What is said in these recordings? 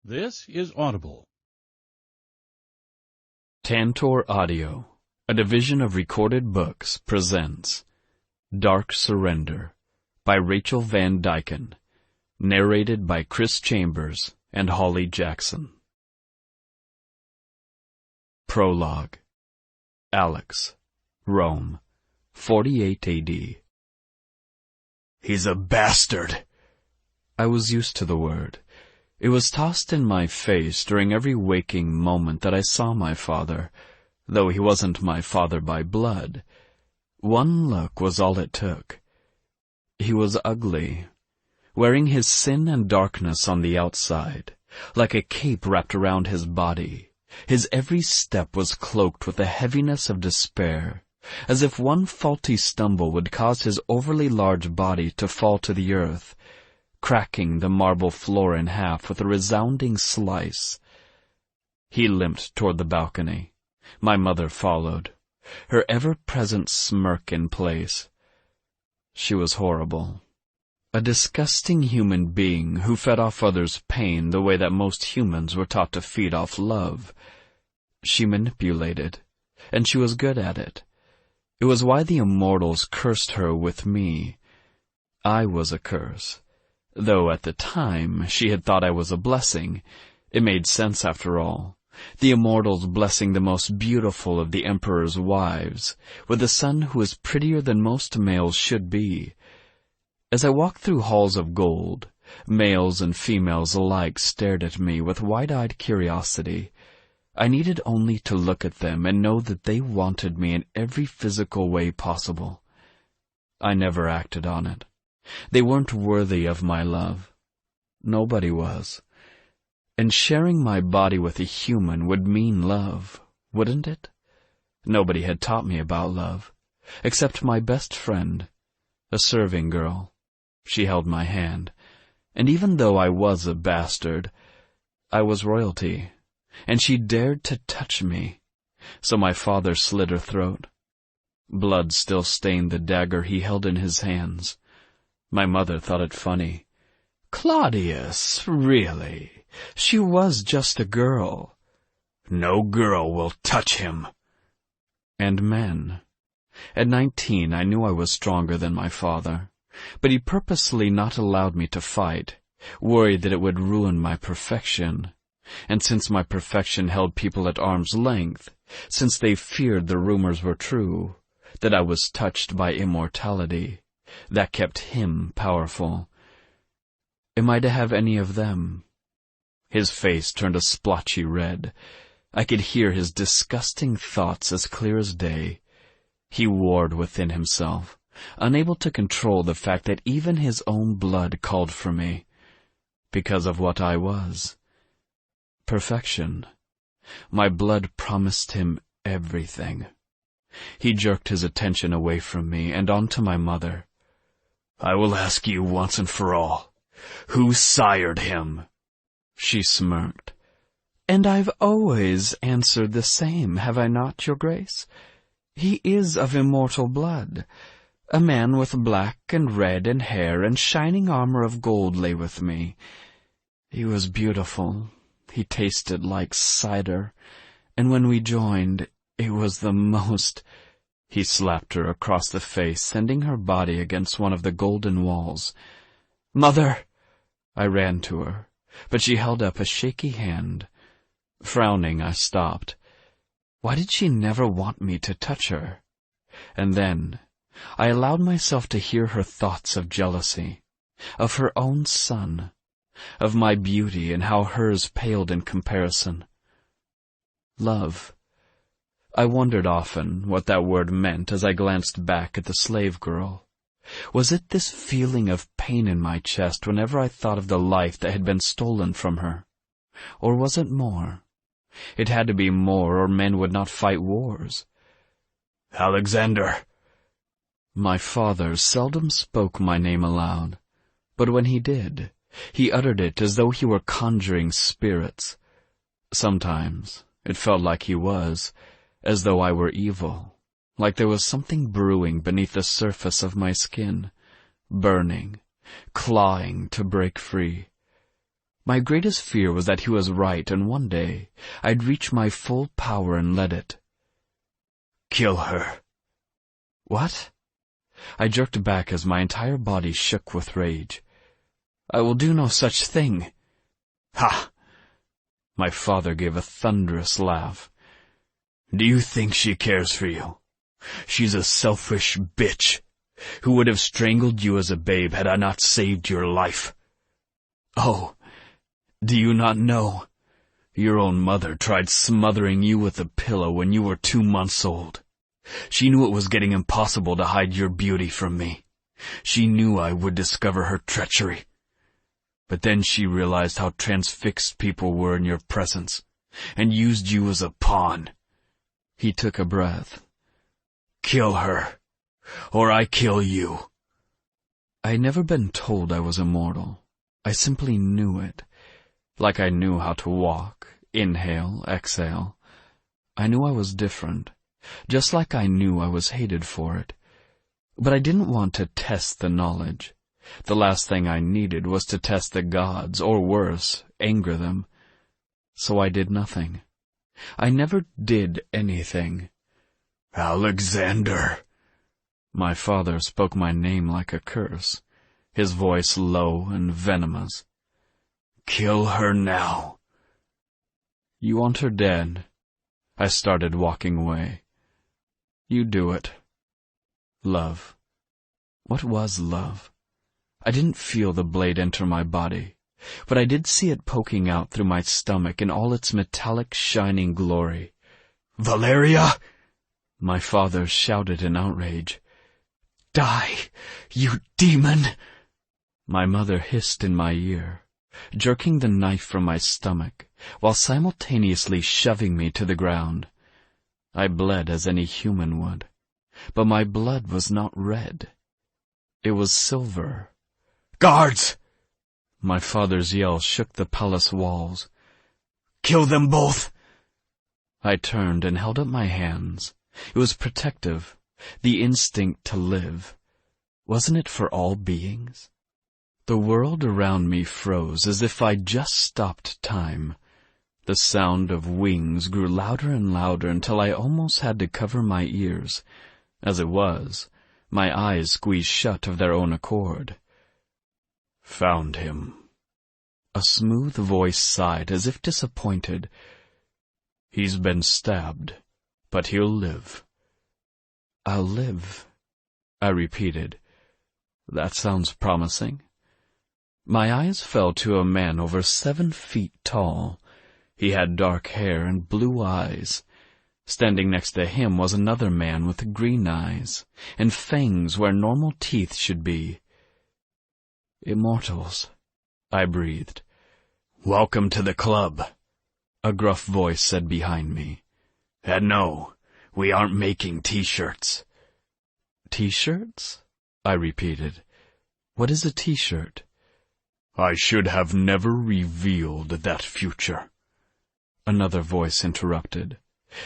This is Audible. Tantor Audio, a division of Recorded Books, presents Dark Surrender by Rachel Van Dyken, narrated by Chris Chambers and Holly Jackson. Prologue. Alex, Rome, 48 AD. He's a bastard. I was used to the word. It was tossed in my face during every waking moment that I saw my father, though he wasn't my father by blood. One look was all it took. He was ugly, wearing his sin and darkness on the outside, like a cape wrapped around his body. His every step was cloaked with the heaviness of despair, as if one faulty stumble would cause his overly large body to fall to the earth, cracking the marble floor in half with a resounding slice. He limped toward the balcony. My mother followed, her ever-present smirk in place. She was horrible. A disgusting human being who fed off others' pain the way that most humans were taught to feed off love. She manipulated, and she was good at it. It was why the immortals cursed her with me. I was a curse. Though at the time she had thought I was a blessing. It made sense after all. The immortals blessing the most beautiful of the emperor's wives, with a son who was prettier than most males should be. As I walked through halls of gold, males and females alike stared at me with wide-eyed curiosity. I needed only to look at them and know that they wanted me in every physical way possible. I never acted on it. They weren't worthy of my love. Nobody was. And sharing my body with a human would mean love, wouldn't it? Nobody had taught me about love, except my best friend, a serving girl. She held my hand, and even though I was a bastard, I was royalty, and she dared to touch me, so my father slit her throat. Blood still stained the dagger he held in his hands. My mother thought it funny. Claudius, really? She was just a girl. No girl will touch him. And men. At 19, I knew I was stronger than my father, but he purposely not allowed me to fight, worried that it would ruin my perfection. And since my perfection held people at arm's length, since they feared the rumors were true, that I was touched by immortality, that kept him powerful. Am I to have any of them? His face turned a splotchy red. I could hear his disgusting thoughts as clear as day. He warred within himself, unable to control the fact that even his own blood called for me, because of what I was. Perfection. My blood promised him everything. He jerked his attention away from me and onto my mother. I will ask you once and for all, who sired him? She smirked. And I've always answered the same, have I not, your grace? He is of immortal blood. A man with black and red and hair and shining armor of gold lay with me. He was beautiful. He tasted like cider. And when we joined, it was the most... He slapped her across the face, sending her body against one of the golden walls. Mother! I ran to her, but she held up a shaky hand. Frowning, I stopped. Why did she never want me to touch her? And then I allowed myself to hear her thoughts of jealousy, of her own son, of my beauty and how hers paled in comparison. Love. I wondered often what that word meant as I glanced back at the slave girl. Was it this feeling of pain in my chest whenever I thought of the life that had been stolen from her? Or was it more? It had to be more, or men would not fight wars. Alexander! My father seldom spoke my name aloud, but when he did, he uttered it as though he were conjuring spirits. Sometimes it felt like he was, as though I were evil, like there was something brewing beneath the surface of my skin, burning, clawing to break free. My greatest fear was that he was right, and one day I'd reach my full power and let it. Kill her. What? I jerked back as my entire body shook with rage. I will do no such thing. Ha! My father gave a thunderous laugh. Do you think she cares for you? She's a selfish bitch who would have strangled you as a babe had I not saved your life. Oh, do you not know? Your own mother tried smothering you with a pillow when you were 2 months old. She knew it was getting impossible to hide your beauty from me. She knew I would discover her treachery. But then she realized how transfixed people were in your presence, and used you as a pawn. He took a breath. Kill her, or I kill you. I had never been told I was immortal. I simply knew it. Like I knew how to walk, inhale, exhale. I knew I was different, just like I knew I was hated for it. But I didn't want to test the knowledge. The last thing I needed was to test the gods, or worse, anger them. So I did nothing. I never did anything. Alexander! My father spoke my name like a curse, his voice low and venomous. Kill her now. You want her dead? I started walking away. You do it. Love. What was love? I didn't feel the blade enter my body, but I did see it poking out through my stomach in all its metallic, shining glory. Valeria! My father shouted in outrage. Die, you demon! My mother hissed in my ear, jerking the knife from my stomach, while simultaneously shoving me to the ground. I bled as any human would, but my blood was not red. It was silver. Guards! My father's yell shook the palace walls. Kill them both! I turned and held up my hands. It was protective, the instinct to live. Wasn't it for all beings? The world around me froze as if I'd just stopped time. The sound of wings grew louder and louder until I almost had to cover my ears. As it was, my eyes squeezed shut of their own accord. Found him. A smooth voice sighed as if disappointed. He's been stabbed, but he'll live. I'll live, I repeated. That sounds promising. My eyes fell to a man over 7 feet tall. He had dark hair and blue eyes. Standing next to him was another man with green eyes, and fangs where normal teeth should be. Immortals, I breathed. Welcome to the club, a gruff voice said behind me. And no, we aren't making T-shirts. T-shirts? I repeated. What is a T-shirt? I should have never revealed that future. Another voice interrupted.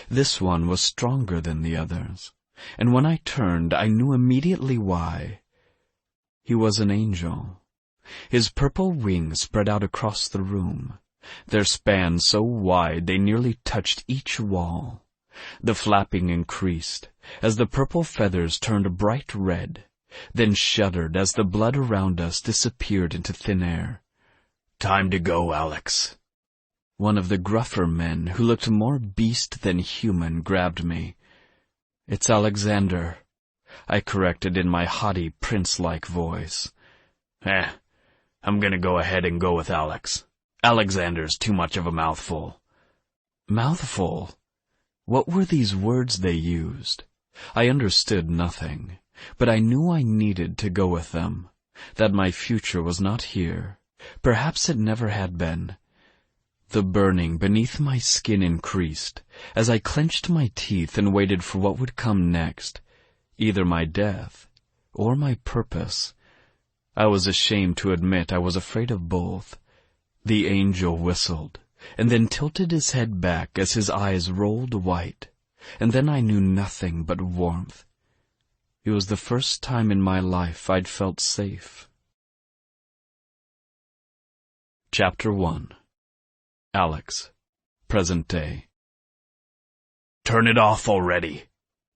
This one was stronger than the others, and when I turned, I knew immediately why. He was an angel. His purple wings spread out across the room, their span so wide they nearly touched each wall. The flapping increased as the purple feathers turned bright red, then shuddered as the blood around us disappeared into thin air. Time to go, Alex. One of the gruffer men, who looked more beast than human, grabbed me. It's Alexander, I corrected in my haughty, prince-like voice. I'm gonna go ahead and go with Alex. Alexander's too much of a mouthful. Mouthful? What were these words they used? I understood nothing, but I knew I needed to go with them, that my future was not here. Perhaps it never had been. The burning beneath my skin increased as I clenched my teeth and waited for what would come next, either my death or my purpose. I was ashamed to admit I was afraid of both. The angel whistled, and then tilted his head back as his eyes rolled white, and then I knew nothing but warmth. It was the first time in my life I'd felt safe. Chapter 1. Alex. Present day. "Turn it off already,"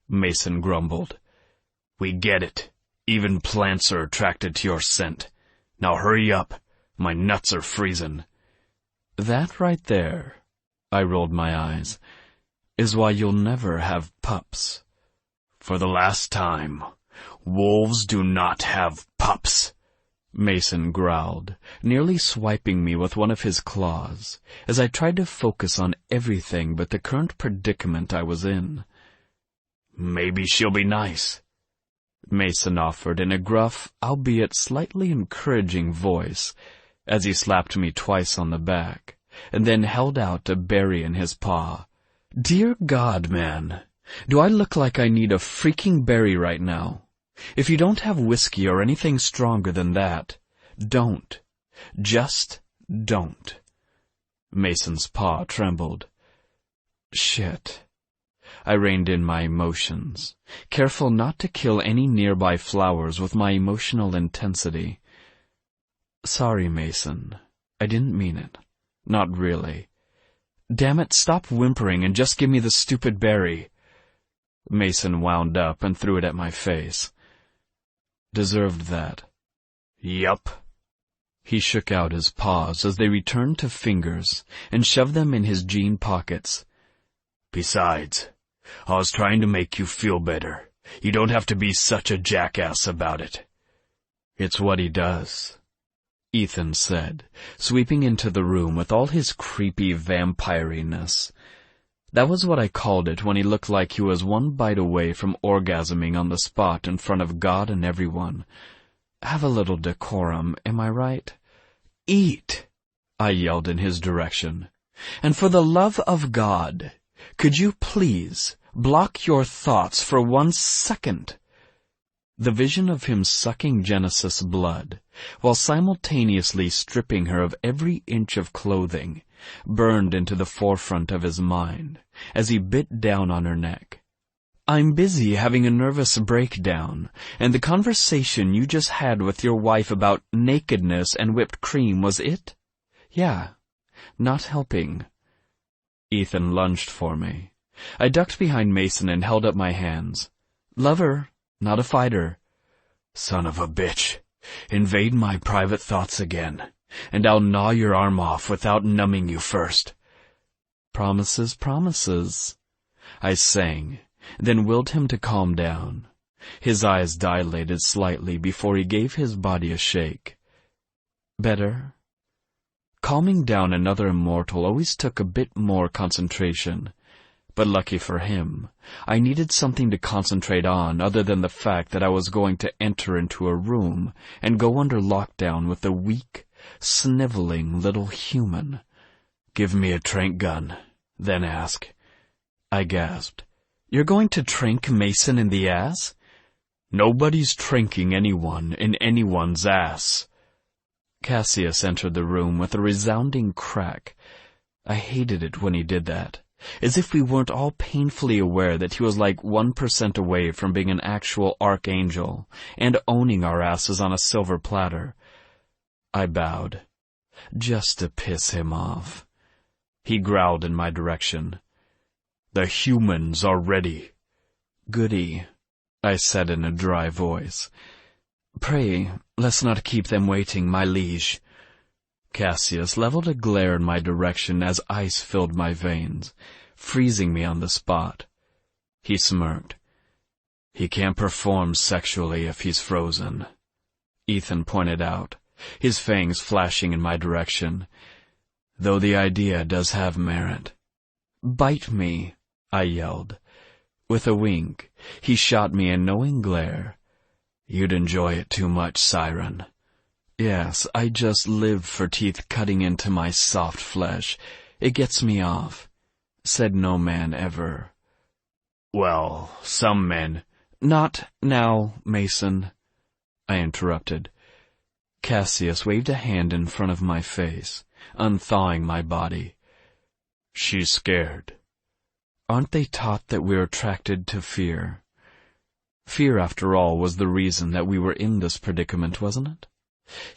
Mason grumbled. "We get it. Even plants are attracted to your scent. Now hurry up. My nuts are freezing." That right there, I rolled my eyes, is why you'll never have pups. "For the last time, wolves do not have pups," Mason growled, nearly swiping me with one of his claws, as I tried to focus on everything but the current predicament I was in. "Maybe she'll be nice," Mason offered in a gruff, albeit slightly encouraging voice, as he slapped me twice on the back, and then held out a berry in his paw. Dear God, man, do I look like I need a freaking berry right now? If you don't have whiskey or anything stronger than that, don't. Just don't. Mason's paw trembled. Shit. I reined in my emotions, careful not to kill any nearby flowers with my emotional intensity. Sorry, Mason. I didn't mean it. Not really. Damn it, stop whimpering and just give me the stupid berry. Mason wound up and threw it at my face. Deserved that. "Yup." He shook out his paws as they returned to fingers and shoved them in his jean pockets. "Besides, I was trying to make you feel better. You don't have to be such a jackass about it." It's what he does, Ethan said, sweeping into the room with all his creepy vampiriness. That was what I called it when he looked like he was one bite away from orgasming on the spot in front of God and everyone. Have a little decorum, am I right? Eat, I yelled in his direction. And for the love of God, could you please block your thoughts for 1 second? The vision of him sucking Genesis' blood, while simultaneously stripping her of every inch of clothing, burned into the forefront of his mind as he bit down on her neck. I'm busy having a nervous breakdown, and the conversation you just had with your wife about nakedness and whipped cream was it? Yeah, not helping. Ethan lunged for me. I ducked behind Mason and held up my hands. Lover, not a fighter. Son of a bitch. Invade my private thoughts again, and I'll gnaw your arm off without numbing you first. Promises, promises, I sang, then willed him to calm down. His eyes dilated slightly before he gave his body a shake. Better? Calming down another immortal always took a bit more concentration. But lucky for him, I needed something to concentrate on other than the fact that I was going to enter into a room and go under lockdown with a weak, sniveling little human. Give me a trank gun, then ask. I gasped. You're going to trank Mason in the ass? Nobody's tranking anyone in anyone's ass. Cassius entered the room with a resounding crack. I hated it when he did that. As if we weren't all painfully aware that he was like 1% away from being an actual archangel and owning our asses on a silver platter. I bowed, just to piss him off. He growled in my direction. The humans are ready. Goody, I said in a dry voice. Pray, let's not keep them waiting, my liege. Cassius leveled a glare in my direction as ice filled my veins, freezing me on the spot. He smirked. He can't perform sexually if he's frozen, Ethan pointed out, his fangs flashing in my direction, though the idea does have merit. Bite me, I yelled. With a wink, he shot me a knowing glare. You'd enjoy it too much, Siren. Yes, I just live for teeth cutting into my soft flesh. It gets me off. Said no man ever. Well, some men. Not now, Mason, I interrupted. Cassius waved a hand in front of my face, unthawing my body. She's scared. Aren't they taught that we're attracted to fear? Fear, after all, was the reason that we were in this predicament, wasn't it?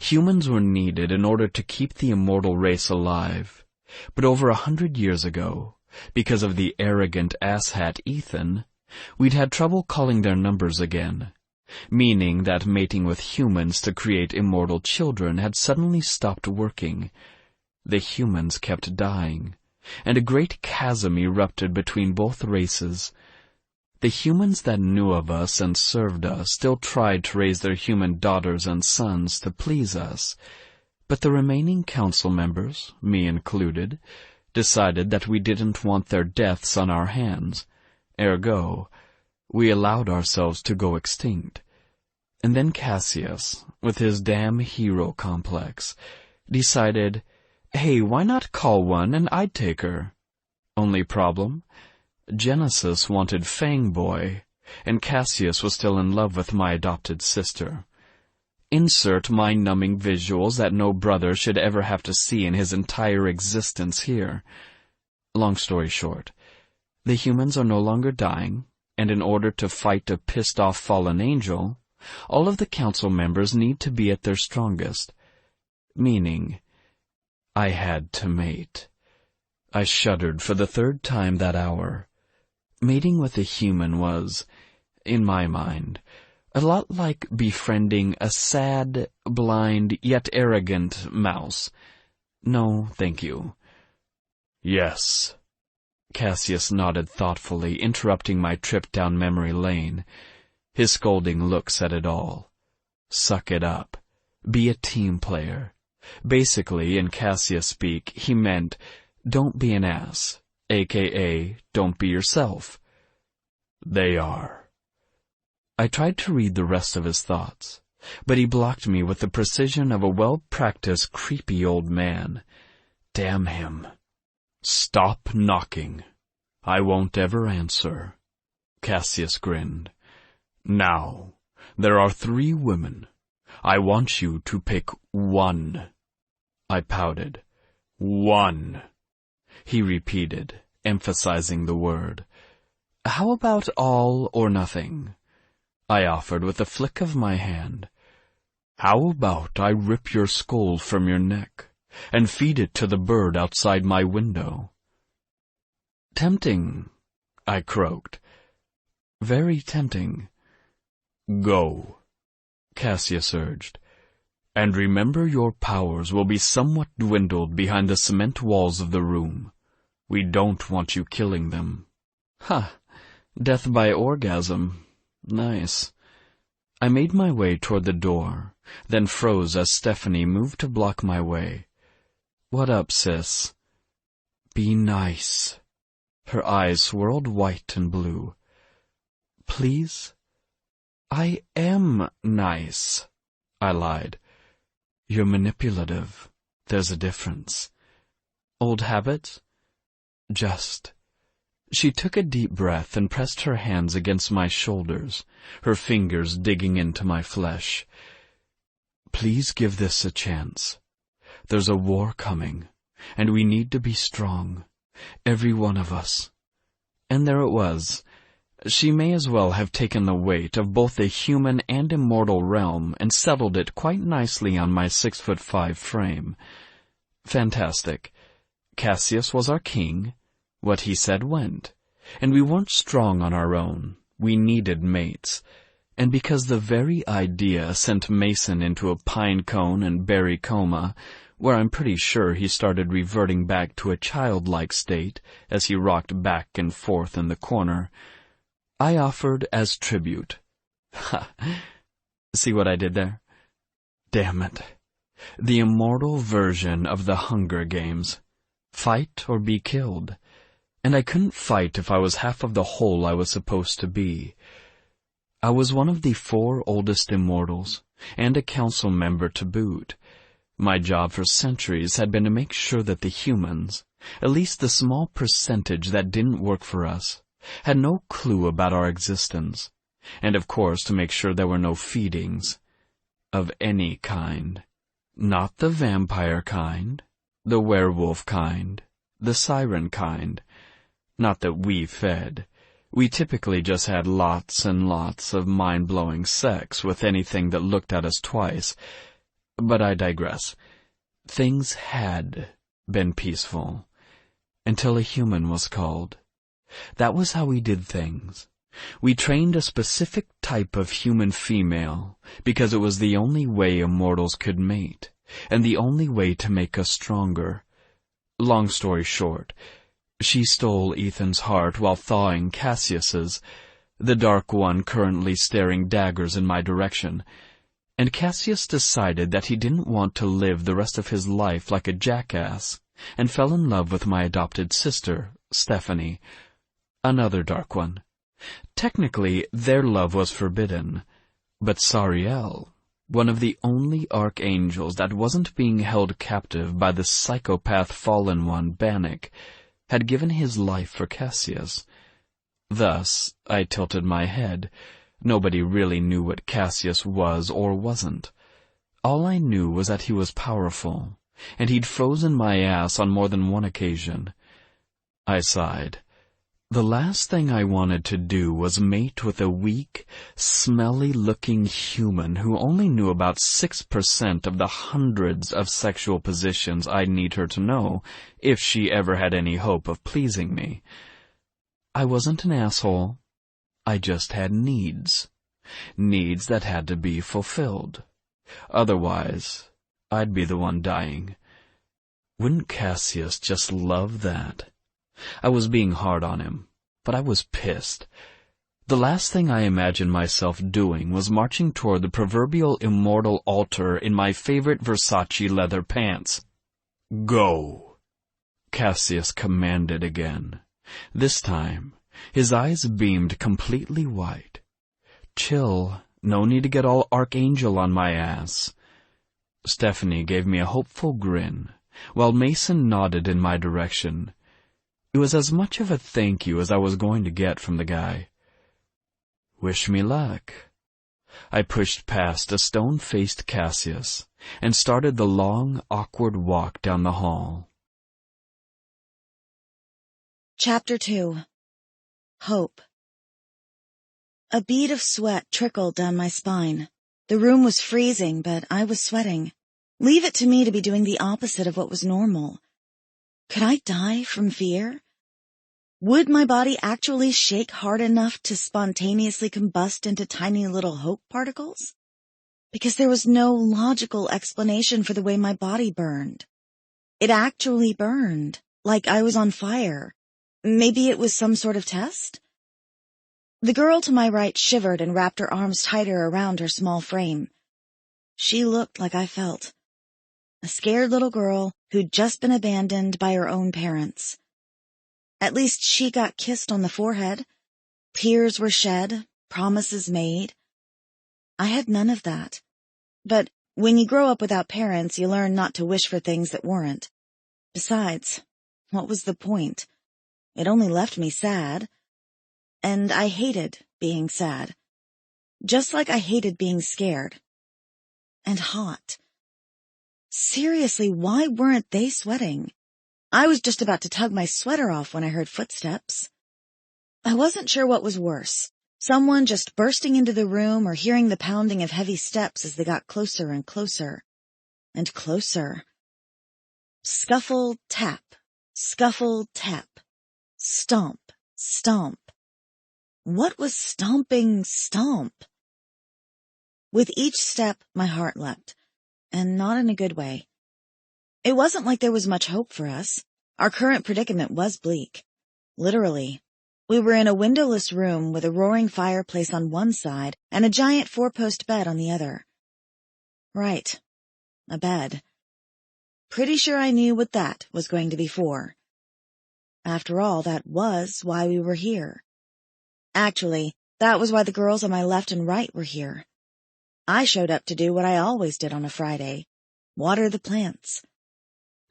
Humans were needed in order to keep the immortal race alive, but over 100 years ago, because of the arrogant asshat Ethan, we'd had trouble calling their numbers again, meaning that mating with humans to create immortal children had suddenly stopped working. The humans kept dying, and a great chasm erupted between both races. The humans that knew of us and served us still tried to raise their human daughters and sons to please us, but the remaining council members, me included, decided that we didn't want their deaths on our hands. Ergo, we allowed ourselves to go extinct. And then Cassius, with his damn hero complex, decided, hey, why not call one and I'd take her? Only problem? Genesis wanted Fangboy, and Cassius was still in love with my adopted sister. Insert mind-numbing visuals that no brother should ever have to see in his entire existence here. Long story short, the humans are no longer dying, and in order to fight a pissed-off fallen angel, all of the council members need to be at their strongest. Meaning, I had to mate. I shuddered for the third time that hour. Mating with a human was, in my mind, a lot like befriending a sad, blind, yet arrogant mouse. No, thank you. Yes. Cassius nodded thoughtfully, interrupting my trip down memory lane. His scolding look said it all. Suck it up. Be a team player. Basically, in Cassius speak, he meant, don't be an ass, aka, don't be yourself. They are. I tried to read the rest of his thoughts, but he blocked me with the precision of a well-practiced, creepy old man. Damn him. Stop knocking. I won't ever answer. Cassius grinned. Now, there are 3 women. I want you to pick one. I pouted. One. He repeated, emphasizing the word. How about all or nothing? I offered with a flick of my hand. How about I rip your skull from your neck and feed it to the bird outside my window? Tempting, I croaked. Very tempting. Go, Cassius urged. And remember your powers will be somewhat dwindled behind the cement walls of the room. We don't want you killing them. Ha! Death by orgasm. Nice. I made my way toward the door, then froze as Stephanie moved to block my way. What up, sis? Be nice. Her eyes swirled white and blue. Please? I am nice, I lied. You're manipulative. There's a difference. Old habit? Just. She took a deep breath and pressed her hands against my shoulders, her fingers digging into my flesh. Please give this a chance. There's a war coming, and we need to be strong. Every one of us. And there it was. She may as well have taken the weight of both the human and immortal realm and settled it quite nicely on my 6'5" frame. Fantastic. Cassius was our king. What he said went. And we weren't strong on our own. We needed mates. And because the very idea sent Mason into a pine cone and berry coma, where I'm pretty sure he started reverting back to a childlike state as he rocked back and forth in the corner, I offered as tribute. Ha! See what I did there? Damn it. The immortal version of the Hunger Games. Fight or be killed. And I couldn't fight if I was half of the whole I was supposed to be. I was one of the 4 oldest immortals, and a council member to boot. My job for centuries had been to make sure that the humans, at least the small percentage that didn't work for us, had no clue about our existence, and of course to make sure there were no feedings. Of any kind. Not the vampire kind, the werewolf kind, the siren kind. Not that we fed. We typically just had lots and lots of mind-blowing sex with anything that looked at us twice. But I digress. Things had been peaceful until a human was called. That was how we did things. We trained a specific type of human female because it was the only way immortals could mate, and the only way to make us stronger. Long story short, she stole Ethan's heart while thawing Cassius's, the Dark One currently staring daggers in my direction, and Cassius decided that he didn't want to live the rest of his life like a jackass, and fell in love with my adopted sister, Stephanie, another Dark One. Technically, their love was forbidden, but Sariel, one of the only archangels that wasn't being held captive by the psychopath fallen one, Bannock, had given his life for Cassius. Thus, I tilted my head. Nobody really knew what Cassius was or wasn't. All I knew was that he was powerful, and he'd frozen my ass on more than one occasion. I sighed. The last thing I wanted to do was mate with a weak, smelly-looking human who only knew about 6% of the hundreds of sexual positions I'd need her to know if she ever had any hope of pleasing me. I wasn't an asshole. I just had needs. Needs that had to be fulfilled. Otherwise, I'd be the one dying. Wouldn't Cassius just love that? I was being hard on him, but I was pissed. The last thing I imagined myself doing was marching toward the proverbial immortal altar in my favorite Versace leather pants. "Go," Cassius commanded again. This time, his eyes beamed completely white. Chill, no need to get all archangel on my ass. Stephanie gave me a hopeful grin, while Mason nodded in my direction. It was as much of a thank you as I was going to get from the guy. Wish me luck. I pushed past a stone-faced Cassius and started the long, awkward walk down the hall. Chapter 2. Hope. A bead of sweat trickled down my spine. The room was freezing, but I was sweating. Leave it to me to be doing the opposite of what was normal. Could I die from fear? Would my body actually shake hard enough to spontaneously combust into tiny little hope particles? Because there was no logical explanation for the way my body burned. It actually burned, like I was on fire. Maybe it was some sort of test? The girl to my right shivered and wrapped her arms tighter around her small frame. She looked like I felt. A scared little girl who'd just been abandoned by her own parents. At least she got kissed on the forehead. Tears were shed, promises made. I had none of that. But when you grow up without parents, you learn not to wish for things that weren't. Besides, what was the point? It only left me sad. And I hated being sad. Just like I hated being scared. And hot. Seriously, why weren't they sweating? I was just about to tug my sweater off when I heard footsteps. I wasn't sure what was worse, someone just bursting into the room or hearing the pounding of heavy steps as they got closer and closer. And closer. Scuffle, tap. Scuffle, tap. Stomp, stomp. What was stomping, stomp? With each step, my heart leapt, and not in a good way. It wasn't like there was much hope for us. Our current predicament was bleak. Literally. We were in a windowless room with a roaring fireplace on one side and a giant four-post bed on the other. Right. A bed. Pretty sure I knew what that was going to be for. After all, that was why we were here. Actually, that was why the girls on my left and right were here. I showed up to do what I always did on a Friday. Water the plants.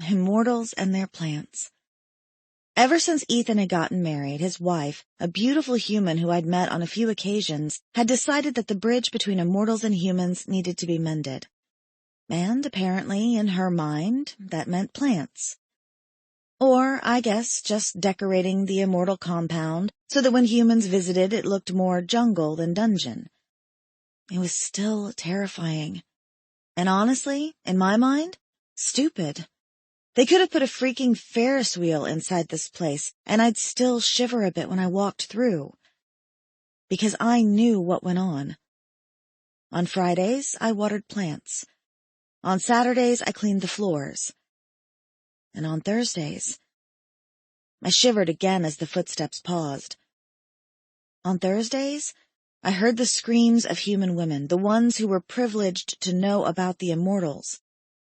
Immortals and their plants. Ever since Ethan had gotten married, his wife, a beautiful human who I'd met on a few occasions, had decided that the bridge between immortals and humans needed to be mended. And apparently, in her mind, that meant plants. Or, I guess, just decorating the immortal compound so that when humans visited it looked more jungle than dungeon. It was still terrifying. And honestly, in my mind, stupid. They could have put a freaking Ferris wheel inside this place, and I'd still shiver a bit when I walked through. Because I knew what went on. On Fridays, I watered plants. On Saturdays, I cleaned the floors. And on Thursdays, I shivered again as the footsteps paused. On Thursdays, I heard the screams of human women, the ones who were privileged to know about the immortals.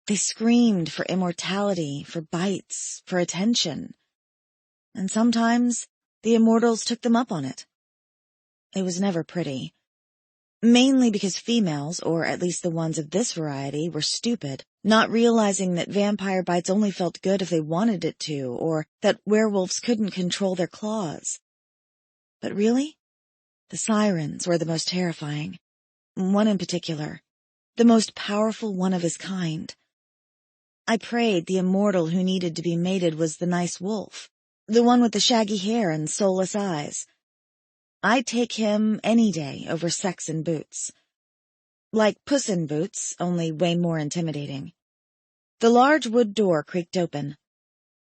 They screamed for immortality, for bites, for attention. And sometimes the immortals took them up on it. It was never pretty. Mainly because females, or at least the ones of this variety, were stupid, not realizing that vampire bites only felt good if they wanted it to, or that werewolves couldn't control their claws. But really, the sirens were the most terrifying. One in particular, the most powerful one of his kind. I prayed the immortal who needed to be mated was the nice wolf, the one with the shaggy hair and soulless eyes. I'd take him any day over sex in boots. Like Puss in Boots, only way more intimidating. The large wood door creaked open.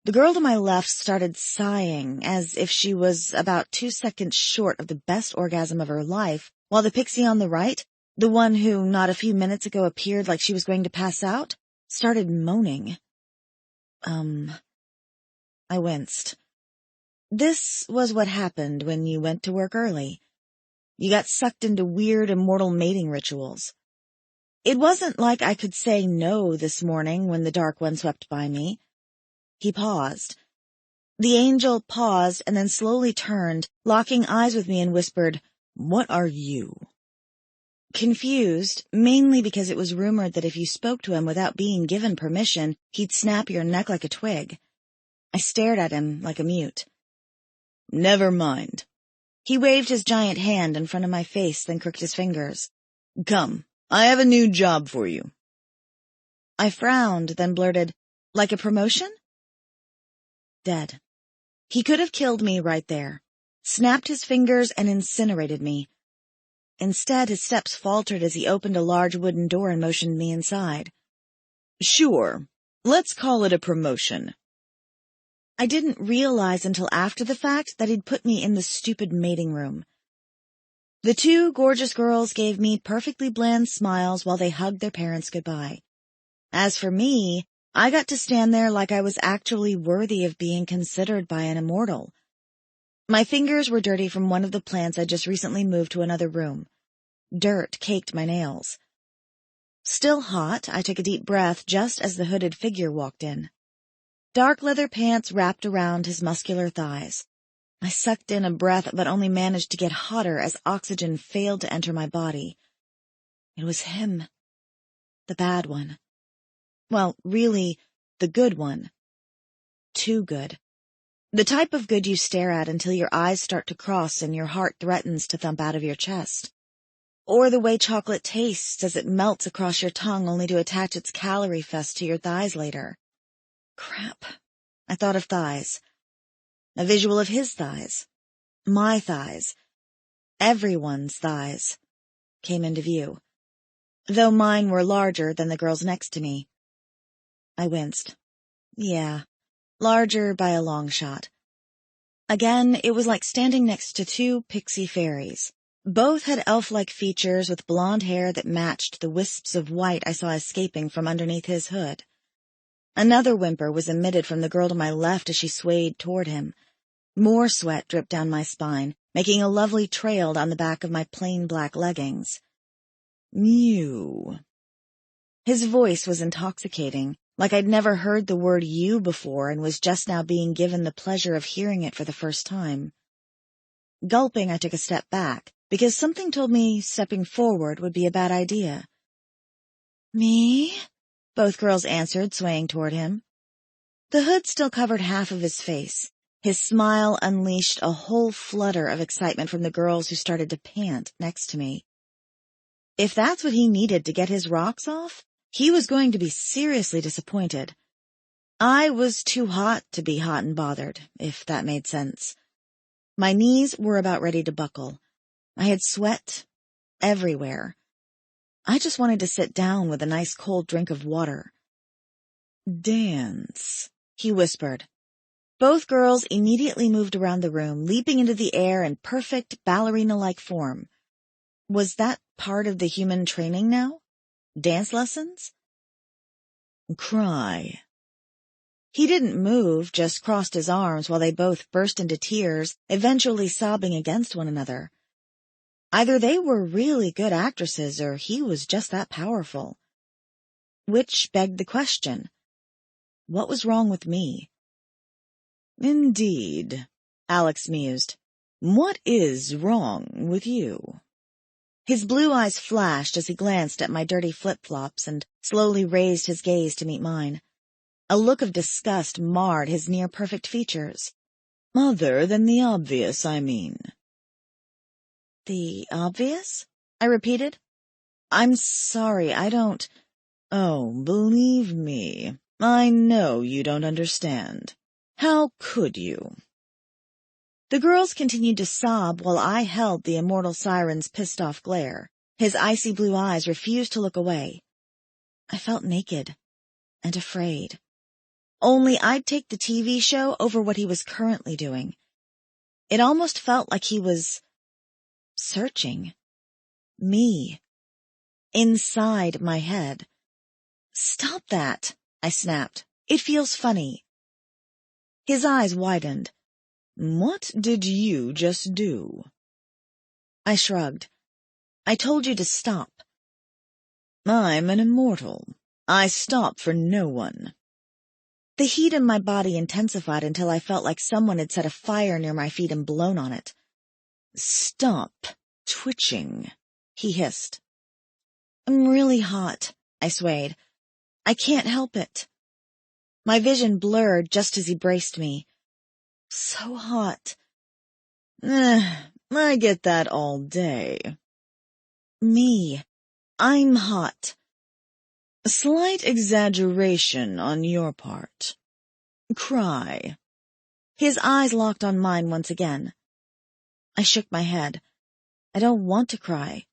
The girl to my left started sighing, as if she was about 2 seconds short of the best orgasm of her life, while the pixie on the right, the one who not a few minutes ago appeared like she was going to pass out, started moaning. I winced. This was what happened when you went to work early. You got sucked into weird immortal mating rituals. It wasn't like I could say no this morning when the Dark One swept by me. He paused. The angel paused and then slowly turned, locking eyes with me and whispered, "What are you?" Confused, mainly because it was rumored that if you spoke to him without being given permission, he'd snap your neck like a twig. I stared at him like a mute. "Never mind." He waved his giant hand in front of my face, then crooked his fingers. "Come, I have a new job for you." I frowned, then blurted, "Like a promotion?" Dead. He could have killed me right there, snapped his fingers and incinerated me. Instead, his steps faltered as he opened a large wooden door and motioned me inside. "Sure, let's call it a promotion." I didn't realize until after the fact that he'd put me in the stupid mating room. The two gorgeous girls gave me perfectly bland smiles while they hugged their parents goodbye. As for me, I got to stand there like I was actually worthy of being considered by an immortal. My fingers were dirty from one of the plants I'd just recently moved to another room. Dirt caked my nails. Still hot, I took a deep breath just as the hooded figure walked in. Dark leather pants wrapped around his muscular thighs. I sucked in a breath but only managed to get hotter as oxygen failed to enter my body. It was him. The bad one. Well, really, the good one. Too good. The type of good you stare at until your eyes start to cross and your heart threatens to thump out of your chest. Or the way chocolate tastes as it melts across your tongue only to attach its calorie fest to your thighs later. Crap. I thought of thighs. A visual of his thighs. My thighs. Everyone's thighs came into view, though mine were larger than the girls next to me. I winced. Yeah, larger by a long shot. Again, it was like standing next to two pixie fairies. Both had elf-like features with blonde hair that matched the wisps of white I saw escaping from underneath his hood. Another whimper was emitted from the girl to my left as she swayed toward him. More sweat dripped down my spine, making a lovely trail down the back of my plain black leggings. "You." His voice was intoxicating, like I'd never heard the word "you" before and was just now being given the pleasure of hearing it for the first time. Gulping, I took a step back, because something told me stepping forward would be a bad idea. "Me?" Both girls answered, swaying toward him. The hood still covered half of his face. His smile unleashed a whole flutter of excitement from the girls who started to pant next to me. If that's what he needed to get his rocks off, he was going to be seriously disappointed. I was too hot to be hot and bothered, if that made sense. My knees were about ready to buckle. I had sweat everywhere. I just wanted to sit down with a nice cold drink of water. Dance, he whispered. Both girls immediately moved around the room, leaping into the air in perfect ballerina-like form. Was that part of the human training now? Dance lessons? Cry. He didn't move, just crossed his arms while they both burst into tears, eventually sobbing against one another. Either they were really good actresses or he was just that powerful. Which begged the question, what was wrong with me? Indeed, Alex mused. What is wrong with you? His blue eyes flashed as he glanced at my dirty flip-flops and slowly raised his gaze to meet mine. A look of disgust marred his near-perfect features. Other than the obvious, I mean. The obvious? I repeated. I'm sorry, I don't... Oh, believe me, I know you don't understand. How could you? The girls continued to sob while I held the immortal siren's pissed-off glare. His icy blue eyes refused to look away. I felt naked and afraid. Only I'd take the TV show over what he was currently doing. It almost felt like he was searching. Me. Inside my head. Stop that, I snapped. It feels funny. His eyes widened. What did you just do? I shrugged. I told you to stop. I'm an immortal. I stop for no one. The heat in my body intensified until I felt like someone had set a fire near my feet and blown on it. Stop twitching, he hissed. I'm really hot, I swayed. I can't help it. My vision blurred just as he braced me. So hot. I get that all day. Me. I'm hot. A slight exaggeration on your part. Cry. His eyes locked on mine once again. I shook my head. I don't want to cry.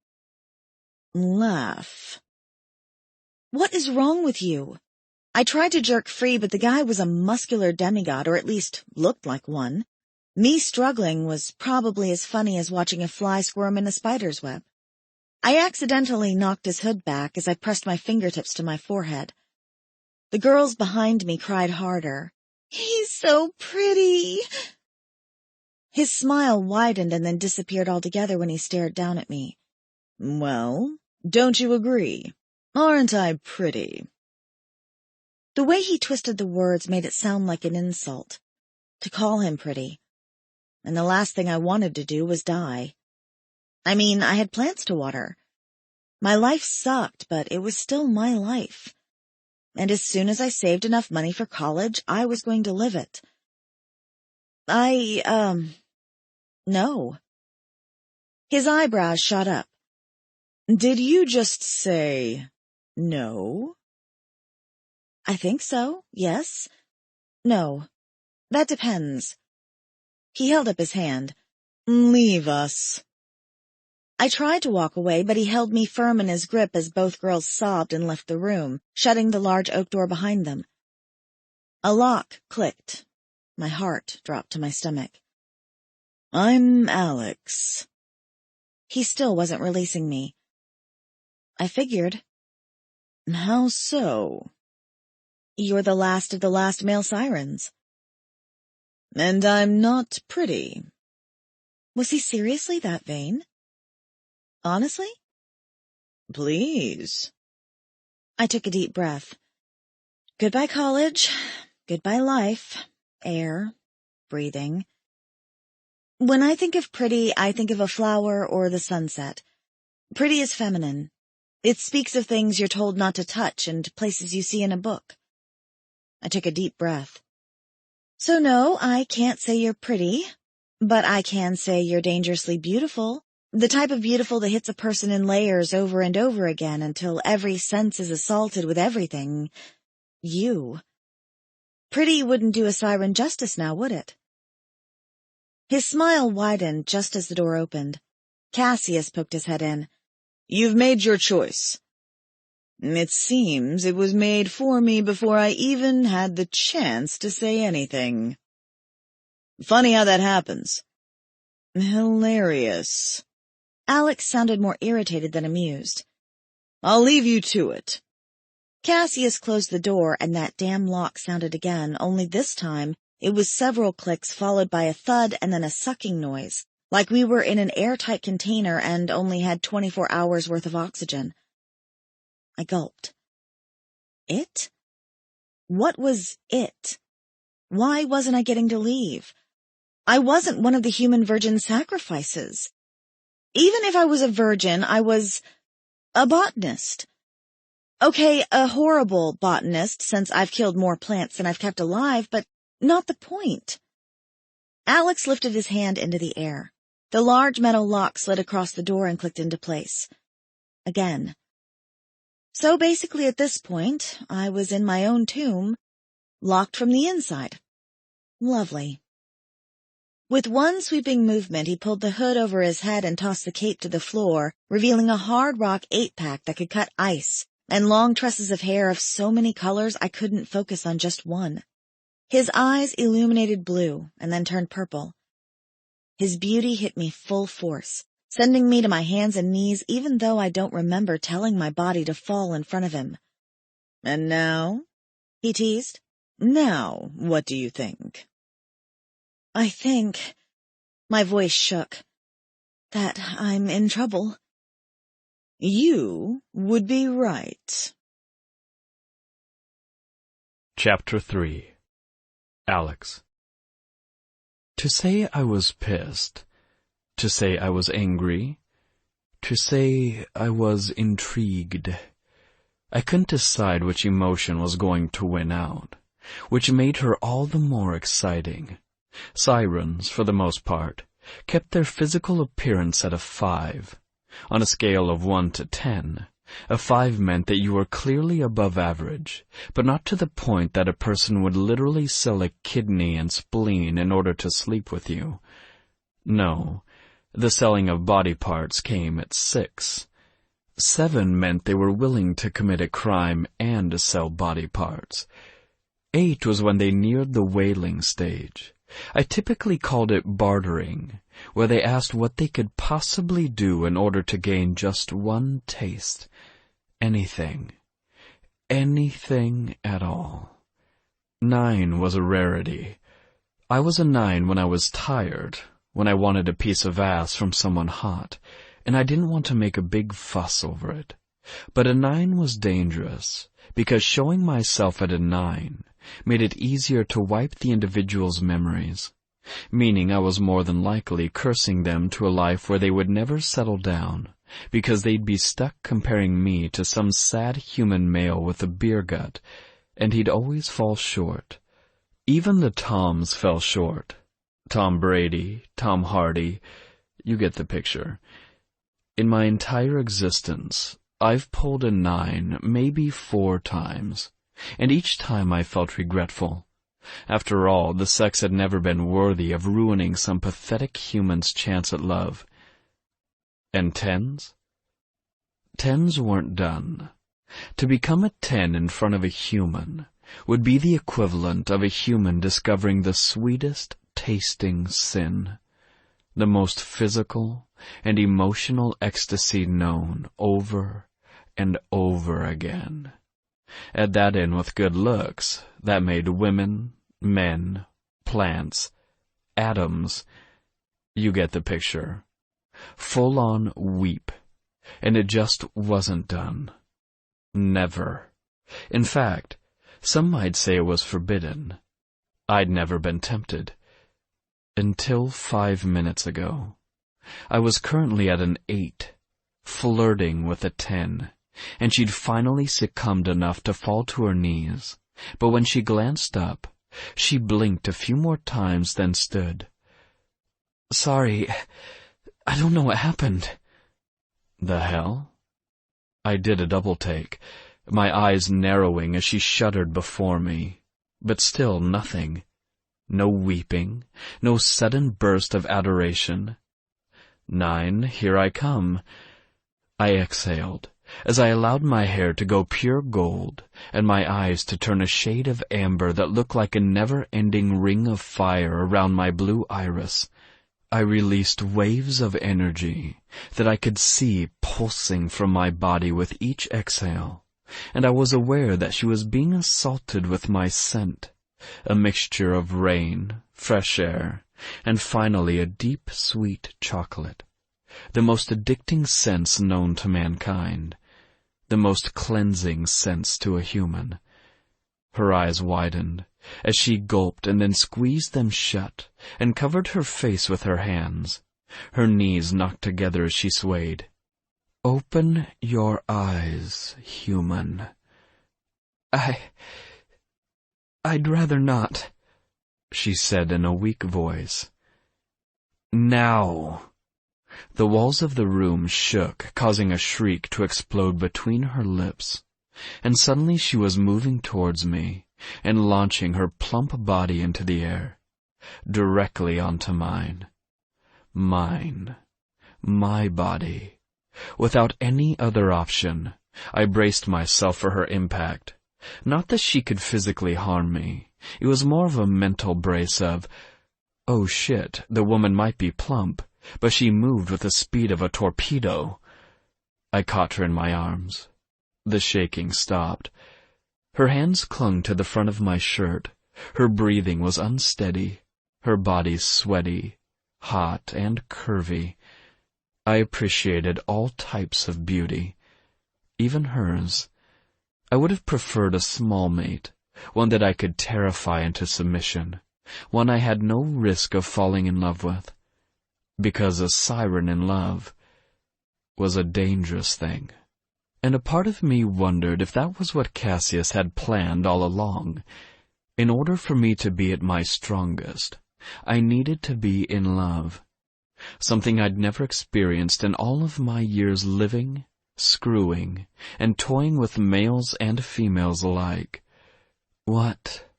Laugh. What is wrong with you? I tried to jerk free, but the guy was a muscular demigod, or at least looked like one. Me struggling was probably as funny as watching a fly squirm in a spider's web. I accidentally knocked his hood back as I pressed my fingertips to my forehead. The girls behind me cried harder. He's so pretty. His smile widened and then disappeared altogether when he stared down at me. Well, don't you agree? Aren't I pretty? The way he twisted the words made it sound like an insult. To call him pretty. And the last thing I wanted to do was die. I mean, I had plants to water. My life sucked, but it was still my life. And as soon as I saved enough money for college, I was going to live it. No. His eyebrows shot up. Did you just say no? I think so, yes. No. That depends. He held up his hand. Leave us. I tried to walk away, but he held me firm in his grip as both girls sobbed and left the room, shutting the large oak door behind them. A lock clicked. My heart dropped to my stomach. I'm Alex. He still wasn't releasing me. I figured. How so? You're the last of the last male sirens. And I'm not pretty. Was he seriously that vain? Honestly? Please. I took a deep breath. Goodbye, college. Goodbye, life. Air. Breathing. When I think of pretty, I think of a flower or the sunset. Pretty is feminine. It speaks of things you're told not to touch and places you see in a book. I took a deep breath. So no, I can't say you're pretty, but I can say you're dangerously beautiful. The type of beautiful that hits a person in layers over and over again until every sense is assaulted with everything. You. Pretty wouldn't do a siren justice now, would it? His smile widened just as the door opened. Cassius poked his head in. You've made your choice. It seems it was made for me before I even had the chance to say anything. Funny how that happens. Hilarious. Alex sounded more irritated than amused. I'll leave you to it. Cassius closed the door and that damn lock sounded again, only this time it was several clicks followed by a thud and then a sucking noise, like we were in an airtight container and only had 24 hours worth of oxygen. I gulped. It? What was it? Why wasn't I getting to leave? I wasn't one of the human virgin sacrifices. Even if I was a virgin, I was a botanist. Okay, a horrible botanist, since I've killed more plants than I've kept alive, but not the point. Alex lifted his hand into the air. The large metal lock slid across the door and clicked into place. Again. So basically at this point, I was in my own tomb, locked from the inside. Lovely. With one sweeping movement, he pulled the hood over his head and tossed the cape to the floor, revealing a hard rock 8-pack that could cut ice, and long tresses of hair of so many colors I couldn't focus on just one. His eyes illuminated blue and then turned purple. His beauty hit me full force, sending me to my hands and knees even though I don't remember telling my body to fall in front of him. And now? He teased. Now, what do you think? I think, my voice shook, that I'm in trouble. You would be right. Chapter 3. Alex. To say I was pissed, to say I was angry, to say I was intrigued. I couldn't decide which emotion was going to win out, which made her all the more exciting. Sirens, for the most part, kept their physical appearance at a 5. On a scale of 1 to 10, a 5 meant that you were clearly above average, but not to the point that a person would literally sell a kidney and spleen in order to sleep with you. No, the selling of body parts came at 6. 7 meant they were willing to commit a crime and sell body parts. 8 was when they neared the wailing stage. I typically called it bartering, where they asked what they could possibly do in order to gain just one taste. Anything. Anything at all. 9 was a rarity. I was a 9 when I was tired, when I wanted a piece of ass from someone hot, and I didn't want to make a big fuss over it. But a 9 was dangerous, because showing myself at a 9 made it easier to wipe the individual's memories, meaning I was more than likely cursing them to a life where they would never settle down, because they'd be stuck comparing me to some sad human male with a beer gut, and he'd always fall short. Even the Toms fell short. Tom Brady, Tom Hardy, you get the picture. In my entire existence, I've pulled a 9 maybe 4 times. And each time I felt regretful. After all, the sex had never been worthy of ruining some pathetic human's chance at love. And 10s? 10s weren't done. To become a 10 in front of a human would be the equivalent of a human discovering the sweetest tasting sin, the most physical and emotional ecstasy known over and over again. Add that in with good looks, that made women, men, plants, atoms. You get the picture. Full-on weep. And it just wasn't done. Never. In fact, some might say it was forbidden. I'd never been tempted. Until 5 minutes ago. I was currently at an 8, flirting with a 10. And she'd finally succumbed enough to fall to her knees. But when she glanced up, she blinked a few more times, then stood. Sorry, I don't know what happened. The hell? I did a double take, my eyes narrowing as she shuddered before me. But still nothing. No weeping, no sudden burst of adoration. 9, here I come. I exhaled, as I allowed my hair to go pure gold, and my eyes to turn a shade of amber that looked like a never-ending ring of fire around my blue iris. I released waves of energy that I could see pulsing from my body with each exhale, and I was aware that she was being assaulted with my scent, a mixture of rain, fresh air, and finally a deep, sweet chocolate, the most addicting sense known to mankind, the most cleansing sense to a human. Her eyes widened as she gulped and then squeezed them shut and covered her face with her hands. Her knees knocked together as she swayed. "Open your eyes, human." I'd rather not," she said in a weak voice. "Now." The walls of the room shook, causing a shriek to explode between her lips, and suddenly she was moving towards me and launching her plump body into the air, directly onto mine. Mine. My body. Without any other option, I braced myself for her impact. Not that she could physically harm me. It was more of a mental brace of, oh shit, the woman might be plump, but she moved with the speed of a torpedo. I caught her in my arms. The shaking stopped. Her hands clung to the front of my shirt. Her breathing was unsteady, her body sweaty, hot, and curvy. I appreciated all types of beauty, even hers. I would have preferred a small mate, one that I could terrify into submission, one I had no risk of falling in love with, because a siren in love was a dangerous thing. And a part of me wondered if that was what Cassius had planned all along. In order for me to be at my strongest, I needed to be in love, something I'd never experienced in all of my years living, screwing, and toying with males and females alike. "What?"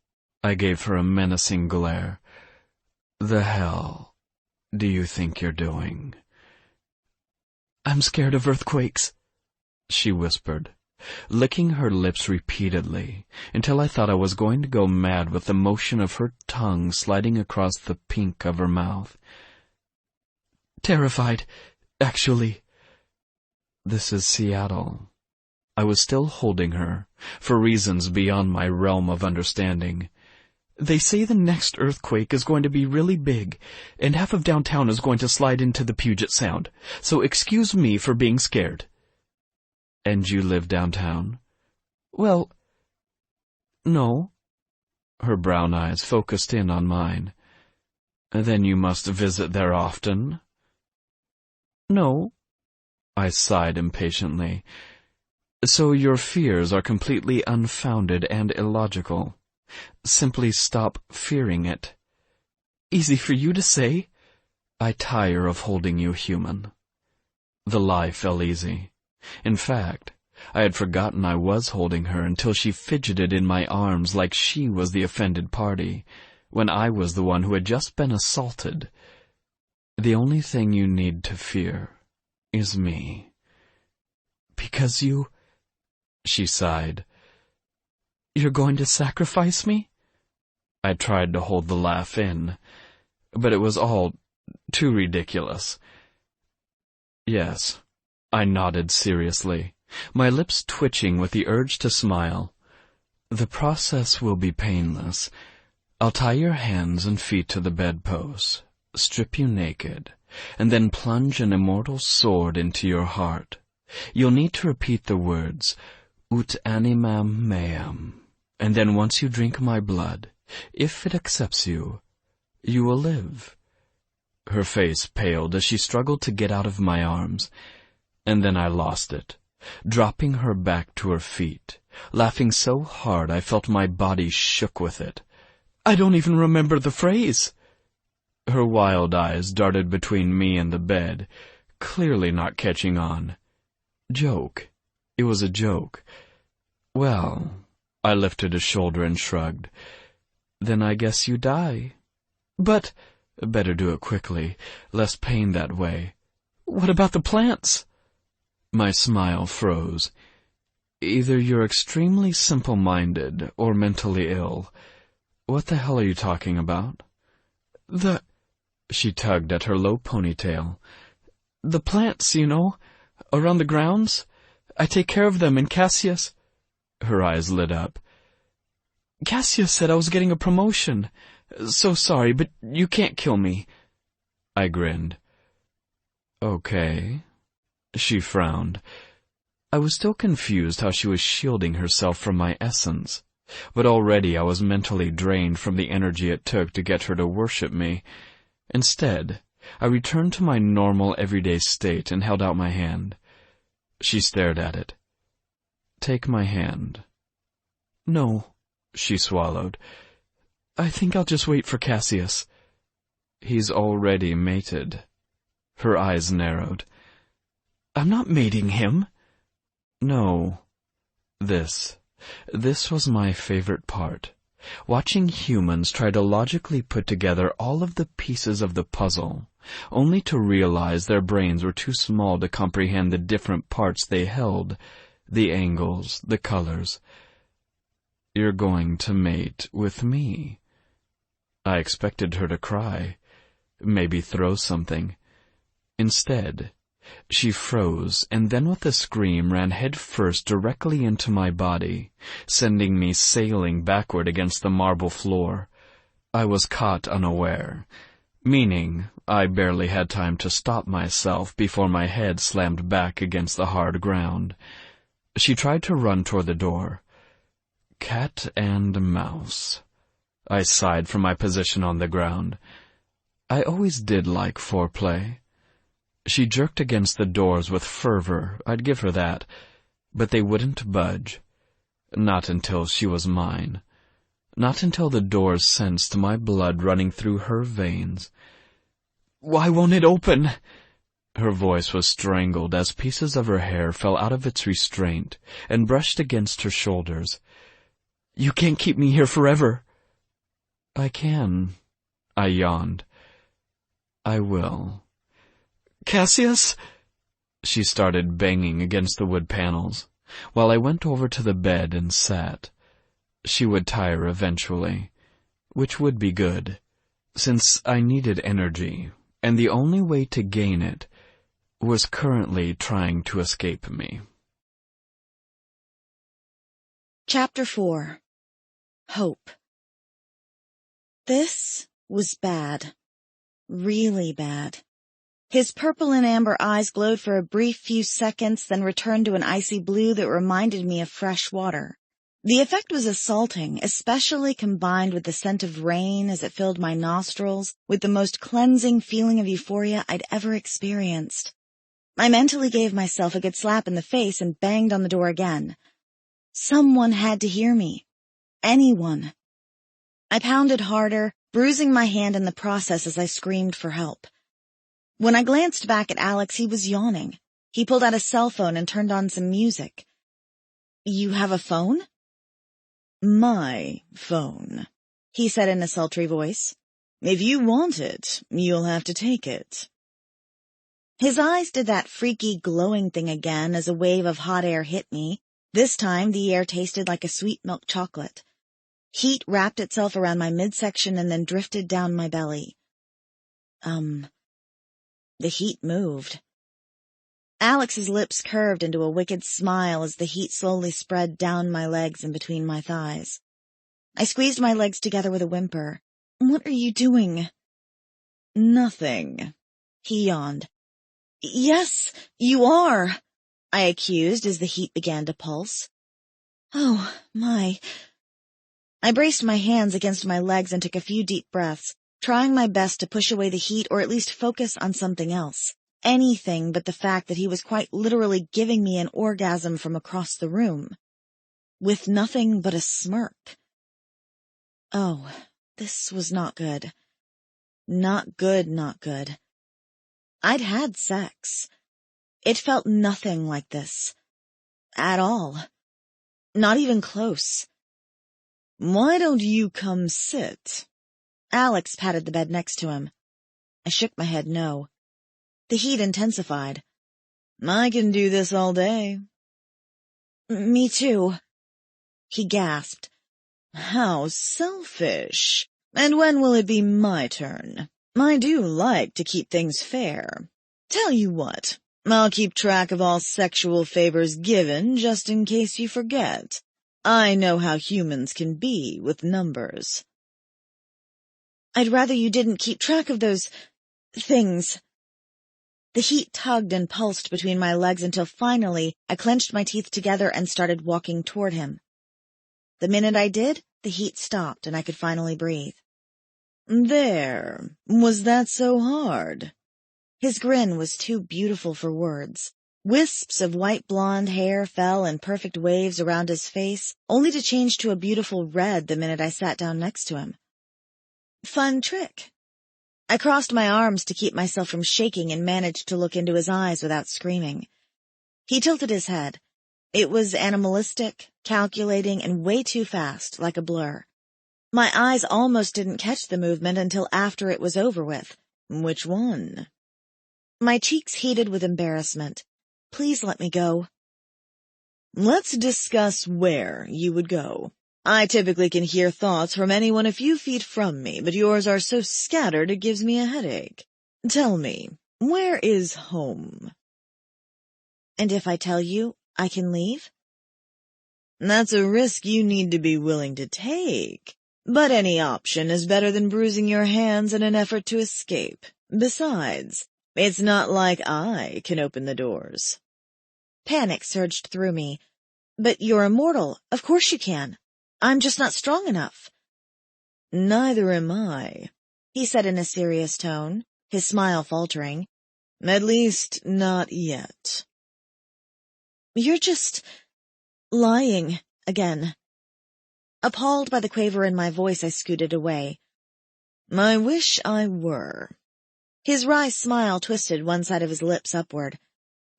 I gave her a menacing glare. "The hell do you think you're doing?" "I'm scared of earthquakes," she whispered, licking her lips repeatedly until I thought I was going to go mad with the motion of her tongue sliding across the pink of her mouth. "Terrified, actually." "This is Seattle." I was still holding her, for reasons beyond my realm of understanding. "They say the next earthquake is going to be really big, and half of downtown is going to slide into the Puget Sound, so excuse me for being scared." "And you live downtown?" "Well, no." Her brown eyes focused in on mine. "Then you must visit there often?" "No." I sighed impatiently. "So your fears are completely unfounded and illogical. Simply stop fearing it." "Easy for you to say." "I tire of holding you human." The lie fell easy. In fact, I had forgotten I was holding her until she fidgeted in my arms like she was the offended party, when I was the one who had just been assaulted. "The only thing you need to fear is me." "Because you—" she sighed. "You're going to sacrifice me?" I tried to hold the laugh in, but it was all too ridiculous. "Yes." I nodded seriously, my lips twitching with the urge to smile. "The process will be painless. I'll tie your hands and feet to the bedpost, strip you naked, and then plunge an immortal sword into your heart. You'll need to repeat the words, ut animam meam, and then once you drink my blood, if it accepts you, you will live." Her face paled as she struggled to get out of my arms, and then I lost it, dropping her back to her feet, laughing so hard I felt my body shook with it. "I don't even remember the phrase." Her wild eyes darted between me and the bed, clearly not catching on. Joke. It was a joke. "Well," I lifted a shoulder and shrugged. "Then I guess you die." "But—" "Better do it quickly, less pain that way." "What about the plants?" My smile froze. Either you're extremely simple-minded or mentally ill. What the hell are you talking about? She tugged at her low ponytail. The plants, around the grounds. I take care of them, and Cassius... Her eyes lit up. Cassius said I was getting a promotion. So sorry, but you can't kill me. I grinned. Okay. She frowned. I was still confused how she was shielding herself from my essence, but already I was mentally drained from the energy it took to get her to worship me. Instead, I returned to my normal everyday state and held out my hand. She stared at it. Take my hand. No, she swallowed. I think I'll just wait for Cassius. He's already mated. Her eyes narrowed. I'm not mating him. No. This was my favorite part. Watching humans try to logically put together all of the pieces of the puzzle, only to realize their brains were too small to comprehend the different parts they held, the angles, the colors. You're going to mate with me. I expected her to cry, maybe throw something. Instead, she froze and then with a scream ran headfirst directly into my body, sending me sailing backward against the marble floor. I was caught unaware, meaning I barely had time to stop myself before my head slammed back against the hard ground. She tried to run toward the door. Cat and mouse. I sighed from my position on the ground. I always did like foreplay. She jerked against the doors with fervor, I'd give her that, but they wouldn't budge. Not until she was mine. Not until the doors sensed my blood running through her veins. Why won't it open? Her voice was strangled as pieces of her hair fell out of its restraint and brushed against her shoulders. You can't keep me here forever. I can. I yawned. I will. Cassius? She started banging against the wood panels, while I went over to the bed and sat. She would tire eventually, which would be good, since I needed energy, and the only way to gain it was currently trying to escape me. Chapter 4. Hope. This was bad. Really bad. His purple and amber eyes glowed for a brief few seconds, then returned to an icy blue that reminded me of fresh water. The effect was assaulting, especially combined with the scent of rain as it filled my nostrils with the most cleansing feeling of euphoria I'd ever experienced. I mentally gave myself a good slap in the face and banged on the door again. Someone had to hear me. Anyone. I pounded harder, bruising my hand in the process as I screamed for help. When I glanced back at Alex, he was yawning. He pulled out a cell phone and turned on some music. You have a phone? My phone, he said in a sultry voice. If you want it, you'll have to take it. His eyes did that freaky glowing thing again as a wave of hot air hit me. This time the air tasted like a sweet milk chocolate. Heat wrapped itself around my midsection and then drifted down my belly. The heat moved. Alex's lips curved into a wicked smile as the heat slowly spread down my legs and between my thighs. I squeezed my legs together with a whimper. What are you doing? Nothing. He yawned. Yes, you are, I accused as the heat began to pulse. Oh, my. I braced my hands against my legs and took a few deep breaths, trying my best to push away the heat or at least focus on something else. Anything but the fact that he was quite literally giving me an orgasm from across the room. With nothing but a smirk. Oh, this was not good. Not good, not good. I'd had sex. It felt nothing like this. At all. Not even close. Why don't you come sit? Alex patted the bed next to him. I shook my head no. The heat intensified. I can do this all day. Me too, he gasped. How selfish. And when will it be my turn? I do like to keep things fair. Tell you what, I'll keep track of all sexual favors given just in case you forget. I know how humans can be with numbers. I'd rather you didn't keep track of those things. The heat tugged and pulsed between my legs until finally I clenched my teeth together and started walking toward him. The minute I did, the heat stopped and I could finally breathe. There, was that so hard? His grin was too beautiful for words. Wisps of white blonde hair fell in perfect waves around his face, only to change to a beautiful red the minute I sat down next to him. Fun trick. I crossed my arms to keep myself from shaking and managed to look into his eyes without screaming. He tilted his head. It was animalistic, calculating, and way too fast, like a blur. My eyes almost didn't catch the movement until after it was over with. Which one? My cheeks heated with embarrassment. Please let me go. Let's discuss where you would go. I typically can hear thoughts from anyone a few feet from me, but yours are so scattered it gives me a headache. Tell me, where is home? And if I tell you, I can leave? That's a risk you need to be willing to take. But any option is better than bruising your hands in an effort to escape. Besides, it's not like I can open the doors. Panic surged through me. But you're immortal. Of course you can. I'm just not strong enough. Neither am I, he said in a serious tone, his smile faltering. At least, not yet. You're just lying again. Appalled by the quaver in my voice, I scooted away. I wish I were. His wry smile twisted one side of his lips upward.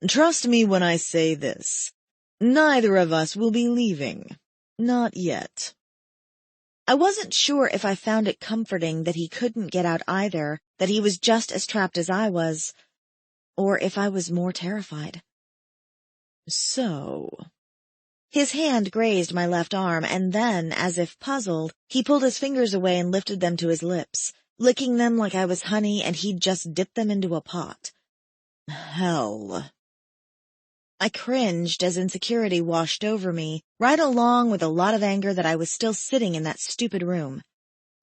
Trust me when I say this. Neither of us will be leaving. Not yet. I wasn't sure if I found it comforting that he couldn't get out either, that he was just as trapped as I was, or if I was more terrified. So... His hand grazed my left arm, and then, as if puzzled, he pulled his fingers away and lifted them to his lips, licking them like I was honey and he'd just dipped them into a pot. Hell. I cringed as insecurity washed over me, right along with a lot of anger that I was still sitting in that stupid room.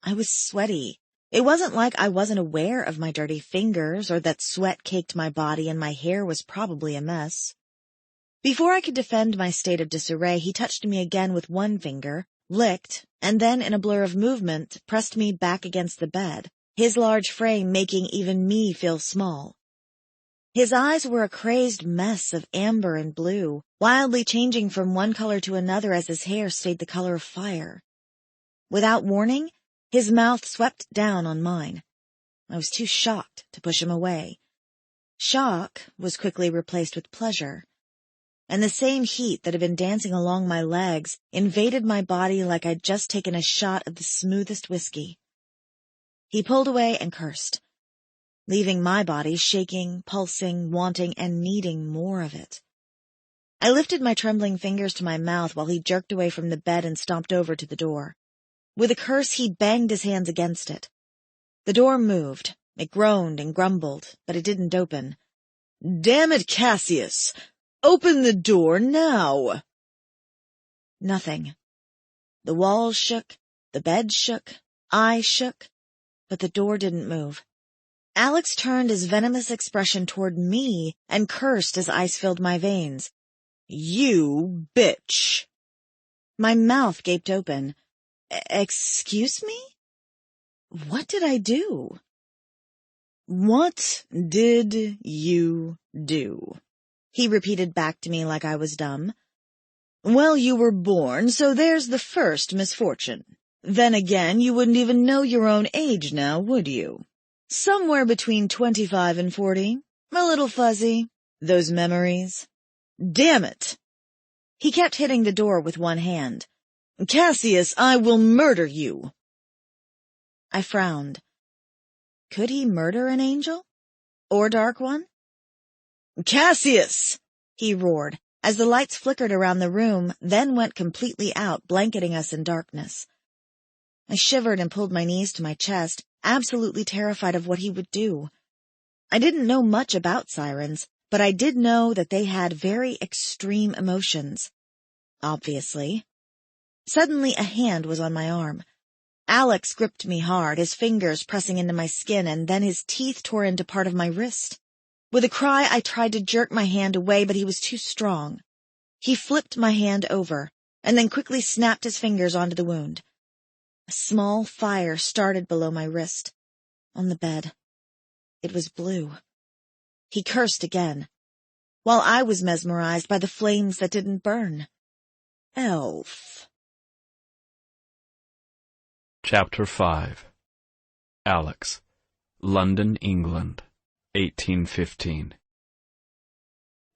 I was sweaty. It wasn't like I wasn't aware of my dirty fingers or that sweat caked my body and my hair was probably a mess. Before I could defend my state of disarray, he touched me again with one finger, licked, and then in a blur of movement, pressed me back against the bed, his large frame making even me feel small. His eyes were a crazed mess of amber and blue, wildly changing from one color to another as his hair stayed the color of fire. Without warning, his mouth swept down on mine. I was too shocked to push him away. Shock was quickly replaced with pleasure, and the same heat that had been dancing along my legs invaded my body like I'd just taken a shot of the smoothest whiskey. He pulled away and cursed, leaving my body shaking, pulsing, wanting, and needing more of it. I lifted my trembling fingers to my mouth while he jerked away from the bed and stomped over to the door. With a curse, he banged his hands against it. The door moved. It groaned and grumbled, but it didn't open. Damn it, Cassius! Open the door now! Nothing. The walls shook, the bed shook, I shook, but the door didn't move. Alex turned his venomous expression toward me and cursed as ice filled my veins. You bitch! My mouth gaped open. Excuse me? What did I do? What did you do? He repeated back to me like I was dumb. Well, you were born, so there's the first misfortune. Then again, you wouldn't even know your own age now, would you? Somewhere between 25 and 40. A little fuzzy. Those memories. Damn it! He kept hitting the door with one hand. Cassius, I will murder you! I frowned. Could he murder an angel? Or Dark One? "Cassius!" he roared, as the lights flickered around the room, then went completely out, blanketing us in darkness. I shivered and pulled my knees to my chest, absolutely terrified of what he would do. I didn't know much about sirens, but I did know that they had very extreme emotions. Obviously. Suddenly a hand was on my arm. Alex gripped me hard, his fingers pressing into my skin, and then his teeth tore into part of my wrist. With a cry, I tried to jerk my hand away, but he was too strong. He flipped my hand over, and then quickly snapped his fingers onto the wound. A small fire started below my wrist, on the bed. It was blue. He cursed again, while I was mesmerized by the flames that didn't burn. Elf. Chapter 5. Alex, London, England, 1815.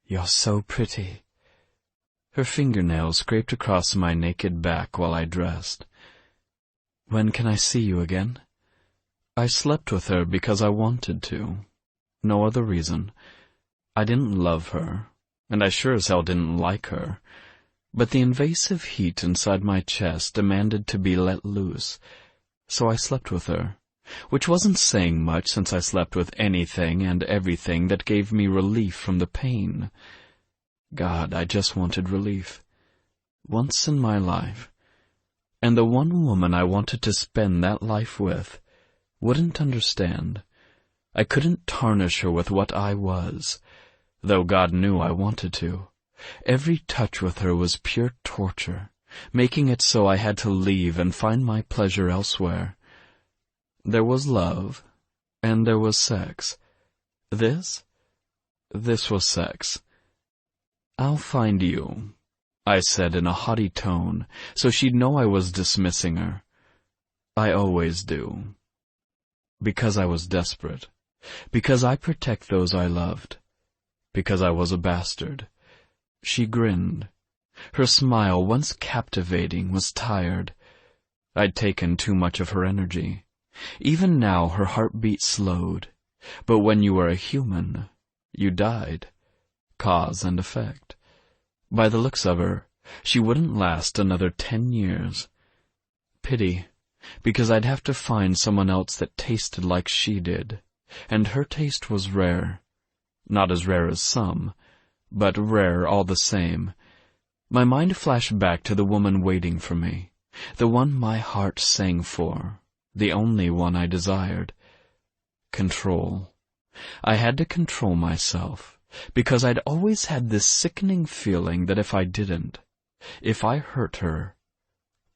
You're so pretty. Her fingernails scraped across my naked back while I dressed. When can I see you again? I slept with her because I wanted to. No other reason. I didn't love her, and I sure as hell didn't like her. But the invasive heat inside my chest demanded to be let loose, so I slept with her, which wasn't saying much since I slept with anything and everything that gave me relief from the pain. God, I just wanted relief. Once in my life. And the one woman I wanted to spend that life with wouldn't understand. I couldn't tarnish her with what I was, though God knew I wanted to. Every touch with her was pure torture, making it so I had to leave and find my pleasure elsewhere. There was love, and there was sex. This was sex. I'll find you, I said in a haughty tone, so she'd know I was dismissing her. I always do. Because I was desperate. Because I protect those I loved. Because I was a bastard. She grinned. Her smile, once captivating, was tired. I'd taken too much of her energy. Even now her heartbeat slowed. But when you were a human, you died. Cause and effect. By the looks of her, she wouldn't last another 10 years. Pity, because I'd have to find someone else that tasted like she did. And her taste was rare. Not as rare as some, but rare all the same. My mind flashed back to the woman waiting for me, the one my heart sang for, the only one I desired. Control. I had to control myself, because I'd always had this sickening feeling that if I didn't, if I hurt her,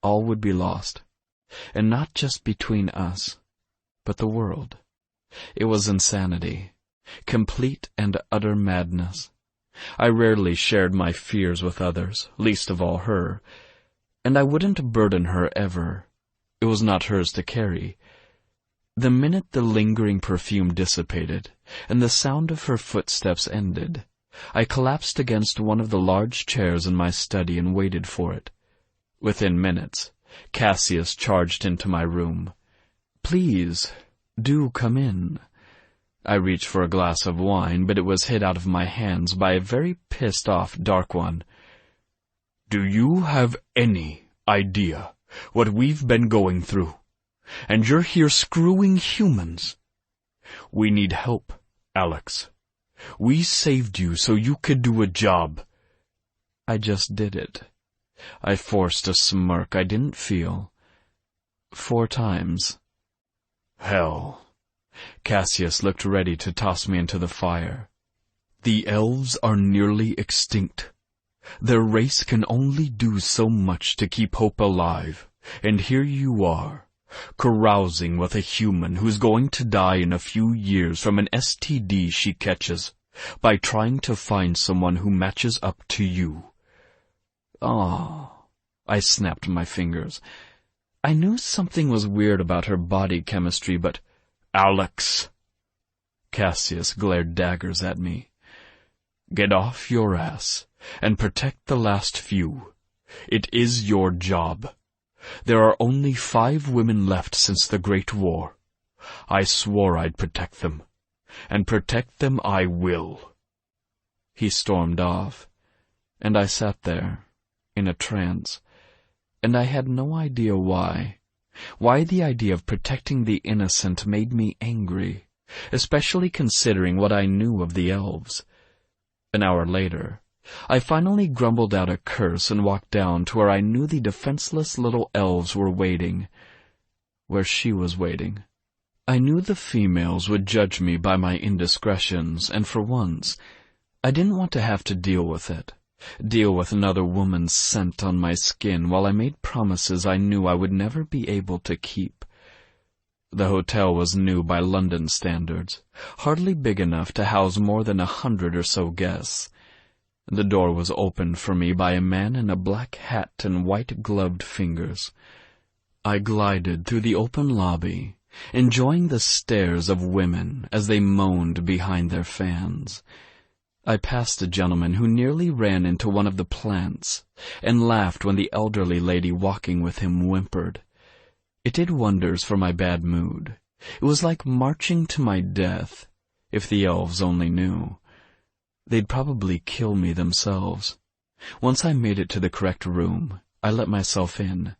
all would be lost. And not just between us, but the world. It was insanity, complete and utter madness. I rarely shared my fears with others, least of all her, and I wouldn't burden her ever. It was not hers to carry. The minute the lingering perfume dissipated, and the sound of her footsteps ended, I collapsed against one of the large chairs in my study and waited for it. Within minutes, Cassius charged into my room. "Please, do come in." I reached for a glass of wine, but it was hit out of my hands by a very pissed-off dark one. "Do you have any idea what we've been going through? And you're here screwing humans. We need help, Alex. We saved you so you could do a job." I just did it. I forced a smirk I didn't feel. 4 times. Hell. Cassius looked ready to toss me into the fire. "The elves are nearly extinct. Their race can only do so much to keep hope alive, and here you are, carousing with a human who's going to die in a few years from an STD she catches, by trying to find someone who matches up to you." "Oh," I snapped my fingers. I knew something was weird about her body chemistry, but... "Alex!" Cassius glared daggers at me. "Get off your ass and protect the last few. It is your job. There are only 5 women left since the Great War. I swore I'd protect them, and protect them I will." He stormed off, and I sat there, in a trance, and I had no idea why. Why the idea of protecting the innocent made me angry, especially considering what I knew of the elves. An hour later, I finally grumbled out a curse and walked down to where I knew the defenseless little elves were waiting, where she was waiting. I knew the females would judge me by my indiscretions, and for once, I didn't want to have to deal with it. Deal with another woman's scent on my skin while I made promises I knew I would never be able to keep. The hotel was new by London standards, hardly big enough to house more than 100 or so guests. The door was opened for me by a man in a black hat and white-gloved fingers. I glided through the open lobby, enjoying the stares of women as they moaned behind their fans. I passed a gentleman who nearly ran into one of the plants, and laughed when the elderly lady walking with him whimpered. It did wonders for my bad mood. It was like marching to my death, if the elves only knew. They'd probably kill me themselves. Once I made it to the correct room, I let myself in,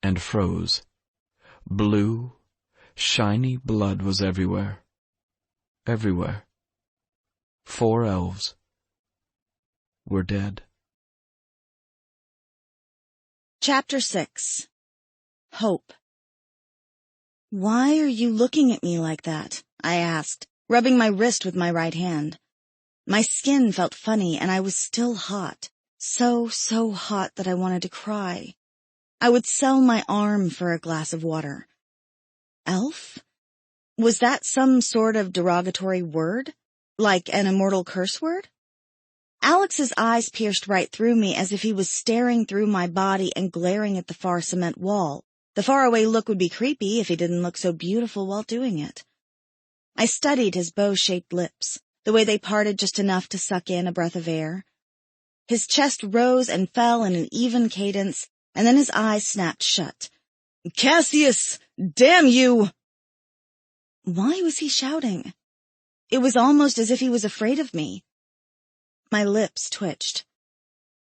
and froze. Blue, shiny blood was everywhere. Everywhere. 4 elves were dead. Chapter 6. Hope. "Why are you looking at me like that?" I asked, rubbing my wrist with my right hand. My skin felt funny, and I was still hot. So hot that I wanted to cry. I would sell my arm for a glass of water. Elf? Was that some sort of derogatory word? Like an immortal curse word? Alex's eyes pierced right through me as if he was staring through my body and glaring at the far cement wall. The faraway look would be creepy if he didn't look so beautiful while doing it. I studied his bow-shaped lips, the way they parted just enough to suck in a breath of air. His chest rose and fell in an even cadence, and then his eyes snapped shut. "Cassius! Damn you!" Why was he shouting? It was almost as if he was afraid of me. My lips twitched.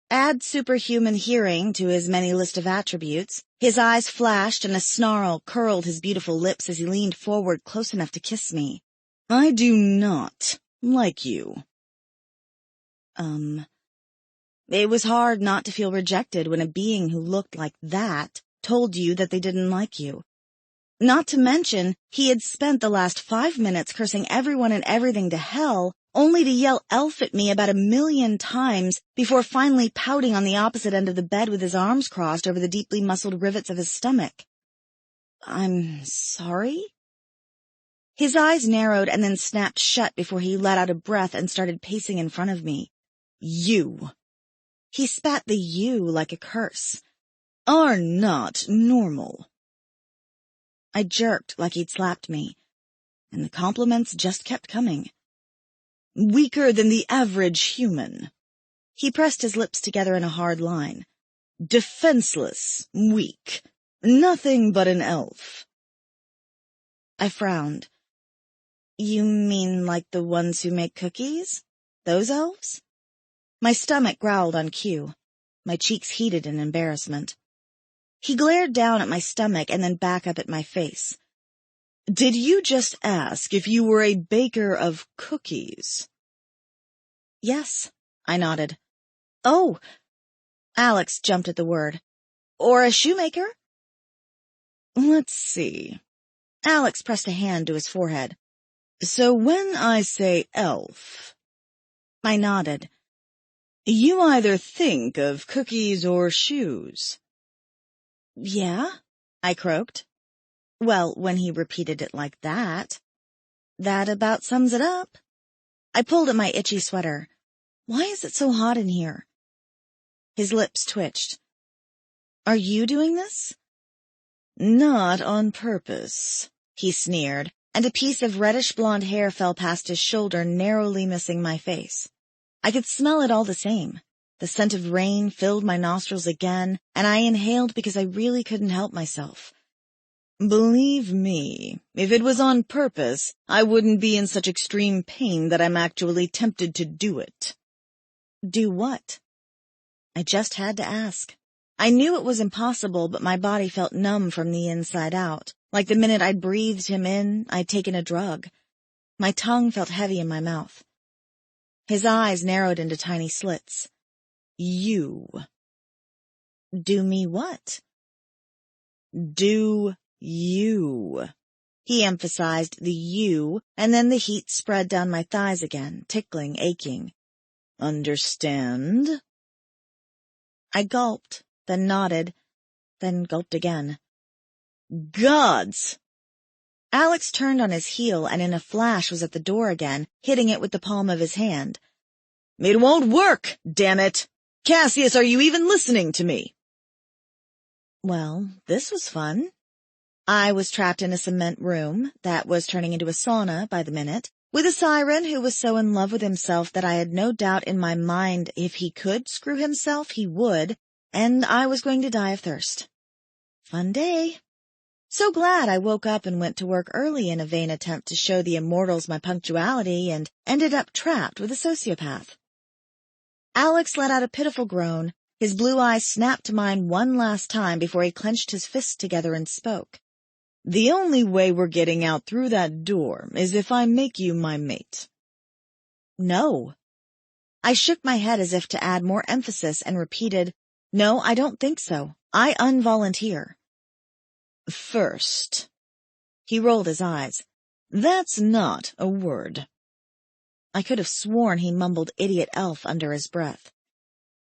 Add superhuman hearing to his many list of attributes. His eyes flashed and a snarl curled his beautiful lips as he leaned forward close enough to kiss me. "I do not like you." It was hard not to feel rejected when a being who looked like that told you that they didn't like you. Not to mention, he had spent the last 5 minutes cursing everyone and everything to hell, only to yell elf at me about 1,000,000 times before finally pouting on the opposite end of the bed with his arms crossed over the deeply muscled rivets of his stomach. "I'm sorry?" His eyes narrowed and then snapped shut before he let out a breath and started pacing in front of me. "You." He spat the "you" like a curse. "Are not normal." I jerked like he'd slapped me, and the compliments just kept coming. "Weaker than the average human." He pressed his lips together in a hard line. "Defenseless, weak, nothing but an elf." I frowned. "You mean like the ones who make cookies? Those elves?" My stomach growled on cue. My cheeks heated in embarrassment. He glared down at my stomach and then back up at my face. "Did you just ask if you were a baker of cookies?" "Yes," I nodded. "Oh!" Alex jumped at the word. "Or a shoemaker?" "Let's see." Alex pressed a hand to his forehead. "So when I say elf..." I nodded. "You either think of cookies or shoes." "Yeah," I croaked. Well, when he repeated it like that. That about sums it up. I pulled at my itchy sweater. Why is it so hot in here? His lips twitched. "Are you doing this?" "Not on purpose," he sneered, and a piece of reddish-blonde hair fell past his shoulder, narrowly missing my face. I could smell it all the same. The scent of rain filled my nostrils again, and I inhaled because I really couldn't help myself. Believe me, if it was on purpose, I wouldn't be in such extreme pain that I'm actually tempted to do it. Do what? I just had to ask. I knew it was impossible, but my body felt numb from the inside out. Like the minute I'd breathed him in, I'd taken a drug. My tongue felt heavy in my mouth. His eyes narrowed into tiny slits. You. Do me what? Do you. He emphasized the you, and then the heat spread down my thighs again, tickling, aching. Understand? I gulped, then nodded, then gulped again. Gods! Alex turned on his heel and in a flash was at the door again, hitting it with the palm of his hand. It won't work, damn it! Cassius, are you even listening to me? Well, this was fun. I was trapped in a cement room that was turning into a sauna by the minute, with a siren who was so in love with himself that I had no doubt in my mind if he could screw himself, he would, and I was going to die of thirst. Fun day. So glad I woke up and went to work early in a vain attempt to show the immortals my punctuality and ended up trapped with a sociopath. Alex let out a pitiful groan. His blue eyes snapped to mine one last time before he clenched his fists together and spoke. The only way we're getting out through that door is if I make you my mate. No. I shook my head as if to add more emphasis and repeated, No, I don't think so. I unvolunteer. First. He rolled his eyes. That's not a word. I could have sworn he mumbled idiot elf under his breath.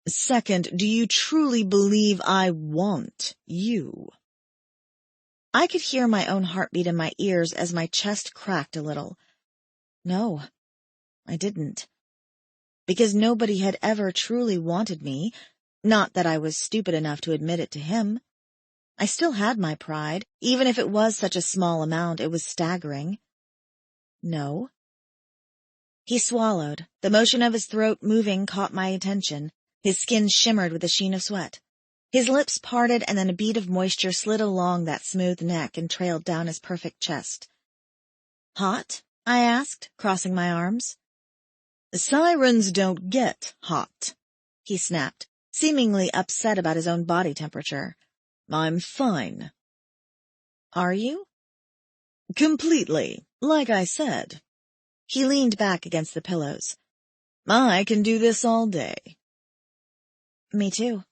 Second, do you truly believe I want you? I could hear my own heartbeat in my ears as my chest cracked a little. No, I didn't. Because nobody had ever truly wanted me, not that I was stupid enough to admit it to him. I still had my pride, even if it was such a small amount, it was staggering. No. He swallowed. The motion of his throat moving caught my attention. His skin shimmered with a sheen of sweat. His lips parted and then a bead of moisture slid along that smooth neck and trailed down his perfect chest. Hot? I asked, crossing my arms. Sirens don't get hot, he snapped, seemingly upset about his own body temperature. I'm fine. Are you? Completely, like I said. He leaned back against the pillows. I can do this all day. Me too.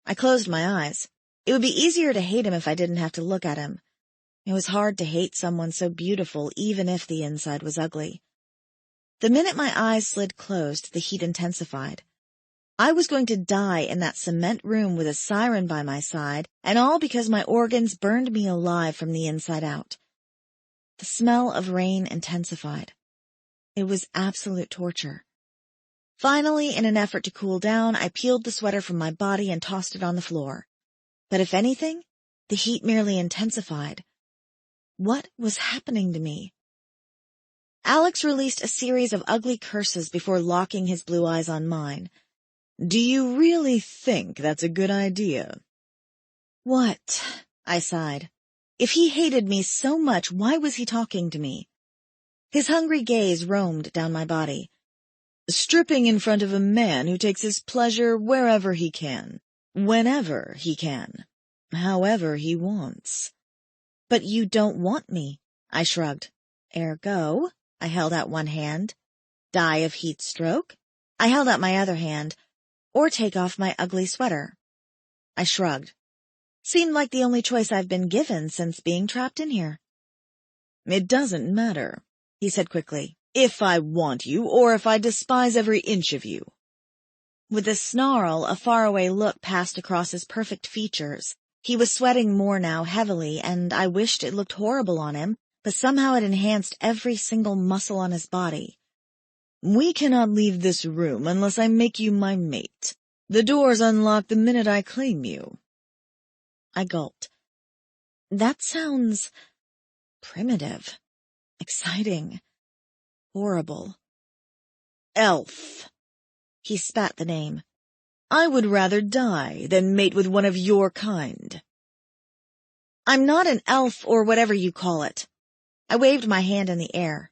I closed my eyes. It would be easier to hate him if I didn't have to look at him. It was hard to hate someone so beautiful even if the inside was ugly. The minute my eyes slid closed, the heat intensified. I was going to die in that cement room with a siren by my side, and all because my organs burned me alive from the inside out. The smell of rain intensified. It was absolute torture. Finally, in an effort to cool down, I peeled the sweater from my body and tossed it on the floor. But if anything, the heat merely intensified. What was happening to me? Alex released a series of ugly curses before locking his blue eyes on mine. Do you really think that's a good idea? What? I sighed. If he hated me so much, why was he talking to me? His hungry gaze roamed down my body. Stripping in front of a man who takes his pleasure wherever he can, whenever he can, however he wants. But you don't want me, I shrugged. Ergo, I held out one hand. Die of heat stroke? I held out my other hand. Or take off my ugly sweater. I shrugged. Seemed like the only choice I've been given since being trapped in here. It doesn't matter, he said quickly. If I want you, or if I despise every inch of you. With a snarl, a faraway look passed across his perfect features. He was sweating more now, heavily, and I wished it looked horrible on him, but somehow it enhanced every single muscle on his body. We cannot leave this room unless I make you my mate. The doors unlock the minute I claim you. I gulped. That sounds primitive, exciting. Horrible. Elf. He spat the name. I would rather die than mate with one of your kind. I'm not an elf or whatever you call it. I waved my hand in the air.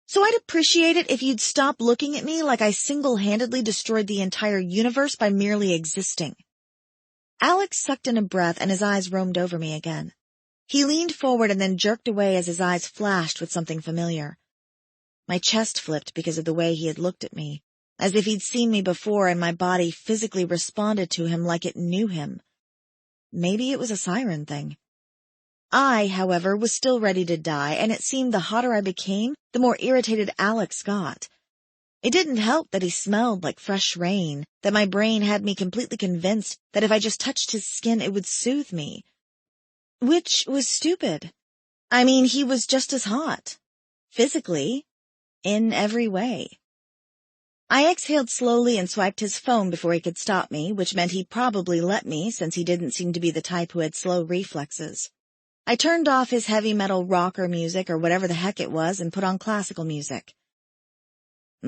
So I'd appreciate it if you'd stop looking at me like I single-handedly destroyed the entire universe by merely existing. Alex sucked in a breath and his eyes roamed over me again. He leaned forward and then jerked away as his eyes flashed with something familiar. My chest flipped because of the way he had looked at me, as if he'd seen me before and my body physically responded to him like it knew him. Maybe it was a siren thing. I, however, was still ready to die, and it seemed the hotter I became, the more irritated Alex got. It didn't help that he smelled like fresh rain, that my brain had me completely convinced that if I just touched his skin it would soothe me. Which was stupid. I mean, he was just as hot. Physically. In every way. I exhaled slowly and swiped his phone before he could stop me, which meant he'd probably let me since he didn't seem to be the type who had slow reflexes. I turned off his heavy metal rocker music or whatever the heck it was and put on classical music.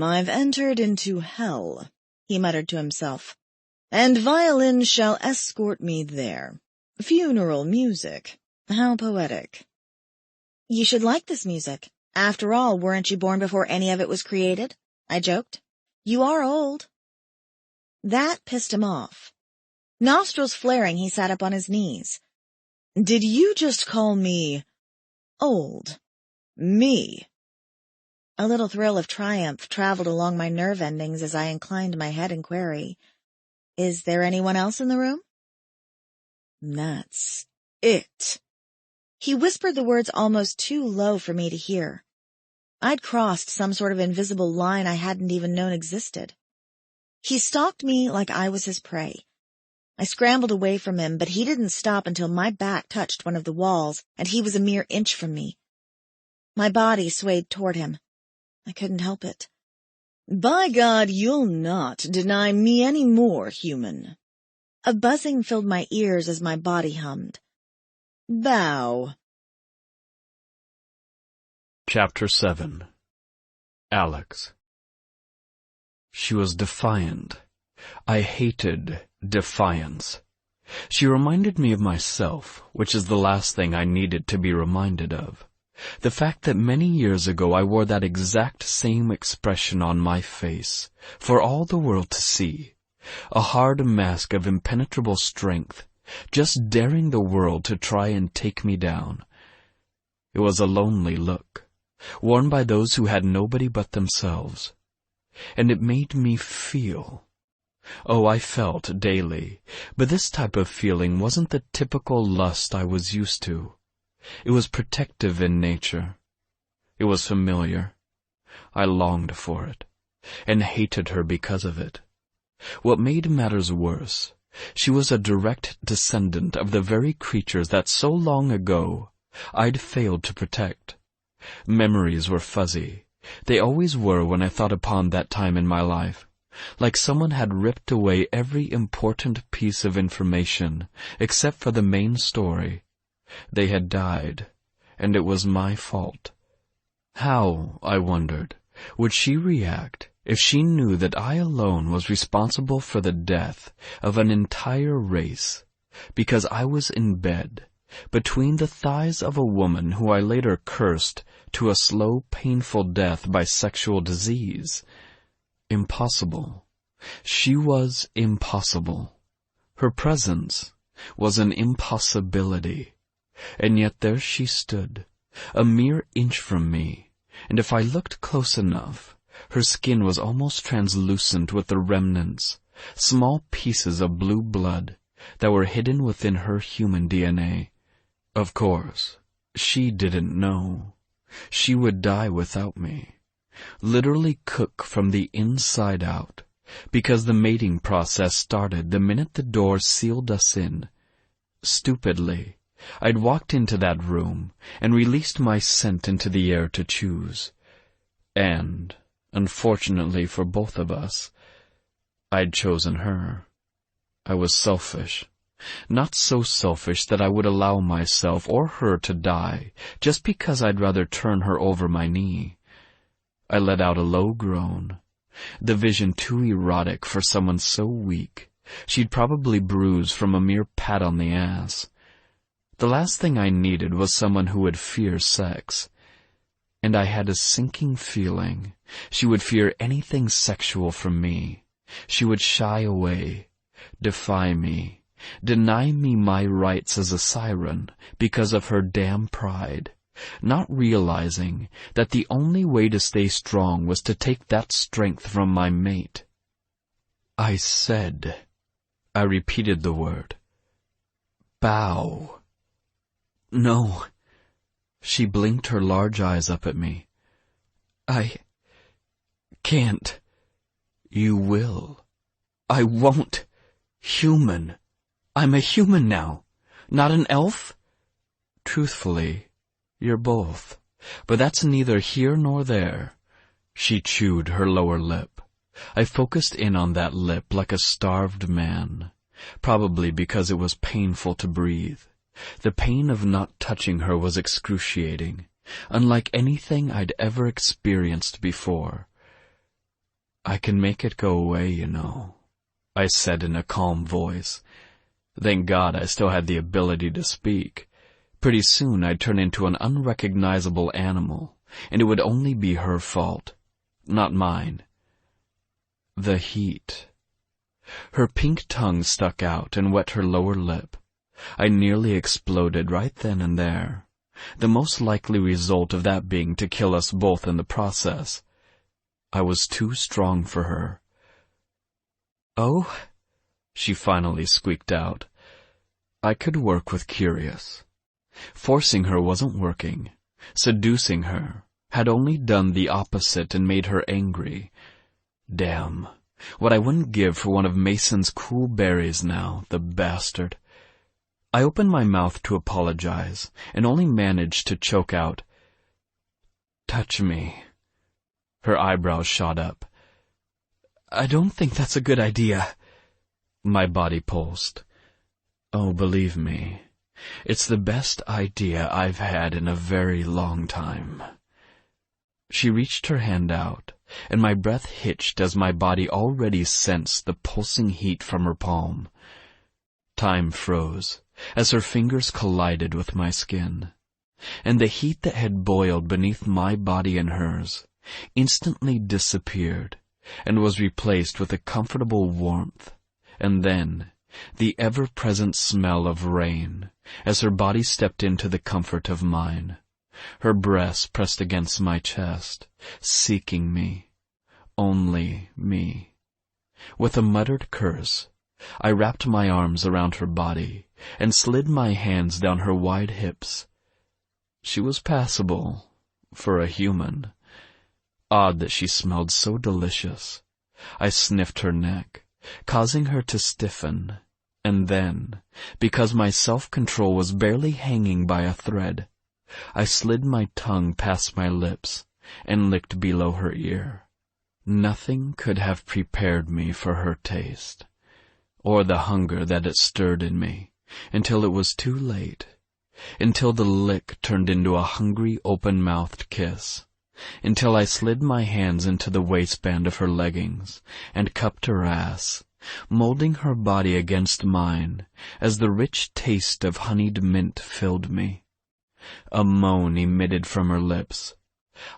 "I've entered into hell," he muttered to himself, "and violins shall escort me there. Funeral music. How poetic." "You should like this music. After all, weren't you born before any of it was created?" I joked. "You are old." That pissed him off. Nostrils flaring, he sat up on his knees. "Did you just call me old? Me?" A little thrill of triumph traveled along my nerve endings as I inclined my head in query. "Is there anyone else in the room?" "That's it." He whispered the words almost too low for me to hear. I'd crossed some sort of invisible line I hadn't even known existed. He stalked me like I was his prey. I scrambled away from him, but he didn't stop until my back touched one of the walls, and he was a mere inch from me. My body swayed toward him. I couldn't help it. "By God, you'll not deny me any more, human." A buzzing filled my ears as my body hummed. "Bow." Chapter 7. Alex. She was defiant. I hated defiance. She reminded me of myself, which is the last thing I needed to be reminded of. The fact that many years ago I wore that exact same expression on my face, for all the world to see. A hard mask of impenetrable strength, just daring the world to try and take me down. It was a lonely look, worn by those who had nobody but themselves. And it made me feel. Oh, I felt daily, but this type of feeling wasn't the typical lust I was used to. It was protective in nature. It was familiar. I longed for it, and hated her because of it. What made matters worse, she was a direct descendant of the very creatures that so long ago I'd failed to protect. Memories were fuzzy. They always were when I thought upon that time in my life. Like someone had ripped away every important piece of information, except for the main story. They had died, and it was my fault. How, I wondered, would she react if she knew that I alone was responsible for the death of an entire race, because I was in bed, between the thighs of a woman who I later cursed to a slow, painful death by sexual disease? Impossible. She was impossible. Her presence was an impossibility. And yet there she stood, a mere inch from me, and if I looked close enough, her skin was almost translucent with the remnants, small pieces of blue blood that were hidden within her human DNA. Of course, she didn't know. She would die without me. Literally cook from the inside out, because the mating process started the minute the door sealed us in. Stupidly, I'd walked into that room and released my scent into the air to choose. And, unfortunately for both of us, I'd chosen her. I was selfish. Not so selfish that I would allow myself or her to die just because I'd rather turn her over my knee. I let out a low groan, the vision too erotic for someone so weak she'd probably bruise from a mere pat on the ass. The last thing I needed was someone who would fear sex. And I had a sinking feeling she would fear anything sexual from me. She would shy away, defy me, deny me my rights as a siren because of her damn pride, not realizing that the only way to stay strong was to take that strength from my mate. I said, I repeated the word, bow. No. She blinked her large eyes up at me. I can't. You will. I won't. Human. I'm a human now, not an elf? Truthfully, you're both, but that's neither here nor there. She chewed her lower lip. I focused in on that lip like a starved man, probably because it was painful to breathe. The pain of not touching her was excruciating, unlike anything I'd ever experienced before. I can make it go away, you know, I said in a calm voice. Thank God I still had the ability to speak. Pretty soon I'd turn into an unrecognizable animal, and it would only be her fault, not mine. The heat. Her pink tongue stuck out and wet her lower lip. I nearly exploded right then and there, the most likely result of that being to kill us both in the process. I was too strong for her. Oh, she finally squeaked out. I could work with Curious. Forcing her wasn't working. Seducing her had only done the opposite and made her angry. Damn, what I wouldn't give for one of Mason's cool berries now, the bastard. I opened my mouth to apologize, and only managed to choke out, "Touch me." Her eyebrows shot up. "I don't think that's a good idea." My body pulsed. Oh, believe me, it's the best idea I've had in a very long time. She reached her hand out, and my breath hitched as my body already sensed the pulsing heat from her palm. Time froze as her fingers collided with my skin, and the heat that had boiled beneath my body and hers instantly disappeared and was replaced with a comfortable warmth, and then the ever-present smell of rain as her body stepped into the comfort of mine. Her breast pressed against my chest, seeking me, only me. With a muttered curse, I wrapped my arms around her body and slid my hands down her wide hips. She was passable for a human. Odd that she smelled so delicious. I sniffed her neck, causing her to stiffen, and then, because my self-control was barely hanging by a thread, I slid my tongue past my lips and licked below her ear. Nothing could have prepared me for her taste, or the hunger that it stirred in me, until it was too late, until the lick turned into a hungry, open-mouthed kiss, until I slid my hands into the waistband of her leggings and cupped her ass, molding her body against mine as the rich taste of honeyed mint filled me. A moan emitted from her lips.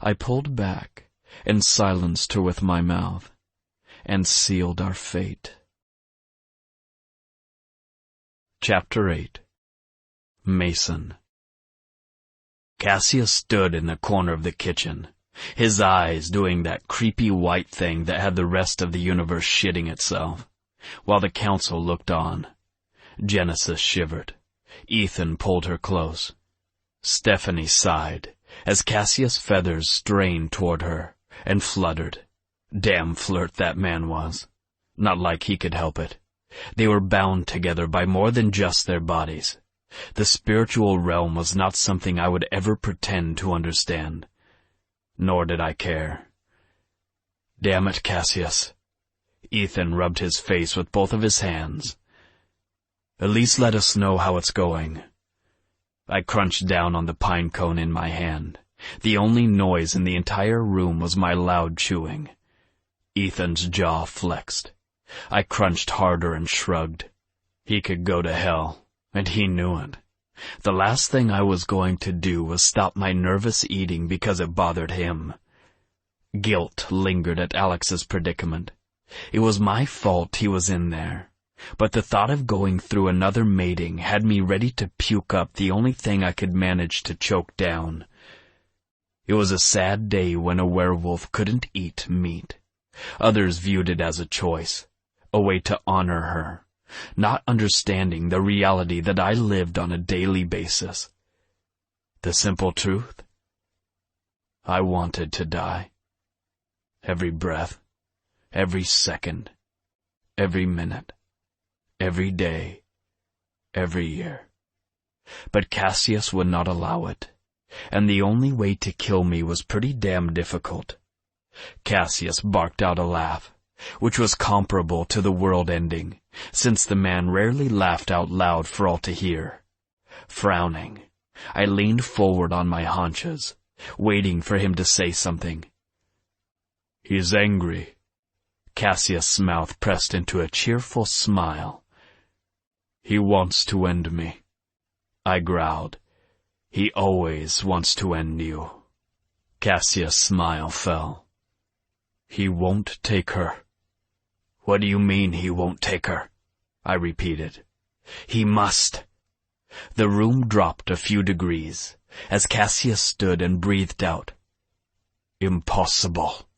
I pulled back and silenced her with my mouth, and sealed our fate. Chapter 8. Mason. Cassius stood in the corner of the kitchen, his eyes doing that creepy white thing that had the rest of the universe shitting itself, while the council looked on. Genesis shivered. Ethan pulled her close. Stephanie sighed as Cassius' feathers strained toward her and fluttered. Damn flirt that man was. Not like he could help it. They were bound together by more than just their bodies. The spiritual realm was not something I would ever pretend to understand. Nor did I care. Damn it, Cassius. Ethan rubbed his face with both of his hands. At least let us know how it's going. I crunched down on the pine cone in my hand. The only noise in the entire room was my loud chewing. Ethan's jaw flexed. I crunched harder and shrugged. He could go to hell, and he knew it. The last thing I was going to do was stop my nervous eating because it bothered him. Guilt lingered at Alex's predicament. It was my fault he was in there, but the thought of going through another mating had me ready to puke up the only thing I could manage to choke down. It was a sad day when a werewolf couldn't eat meat. Others viewed it as a choice, a way to honor her, not understanding the reality that I lived on a daily basis. The simple truth? I wanted to die. Every breath, every second, every minute, every day, every year. But Cassius would not allow it, and the only way to kill me was pretty damn difficult. Cassius barked out a laugh, which was comparable to the world ending, since the man rarely laughed out loud for all to hear. Frowning, I leaned forward on my haunches, waiting for him to say something. "He's angry." Cassius' mouth pressed into a cheerful smile. "He wants to end me." I growled. "He always wants to end you." Cassius' smile fell. "He won't take her." "What do you mean he won't take her?" I repeated. "He must." The room dropped a few degrees as Cassius stood and breathed out. "Impossible."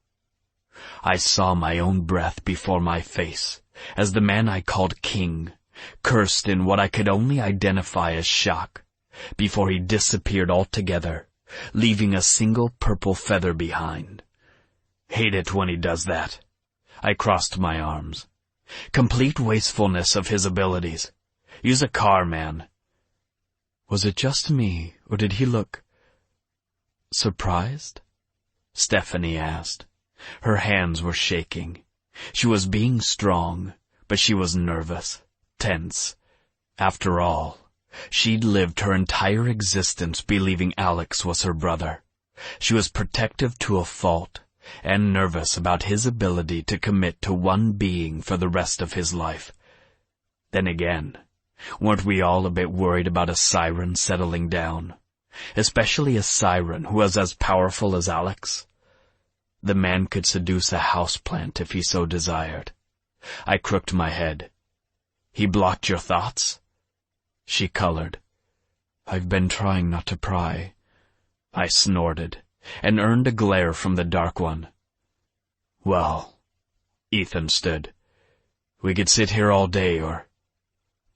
I saw my own breath before my face as the man I called king cursed in what I could only identify as shock before he disappeared altogether, leaving a single purple feather behind. Hate it when he does that. I crossed my arms. Complete wastefulness of his abilities. Use a car, man. Was it just me, or did he look surprised? Stephanie asked. Her hands were shaking. She was being strong, but she was nervous, tense. After all, she'd lived her entire existence believing Alex was her brother. She was protective to a fault, and nervous about his ability to commit to one being for the rest of his life. Then again, weren't we all a bit worried about a siren settling down? Especially a siren who was as powerful as Alex? The man could seduce a houseplant if he so desired. I crooked my head. He blocked your thoughts? She colored. I've been trying not to pry. I snorted, and earned a glare from the Dark One. Well, Ethan stood. We could sit here all day, or...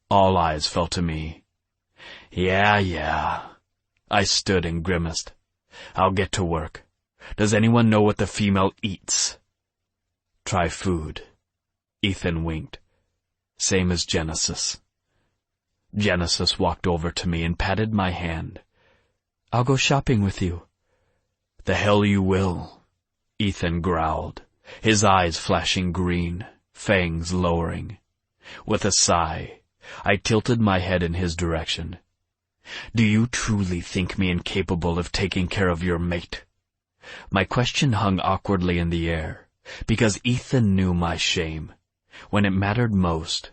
All eyes fell to me. Yeah. I stood and grimaced. I'll get to work. Does anyone know what the female eats? Try food. Ethan winked. Same as Genesis. Genesis walked over to me and patted my hand. I'll go shopping with you. The hell you will, Ethan growled, his eyes flashing green, fangs lowering. With a sigh, I tilted my head in his direction. Do you truly think me incapable of taking care of your mate? My question hung awkwardly in the air, because Ethan knew my shame. When it mattered most,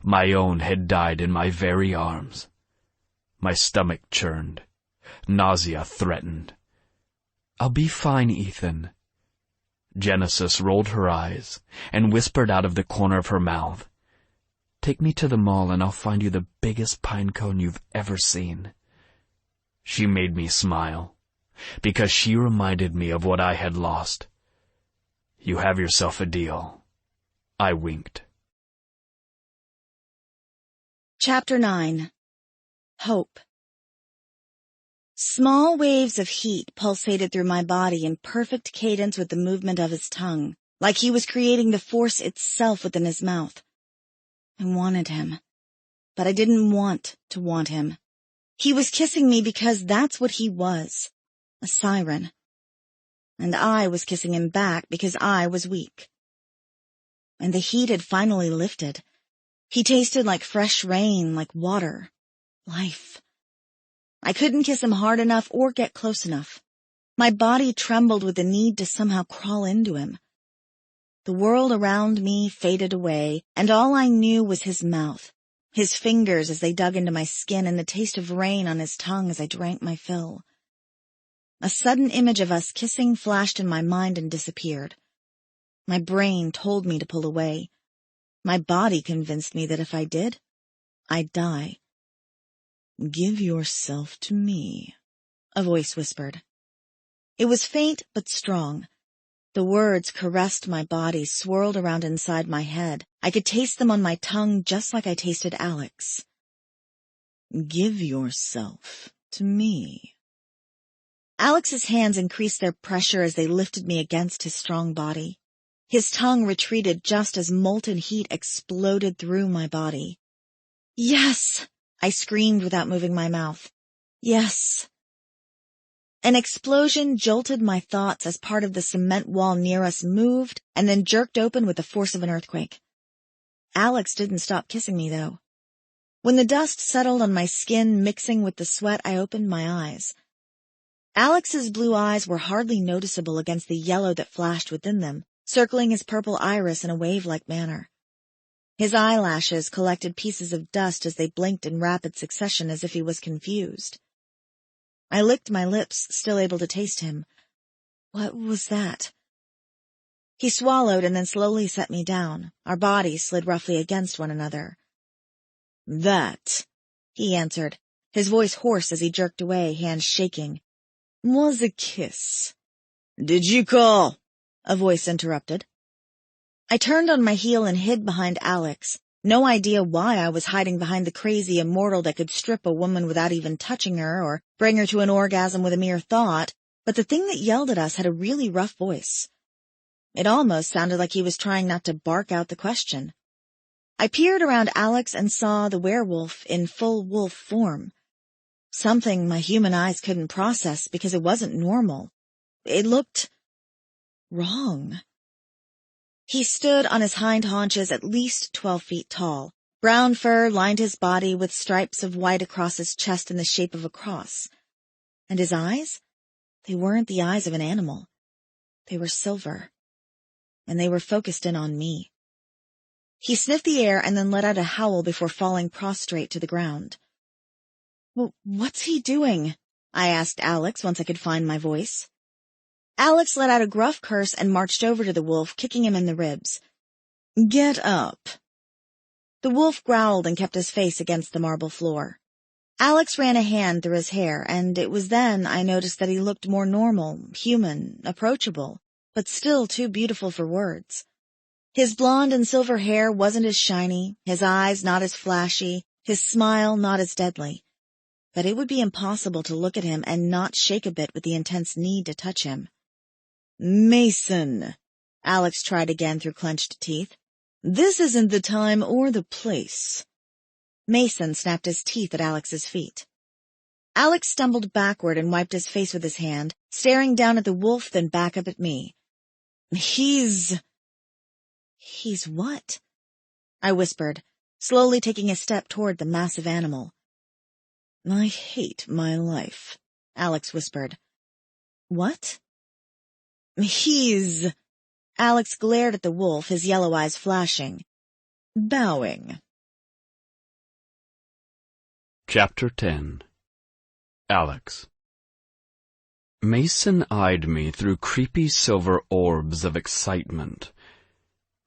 my own had died in my very arms. My stomach churned. Nausea threatened. I'll be fine, Ethan. Genesis rolled her eyes and whispered out of the corner of her mouth. Take me to the mall and I'll find you the biggest pine cone you've ever seen. She made me smile, because she reminded me of what I had lost. You have yourself a deal. I winked. Chapter 9. Hope. Small waves of heat pulsated through my body in perfect cadence with the movement of his tongue, like he was creating the force itself within his mouth. I wanted him, but I didn't want to want him. He was kissing me because that's what he was, a siren. And I was kissing him back because I was weak. And the heat had finally lifted. He tasted like fresh rain, like water, life. I couldn't kiss him hard enough or get close enough. My body trembled with the need to somehow crawl into him. The world around me faded away, and all I knew was his mouth, his fingers as they dug into my skin and the taste of rain on his tongue as I drank my fill. A sudden image of us kissing flashed in my mind and disappeared. My brain told me to pull away. My body convinced me that if I did, I'd die. "Give yourself to me," a voice whispered. It was faint but strong. The words caressed my body, swirled around inside my head. I could taste them on my tongue just like I tasted Alex. "Give yourself to me." Alex's hands increased their pressure as they lifted me against his strong body. His tongue retreated just as molten heat exploded through my body. "Yes!" I screamed without moving my mouth. "Yes." An explosion jolted my thoughts as part of the cement wall near us moved and then jerked open with the force of an earthquake. Alex didn't stop kissing me, though. When the dust settled on my skin mixing with the sweat, I opened my eyes. Alex's blue eyes were hardly noticeable against the yellow that flashed within them, circling his purple iris in a wave-like manner. His eyelashes collected pieces of dust as they blinked in rapid succession as if he was confused. I licked my lips, still able to taste him. What was that? He swallowed and then slowly set me down. Our bodies slid roughly against one another. "That," he answered, his voice hoarse as he jerked away, hands shaking, "was a kiss." "Did you call?" a voice interrupted. I turned on my heel and hid behind Alex. No idea why I was hiding behind the crazy immortal that could strip a woman without even touching her or bring her to an orgasm with a mere thought, but the thing that yelled at us had a really rough voice. It almost sounded like he was trying not to bark out the question. I peered around Alex and saw the werewolf in full wolf form. Something my human eyes couldn't process because it wasn't normal. It looked wrong. He stood on his hind haunches at least 12 feet tall. Brown fur lined his body with stripes of white across his chest in the shape of a cross. And his eyes? They weren't the eyes of an animal. They were silver. And they were focused in on me. He sniffed the air and then let out a howl before falling prostrate to the ground. "Well, what's he doing?" I asked Alex once I could find my voice. Alex let out a gruff curse and marched over to the wolf, kicking him in the ribs. "Get up." The wolf growled and kept his face against the marble floor. Alex ran a hand through his hair, and it was then I noticed that he looked more normal, human, approachable, but still too beautiful for words. His blonde and silver hair wasn't as shiny, his eyes not as flashy, his smile not as deadly. But it would be impossible to look at him and not shake a bit with the intense need to touch him. "Mason," Alex tried again through clenched teeth. "This isn't the time or the place." Mason snapped his teeth at Alex's feet. Alex stumbled backward and wiped his face with his hand, staring down at the wolf then back up at me. He's what?" I whispered, slowly taking a step toward the massive animal. "I hate my life," Alex whispered. "What?" "He's—" Alex glared at the wolf, his yellow eyes flashing. "Bowing." Chapter 10. Alex. Mason eyed me through creepy silver orbs of excitement.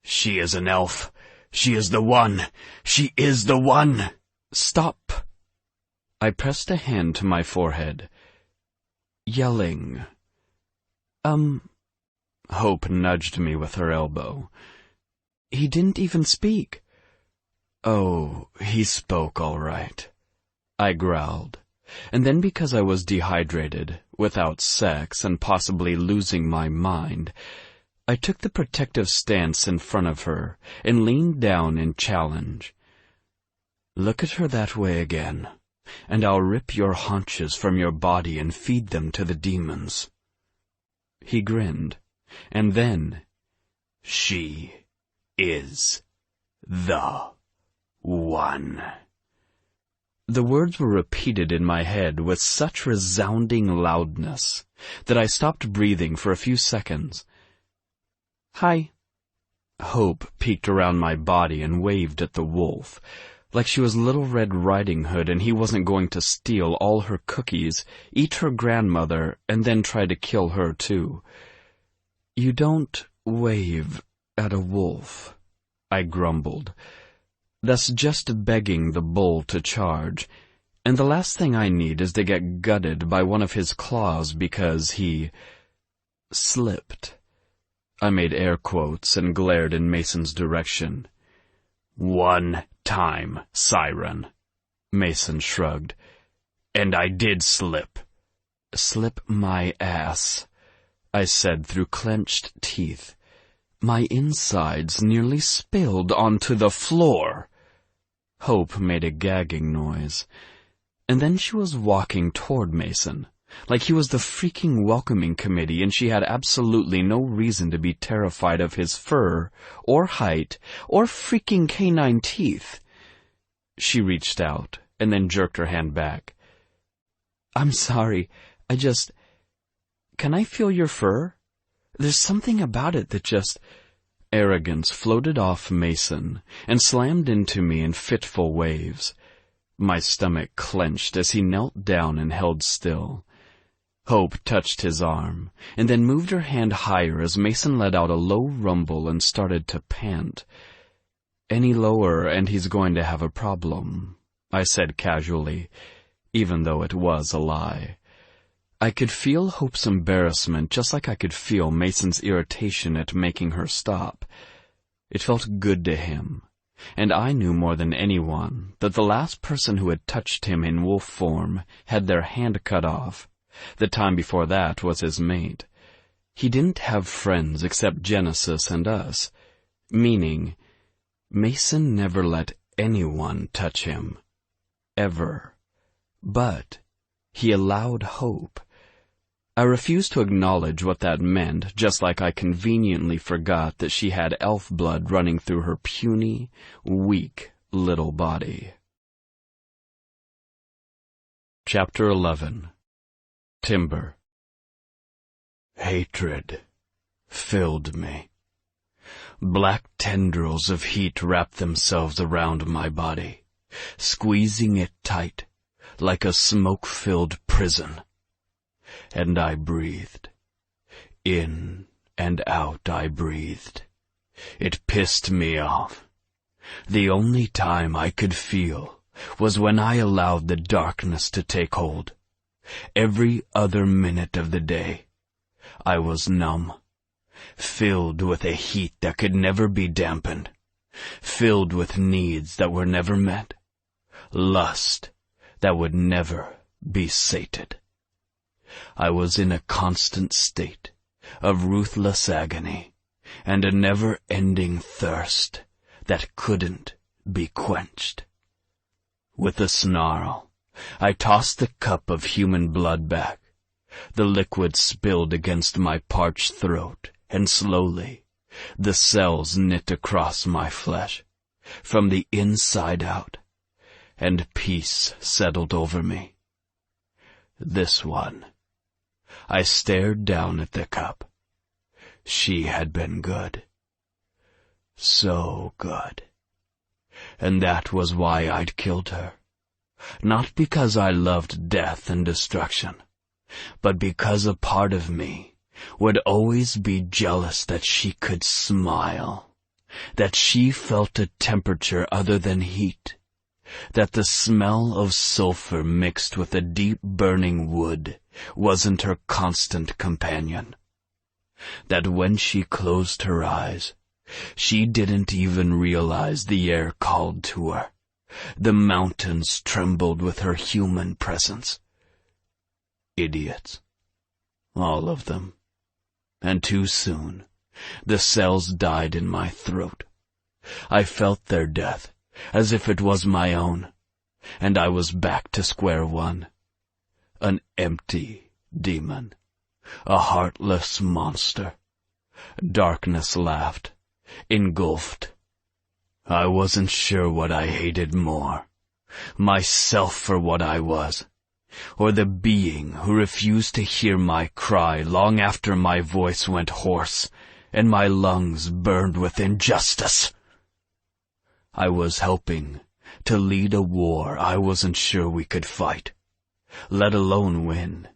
"She is an elf. She is the one. She is the one." "Stop." I pressed a hand to my forehead. "Yelling." Hope nudged me with her elbow. "He didn't even speak." "Oh, he spoke all right," I growled. And then because I was dehydrated, without sex, and possibly losing my mind, I took the protective stance in front of her and leaned down in challenge. "Look at her that way again, and I'll rip your haunches from your body and feed them to the demons." He grinned, and then, "She is the one." The words were repeated in my head with such resounding loudness that I stopped breathing for a few seconds. "Hi." Hope peeked around my body and waved at the wolf. like she was Little Red Riding Hood and he wasn't going to steal all her cookies, eat her grandmother, and then try to kill her too. "You don't wave at a wolf," I grumbled. "That's just begging the bull to charge, and the last thing I need is to get gutted by one of his claws because he slipped." I made air quotes and glared in Mason's direction. "One time, Siren," Mason shrugged. "And I did slip." "Slip my ass," I said through clenched teeth. My insides nearly spilled onto the floor. Hope made a gagging noise, and then she was walking toward Mason, like he was the freaking welcoming committee and she had absolutely no reason to be terrified of his fur, or height, or freaking canine teeth. She reached out, and then jerked her hand back. "I'm sorry, can I feel your fur? There's something about it that just—" Arrogance floated off Mason and slammed into me in fitful waves. My stomach clenched as he knelt down and held still. Hope touched his arm, and then moved her hand higher as Mason let out a low rumble and started to pant. "Any lower and he's going to have a problem," I said casually, even though it was a lie. I could feel Hope's embarrassment just like I could feel Mason's irritation at making her stop. It felt good to him, and I knew more than anyone that the last person who had touched him in wolf form had their hand cut off. The time before that was his mate. He didn't have friends except Genesis and us, meaning Mason never let anyone touch him. Ever. But he allowed Hope. I refused to acknowledge what that meant, just like I conveniently forgot that she had elf blood running through her puny, weak little body. Chapter 11. Timber. Hatred filled me. Black tendrils of heat wrapped themselves around my body, squeezing it tight, like a smoke-filled prison. And I breathed. In and out I breathed. It pissed me off. The only time I could feel was when I allowed the darkness to take hold. Every other minute of the day, I was numb, filled with a heat that could never be dampened, filled with needs that were never met, lust that would never be sated. I was in a constant state of ruthless agony and a never-ending thirst that couldn't be quenched. With a snarl, I tossed the cup of human blood back. The liquid spilled against my parched throat, and slowly, the cells knit across my flesh, from the inside out, and peace settled over me. This one. I stared down at the cup. She had been good. So good. And that was why I'd killed her. Not because I loved death and destruction, but because a part of me would always be jealous that she could smile, that she felt a temperature other than heat, that the smell of sulfur mixed with a deep burning wood wasn't her constant companion, that when she closed her eyes, she didn't even realize the air called to her. The mountains trembled with her human presence. Idiots. All of them. And too soon, the cells died in my throat. I felt their death, as if it was my own, and I was back to square one. An empty demon. A heartless monster. Darkness laughed, engulfed. I wasn't sure what I hated more, myself for what I was, or the being who refused to hear my cry long after my voice went hoarse and my lungs burned with injustice. I was helping to lead a war I wasn't sure we could fight, let alone win.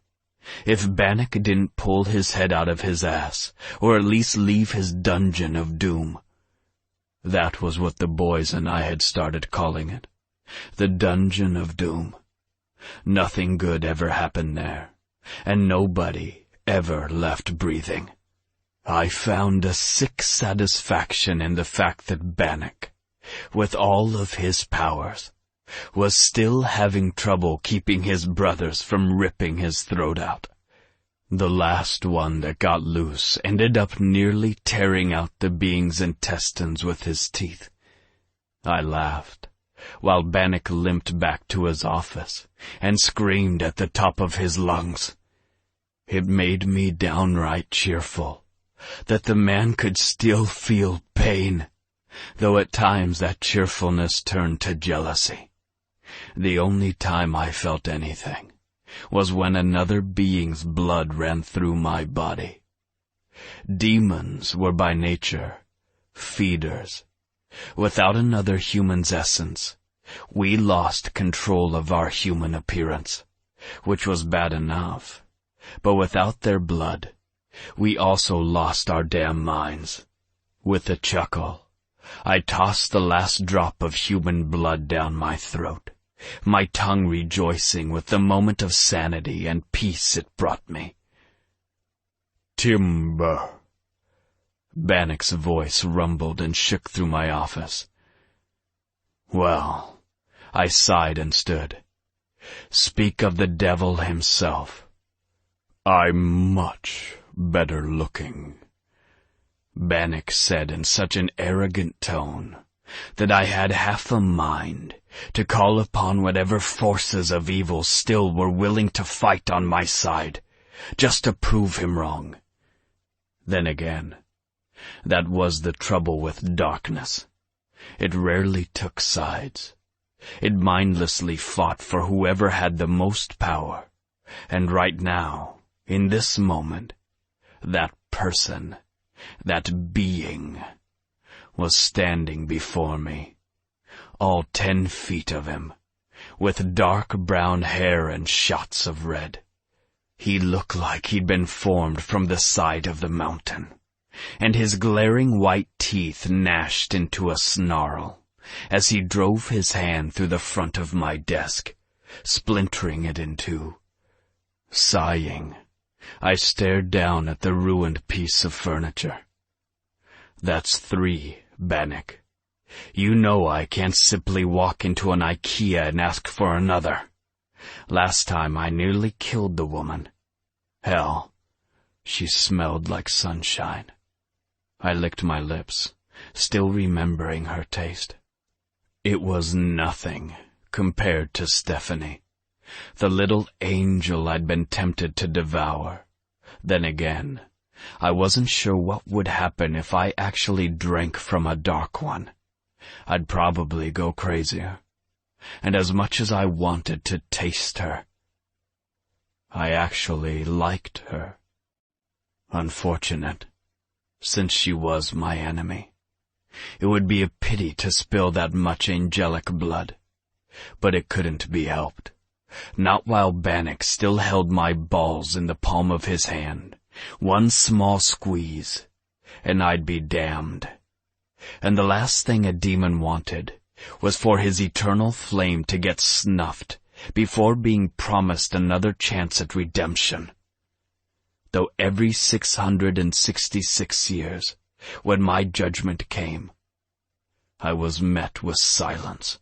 If Bannock didn't pull his head out of his ass, or at least leave his dungeon of doom. That was what the boys and I had started calling it. The Dungeon of Doom. Nothing good ever happened there, and nobody ever left breathing. I found a sick satisfaction in the fact that Bannock, with all of his powers, was still having trouble keeping his brothers from ripping his throat out. The last one that got loose ended up nearly tearing out the being's intestines with his teeth. I laughed, while Bannock limped back to his office and screamed at the top of his lungs. It made me downright cheerful that the man could still feel pain, though at times that cheerfulness turned to jealousy. The only time I felt anything was when another being's blood ran through my body. Demons were by nature feeders. Without another human's essence, we lost control of our human appearance, which was bad enough. But without their blood, we also lost our damn minds. With a chuckle, I tossed the last drop of human blood down my throat, my tongue rejoicing with the moment of sanity and peace it brought me. "Timber." Bannock's voice rumbled and shook through my office. Well, I sighed and stood. Speak of the devil himself. I'm much better looking, Bannock said in such an arrogant tone that I had half a mind to call upon whatever forces of evil still were willing to fight on my side, just to prove him wrong. Then again, that was the trouble with darkness. It rarely took sides. It mindlessly fought for whoever had the most power. And right now, in this moment, that person, that being, was standing before me, all 10 feet of him, with dark brown hair and shots of red. He looked like he'd been formed from the side of the mountain, and his glaring white teeth gnashed into a snarl as he drove his hand through the front of my desk, splintering it in two. Sighing, I stared down at the ruined piece of furniture. That's 3, Bannock. You know I can't simply walk into an IKEA and ask for another. Last time I nearly killed the woman. Hell, she smelled like sunshine. I licked my lips, still remembering her taste. It was nothing compared to Stephanie, the little angel I'd been tempted to devour. Then again, I wasn't sure what would happen if I actually drank from a dark one. I'd probably go crazier. And as much as I wanted to taste her, I actually liked her. Unfortunate, since she was my enemy. It would be a pity to spill that much angelic blood, but it couldn't be helped. Not while Bannock still held my balls in the palm of his hand. One small squeeze, and I'd be damned. And the last thing a demon wanted was for his eternal flame to get snuffed before being promised another chance at redemption. Though every 666 years, when my judgment came, I was met with silence.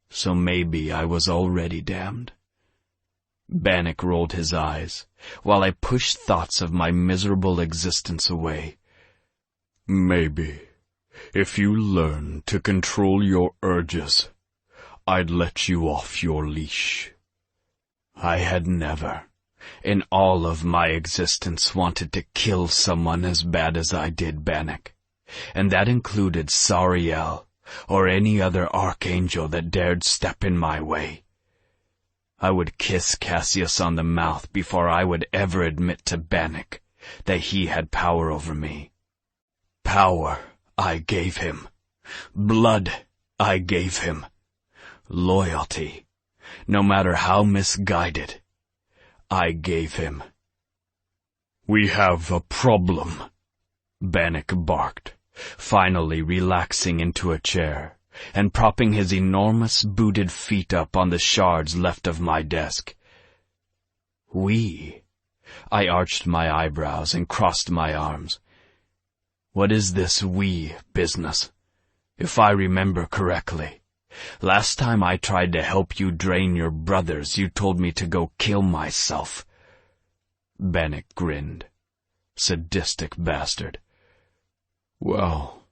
So maybe I was already damned. Bannock rolled his eyes, while I pushed thoughts of my miserable existence away. Maybe, if you learn to control your urges, I'd let you off your leash. I had never, in all of my existence, wanted to kill someone as bad as I did Bannock, and that included Sariel or any other archangel that dared step in my way. I would kiss Cassius on the mouth before I would ever admit to Bannock that he had power over me. Power I gave him. Blood I gave him. loyalty, no matter how misguided, I gave him. "We have a problem," Bannock barked, finally relaxing into a chair and propping his enormous booted feet up on the shards left of my desk. "We?" I arched my eyebrows and crossed my arms. "What is this we business? If I remember correctly, last time I tried to help you drain your brothers, you told me to go kill myself." Bannock grinned. Sadistic bastard. "Well,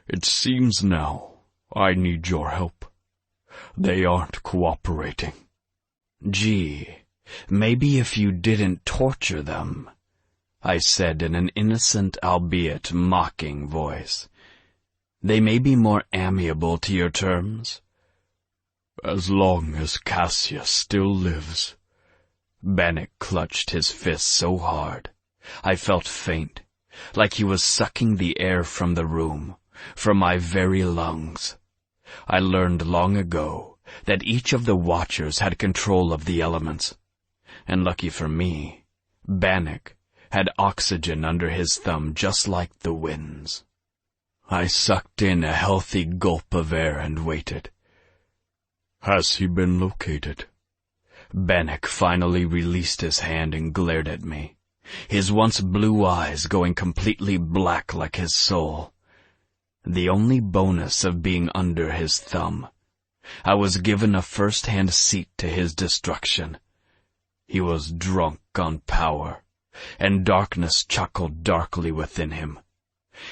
it seems now I need your help. They aren't cooperating." "Gee, maybe if you didn't torture them," I said in an innocent albeit mocking voice. "They may be more amiable to your terms." "As long as Cassius still lives." Bannock clutched his fist so hard, I felt faint, like he was sucking the air from the room, from my very lungs. I learned long ago that each of the Watchers had control of the elements, and lucky for me, Bannock had oxygen under his thumb just like the winds. I sucked in a healthy gulp of air and waited. "Has he been located?" Bannock finally released his hand and glared at me, his once blue eyes going completely black like his soul. The only bonus of being under his thumb, I was given a first-hand seat to his destruction. He was drunk on power, and darkness chuckled darkly within him.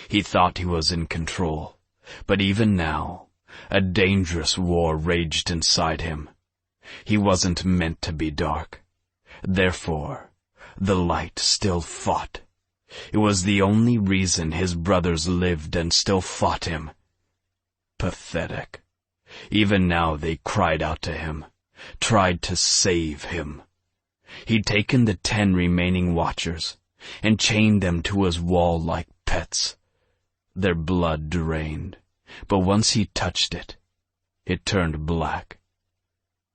He thought he was in control, but even now, a dangerous war raged inside him. He wasn't meant to be dark. Therefore, the light still fought. It was the only reason his brothers lived and still fought him. Pathetic. Even now they cried out to him, tried to save him. He'd taken the 10 remaining Watchers and chained them to his wall like pets. Their blood drained, but once he touched it, it turned black.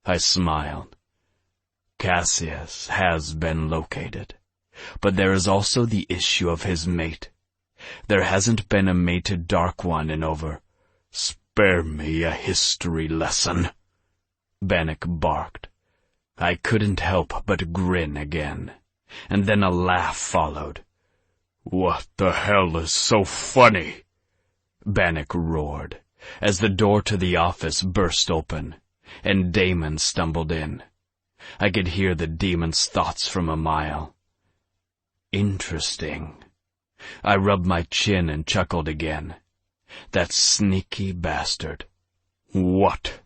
I smiled. Cassius has been located, but there is also the issue of his mate. There hasn't been a mated Dark One in over. "Spare me a history lesson," Bannock barked. I couldn't help but grin again, and then a laugh followed. "What the hell is so funny?" Bannock roared, as the door to the office burst open, and Damon stumbled in. I could hear the demon's thoughts from a mile. Interesting. I rubbed my chin and chuckled again. That sneaky bastard. "What?"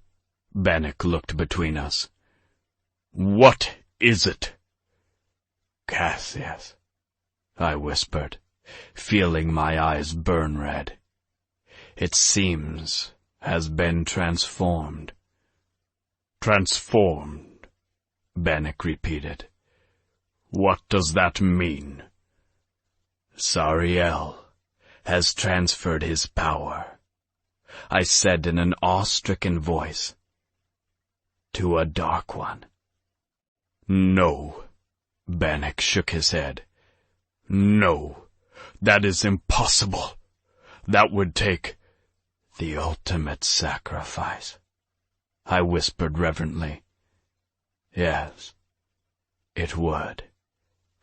Bannock looked between us. "What is it?" "Cassius," I whispered, feeling my eyes burn red. "It seems has been transformed." "Transformed," Bannock repeated. "What does that mean?" "Sariel has transferred his power," I said in an awe-stricken voice, "to a Dark One." "No," Bannock shook his head. "No, that is impossible. That would take the ultimate sacrifice," I whispered reverently. "Yes, it would."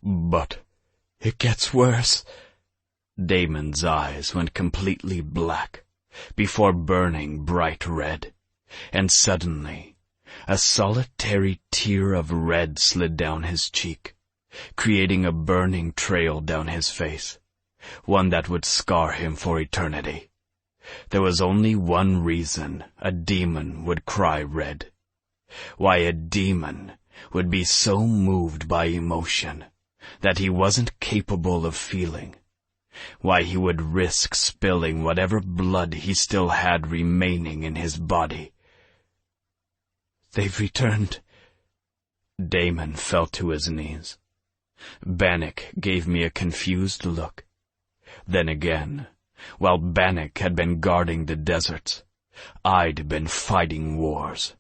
"But it gets worse." Damon's eyes went completely black, before burning bright red, and suddenly a solitary tear of red slid down his cheek, creating a burning trail down his face, one that would scar him for eternity. There was only one reason a demon would cry red. Why a demon would be so moved by emotion that he wasn't capable of feeling. Why he would risk spilling whatever blood he still had remaining in his body. "They've returned." Damon fell to his knees. Bannock gave me a confused look. Then again, while Bannock had been guarding the deserts, I'd been fighting wars.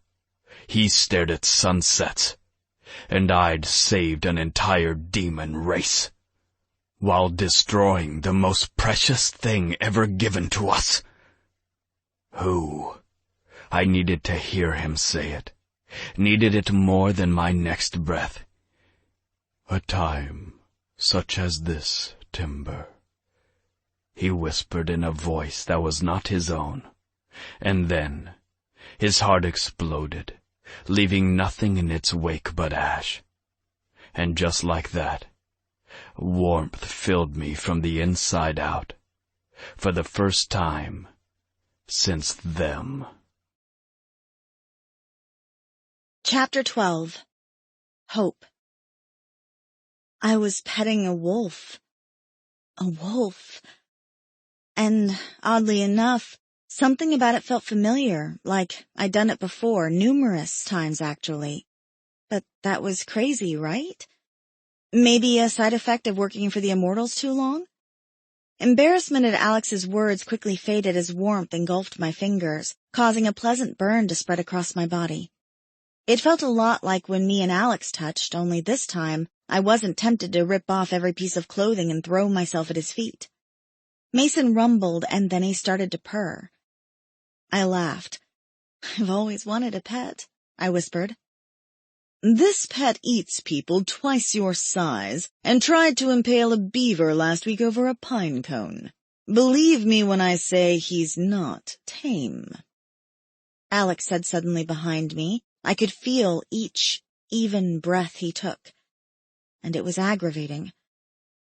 He stared at sunsets, and I'd saved an entire demon race, while destroying the most precious thing ever given to us. Who? I needed to hear him say it. Needed it more than my next breath. A time such as this, Timber, he whispered in a voice that was not his own. And then his heart exploded, leaving nothing in its wake but ash. And just like that, warmth filled me from the inside out, for the first time since them. Chapter 12. Hope. I was petting a wolf. A wolf. And, oddly enough, something about it felt familiar, like I'd done it before, numerous times actually. But that was crazy, right? Maybe a side effect of working for the Immortals too long? Embarrassment at Alex's words quickly faded as warmth engulfed my fingers, causing a pleasant burn to spread across my body. It felt a lot like when me and Alex touched, only this time I wasn't tempted to rip off every piece of clothing and throw myself at his feet. Mason rumbled, and then he started to purr. I laughed. "I've always wanted a pet," I whispered. "This pet eats people twice your size and tried to impale a beaver last week over a pine cone. Believe me when I say he's not tame," Alex said suddenly behind me. I could feel each even breath he took, and it was aggravating.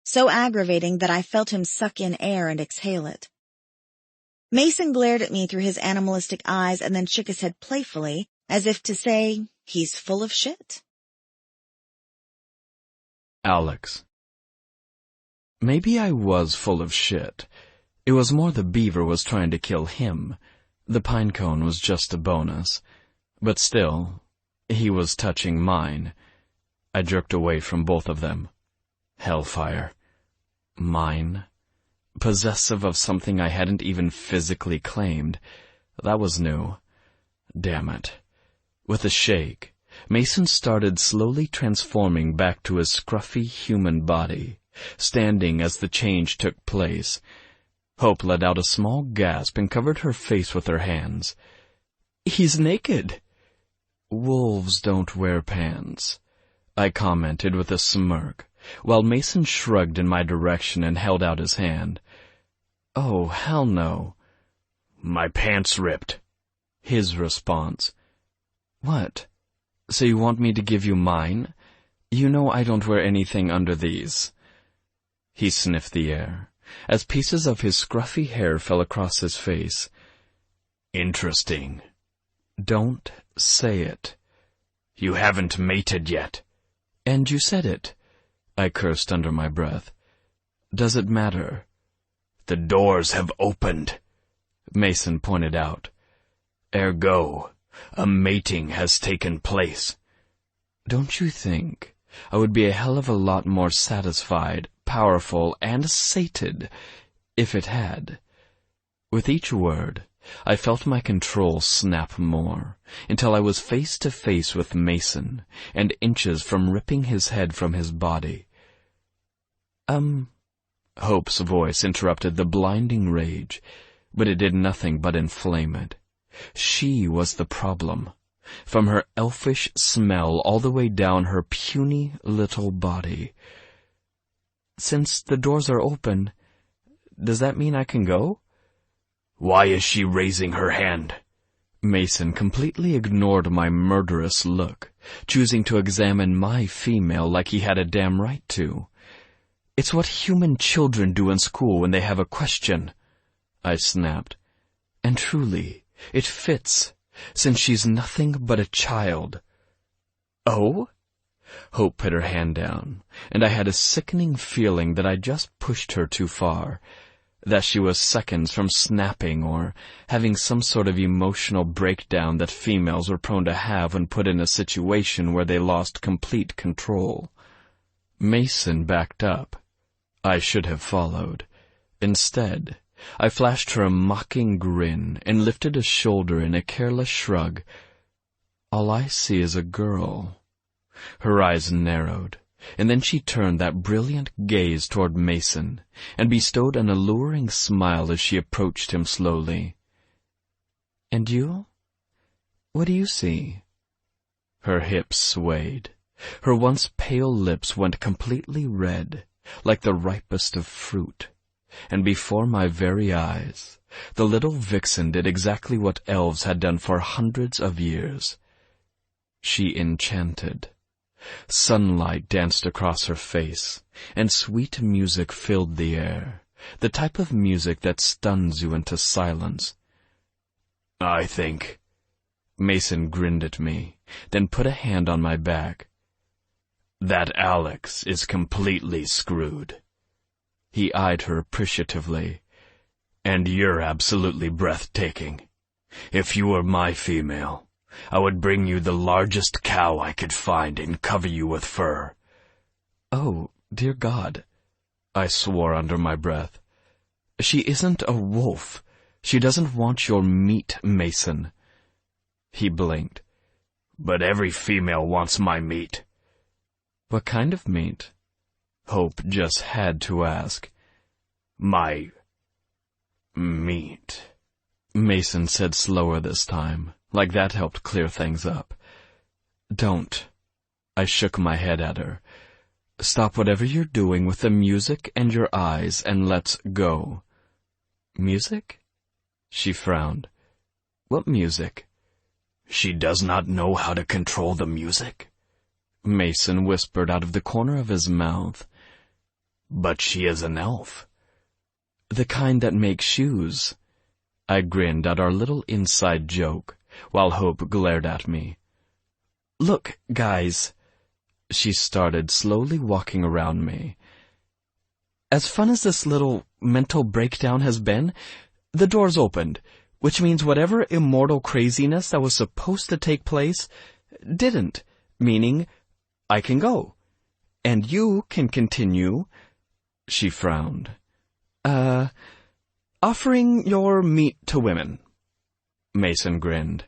So aggravating that I felt him suck in air and exhale it. Mason glared at me through his animalistic eyes and then shook his head playfully, as if to say, he's full of shit. Alex. Maybe I was full of shit. It was more the beaver was trying to kill him. The pinecone was just a bonus. But still, he was touching mine. I jerked away from both of them. Hellfire. Mine. Possessive of something I hadn't even physically claimed. That was new. Damn it. With a shake, Mason started slowly transforming back to his scruffy human body, standing as the change took place. Hope let out a small gasp and covered her face with her hands. "He's naked." "Wolves don't wear pants," I commented with a smirk, while Mason shrugged in my direction and held out his hand. "Oh, hell no." "My pants ripped." His response. "What? So you want me to give you mine? You know I don't wear anything under these." He sniffed the air, as pieces of his scruffy hair fell across his face. "Interesting." "Don't say it." "You haven't mated yet." "And you said it," I cursed under my breath. "Does it matter?" "The doors have opened," Mason pointed out. "Ergo, a mating has taken place." "Don't you think I would be a hell of a lot more satisfied, powerful, and sated if it had?" With each word, I felt my control snap more, until I was face to face with Mason, and inches from ripping his head from his body. Hope's voice interrupted the blinding rage, but it did nothing but inflame it. She was the problem, from her elfish smell all the way down her puny little body. "Since the doors are open, does that mean I can go?" "Why is she raising her hand?" Mason completely ignored my murderous look, choosing to examine my female like he had a damn right to. "It's what human children do in school when they have a question," I snapped. "And truly, it fits, since she's nothing but a child." "Oh?" Hope put her hand down, and I had a sickening feeling that I just pushed her too far, that she was seconds from snapping or having some sort of emotional breakdown that females were prone to have when put in a situation where they lost complete control. Mason backed up. I should have followed. Instead, I flashed her a mocking grin and lifted a shoulder in a careless shrug. All I see is a girl. Her eyes narrowed, and then she turned that brilliant gaze toward Mason and bestowed an alluring smile as she approached him slowly. "And you? What do you see?" Her hips swayed. Her once pale lips went completely red, like the ripest of fruit. And before my very eyes, the little vixen did exactly what elves had done for hundreds of years. She enchanted. Sunlight danced across her face, and sweet music filled the air, the type of music that stuns you into silence. "I think—" Mason grinned at me, then put a hand on my back. "That Alex is completely screwed." He eyed her appreciatively. "And you're absolutely breathtaking. If you were my female, I would bring you the largest cow I could find and cover you with fur." "Oh, dear God," I swore under my breath. "She isn't a wolf. She doesn't want your meat, Mason." He blinked. "But every female wants my meat." "What kind of meat?" Hope just had to ask. "My meat," Mason said slower this time, like that helped clear things up. "Don't." I shook my head at her. "Stop whatever you're doing with the music and your eyes and let's go." "Music?" She frowned. "What music?" "She does not know how to control the music," Mason whispered out of the corner of his mouth. "But she is an elf." "The kind that makes shoes." I grinned at our little inside joke, while Hope glared at me. "Look, guys." She started slowly walking around me. "As fun as this little mental breakdown has been, the door's opened, which means whatever immortal craziness that was supposed to take place didn't, meaning I can go. And you can continue." She frowned. "Offering your meat to women." Mason grinned.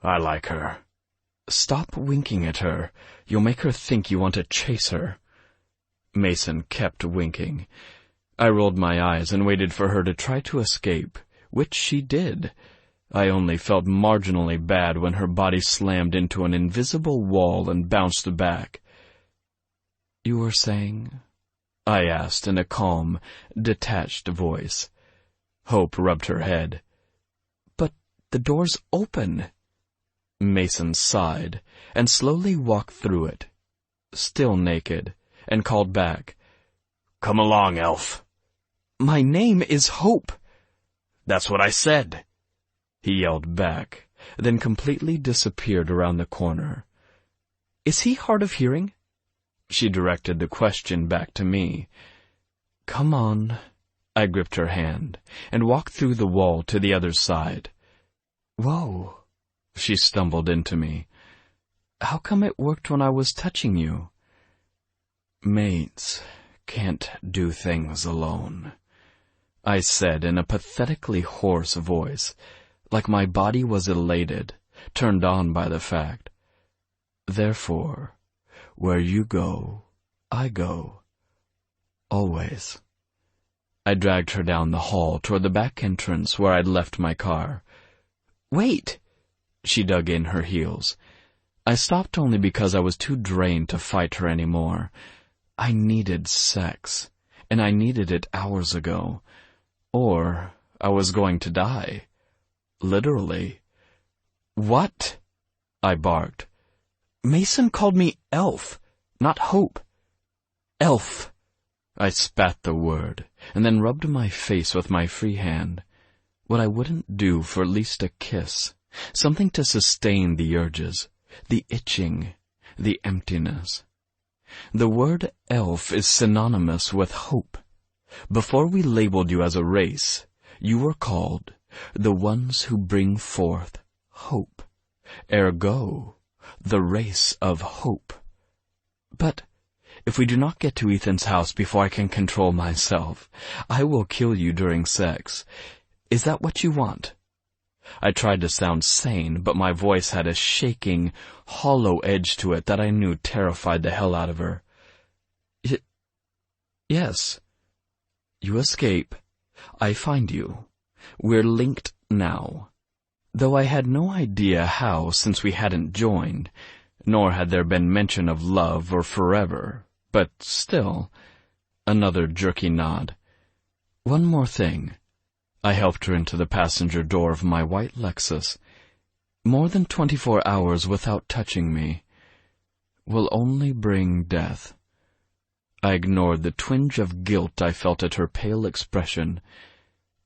"I like her." "Stop winking at her. You'll make her think you want to chase her." Mason kept winking. I rolled my eyes and waited for her to try to escape, which she did. I only felt marginally bad when her body slammed into an invisible wall and bounced back. "You were saying?" I asked in a calm, detached voice. Hope rubbed her head. "But the door's open." Mason sighed and slowly walked through it, still naked, and called back, "Come along, elf." "My name is Hope." "That's what I said," he yelled back, then completely disappeared around the corner. "Is he hard of hearing?" She directed the question back to me. "Come on." I gripped her hand and walked through the wall to the other side. "Whoa." She stumbled into me. "How come it worked when I was touching you?" "Mates can't do things alone," I said in a pathetically hoarse voice, like my body was elated, turned on by the fact. "Therefore, where you go, I go. Always." I dragged her down the hall toward the back entrance where I'd left my car. "Wait!" She dug in her heels. I stopped only because I was too drained to fight her anymore. I needed sex, and I needed it hours ago. Or I was going to die. Literally. "What?" I barked. "Mason called me Elf, not Hope." "Elf." I spat the word, and then rubbed my face with my free hand. What I wouldn't do for at least a kiss. Something to sustain the urges, the itching, the emptiness. The word elf is synonymous with hope. Before we labeled you as a race, you were called the ones who bring forth hope. Ergo, the race of hope. But If we do not get to Ethan's house before I can control myself, I will kill you during sex. Is that what you want?" I tried to sound sane, but my voice had a shaking, hollow edge to it that I knew terrified the hell out of her. Yes. You escape. I find you. We're linked now." Though I had no idea how, since we hadn't joined, nor had there been mention of love or forever, but still. Another jerky nod. "One more thing." I helped her into the passenger door of my white Lexus. "More than 24 hours without touching me will only bring death." I ignored the twinge of guilt I felt at her pale expression.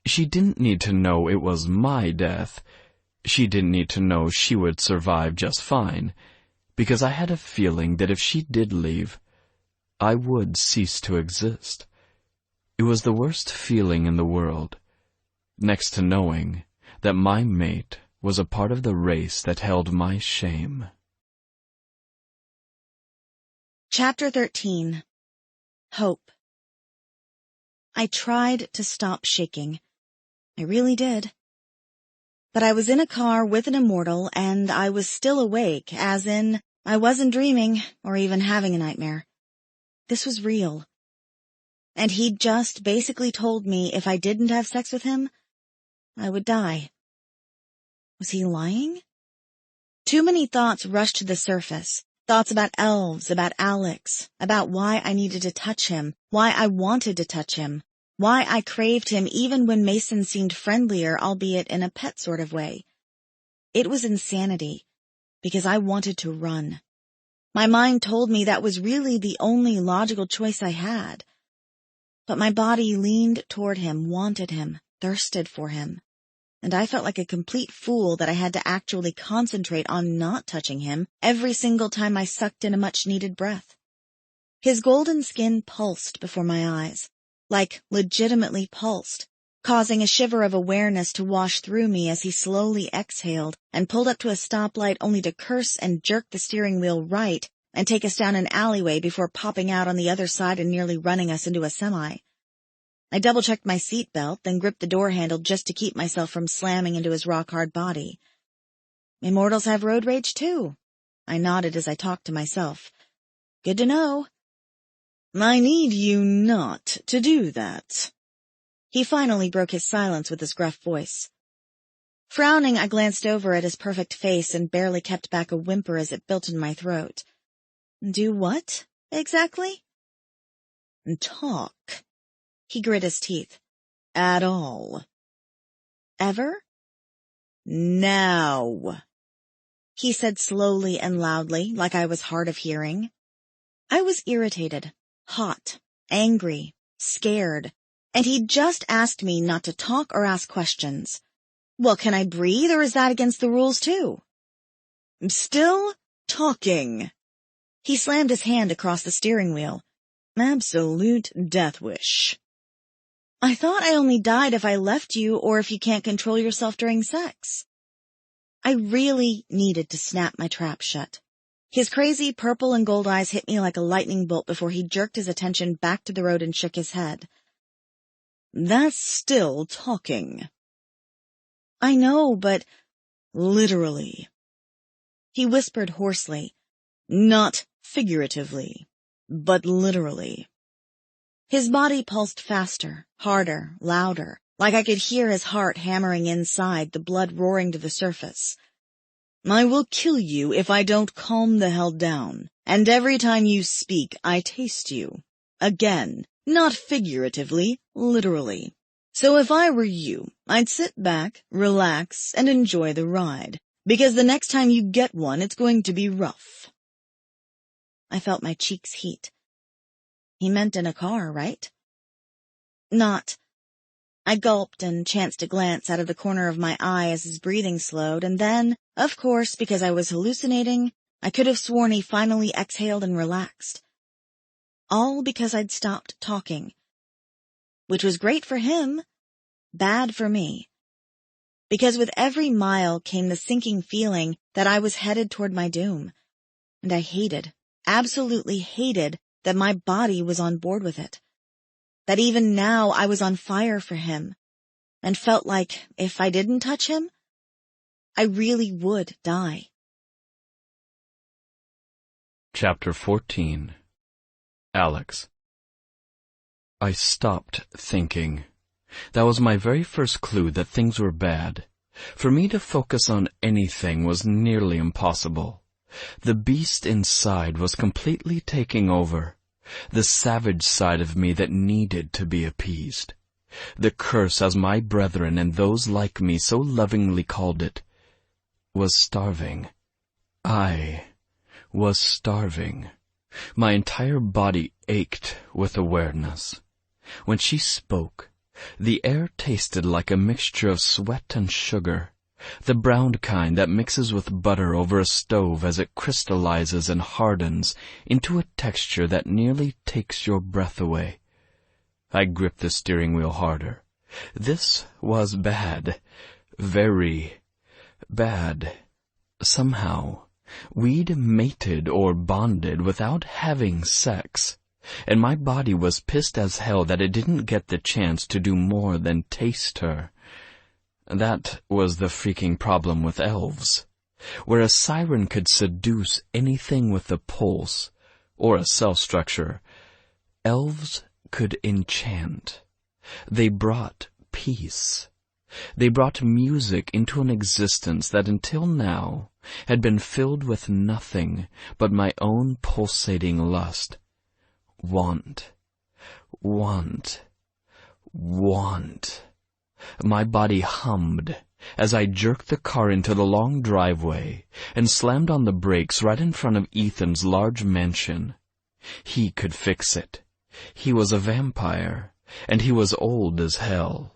She didn't need to know it was my death. She didn't need to know she would survive just fine, because I had a feeling that if she did leave, I would cease to exist. It was the worst feeling in the world, next to knowing that my mate was a part of the race that held my shame. Chapter 13. Hope. I tried to stop shaking. I really did. But I was in a car with an immortal, and I was still awake, as in, I wasn't dreaming or even having a nightmare. This was real. And he'd just basically told me if I didn't have sex with him, I would die. Was he lying? Too many thoughts rushed to the surface. Thoughts about elves, about Alex, about why I needed to touch him, why I wanted to touch him, why I craved him even when Mason seemed friendlier, albeit in a pet sort of way. It was insanity, because I wanted to run. My mind told me that was really the only logical choice I had. But my body leaned toward him, wanted him, thirsted for him. And I felt like a complete fool that I had to actually concentrate on not touching him every single time I sucked in a much-needed breath. His golden skin pulsed before my eyes, like legitimately pulsed, causing a shiver of awareness to wash through me as he slowly exhaled and pulled up to a stoplight only to curse and jerk the steering wheel right and take us down an alleyway before popping out on the other side and nearly running us into a semi. I double-checked my seatbelt, then gripped the door handle just to keep myself from slamming into his rock-hard body. Immortals have road rage, too. I nodded as I talked to myself. Good to know. I need you not to do that. He finally broke his silence with his gruff voice. Frowning, I glanced over at his perfect face and barely kept back a whimper as it built in my throat. Do what, exactly? Talk. He grit his teeth. At all. Ever? Now. He said slowly and loudly, like I was hard of hearing. I was irritated, hot, angry, scared, and he'd just asked me not to talk or ask questions. Well, can I breathe, or is that against the rules, too? Still talking. He slammed his hand across the steering wheel. Absolute death wish. I thought I only died if I left you or if you can't control yourself during sex. I really needed to snap my trap shut. His crazy purple and gold eyes hit me like a lightning bolt before he jerked his attention back to the road and shook his head. That's still talking. I know, but literally. He whispered hoarsely. Not figuratively, but literally. His body pulsed faster, harder, louder, like I could hear his heart hammering inside, the blood roaring to the surface. I will kill you if I don't calm the hell down, and every time you speak, I taste you. Again, not figuratively, literally. So if I were you, I'd sit back, relax, and enjoy the ride, because the next time you get one, it's going to be rough. I felt my cheeks heat. He meant in a car, right? Not. I gulped and chanced to glance out of the corner of my eye as his breathing slowed, and then, of course, because I was hallucinating, I could have sworn he finally exhaled and relaxed. All because I'd stopped talking. Which was great for him, bad for me. Because with every mile came the sinking feeling that I was headed toward my doom. And I hated, absolutely hated, that my body was on board with it. That even now I was on fire for him, and felt like if I didn't touch him, I really would die. Chapter 14. Alex. I stopped thinking. That was my very first clue that things were bad. For me to focus on anything was nearly impossible. The beast inside was completely taking over. The savage side of me that needed to be appeased. The curse, as my brethren and those like me so lovingly called it, was starving. I was starving. My entire body ached with awareness. When she spoke, the air tasted like a mixture of sweat and sugar, the browned kind that mixes with butter over a stove as it crystallizes and hardens into a texture that nearly takes your breath away. I gripped the steering wheel harder. This was bad. Very bad. Somehow, we'd mated or bonded without having sex, and my body was pissed as hell that it didn't get the chance to do more than taste her. That was the freaking problem with elves. Where a siren could seduce anything with a pulse, or a cell structure, elves could enchant. They brought peace. They brought music into an existence that until now had been filled with nothing but my own pulsating lust. Want. Want. Want. My body hummed as I jerked the car into the long driveway and slammed on the brakes right in front of Ethan's large mansion. He could fix it. He was a vampire, and he was old as hell.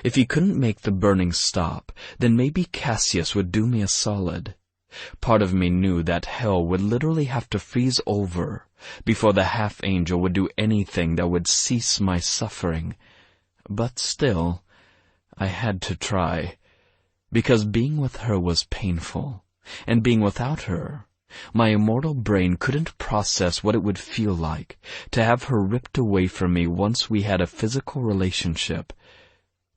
If he couldn't make the burning stop, then maybe Cassius would do me a solid. Part of me knew that hell would literally have to freeze over before the half-angel would do anything that would cease my suffering. But still, I had to try, because being with her was painful, and being without her, my immortal brain couldn't process what it would feel like to have her ripped away from me once we had a physical relationship.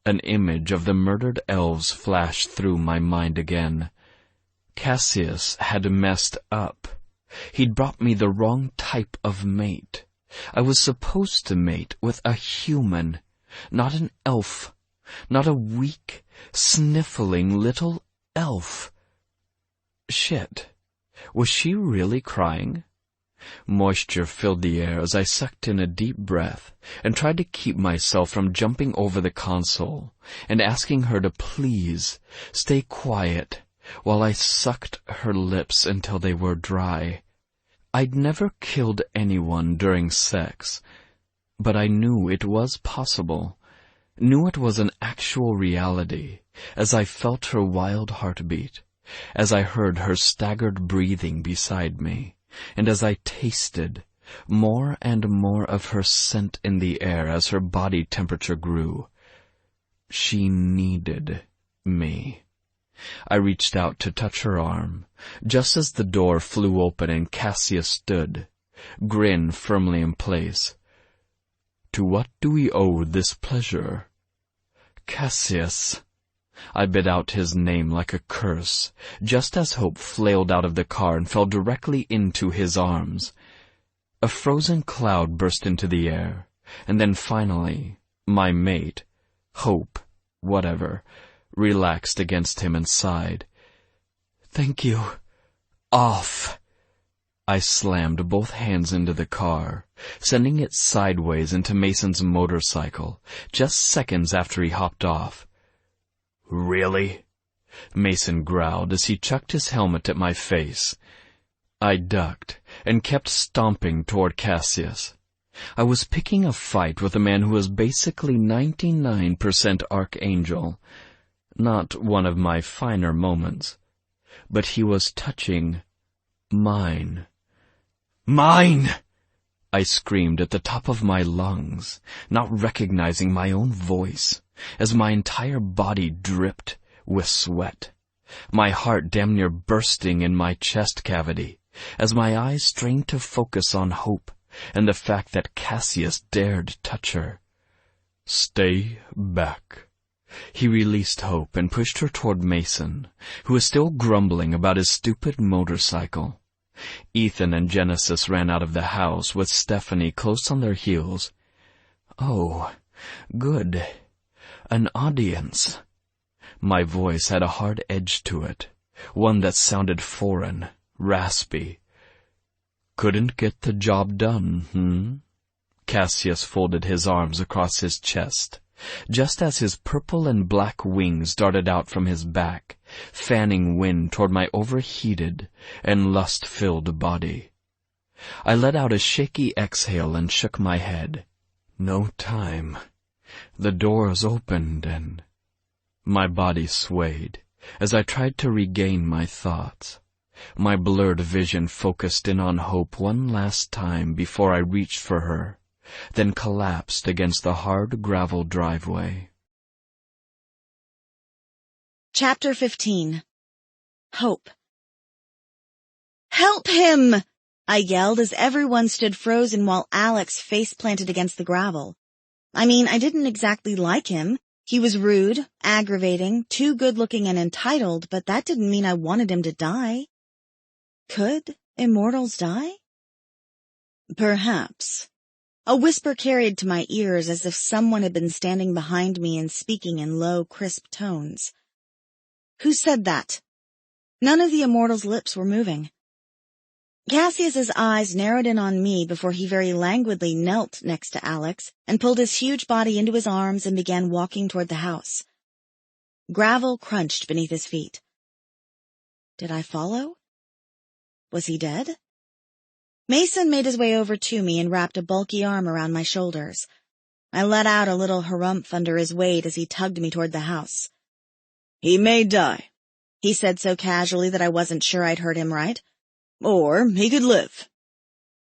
An image of the murdered elves flashed through my mind again. Cassius had messed up. He'd brought me the wrong type of mate. I was supposed to mate with a human, not an elf, not a weak, sniffling little elf. Shit. Was she really crying? Moisture filled the air as I sucked in a deep breath and tried to keep myself from jumping over the console and asking her to please stay quiet while I sucked her lips until they were dry. I'd never killed anyone during sex, but I knew it was possible, knew it was an actual reality as I felt her wild heartbeat, as I heard her staggered breathing beside me, and as I tasted more and more of her scent in the air as her body temperature grew. She needed me. I reached out to touch her arm, just as the door flew open and Cassius stood, grin firmly in place. To what do we owe this pleasure? Cassius. I bit out his name like a curse, just as Hope flailed out of the car and fell directly into his arms. A frozen cloud burst into the air, and then finally, my mate, Hope, whatever, relaxed against him and sighed. Thank you. Off. I slammed both hands into the car, sending it sideways into Mason's motorcycle, just seconds after he hopped off. Really? Mason growled as he chucked his helmet at my face. I ducked and kept stomping toward Cassius. I was picking a fight with a man who was basically 99% Archangel. Not one of my finer moments. But he was touching mine. Mine! I screamed at the top of my lungs, not recognizing my own voice, as my entire body dripped with sweat, my heart damn near bursting in my chest cavity, as my eyes strained to focus on Hope and the fact that Cassius dared touch her. "Stay back." He released Hope and pushed her toward Mason, who was still grumbling about his stupid motorcycle. Ethan and Genesis ran out of the house with Stephanie close on their heels. "Oh, good. An audience." My voice had a hard edge to it, one that sounded foreign, raspy. "Couldn't get the job done, Cassius folded his arms across his chest, just as his purple and black wings darted out from his back, fanning wind toward my overheated and lust-filled body. I let out a shaky exhale and shook my head. No time. The doors opened and my body swayed as I tried to regain my thoughts. My blurred vision focused in on Hope one last time before I reached for her, then collapsed against the hard gravel driveway. Chapter 15. Hope. "Help him!" I yelled as everyone stood frozen while Alex face planted against the gravel. I mean, I didn't exactly like him. He was rude, aggravating, too good-looking and entitled, but that didn't mean I wanted him to die. Could immortals die? Perhaps. A whisper carried to my ears as if someone had been standing behind me and speaking in low, crisp tones. Who said that? None of the immortals' lips were moving. Cassius's eyes narrowed in on me before he very languidly knelt next to Alex and pulled his huge body into his arms and began walking toward the house. Gravel crunched beneath his feet. Did I follow? Was he dead? Mason made his way over to me and wrapped a bulky arm around my shoulders. I let out a little harumph under his weight as he tugged me toward the house. "He may die," he said so casually that I wasn't sure I'd heard him right. "Or he could live."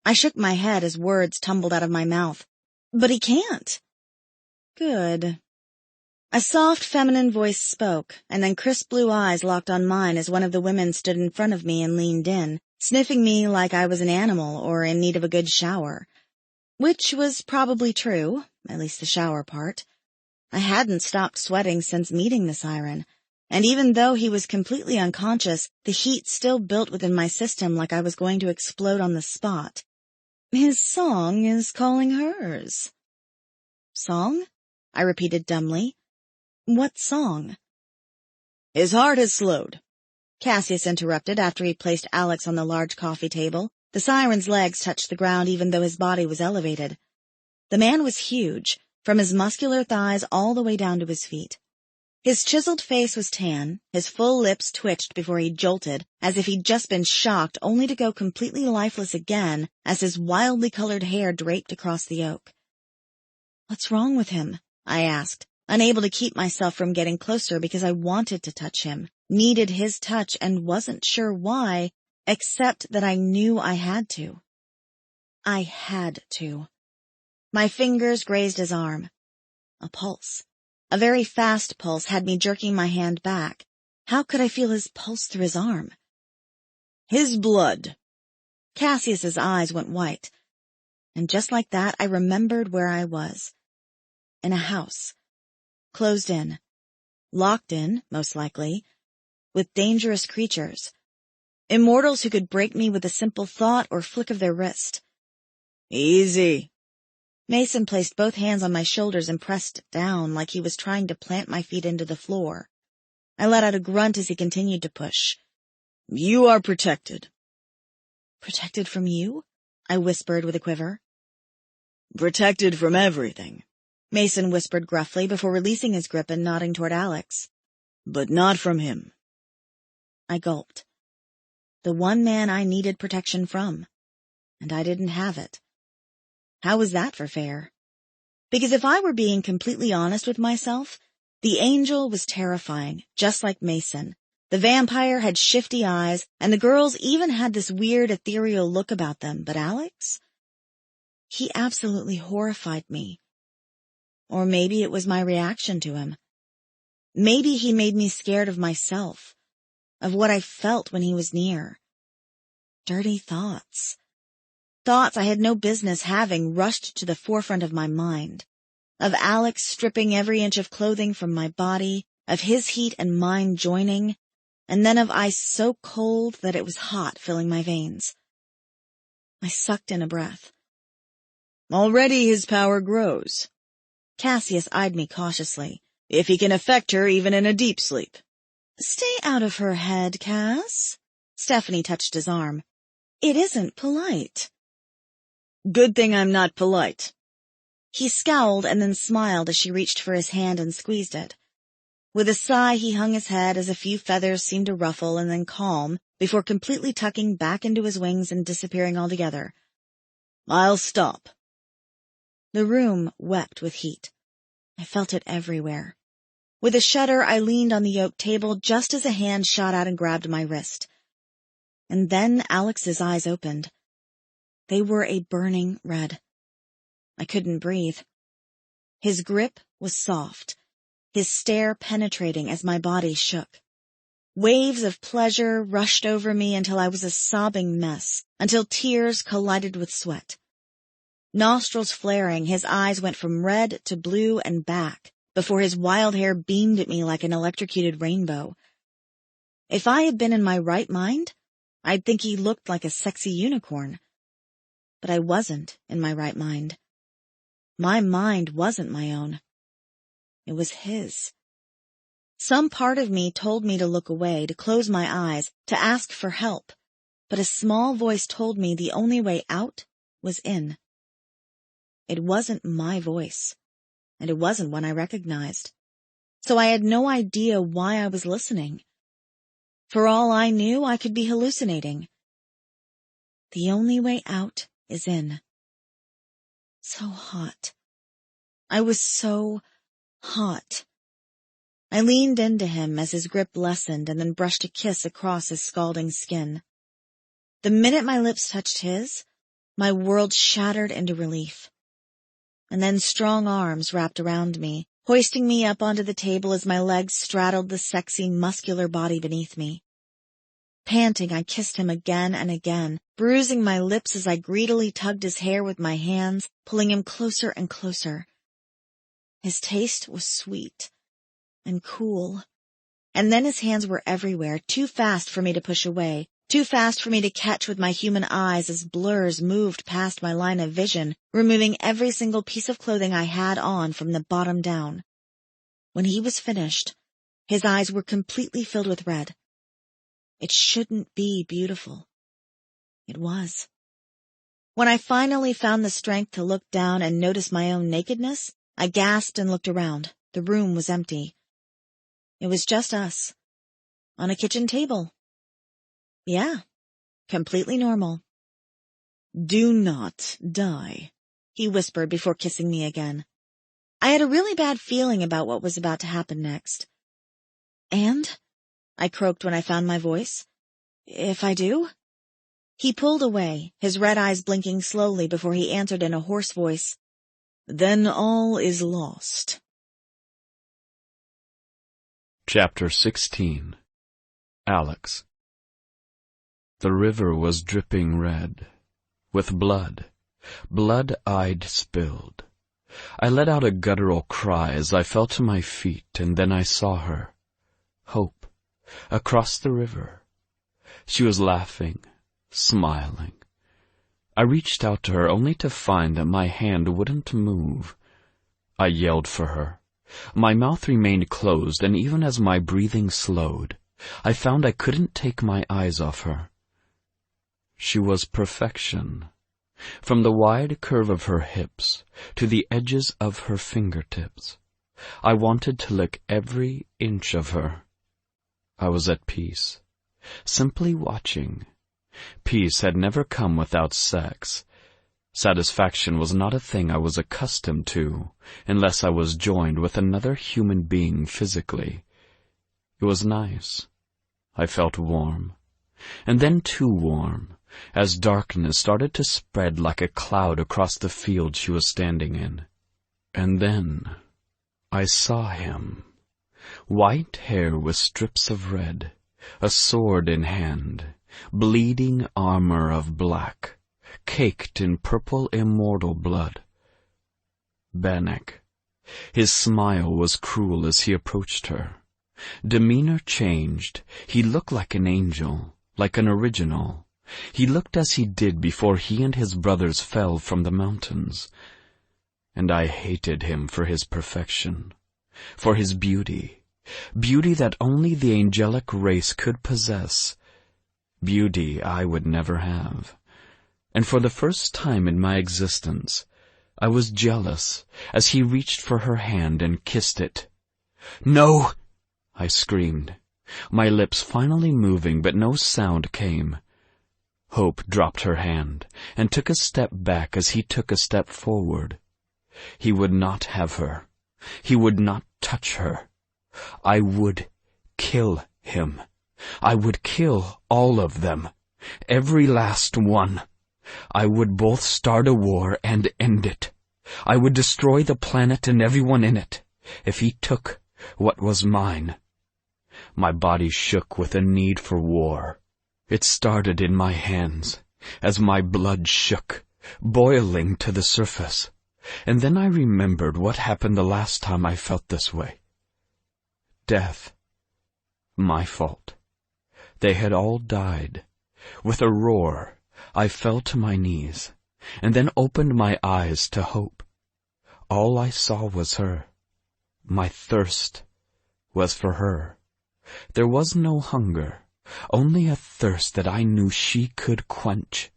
I shook my head as words tumbled out of my mouth. "But he can't." Good. A soft feminine voice spoke, and then crisp blue eyes locked on mine as one of the women stood in front of me and leaned in, sniffing me like I was an animal or in need of a good shower. Which was probably true, at least the shower part. I hadn't stopped sweating since meeting the siren, and even though he was completely unconscious, the heat still built within my system like I was going to explode on the spot. His song is calling hers. Song? I repeated dumbly. What song? His heart has slowed, Cassius interrupted after he placed Alex on the large coffee table. The siren's legs touched the ground even though his body was elevated. The man was huge, from his muscular thighs all the way down to his feet. His chiseled face was tan, his full lips twitched before he jolted, as if he'd just been shocked only to go completely lifeless again as his wildly colored hair draped across the oak. "What's wrong with him?" I asked, unable to keep myself from getting closer because I wanted to touch him, needed his touch and wasn't sure why, except that I knew I had to. I had to. My fingers grazed his arm. A pulse. A very fast pulse had me jerking my hand back. How could I feel his pulse through his arm? His blood. Cassius's eyes went white. And just like that, I remembered where I was. In a house. Closed in. Locked in, most likely. With dangerous creatures. Immortals who could break me with a simple thought or flick of their wrist. Easy. Mason placed both hands on my shoulders and pressed down like he was trying to plant my feet into the floor. I let out a grunt as he continued to push. You are protected. Protected from you? I whispered with a quiver. Protected from everything, Mason whispered gruffly before releasing his grip and nodding toward Alex. But not from him. I gulped. The one man I needed protection from. And I didn't have it. How was that for fair? Because if I were being completely honest with myself, the angel was terrifying, just like Mason. The vampire had shifty eyes, and the girls even had this weird ethereal look about them, but Alex? He absolutely horrified me. Or maybe it was my reaction to him. Maybe he made me scared of myself, of what I felt when he was near. Dirty thoughts. Thoughts I had no business having rushed to the forefront of my mind. Of Alex stripping every inch of clothing from my body, of his heat and mine joining, and then of ice so cold that it was hot, filling my veins. I sucked in a breath. Already his power grows. Cassius eyed me cautiously. If he can affect her even in a deep sleep. Stay out of her head, Cass. Stephanie touched his arm. It isn't polite. Good thing I'm not polite. He scowled and then smiled as she reached for his hand and squeezed it. With a sigh, he hung his head as a few feathers seemed to ruffle and then calm before completely tucking back into his wings and disappearing altogether. I'll stop. The room wept with heat. I felt it everywhere. With a shudder, I leaned on the oak table just as a hand shot out and grabbed my wrist. And then Alex's eyes opened. They were a burning red. I couldn't breathe. His grip was soft, his stare penetrating as my body shook. Waves of pleasure rushed over me until I was a sobbing mess, until tears collided with sweat. Nostrils flaring, his eyes went from red to blue and back, before his wild hair beamed at me like an electrocuted rainbow. If I had been in my right mind, I'd think he looked like a sexy unicorn. But I wasn't in my right mind. My mind wasn't my own. It was his. Some part of me told me to look away, to close my eyes, to ask for help, but a small voice told me the only way out was in. It wasn't my voice, and it wasn't one I recognized, so I had no idea why I was listening. For all I knew, I could be hallucinating. The only way out is in. So hot. I was so hot. I leaned into him as his grip lessened and then brushed a kiss across his scalding skin. The minute my lips touched his, my world shattered into relief. And then strong arms wrapped around me, hoisting me up onto the table as my legs straddled the sexy, muscular body beneath me. Panting, I kissed him again and again, bruising my lips as I greedily tugged his hair with my hands, pulling him closer and closer. His taste was sweet and cool. And then his hands were everywhere, too fast for me to push away, too fast for me to catch with my human eyes as blurs moved past my line of vision, removing every single piece of clothing I had on from the bottom down. When he was finished, his eyes were completely filled with red. It shouldn't be beautiful. It was. When I finally found the strength to look down and notice my own nakedness, I gasped and looked around. The room was empty. It was just us. On a kitchen table. Yeah, completely normal. Do not die, he whispered before kissing me again. I had a really bad feeling about what was about to happen next. And? I croaked when I found my voice. If I do? He pulled away, his red eyes blinking slowly before he answered in a hoarse voice. Then all is lost. Chapter 16. Alex. The river was dripping red, with blood, blood I'd spilled. I let out a guttural cry as I fell to my feet, and then I saw her, Hope, across the river. She was laughing, smiling. I reached out to her only to find that my hand wouldn't move. I yelled for her. My mouth remained closed, and even as my breathing slowed, I found I couldn't take my eyes off her. She was perfection. From the wide curve of her hips to the edges of her fingertips, I wanted to lick every inch of her. I was at peace, simply watching. Peace had never come without sex. Satisfaction was not a thing I was accustomed to, unless I was joined with another human being physically. It was nice. I felt warm, and then too warm, as darkness started to spread like a cloud across the field she was standing in. And then I saw him. White hair with strips of red, a sword in hand, bleeding armor of black, caked in purple immortal blood. Bannock. His smile was cruel as he approached her. Demeanor changed. He looked like an angel, like an original. He looked as he did before he and his brothers fell from the mountains. And I hated him for his perfection, for his beauty, beauty that only the angelic race could possess, beauty I would never have. And for the first time in my existence, I was jealous as he reached for her hand and kissed it. "No!" I screamed, my lips finally moving, but no sound came. Hope dropped her hand and took a step back as he took a step forward. He would not have her. He would not touch her. I would kill him. I would kill all of them, every last one. I would both start a war and end it. I would destroy the planet and everyone in it, if he took what was mine. My body shook with a need for war. It started in my hands, as my blood shook, boiling to the surface. And then I remembered what happened the last time I felt this way. Death. My fault. They had all died. With a roar, I fell to my knees, and then opened my eyes to hope. All I saw was her. My thirst was for her. There was no hunger, only a thirst that I knew she could quench,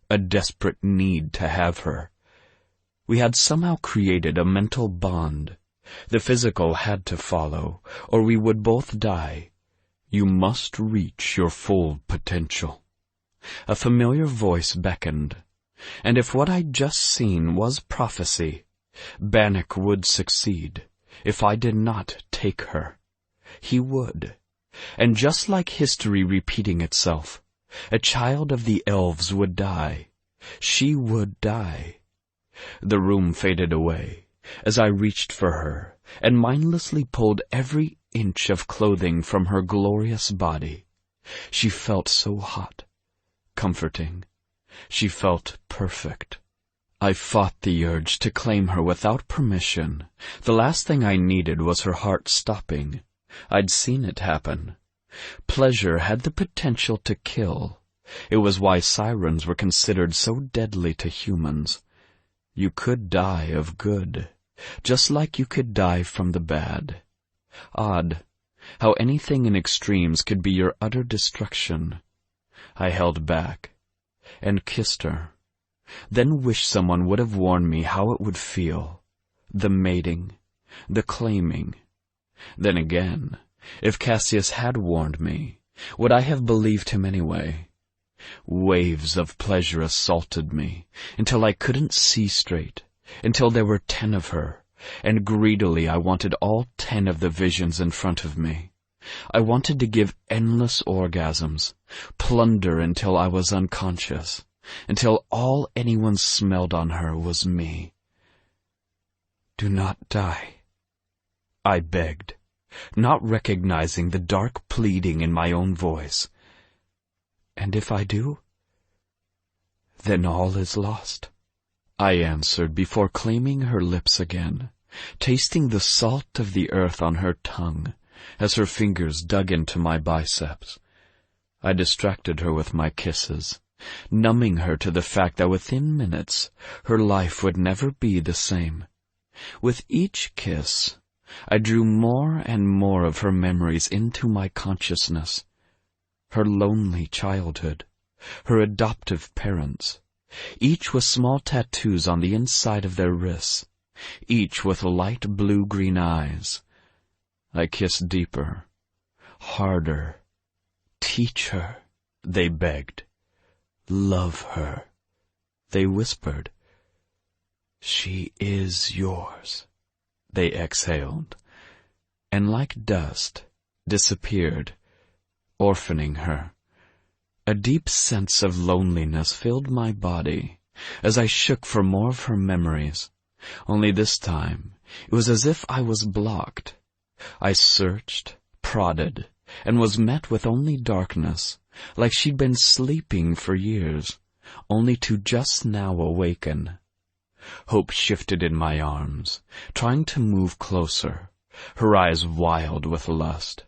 a desperate need to have her. We had somehow created a mental bond. The physical had to follow, or we would both die. You must reach your full potential. A familiar voice beckoned, and if what I'd just seen was prophecy, Bannock would succeed. If I did not take her, he would. And just like history repeating itself, a child of the elves would die. She would die. The room faded away as I reached for her and mindlessly pulled every inch of clothing from her glorious body. She felt so hot, comforting. She felt perfect. I fought the urge to claim her without permission. The last thing I needed was her heart stopping. I'd seen it happen. Pleasure had the potential to kill. It was why sirens were considered so deadly to humans. You could die of good, just like you could die from the bad. Odd, how anything in extremes could be your utter destruction. I held back and kissed her, then wished someone would have warned me how it would feel. The mating, the claiming. Then again, if Cassius had warned me, would I have believed him anyway? Waves of pleasure assaulted me, until I couldn't see straight, until there were 10 of her, and greedily I wanted all 10 of the visions in front of me. I wanted to give endless orgasms, plunder until I was unconscious, until all anyone smelled on her was me. "Do not die," I begged, not recognizing the dark pleading in my own voice. "And if I do, then all is lost," I answered before claiming her lips again, tasting the salt of the earth on her tongue as her fingers dug into my biceps. I distracted her with my kisses, numbing her to the fact that within minutes her life would never be the same. With each kiss, I drew more and more of her memories into my consciousness. Her lonely childhood, her adoptive parents, each with small tattoos on the inside of their wrists, each with light blue-green eyes. I kissed deeper, harder. "Teach her," they begged. "Love her," they whispered. "She is yours," they exhaled, and like dust disappeared, orphaning her. A deep sense of loneliness filled my body as I shook for more of her memories. Only this time, it was as if I was blocked. I searched, prodded, and was met with only darkness, like she'd been sleeping for years. only to just now awaken. Hope shifted in my arms, trying to move closer, her eyes wild with lust.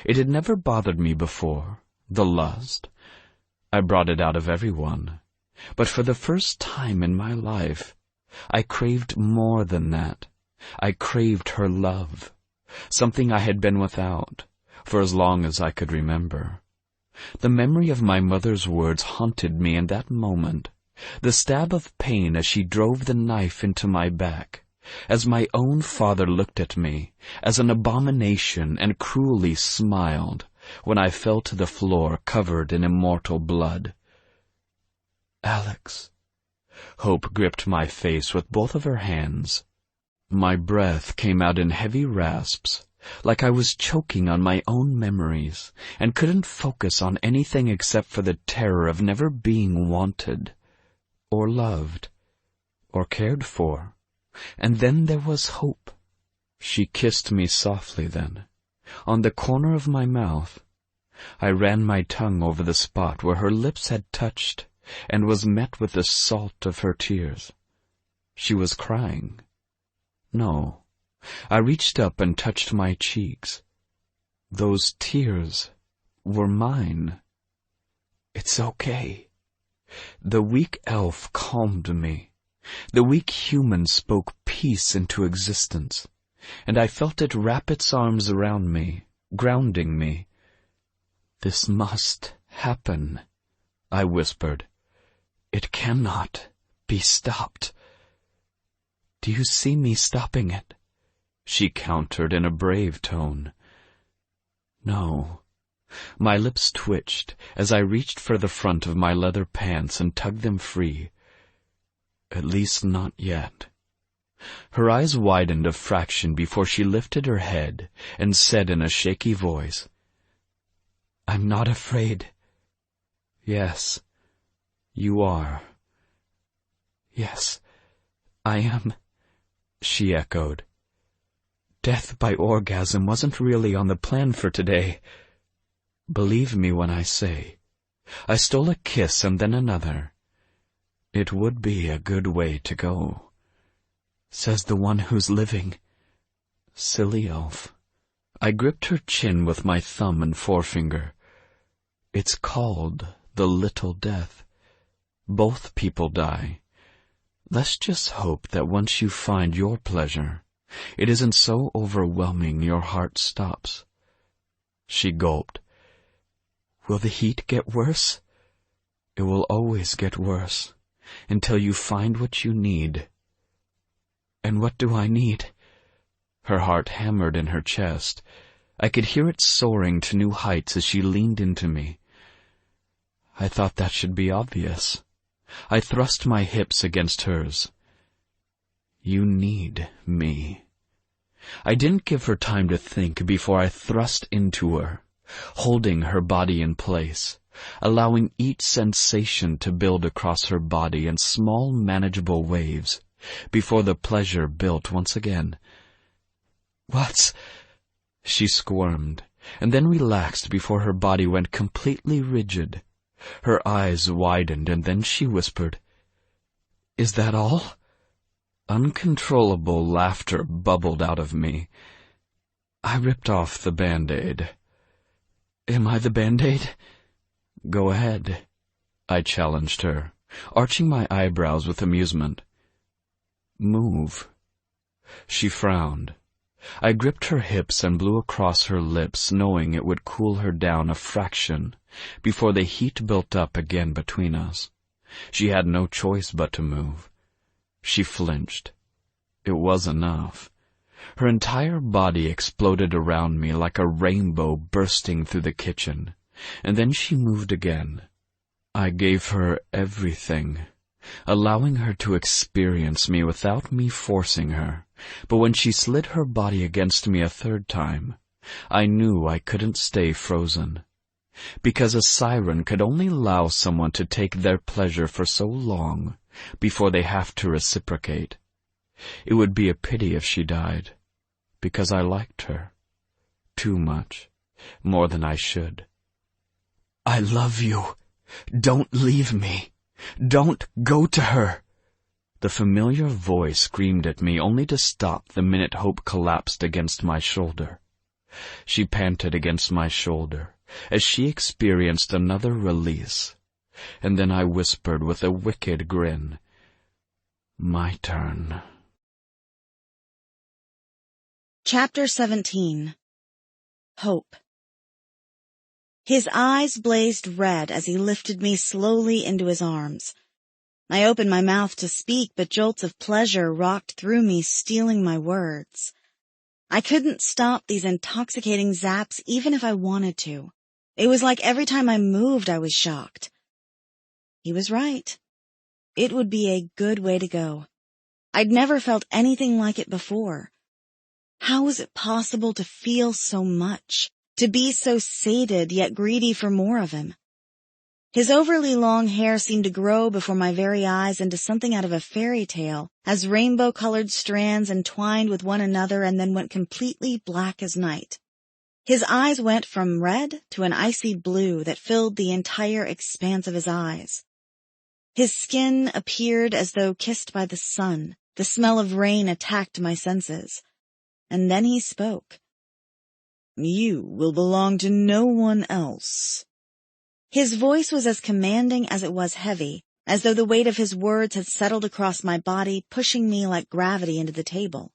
It had never bothered me before, the lust. I brought it out of everyone. But for the first time in my life, I craved more than that. I craved her love, something I had been without for as long as I could remember. The memory of my mother's words haunted me in that moment, the stab of pain as she drove the knife into my back, as my own father looked at me as an abomination and cruelly smiled when I fell to the floor covered in immortal blood. "Alex." Hope gripped my face with both of her hands. My breath came out in heavy rasps, like I was choking on my own memories, and couldn't focus on anything except for the terror of never being wanted, or loved, or cared for. And then there was Hope. She kissed me softly then, on the corner of my mouth. I ran my tongue over the spot where her lips had touched, and was met with the salt of her tears. She was crying. No, I reached up and touched my cheeks. Those tears were mine. "It's okay." The weak elf calmed me. The weak human spoke peace into existence, and I felt it wrap its arms around me, grounding me. "This must happen," I whispered. "It cannot be stopped." "Do you see me stopping it?" she countered in a brave tone. "No." My lips twitched as I reached for the front of my leather pants and tugged them free. "At least not yet." Her eyes widened a fraction before she lifted her head and said in a shaky voice, "I'm not afraid." "Yes, you are." "Yes, I am," she echoed. "Death by orgasm wasn't really on the plan for today. Believe me when I say, I stole a kiss and then another. It would be a good way to go. Says the one who's living. Silly elf." I gripped her chin with my thumb and forefinger. "It's called the Little Death. Both people die. Let's just hope that once you find your pleasure, it isn't so overwhelming your heart stops." She gulped. "Will the heat get worse?" "It will always get worse, until you find what you need." "And what do I need?" Her heart hammered in her chest. I could hear it soaring to new heights as she leaned into me. I thought that should be obvious. I thrust my hips against hers. "You need me." I didn't give her time to think before I thrust into her, holding her body in place, allowing each sensation to build across her body in small, manageable waves, before the pleasure built once again. "What's—" She squirmed, and then relaxed before her body went completely rigid. Her eyes widened, and then she whispered, "Is that all?" Uncontrollable laughter bubbled out of me. I ripped off the Band-Aid. "Am I the Band-Aid?" "Go ahead," I challenged her, arching my eyebrows with amusement. "Move." She frowned. I gripped her hips and blew across her lips, knowing it would cool her down a fraction before the heat built up again between us. She had no choice but to move. She flinched. It was enough. Her entire body exploded around me like a rainbow bursting through the kitchen, and then she moved again. I gave her everything, allowing her to experience me without me forcing her, but when she slid her body against me a third time, I knew I couldn't stay frozen. Because a siren could only allow someone to take their pleasure for so long before they have to reciprocate. It would be a pity if she died, because I liked her. Too much, more than I should. "I love you. Don't leave me." Don't go to her. The familiar voice screamed at me, only to stop the minute Hope collapsed against my shoulder. She panted against my shoulder as she experienced another release, and then I whispered with a wicked grin, "My turn." Chapter 17. Hope. His eyes blazed red as he lifted me slowly into his arms. I opened my mouth to speak, but jolts of pleasure rocked through me, stealing my words. I couldn't stop these intoxicating zaps even if I wanted to. It was like every time I moved I was shocked. He was right. It would be a good way to go. I'd never felt anything like it before. How was it possible to feel so much, to be so sated yet greedy for more of him? His overly long hair seemed to grow before my very eyes into something out of a fairy tale, as rainbow-colored strands entwined with one another and then went completely black as night. His eyes went from red to an icy blue that filled the entire expanse of his eyes. His skin appeared as though kissed by the sun. The smell of rain attacked my senses. And then he spoke. "You will belong to no one else." His voice was as commanding as it was heavy, as though the weight of his words had settled across my body, pushing me like gravity into the table.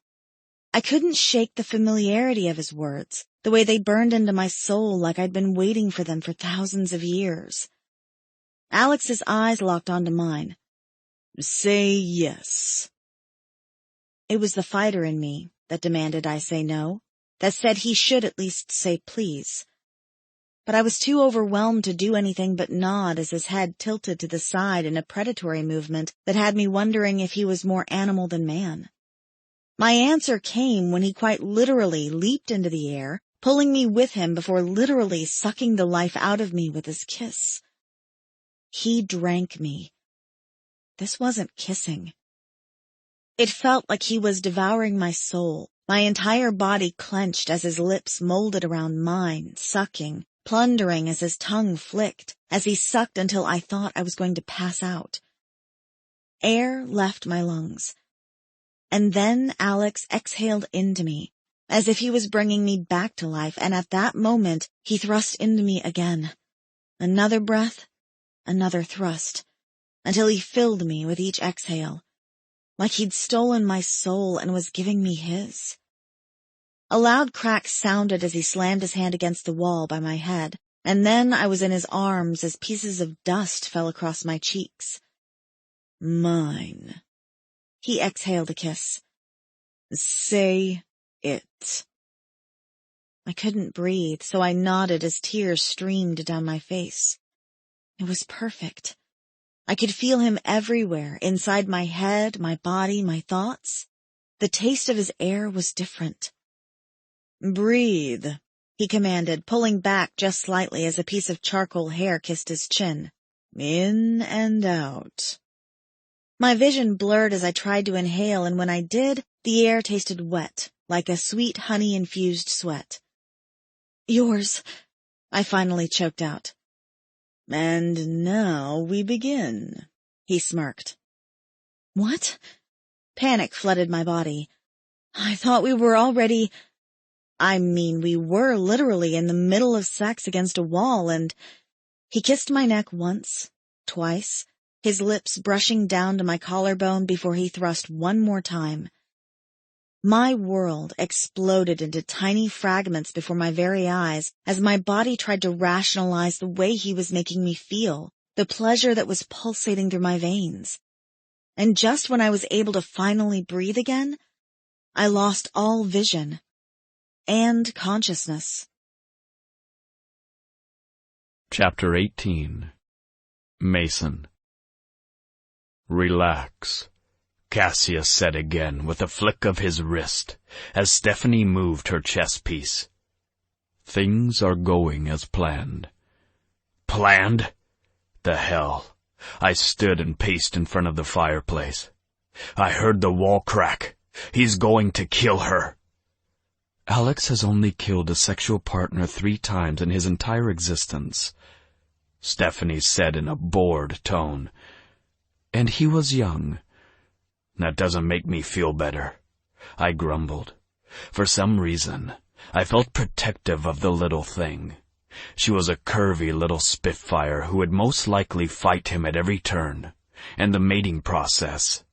I couldn't shake the familiarity of his words, the way they burned into my soul like I'd been waiting for them for thousands of years. Alex's eyes locked onto mine. "Say yes." It was the fighter in me that demanded I say no, that said he should at least say please. But I was too overwhelmed to do anything but nod as his head tilted to the side in a predatory movement that had me wondering if he was more animal than man. My answer came when he quite literally leaped into the air, pulling me with him before literally sucking the life out of me with his kiss. He drank me. This wasn't kissing. It felt like he was devouring my soul, my entire body clenched as his lips molded around mine, sucking, plundering as his tongue flicked, as he sucked until I thought I was going to pass out. Air left my lungs. And then Alex exhaled into me, as if he was bringing me back to life, and at that moment he thrust into me again. Another breath, another thrust, until he filled me with each exhale, like he'd stolen my soul and was giving me his. A loud crack sounded as he slammed his hand against the wall by my head, and then I was in his arms as pieces of dust fell across my cheeks. "Mine." He exhaled a kiss. "Say it." I couldn't breathe, so I nodded as tears streamed down my face. It was perfect. I could feel him everywhere, inside my head, my body, my thoughts. The taste of his air was different. "Breathe," he commanded, pulling back just slightly as a piece of charcoal hair kissed his chin. "In and out." My vision blurred as I tried to inhale, and when I did, the air tasted wet, like a sweet honey-infused sweat. "Yours," I finally choked out. "And now we begin," he smirked. "What?" Panic flooded my body. I thought we were already... we were literally in the middle of sex against a wall, and... He kissed my neck once, twice, his lips brushing down to my collarbone before he thrust one more time. My world exploded into tiny fragments before my very eyes as my body tried to rationalize the way he was making me feel, the pleasure that was pulsating through my veins. And just when I was able to finally breathe again, I lost all vision and consciousness. Chapter 18. Mason. "Relax," Cassius said again with a flick of his wrist as Stephanie moved her chess piece. "Things are going as planned." Planned? The hell. I stood and paced in front of the fireplace. I heard the wall crack. He's going to kill her. Alex has only killed a sexual partner 3 times in his entire existence, Stephanie said in a bored tone. And he was young. That doesn't make me feel better, I grumbled. For some reason, I felt protective of the little thing. She was a curvy little spitfire who would most likely fight him at every turn. And the mating process.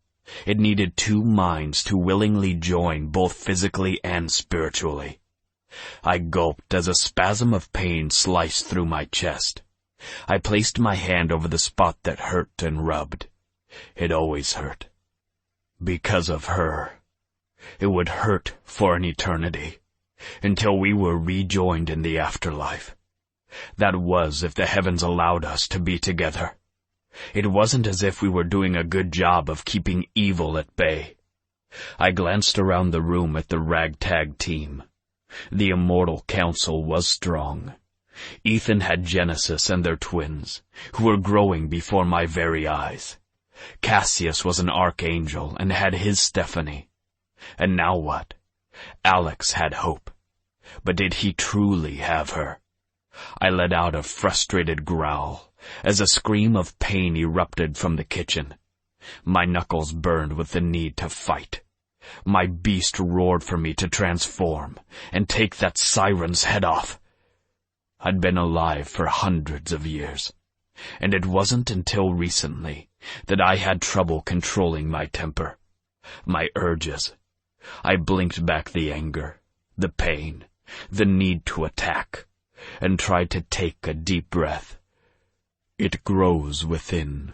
It needed two minds to willingly join both physically and spiritually. I gulped as a spasm of pain sliced through my chest. I placed my hand over the spot that hurt and rubbed. It always hurt. Because of her. It would hurt for an eternity, until we were rejoined in the afterlife. That was if the heavens allowed us to be together. It wasn't as if we were doing a good job of keeping evil at bay. I glanced around the room at the ragtag team. The Immortal Council was strong. Ethan had Genesis and their twins, who were growing before my very eyes. Cassius was an archangel and had his Stephanie. And now what? Alex had Hope. But did he truly have her? I let out a frustrated growl as a scream of pain erupted from the kitchen. My knuckles burned with the need to fight. My beast roared for me to transform and take that siren's head off. I'd been alive for hundreds of years, and it wasn't until recently that I had trouble controlling my temper, my urges. I blinked back the anger, the pain, the need to attack, and tried to take a deep breath. It grows within.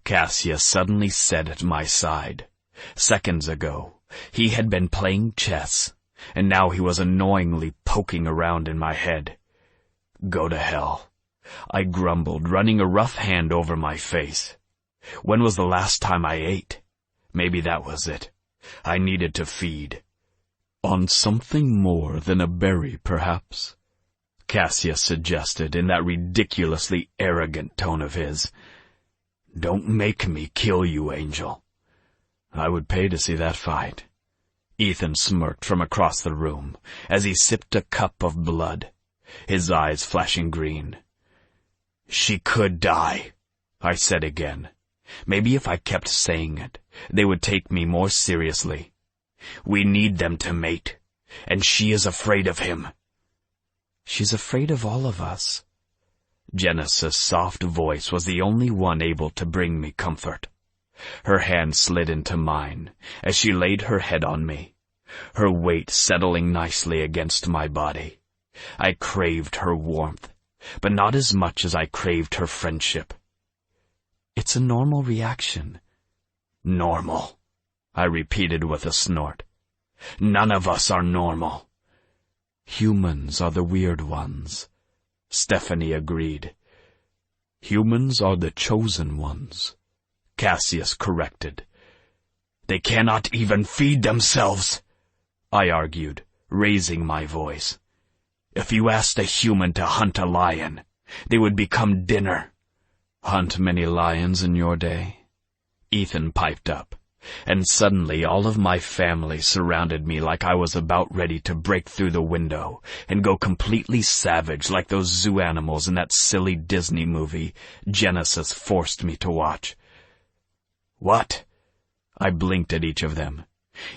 Cassius suddenly sat at my side. Seconds ago, he had been playing chess, and now he was annoyingly poking around in my head. Go to hell, I grumbled, running a rough hand over my face. When was the last time I ate? Maybe that was it. I needed to feed. On something more than a berry, perhaps? Cassius suggested in that ridiculously arrogant tone of his. Don't make me kill you, Angel. I would pay to see that fight. Ethan smirked from across the room as he sipped a cup of blood, his eyes flashing green. She could die, I said again. Maybe if I kept saying it, they would take me more seriously. We need them to mate, and she is afraid of him. She's afraid of all of us. Genesis' soft voice was the only one able to bring me comfort. Her hand slid into mine as she laid her head on me, her weight settling nicely against my body. I craved her warmth, but not as much as I craved her friendship. It's a normal reaction. Normal, I repeated with a snort. None of us are normal. Humans are the weird ones, Stephanie agreed. Humans are the chosen ones, Cassius corrected. They cannot even feed themselves, I argued, raising my voice. If you asked a human to hunt a lion, they would become dinner. Hunt many lions in your day? Ethan piped up, and suddenly all of my family surrounded me like I was about ready to break through the window and go completely savage like those zoo animals in that silly Disney movie Genesis forced me to watch. What? I blinked at each of them.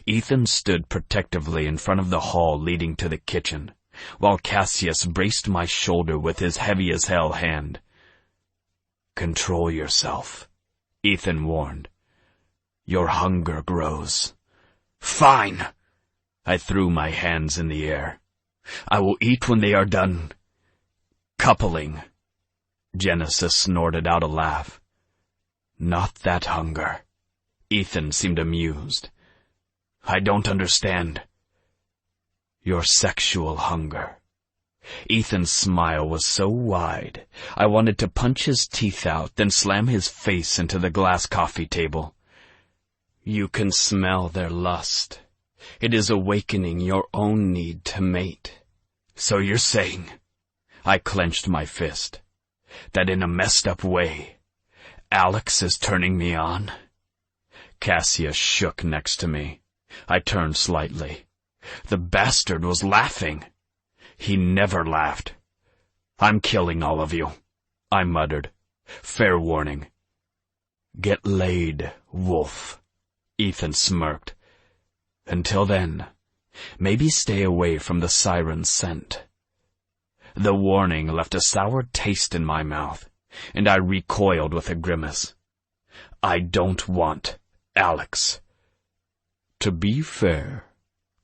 Ethan stood protectively in front of the hall leading to the kitchen, while Cassius braced my shoulder with his heavy-as-hell hand. Control yourself, Ethan warned. Your hunger grows. Fine! I threw my hands in the air. I will eat when they are done. Coupling. Genesis snorted out a laugh. Not that hunger. Ethan seemed amused. I don't understand. Your sexual hunger. Ethan's smile was so wide, I wanted to punch his teeth out, then slam his face into the glass coffee table. You can smell their lust. It is awakening your own need to mate. So you're saying, I clenched my fist, that in a messed up way, Alex is turning me on? Cassius shook next to me. I turned slightly. The bastard was laughing. He never laughed. I'm killing all of you, I muttered. Fair warning. Get laid, wolf. Ethan smirked. Until then, maybe stay away from the siren's scent. The warning left a sour taste in my mouth, and I recoiled with a grimace. I don't want Alex. To be fair,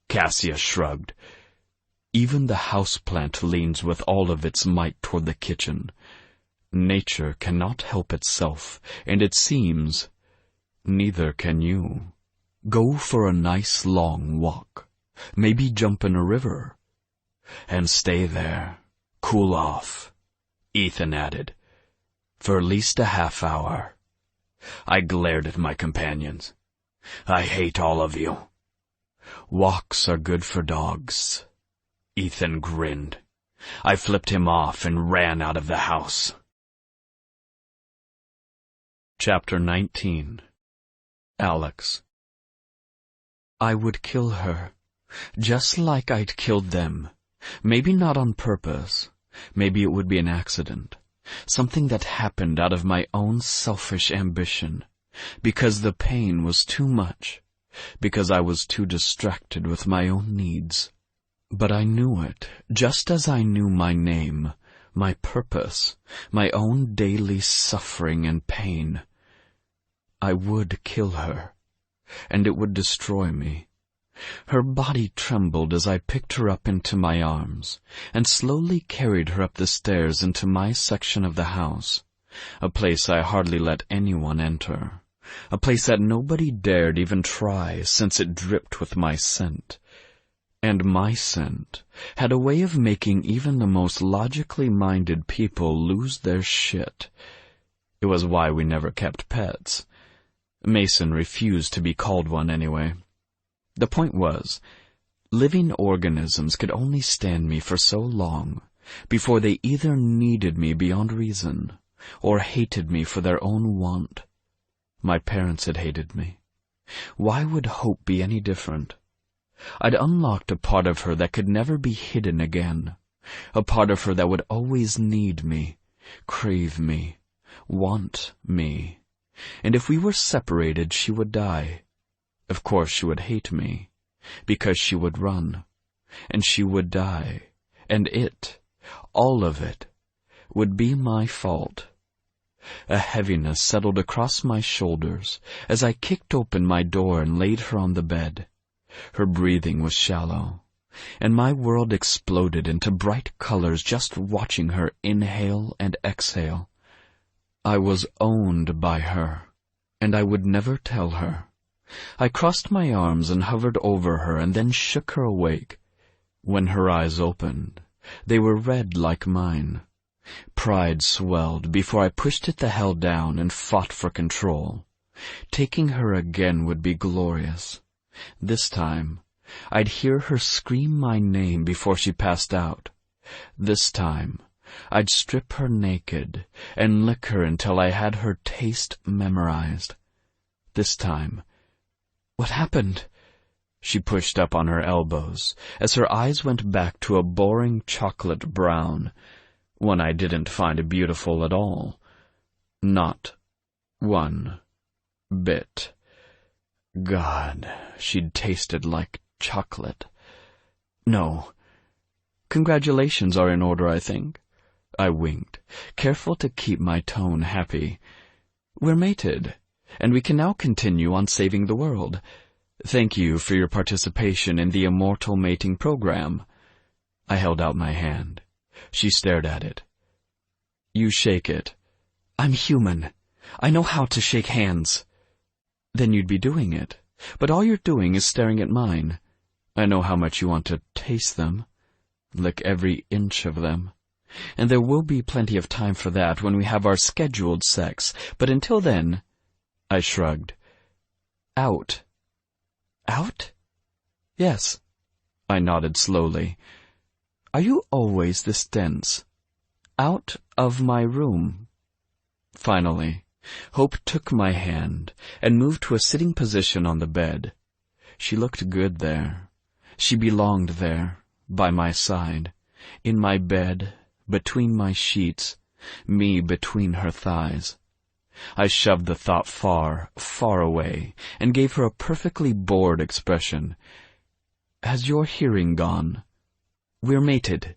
Cassia shrugged. Even the houseplant leans with all of its might toward the kitchen. Nature cannot help itself, and it seems neither can you. Go for a nice long walk. Maybe jump in a river. And stay there. Cool off, Ethan added, for at least a half hour. I glared at my companions. I hate all of you. Walks are good for dogs. Ethan grinned. I flipped him off and ran out of the house. Chapter 19. Alex. I would kill her, just like I'd killed them. Maybe not on purpose. Maybe it would be an accident. Something that happened out of my own selfish ambition. Because the pain was too much. Because I was too distracted with my own needs. But I knew it, just as I knew my name, my purpose, my own daily suffering and pain. I would kill her, and it would destroy me. Her body trembled as I picked her up into my arms, and slowly carried her up the stairs into my section of the house, a place I hardly let anyone enter, a place that nobody dared even try since it dripped with my scent. And my scent had a way of making even the most logically minded people lose their shit. It was why we never kept pets. Mason refused to be called one anyway. The point was, living organisms could only stand me for so long before they either needed me beyond reason or hated me for their own want. My parents had hated me. Why would Hope be any different? I'd unlocked a part of her that could never be hidden again, a part of her that would always need me, crave me, want me. And if we were separated, she would die. Of course she would hate me, because she would run, and she would die, and it, all of it, would be my fault. A heaviness settled across my shoulders as I kicked open my door and laid her on the bed. Her breathing was shallow, and my world exploded into bright colors just watching her inhale and exhale. I was owned by her, and I would never tell her. I crossed my arms and hovered over her and then shook her awake. When her eyes opened, they were red like mine. Pride swelled before I pushed it the hell down and fought for control. Taking her again would be glorious. This time, I'd hear her scream my name before she passed out. This time, I'd strip her naked and lick her until I had her taste memorized. This time, what happened? She pushed up on her elbows as her eyes went back to a boring chocolate brown, one I didn't find beautiful at all. Not one bit. God, she'd tasted like chocolate. No. Congratulations are in order, I think. I winked, careful to keep my tone happy. We're mated, and we can now continue on saving the world. Thank you for your participation in the Immortal Mating Program. I held out my hand. She stared at it. You shake it. I'm human. I know how to shake hands. Then you'd be doing it. But all you're doing is staring at mine. I know how much you want to taste them. Lick every inch of them. And there will be plenty of time for that when we have our scheduled sex. But until then, I shrugged. Out. Out? Yes. I nodded slowly. Are you always this dense? Out of my room. Finally, Hope took my hand and moved to a sitting position on the bed. She looked good there. She belonged there, by my side, in my bed, between my sheets, me between her thighs. I shoved the thought far, far away, and gave her a perfectly bored expression. "Has your hearing gone? We're mated."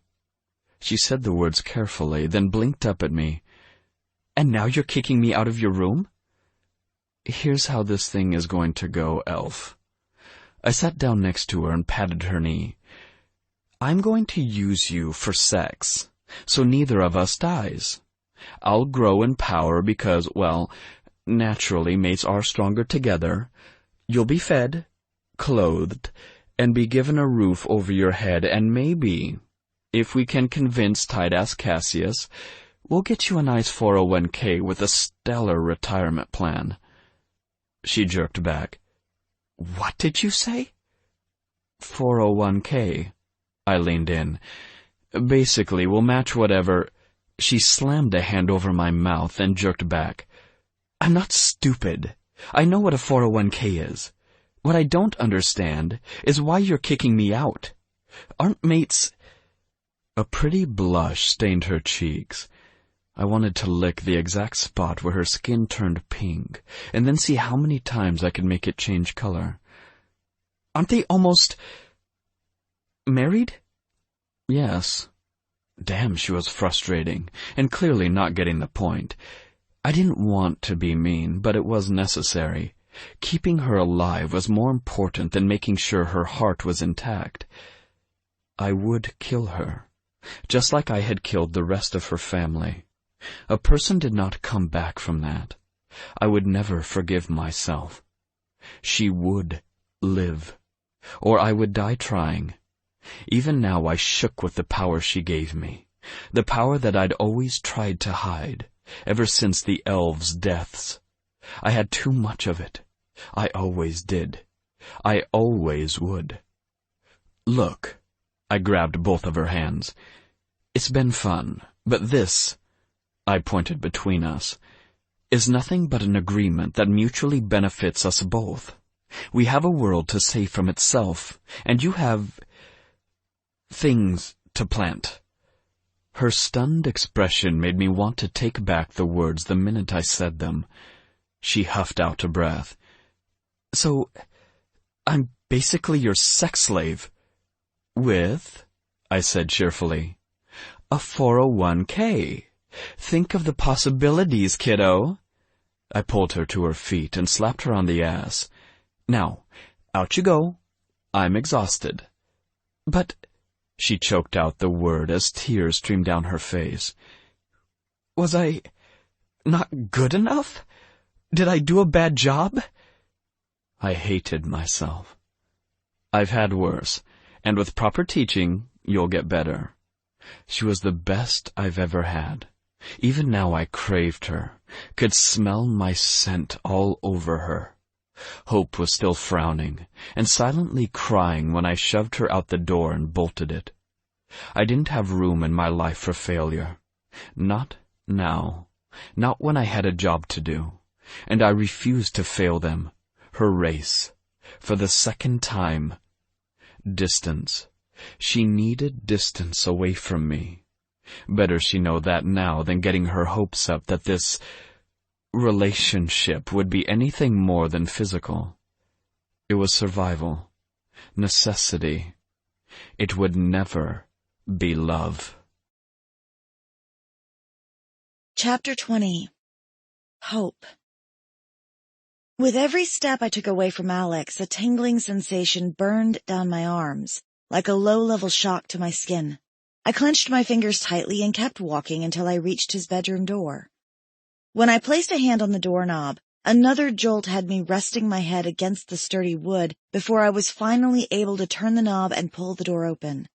She said the words carefully, then blinked up at me. "And now you're kicking me out of your room?" "Here's how this thing is going to go, Elf." I sat down next to her and patted her knee. "I'm going to use you for sex, so neither of us dies. I'll grow in power because, well, naturally mates are stronger together. You'll be fed, clothed, and be given a roof over your head, and maybe, if we can convince tight-ass Cassius, we'll get you a nice 401k with a stellar retirement plan." She jerked back. "What did you say?" 401k. I leaned in. "Basically, we'll match whatever—" She slammed a hand over my mouth and jerked back. "I'm not stupid. I know what a 401k is. What I don't understand is why you're kicking me out. Aren't mates—" A pretty blush stained her cheeks. I wanted to lick the exact spot where her skin turned pink, and then see how many times I could make it change color. "Aren't they almost married?" "Yes." Damn, she was frustrating, and clearly not getting the point. I didn't want to be mean, but it was necessary. Keeping her alive was more important than making sure her heart was intact. I would kill her, just like I had killed the rest of her family. A person did not come back from that. I would never forgive myself. She would live, or I would die trying. Even now I shook with the power she gave me, the power that I'd always tried to hide, ever since the elves' deaths. I had too much of it. I always did. I always would. "Look," I grabbed both of her hands. "It's been fun, but this," I pointed between us, "is nothing but an agreement that mutually benefits us both. We have a world to save from itself, and you have things to plant." Her stunned expression made me want to take back the words the minute I said them. She huffed out a breath. "So, I'm basically your sex slave." "With," I said cheerfully, "a 401k. Think of the possibilities, kiddo." I pulled her to her feet and slapped her on the ass. "Now, out you go. I'm exhausted." "But—" She choked out the word as tears streamed down her face. "Was I not good enough? Did I do a bad job?" I hated myself. "I've had worse, and with proper teaching, you'll get better." She was the best I've ever had. Even now I craved her, could smell my scent all over her. Hope was still frowning, and silently crying when I shoved her out the door and bolted it. I didn't have room in my life for failure. Not now. Not when I had a job to do. And I refused to fail them. Her race. For the second time. Distance. She needed distance away from me. Better she know that now than getting her hopes up that this relationship would be anything more than physical. It was survival. Necessity. It would never be love. Chapter 20. Hope. With every step I took away from Alex, a tingling sensation burned down my arms, like a low-level shock to my skin. I clenched my fingers tightly and kept walking until I reached his bedroom door. When I placed a hand on the doorknob, another jolt had me resting my head against the sturdy wood before I was finally able to turn the knob and pull the door open.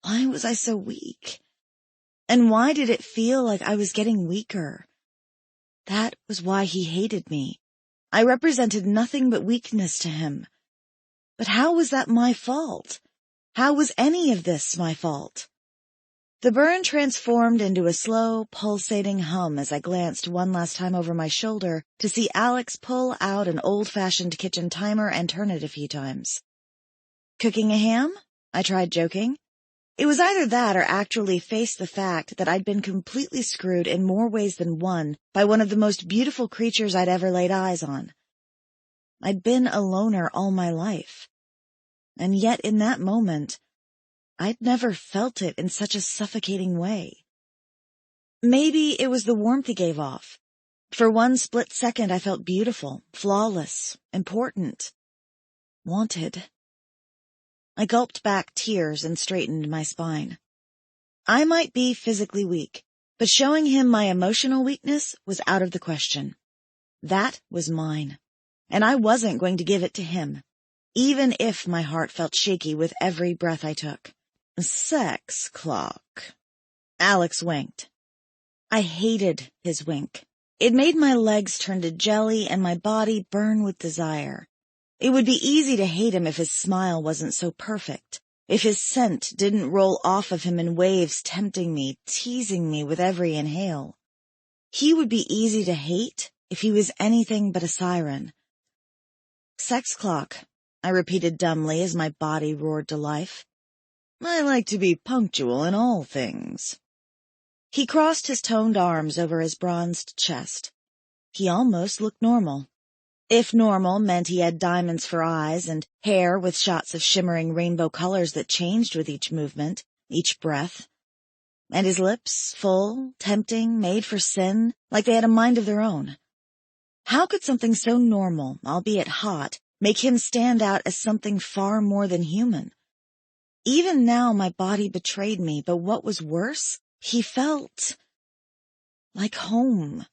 Why was I so weak? And why did it feel like I was getting weaker? That was why he hated me. I represented nothing but weakness to him. But how was that my fault? How was any of this my fault? The burn transformed into a slow, pulsating hum as I glanced one last time over my shoulder to see Alex pull out an old-fashioned kitchen timer and turn it a few times. "Cooking a ham?" I tried, joking. It was either that or actually face the fact that I'd been completely screwed in more ways than one by one of the most beautiful creatures I'd ever laid eyes on. I'd been a loner all my life. And yet in that moment, I'd never felt it in such a suffocating way. Maybe it was the warmth he gave off. For one split second, I felt beautiful, flawless, important, wanted. I gulped back tears and straightened my spine. I might be physically weak, but showing him my emotional weakness was out of the question. That was mine, and I wasn't going to give it to him, even if my heart felt shaky with every breath I took. Sex clock. Alex winked. I hated his wink. It made my legs turn to jelly and my body burn with desire. It would be easy to hate him if his smile wasn't so perfect, if his scent didn't roll off of him in waves tempting me, teasing me with every inhale. He would be easy to hate if he was anything but a siren. Sex clock, I repeated dumbly as my body roared to life. I like to be punctual in all things. He crossed his toned arms over his bronzed chest. He almost looked normal. If normal meant he had diamonds for eyes and hair with shots of shimmering rainbow colors that changed with each movement, each breath. And his lips, full, tempting, made for sin, like they had a mind of their own. How could something so normal, albeit hot, make him stand out as something far more than human? Even now my body betrayed me, but what was worse, he felt like home.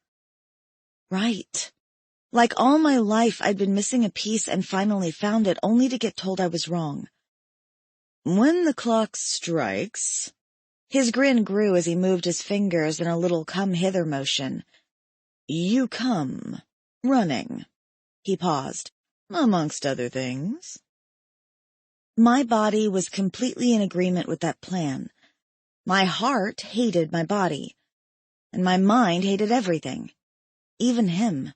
Right. Like all my life I'd been missing a piece and finally found it, only to get told I was wrong. When the clock strikes... His grin grew as he moved his fingers in a little come-hither motion. You come. Running. He paused. Amongst other things. My body was completely in agreement with that plan. My heart hated my body, and my mind hated everything, even him.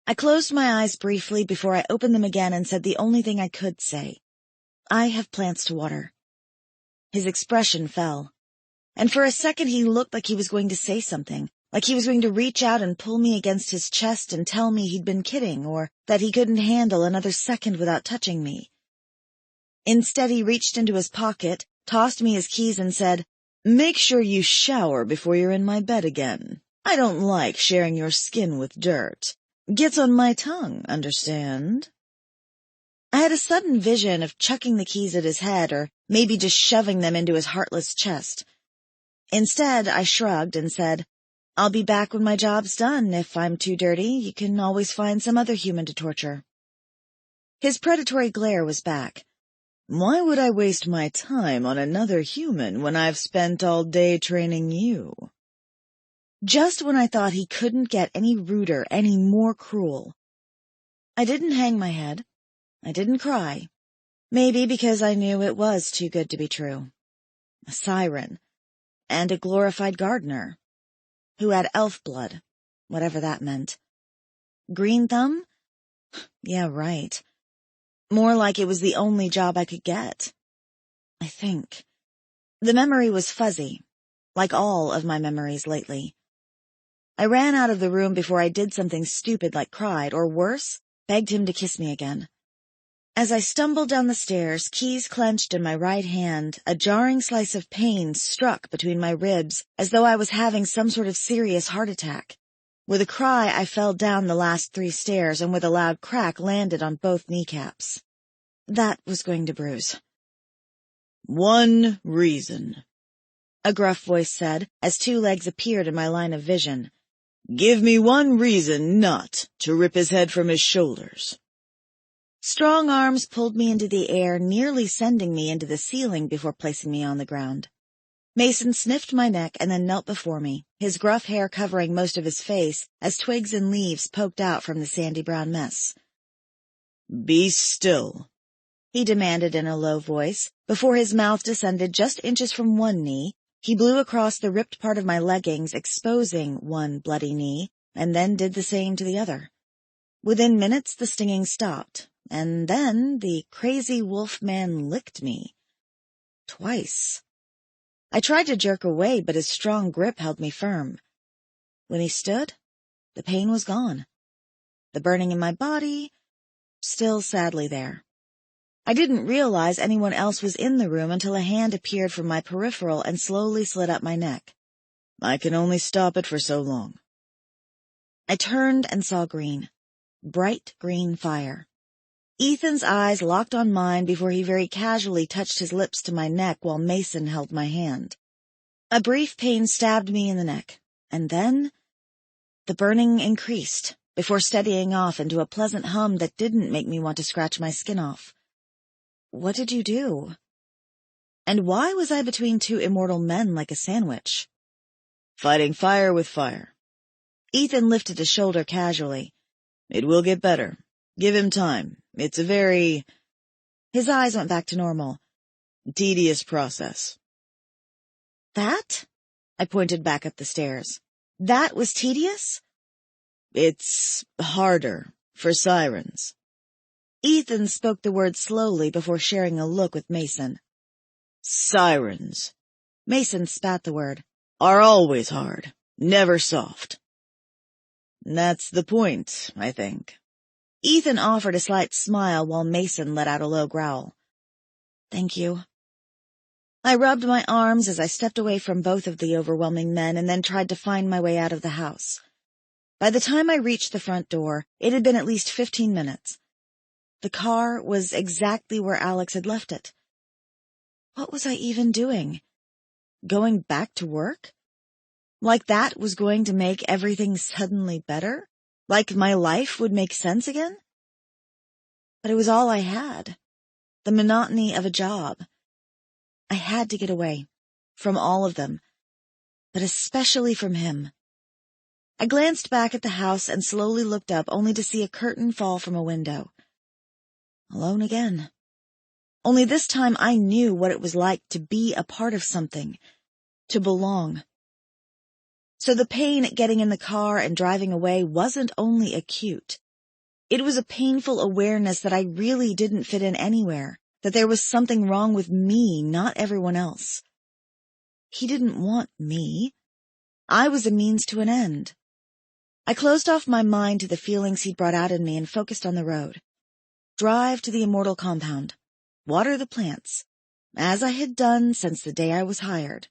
I closed my eyes briefly before I opened them again and said the only thing I could say. I have plants to water. His expression fell, and for a second he looked like he was going to say something, like he was going to reach out and pull me against his chest and tell me he'd been kidding, or that he couldn't handle another second without touching me. Instead, he reached into his pocket, tossed me his keys and said, Make sure you shower before you're in my bed again. I don't like sharing your skin with dirt. Gets on my tongue, understand? I had a sudden vision of chucking the keys at his head or maybe just shoving them into his heartless chest. Instead, I shrugged and said, I'll be back when my job's done. If I'm too dirty, you can always find some other human to torture. His predatory glare was back. Why would I waste my time on another human when I've spent all day training you? Just when I thought he couldn't get any ruder, any more cruel. I didn't hang my head. I didn't cry. Maybe because I knew it was too good to be true. A siren. And a glorified gardener. Who had elf blood, whatever that meant. Green thumb? Yeah, right. More like it was the only job I could get. I think. The memory was fuzzy, like all of my memories lately. I ran out of the room before I did something stupid like cried, or worse, begged him to kiss me again. As I stumbled down the stairs, keys clenched in my right hand, a jarring slice of pain struck between my ribs as though I was having some sort of serious heart attack. With a cry, I fell down the last 3 stairs and with a loud crack landed on both kneecaps. That was going to bruise. One reason, a gruff voice said as 2 legs appeared in my line of vision. Give me one reason not to rip his head from his shoulders. Strong arms pulled me into the air, nearly sending me into the ceiling before placing me on the ground. Mason sniffed my neck and then knelt before me, his gruff hair covering most of his face as twigs and leaves poked out from the sandy brown mess. Be still, he demanded in a low voice. Before his mouth descended just inches from one knee, he blew across the ripped part of my leggings, exposing one bloody knee, and then did the same to the other. Within minutes, the stinging stopped, and then the crazy wolf man licked me. Twice. I tried to jerk away, but his strong grip held me firm. When he stood, the pain was gone. The burning in my body, still sadly there. I didn't realize anyone else was in the room until a hand appeared from my peripheral and slowly slid up my neck. I can only stop it for so long. I turned and saw green. Bright green fire. Ethan's eyes locked on mine before he very casually touched his lips to my neck while Mason held my hand. A brief pain stabbed me in the neck, and then the burning increased before steadying off into a pleasant hum that didn't make me want to scratch my skin off. What did you do? And why was I between two immortal men like a sandwich? Fighting fire with fire. Ethan lifted his shoulder casually. It will get better. Give him time. It's a very... His eyes went back to normal. Tedious process. That? I pointed back up the stairs. That was tedious? It's harder for sirens. Ethan spoke the word slowly before sharing a look with Mason. Sirens. Mason spat the word. Are always hard, never soft. That's the point, I think. Ethan offered a slight smile while Mason let out a low growl. Thank you. I rubbed my arms as I stepped away from both of the overwhelming men and then tried to find my way out of the house. By the time I reached the front door, it had been at least 15 minutes. The car was exactly where Alex had left it. What was I even doing? Going back to work? Like that was going to make everything suddenly better? Like my life would make sense again? But it was all I had. The monotony of a job. I had to get away. From all of them. But especially from him. I glanced back at the house and slowly looked up only to see a curtain fall from a window. Alone again. Only this time I knew what it was like to be a part of something. To belong. So the pain at getting in the car and driving away wasn't only acute. It was a painful awareness that I really didn't fit in anywhere, that there was something wrong with me, not everyone else. He didn't want me. I was a means to an end. I closed off my mind to the feelings he'd brought out in me and focused on the road. Drive to the immortal compound. Water the plants. As I had done since the day I was hired.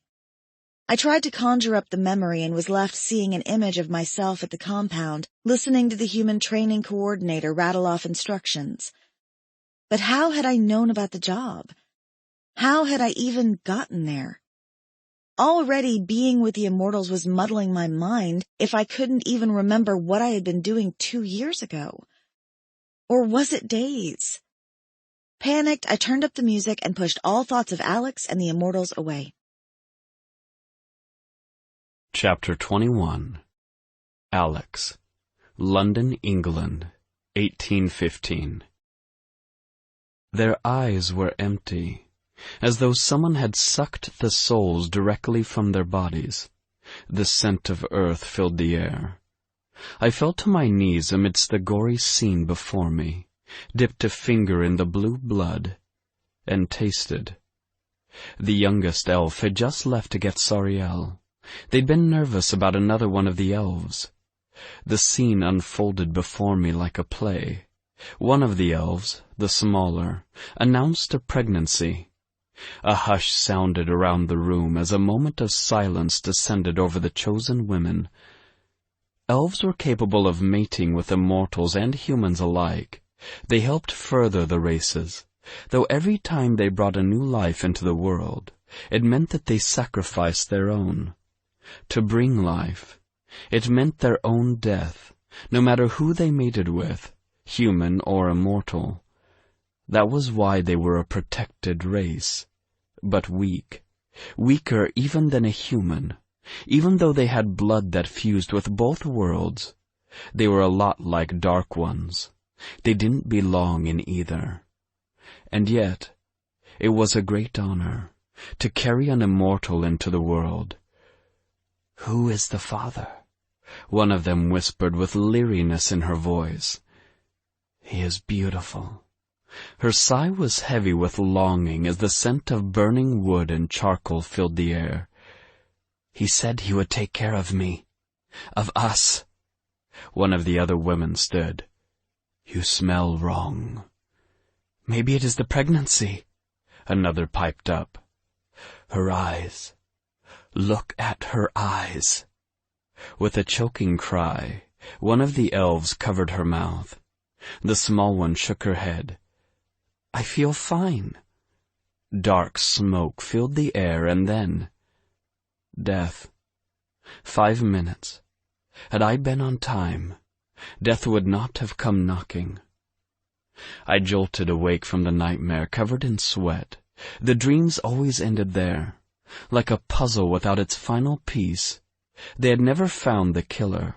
I tried to conjure up the memory and was left seeing an image of myself at the compound, listening to the human training coordinator rattle off instructions. But how had I known about the job? How had I even gotten there? Already being with the immortals was muddling my mind if I couldn't even remember what I had been doing 2 years ago. Or was it days? Panicked, I turned up the music and pushed all thoughts of Alex and the immortals away. Chapter 21. Alex. London, England, 1815. Their eyes were empty, as though someone had sucked the souls directly from their bodies. The scent of earth filled the air. I fell to my knees amidst the gory scene before me, dipped a finger in the blue blood, and tasted. The youngest elf had just left to get Sariel. They'd been nervous about another one of the elves. The scene unfolded before me like a play. One of the elves, the smaller, announced a pregnancy. A hush sounded around the room as a moment of silence descended over the chosen women. Elves were capable of mating with immortals and humans alike. They helped further the races, though every time they brought a new life into the world, it meant that they sacrificed their own. To bring life, it meant their own death, no matter who they mated with, human or immortal. That was why they were a protected race, but weak, weaker even than a human. Even though they had blood that fused with both worlds, they were a lot like Dark Ones. They didn't belong in either. And yet, it was a great honor to carry an immortal into the world. "Who is the father?" one of them whispered with leeriness in her voice. "He is beautiful," Her sigh was heavy with longing as the scent of burning wood and charcoal filled the air. "He said he would take care of me. Of us." One of the other women stood. "You smell wrong." "Maybe it is the pregnancy," another piped up. "Her eyes. Look at her eyes." With a choking cry, one of the elves covered her mouth. The small one shook her head. "I feel fine." Dark smoke filled the air, and then death. 5 minutes. Had I been on time, death would not have come knocking. I jolted awake from the nightmare, covered in sweat. The dreams always ended there, like a puzzle without its final piece. They had never found the killer,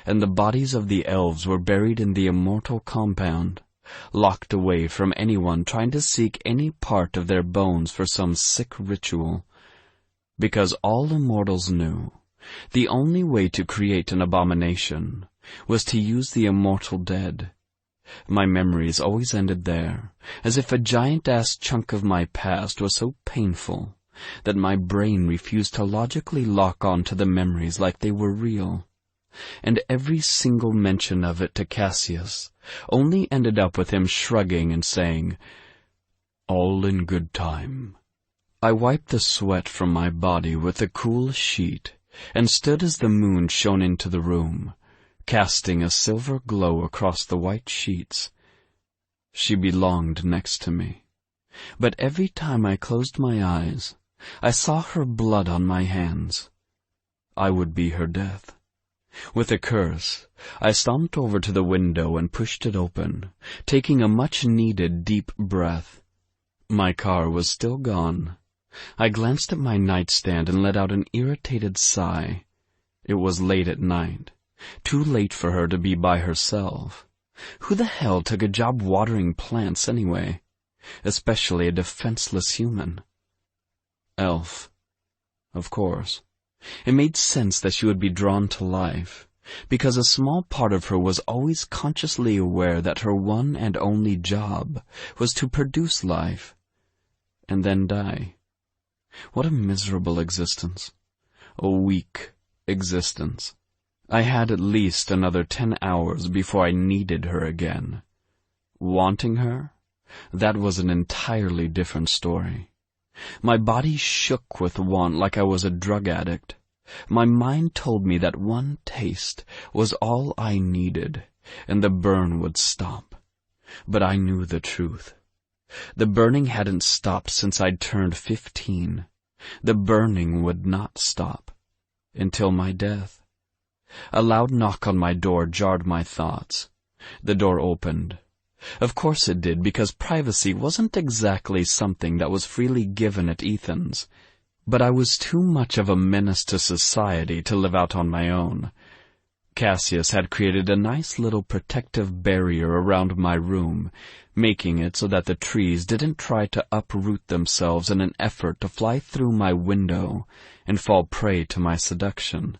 and the bodies of the elves were buried in the immortal compound, locked away from anyone trying to seek any part of their bones for some sick ritual. Because all immortals knew, the only way to create an abomination was to use the immortal dead. My memories always ended there, as if a giant-ass chunk of my past was so painful that my brain refused to logically lock on to the memories like they were real. And every single mention of it to Cassius only ended up with him shrugging and saying, "All in good time." I wiped the sweat from my body with a cool sheet and stood as the moon shone into the room, casting a silver glow across the white sheets. She belonged next to me, but every time I closed my eyes, I saw her blood on my hands. I would be her death. With a curse, I stomped over to the window and pushed it open, taking a much-needed deep breath. My car was still gone. I glanced at my nightstand and let out an irritated sigh. It was late at night, too late for her to be by herself. Who the hell took a job watering plants anyway? Especially a defenseless human. Elf. Of course. It made sense that she would be drawn to life, because a small part of her was always consciously aware that her one and only job was to produce life, and then die. What a miserable existence. A weak existence. I had at least another 10 hours before I needed her again. Wanting her? That was an entirely different story. My body shook with want like I was a drug addict. My mind told me that one taste was all I needed, and the burn would stop. But I knew the truth. The burning hadn't stopped since I'd turned 15. The burning would not stop until my death. A loud knock on my door jarred my thoughts. The door opened. Of course it did, because privacy wasn't exactly something that was freely given at Ethan's. But I was too much of a menace to society to live out on my own. Cassius had created a nice little protective barrier around my room, making it so that the trees didn't try to uproot themselves in an effort to fly through my window and fall prey to my seduction.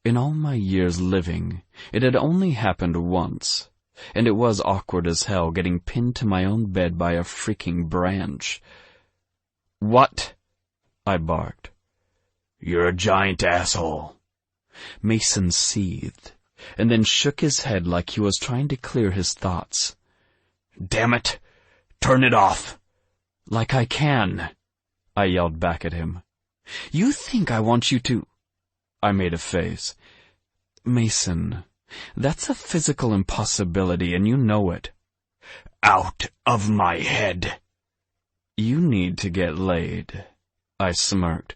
In all my years living, it had only happened once, and it was awkward as hell getting pinned to my own bed by a freaking branch. "What?" I barked. "You're a giant asshole." Mason seethed, and then shook his head like he was trying to clear his thoughts. "Damn it! Turn it off!" "Like I can," I yelled back at him. "You think I want you to—" I made a face. "Mason, that's a physical impossibility, and you know it." "Out of my head!" "You need to get laid," I smirked.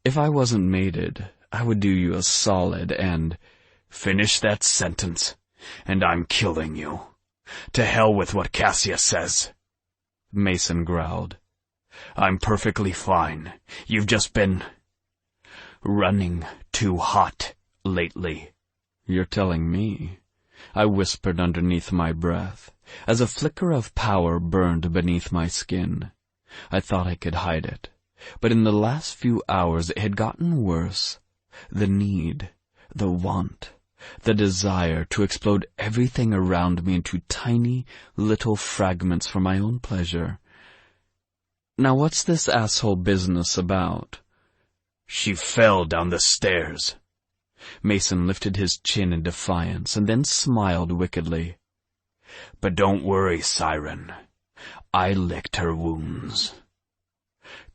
"If I wasn't mated, I would do you a solid and—" "Finish that sentence, and I'm killing you. To hell with what Cassius says," Mason growled. "I'm perfectly fine. You've just been running too hot lately." "You're telling me," I whispered underneath my breath, as a flicker of power burned beneath my skin. I thought I could hide it, but in the last few hours it had gotten worse. The need, the want, the desire to explode everything around me into tiny little fragments for my own pleasure. Now what's this asshole business about? She fell down the stairs. Mason lifted his chin in defiance and then smiled wickedly. But don't worry, Siren. I licked her wounds.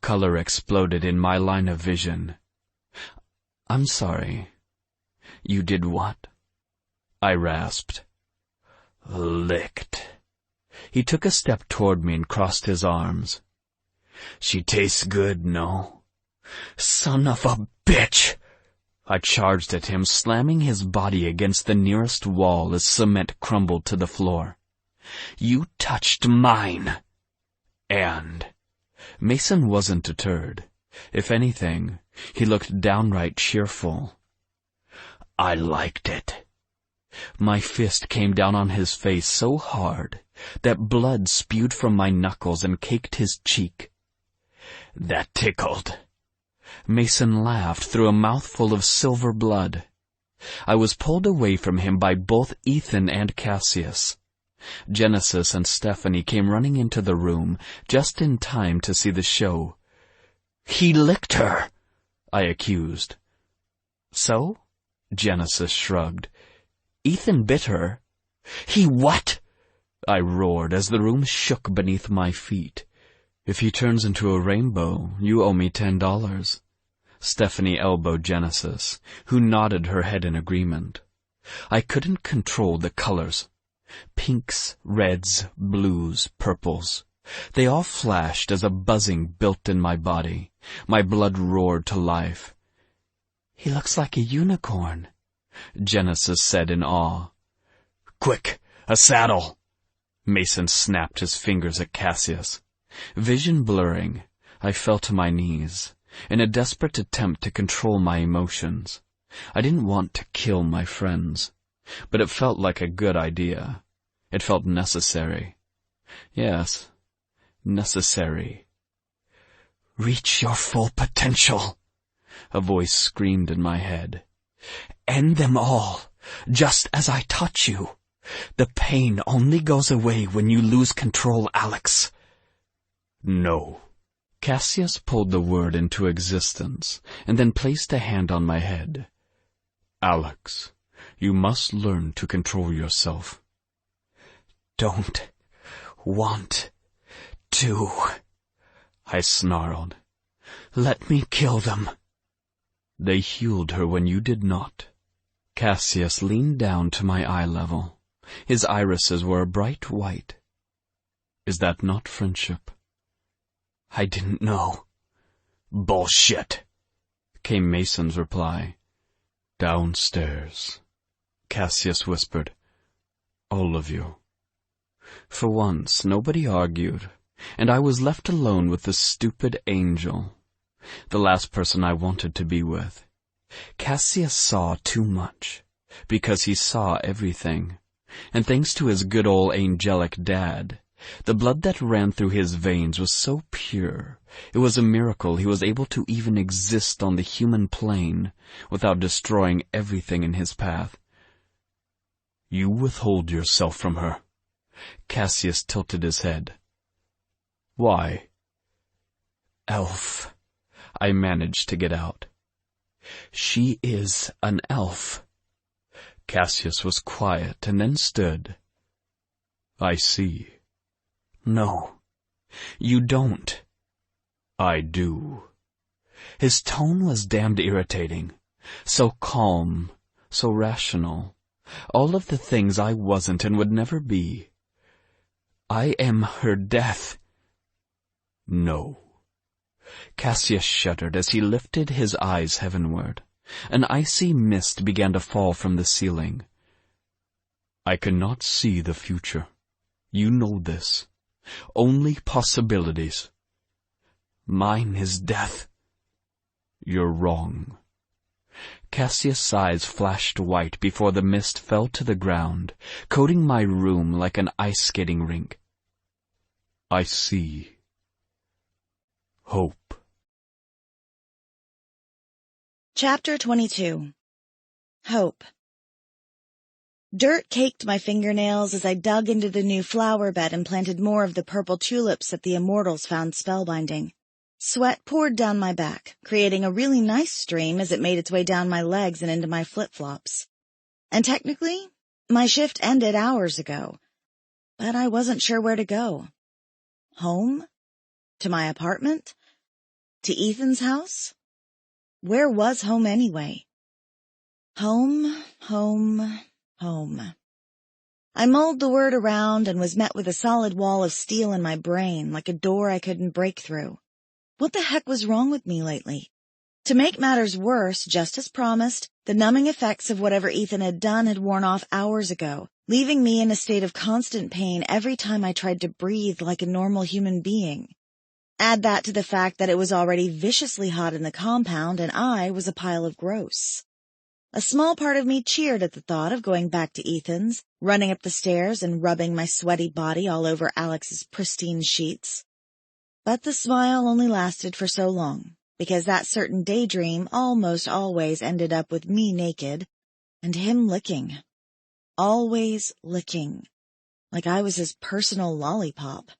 Color exploded in my line of vision. I'm sorry. You did what? I rasped. Licked. He took a step toward me and crossed his arms. She tastes good, no? Son of a bitch! I charged at him, slamming his body against the nearest wall as cement crumbled to the floor. You touched mine! And? Mason wasn't deterred. If anything, he looked downright cheerful. I liked it. My fist came down on his face so hard that blood spewed from my knuckles and caked his cheek. That tickled. Mason laughed through a mouthful of silver blood. I was pulled away from him by both Ethan and Cassius. Genesis and Stephanie came running into the room just in time to see the show. He licked her, I accused. So? Genesis shrugged. Ethan bit her. He what? I roared as the room shook beneath my feet. If he turns into a rainbow, you owe me $10. Stephanie elbowed Genesis, who nodded her head in agreement. I couldn't control the colors. Pinks, reds, blues, purples. They all flashed as a buzzing built in my body. My blood roared to life. He looks like a unicorn, Genesis said in awe. Quick, a saddle! Mason snapped his fingers at Cassius. Vision blurring, I fell to my knees, in a desperate attempt to control my emotions. I didn't want to kill my friends, but it felt like a good idea. It felt necessary. Yes, necessary. Reach your full potential, a voice screamed in my head. End them all, just as I taught you. The pain only goes away when you lose control, Alex. No. Cassius pulled the word into existence, and then placed a hand on my head. Alex, you must learn to control yourself. Don't want to, I snarled. Let me kill them. They healed her when you did not. Cassius leaned down to my eye level. His irises were a bright white. Is that not friendship? I didn't know. Bullshit, came Mason's reply. Downstairs, Cassius whispered. All of you. For once, nobody argued, and I was left alone with the stupid angel, the last person I wanted to be with. Cassius saw too much, because he saw everything, and thanks to his good old angelic dad, the blood that ran through his veins was so pure, it was a miracle he was able to even exist on the human plane without destroying everything in his path. You withhold yourself from her. Cassius tilted his head. Why? Elf, I managed to get out. She is an elf. Cassius was quiet and then stood. I see. No, you don't. I do. His tone was damned irritating. So calm, so rational. All of the things I wasn't and would never be. I am her death. No. Cassius shuddered as he lifted his eyes heavenward. An icy mist began to fall from the ceiling. I cannot see the future. You know this. Only possibilities. Mine is death. You're wrong. Cassius' eyes flashed white before the mist fell to the ground, coating my room like an ice skating rink. I see. Hope. Chapter 22. Hope. Dirt caked my fingernails as I dug into the new flower bed and planted more of the purple tulips that the immortals found spellbinding. Sweat poured down my back, creating a really nice stream as it made its way down my legs and into my flip-flops. And technically, my shift ended hours ago, but I wasn't sure where to go. Home? To my apartment? To Ethan's house? Where was home anyway? Home, home, home. I mulled the word around and was met with a solid wall of steel in my brain, like a door I couldn't break through. What the heck was wrong with me lately? To make matters worse, just as promised, the numbing effects of whatever Ethan had done had worn off hours ago, leaving me in a state of constant pain every time I tried to breathe like a normal human being. Add that to the fact that it was already viciously hot in the compound and I was a pile of gross. A small part of me cheered at the thought of going back to Ethan's, running up the stairs and rubbing my sweaty body all over Alex's pristine sheets. But the smile only lasted for so long, because that certain daydream almost always ended up with me naked, and him licking. Always licking. Like I was his personal lollipop.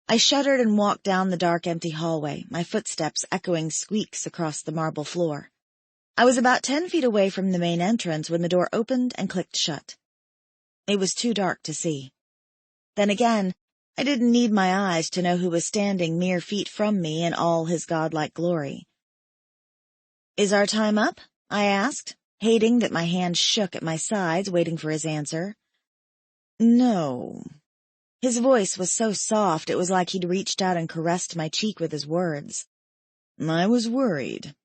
I shuddered and walked down the dark, empty hallway, my footsteps echoing squeaks across the marble floor. I was about 10 feet away from the main entrance when the door opened and clicked shut. It was too dark to see. Then again, I didn't need my eyes to know who was standing mere feet from me in all his godlike glory. "Is our time up?" I asked, hating that my hands shook at my sides, waiting for his answer. "No." His voice was so soft it was like he'd reached out and caressed my cheek with his words. "I was worried."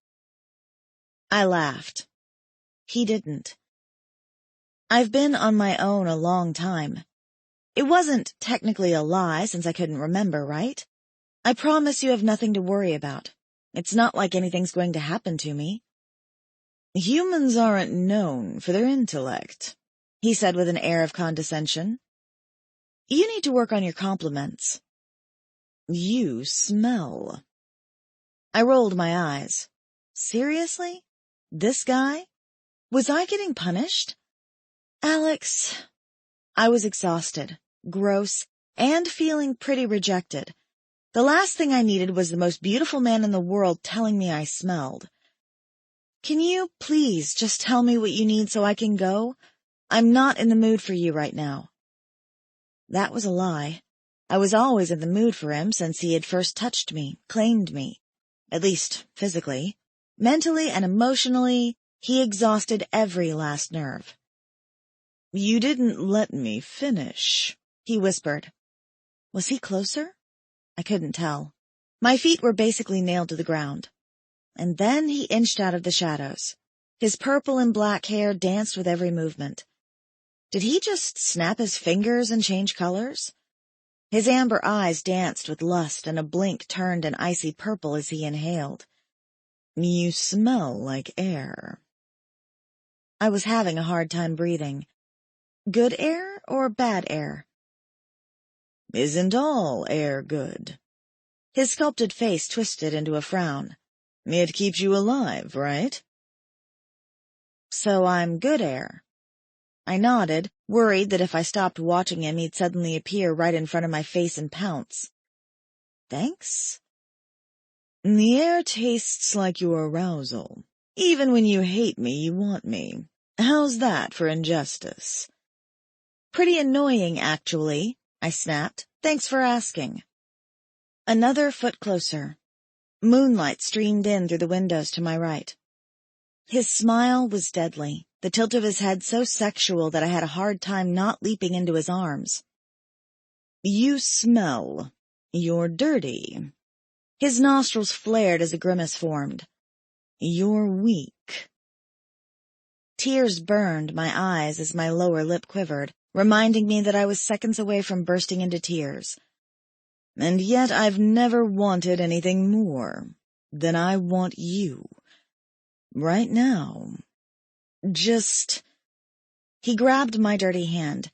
I laughed. He didn't. I've been on my own a long time. It wasn't technically a lie since I couldn't remember, right? I promise you have nothing to worry about. It's not like anything's going to happen to me. "Humans aren't known for their intellect," he said with an air of condescension. "You need to work on your compliments." "You smell." I rolled my eyes. Seriously? This guy? Was I getting punished? Alex. I was exhausted, gross, and feeling pretty rejected. The last thing I needed was the most beautiful man in the world telling me I smelled. "Can you please just tell me what you need so I can go? I'm not in the mood for you right now." That was a lie. I was always in the mood for him since he had first touched me, claimed me. At least, physically. Mentally and emotionally, he exhausted every last nerve. "You didn't let me finish," he whispered. Was he closer? I couldn't tell. My feet were basically nailed to the ground. And then he inched out of the shadows. His purple and black hair danced with every movement. Did he just snap his fingers and change colors? His amber eyes danced with lust and a blink turned an icy purple as he inhaled. "You smell like air." I was having a hard time breathing. Good air or bad air? "Isn't all air good?" His sculpted face twisted into a frown. "It keeps you alive, right?" "So I'm good air." I nodded, worried that if I stopped watching him he'd suddenly appear right in front of my face and pounce. "Thanks?" "The air tastes like your arousal. Even when you hate me, you want me. How's that for injustice?" "Pretty annoying, actually," I snapped. "Thanks for asking." Another foot closer. Moonlight streamed in through the windows to my right. His smile was deadly, the tilt of his head so sexual that I had a hard time not leaping into his arms. "You smell. You're dirty." His nostrils flared as a grimace formed. "You're weak." Tears burned my eyes as my lower lip quivered, reminding me that I was seconds away from bursting into tears. "And yet I've never wanted anything more than I want you. Right now. Just—" He grabbed my dirty hand.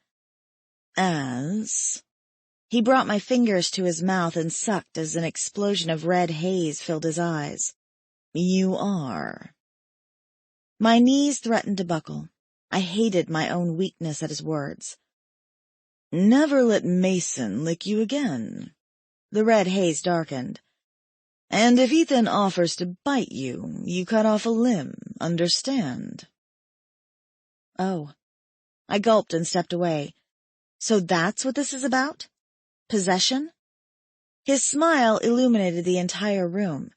He brought my fingers to his mouth and sucked as an explosion of red haze filled his eyes. "You are." My knees threatened to buckle. I hated my own weakness at his words. Never let Mason lick you again. The red haze darkened. And if Ethan offers to bite you, you cut off a limb, understand? Oh. I gulped and stepped away. So that's what this is about? Possession? His smile illuminated the entire room.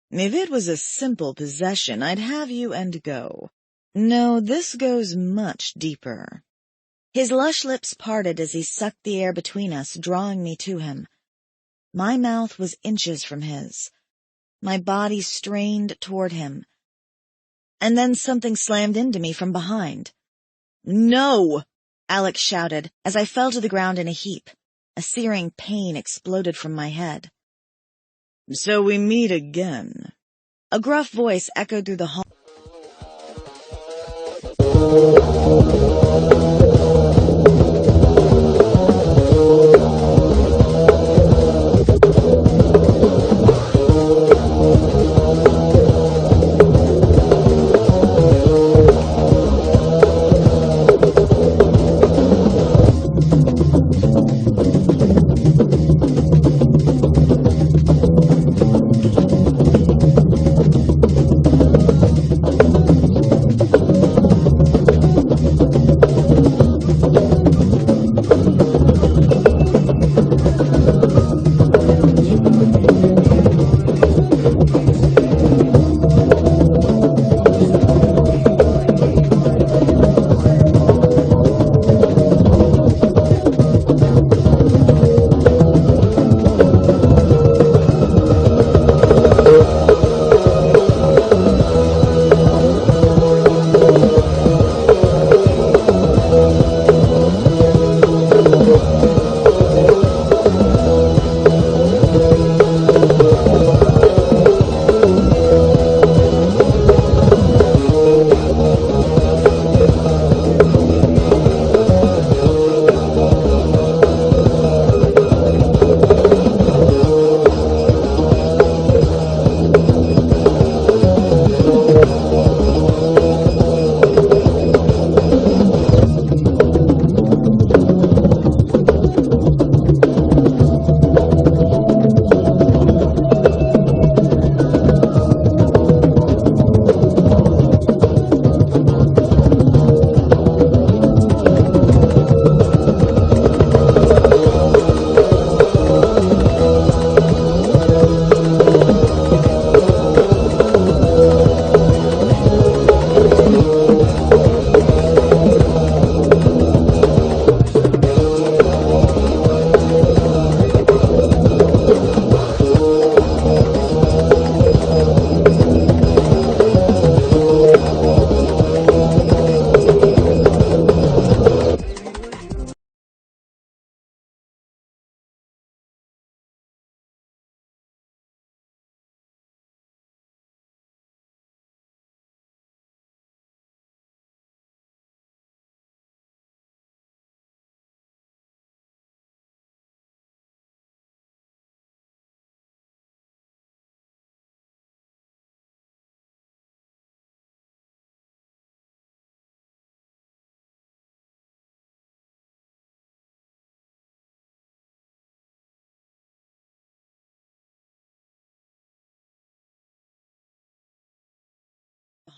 If it was a simple possession, I'd have you and go. No, this goes much deeper. His lush lips parted as he sucked the air between us, drawing me to him. My mouth was inches from his. My body strained toward him. And then something slammed into me from behind. No! Alex shouted as I fell to the ground in a heap. A searing pain exploded from my head. So we meet again. A gruff voice echoed through the hall.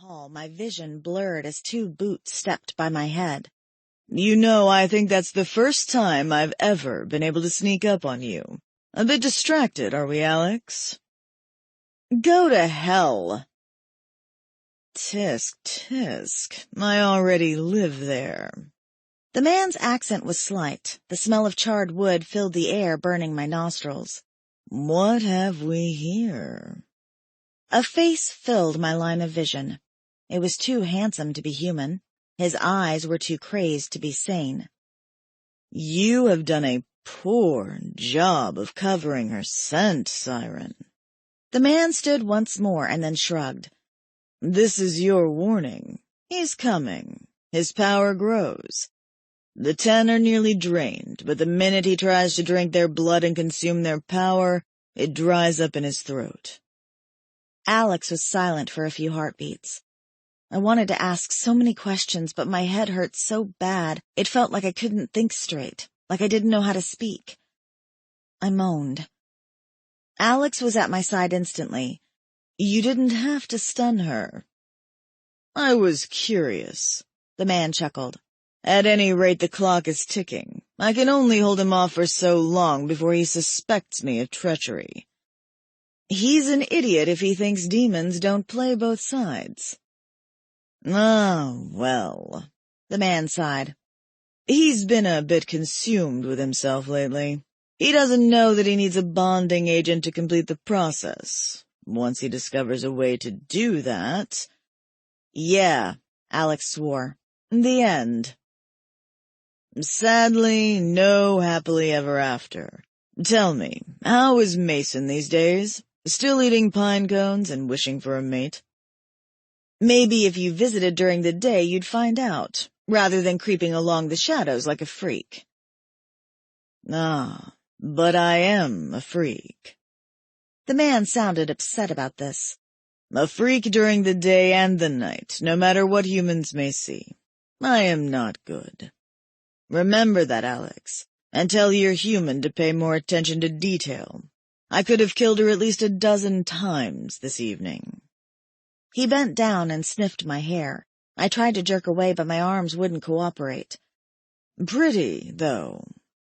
Hall, my vision blurred as two boots stepped by my head. You know, I think that's the first time I've ever been able to sneak up on you. A bit distracted, are we, Alex? Go to hell. Tisk, tisk. I already live there. The man's accent was slight. The smell of charred wood filled the air, burning my nostrils. What have we here? A face filled my line of vision. It was too handsome to be human. His eyes were too crazed to be sane. You have done a poor job of covering her scent, Siren. The man stood once more and then shrugged. This is your warning. He's coming. His power grows. The 10 are nearly drained, but the minute he tries to drink their blood and consume their power, it dries up in his throat. Alex was silent for a few heartbeats. I wanted to ask so many questions, but my head hurt so bad, it felt like I couldn't think straight, like I didn't know how to speak. I moaned. Alex was at my side instantly. You didn't have to stun her. I was curious. The man chuckled. At any rate, the clock is ticking. I can only hold him off for so long before he suspects me of treachery. He's an idiot if he thinks demons don't play both sides. Ah, well, the man sighed. He's been a bit consumed with himself lately. He doesn't know that he needs a bonding agent to complete the process. Once he discovers a way to do that... Yeah, Alex swore. The end. Sadly, no happily ever after. Tell me, how is Mason these days? Still eating pine cones and wishing for a mate? Maybe if you visited during the day, you'd find out, rather than creeping along the shadows like a freak. Ah, but I am a freak. The man sounded upset about this. A freak during the day and the night, no matter what humans may see. I am not good. Remember that, Alex, and tell your human to pay more attention to detail. I could have killed her at least 12 times this evening. He bent down and sniffed my hair. I tried to jerk away, but my arms wouldn't cooperate. Pretty, though.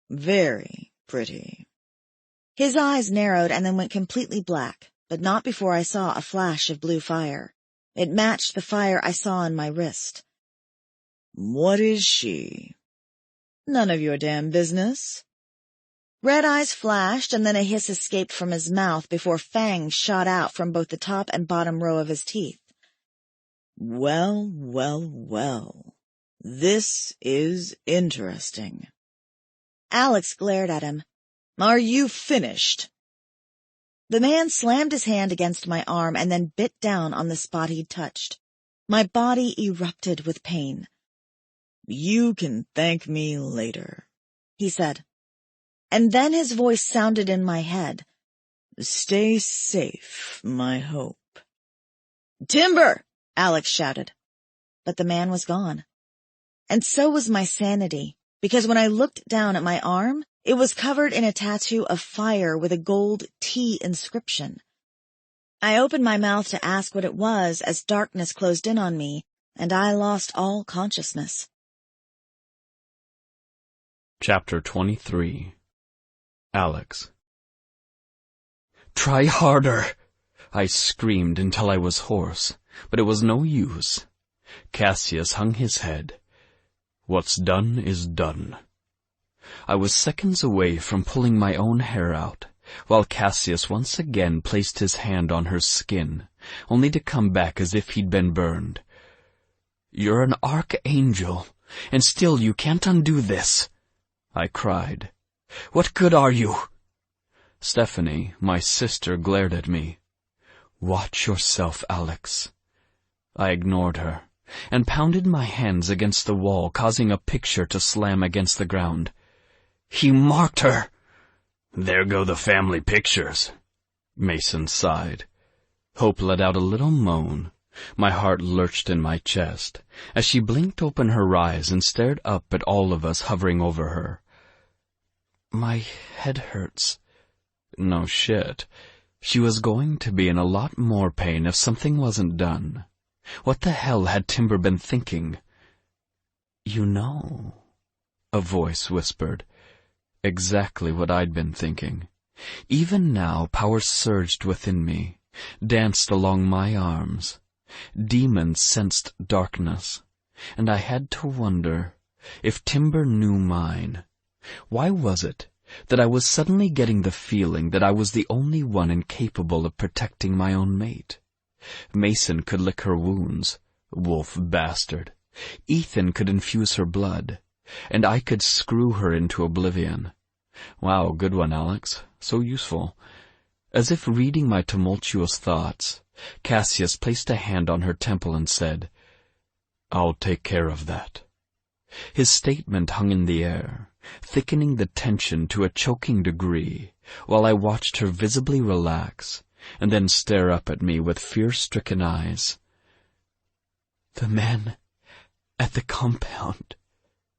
Very pretty. His eyes narrowed and then went completely black, but not before I saw a flash of blue fire. It matched the fire I saw on my wrist. What is she? None of your damn business. Red eyes flashed, and then a hiss escaped from his mouth before fangs shot out from both the top and bottom row of his teeth. Well, well, well. This is interesting. Alex glared at him. Are you finished? The man slammed his hand against my arm and then bit down on the spot he'd touched. My body erupted with pain. You can thank me later, he said. And then his voice sounded in my head. Stay safe, my hope. Timber! Alex shouted. But the man was gone. And so was my sanity, because when I looked down at my arm, it was covered in a tattoo of fire with a gold T inscription. I opened my mouth to ask what it was as darkness closed in on me, and I lost all consciousness. Chapter 23. Alex. Try harder! I screamed until I was hoarse, but it was no use. Cassius hung his head. What's done is done. I was seconds away from pulling my own hair out, while Cassius once again placed his hand on her skin, only to come back as if he'd been burned. You're an archangel, and still you can't undo this, I cried. What good are you? Stephanie, my sister, glared at me. Watch yourself, Alex. I ignored her, and pounded my hands against the wall, causing a picture to slam against the ground. He marked her! There go the family pictures, Mason sighed. Hope let out a little moan. My heart lurched in my chest, as she blinked open her eyes and stared up at all of us hovering over her. My head hurts. No shit. She was going to be in a lot more pain if something wasn't done. What the hell had Timber been thinking? You know, a voice whispered. Exactly what I'd been thinking. Even now, power surged within me, danced along my arms. Demons sensed darkness, and I had to wonder if Timber knew mine. Why was it that I was suddenly getting the feeling that I was the only one incapable of protecting my own mate? Mason could lick her wounds, wolf bastard. Ethan could infuse her blood, and I could screw her into oblivion. Wow, good one, Alex. So useful. As if reading my tumultuous thoughts, Cassius placed a hand on her temple and said, I'll take care of that. His statement hung in the air, thickening the tension to a choking degree, while I watched her visibly relax, and then stare up at me with fear-stricken eyes. "The man at the compound,"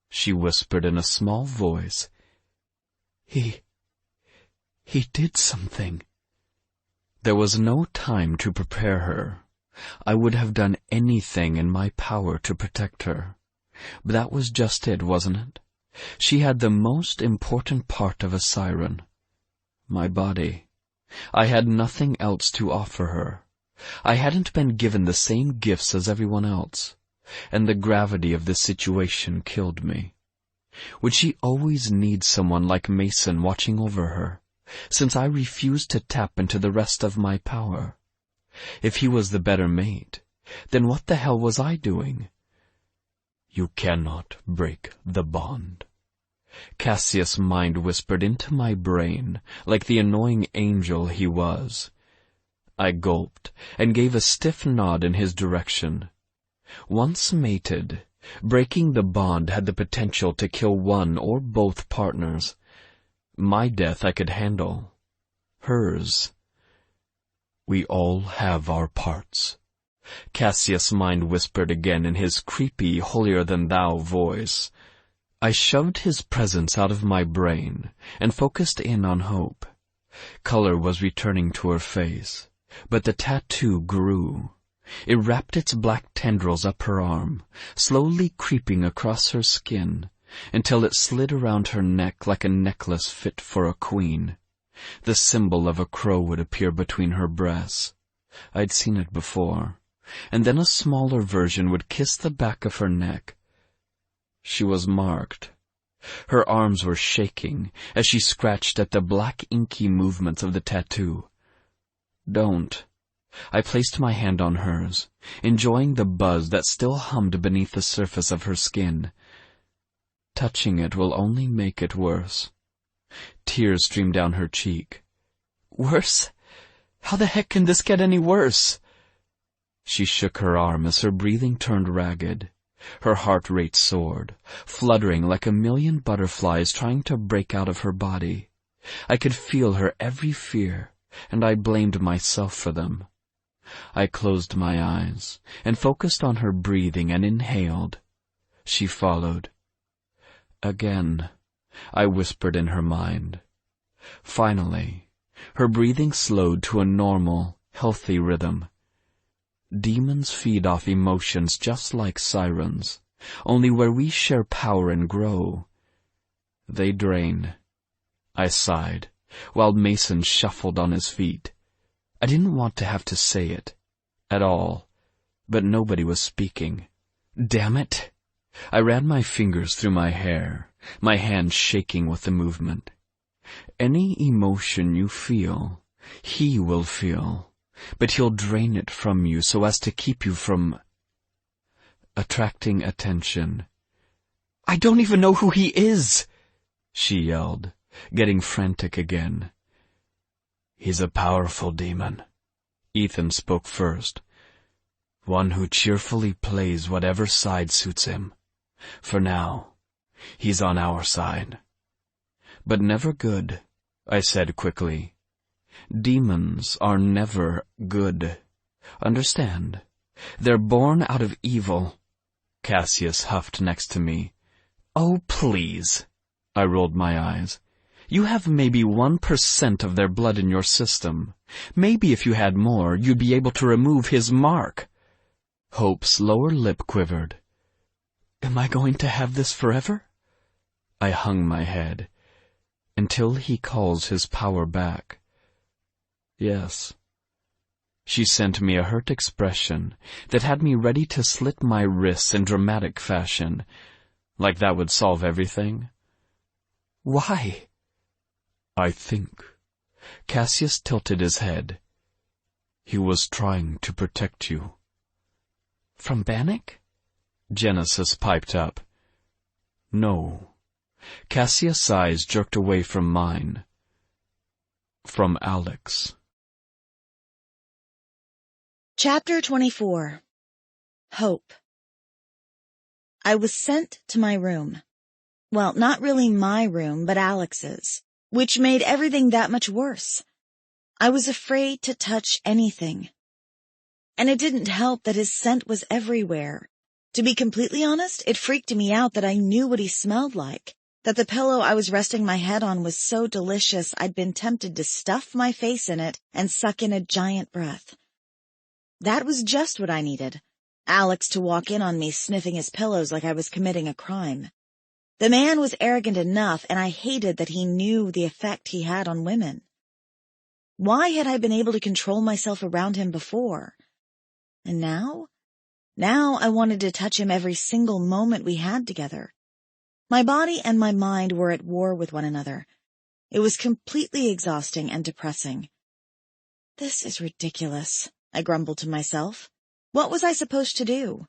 she whispered in a small voice. He did something." There was no time to prepare her. I would have done anything in my power to protect her. But that was just it, wasn't it? She had the most important part of a siren. My body. I had nothing else to offer her. I hadn't been given the same gifts as everyone else, and the gravity of this situation killed me. Would she always need someone like Mason watching over her, since I refused to tap into the rest of my power? If he was the better mate, then what the hell was I doing? "You cannot break the bond," Cassius' mind whispered into my brain like the annoying angel he was. I gulped and gave a stiff nod in his direction. Once mated, breaking the bond had the potential to kill one or both partners. My death I could handle. Hers. "We all have our parts," Cassius' mind whispered again in his creepy, holier-than-thou voice. I shoved his presence out of my brain and focused in on Hope. Color was returning to her face, but the tattoo grew. It wrapped its black tendrils up her arm, slowly creeping across her skin, until it slid around her neck like a necklace fit for a queen. The symbol of a crow would appear between her breasts. I'd seen it before. And then a smaller version would kiss the back of her neck. She was marked. Her arms were shaking as she scratched at the black inky movements of the tattoo. "Don't." I placed my hand on hers, enjoying the buzz that still hummed beneath the surface of her skin. Touching it will only make it worse. Tears streamed down her cheek. "Worse? How the heck can this get any worse?" She shook her arm as her breathing turned ragged. Her heart rate soared, fluttering like a million butterflies trying to break out of her body. I could feel her every fear, and I blamed myself for them. I closed my eyes and focused on her breathing and inhaled. She followed. "Again," I whispered in her mind. Finally, her breathing slowed to a normal, healthy rhythm. Demons feed off emotions just like sirens, only where we share power and grow, they drain. I sighed, while Mason shuffled on his feet. I didn't want to have to say it, at all, but nobody was speaking. Damn it! I ran my fingers through my hair, my hands shaking with the movement. Any emotion you feel, he will feel, but he'll drain it from you so as to keep you from attracting attention. "I don't even know who he is!" she yelled, getting frantic again. "He's a powerful demon," Ethan spoke first. "One who cheerfully plays whatever side suits him. For now, he's on our side." "But never good," I said quickly. "Demons are never good. Understand? They're born out of evil." Cassius huffed next to me. "Oh, please." I rolled my eyes. "You have maybe 1% of their blood in your system. Maybe if you had more, you'd be able to remove his mark." Hope's lower lip quivered. "Am I going to have this forever?" I hung my head. "Until he calls his power back." "Yes." She sent me a hurt expression that had me ready to slit my wrists in dramatic fashion, like that would solve everything. "Why?" "I think." Cassius tilted his head. "He was trying to protect you." "From Bannock?" Genesis piped up. "No." Cassius' eyes jerked away from mine. "From Alex." Chapter 24. Hope. I was sent to my room. Well, not really my room, but Alex's, which made everything that much worse. I was afraid to touch anything. And it didn't help that his scent was everywhere. To be completely honest, it freaked me out that I knew what he smelled like, that the pillow I was resting my head on was so delicious I'd been tempted to stuff my face in it and suck in a giant breath. That was just what I needed. Alex to walk in on me sniffing his pillows like I was committing a crime. The man was arrogant enough, and I hated that he knew the effect he had on women. Why had I been able to control myself around him before? And now? Now I wanted to touch him every single moment we had together. My body and my mind were at war with one another. It was completely exhausting and depressing. This is ridiculous, I grumbled to myself. What was I supposed to do?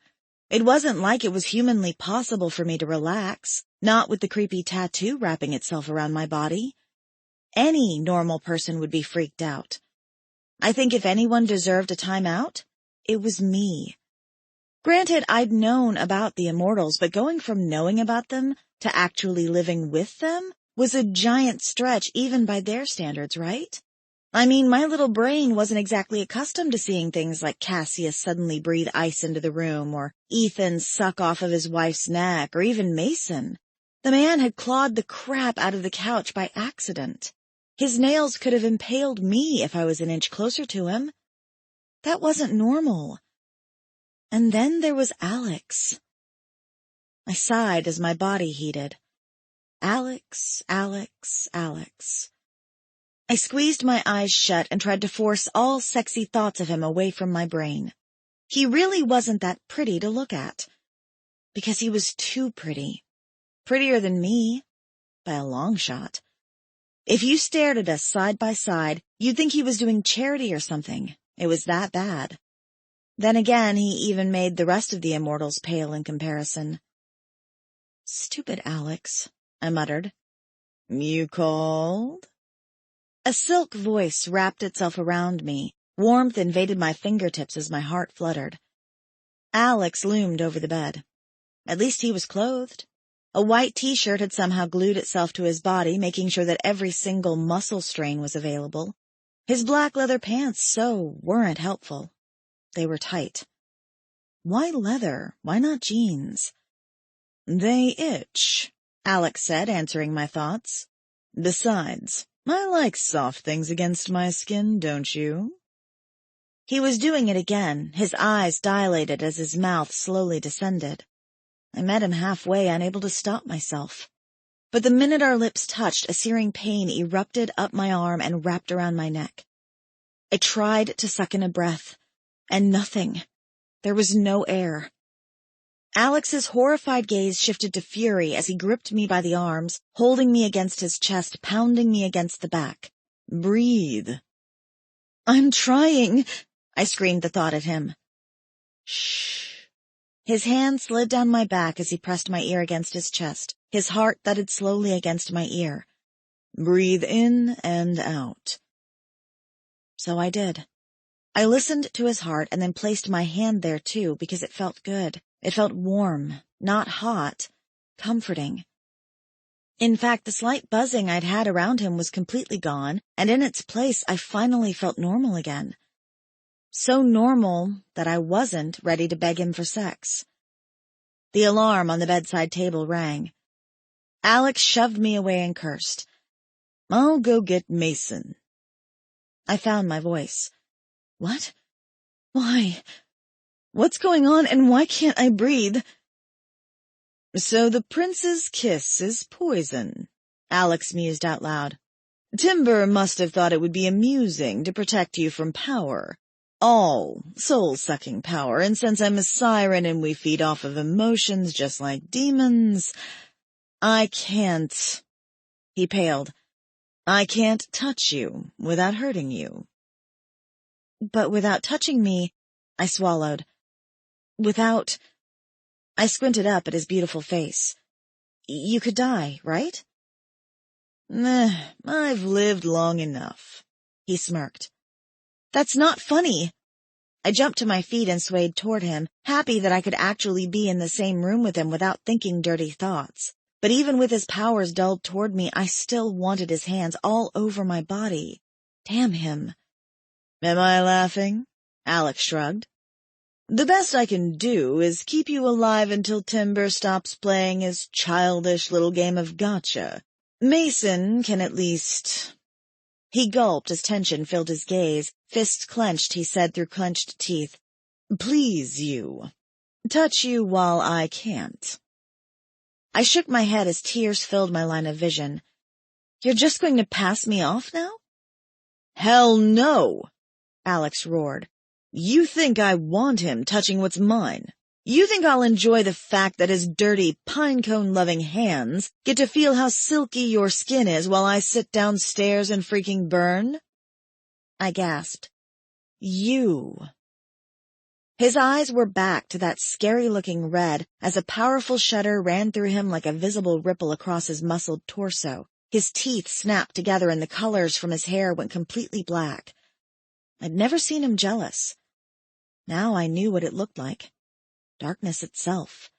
It wasn't like it was humanly possible for me to relax, not with the creepy tattoo wrapping itself around my body. Any normal person would be freaked out. I think if anyone deserved a time out, it was me. Granted, I'd known about the immortals, but going from knowing about them to actually living with them was a giant stretch even by their standards, right? I mean, my little brain wasn't exactly accustomed to seeing things like Cassius suddenly breathe ice into the room, or Ethan suck off of his wife's neck, or even Mason. The man had clawed the crap out of the couch by accident. His nails could have impaled me if I was an inch closer to him. That wasn't normal. And then there was Alex. I sighed as my body heated. Alex, Alex, Alex. I squeezed my eyes shut and tried to force all sexy thoughts of him away from my brain. He really wasn't that pretty to look at. Because he was too pretty. Prettier than me, by a long shot. If you stared at us side by side, you'd think he was doing charity or something. It was that bad. Then again, he even made the rest of the immortals pale in comparison. Stupid Alex, I muttered. You called? A silk voice wrapped itself around me. Warmth invaded my fingertips as my heart fluttered. Alex loomed over the bed. At least he was clothed. A white t-shirt had somehow glued itself to his body, making sure that every single muscle strain was available. His black leather pants weren't helpful. They were tight. Why leather? Why not jeans? They itch, Alex said, answering my thoughts. Besides, I like soft things against my skin, don't you? He was doing it again, his eyes dilated as his mouth slowly descended. I met him halfway, unable to stop myself. But the minute our lips touched, a searing pain erupted up my arm and wrapped around my neck. I tried to suck in a breath, and nothing. There was no air. Alex's horrified gaze shifted to fury as he gripped me by the arms, holding me against his chest, pounding me against the back. Breathe. I'm trying, I screamed the thought at him. Shh. His hand slid down my back as he pressed my ear against his chest. His heart thudded slowly against my ear. Breathe in and out. So I did. I listened to his heart and then placed my hand there too because it felt good. It felt warm, not hot, comforting. In fact, the slight buzzing I'd had around him was completely gone, and in its place I finally felt normal again. So normal that I wasn't ready to beg him for sex. The alarm on the bedside table rang. Alex shoved me away and cursed. I'll go get Mason. I found my voice. What? Why? What's going on and why can't I breathe? So the prince's kiss is poison, Alex mused out loud. Timber must have thought it would be amusing to protect you from power. All soul-sucking power, and since I'm a siren and we feed off of emotions just like demons, I can't. He paled. I can't touch you without hurting you. But without touching me, I swallowed. I squinted up at his beautiful face. You could die, right? I've lived long enough, he smirked. That's not funny. I jumped to my feet and swayed toward him, happy that I could actually be in the same room with him without thinking dirty thoughts. But even with his powers dulled toward me, I still wanted his hands all over my body. Damn him. Am I laughing? Alex shrugged. The best I can do is keep you alive until Timber stops playing his childish little game of gotcha. Mason can at least—" He gulped as tension filled his gaze. Fists clenched, he said through clenched teeth. "Please you. Touch you while I can't." I shook my head as tears filled my line of vision. "You're just going to pass me off now?" "Hell no!" Alex roared. "You think I want him touching what's mine? You think I'll enjoy the fact that his dirty, pinecone-loving hands get to feel how silky your skin is while I sit downstairs and freaking burn?" I gasped. "You." His eyes were back to that scary-looking red as a powerful shudder ran through him like a visible ripple across his muscled torso. His teeth snapped together and the colors from his hair went completely black. I'd never seen him jealous. Now I knew what it looked like. Darkness itself.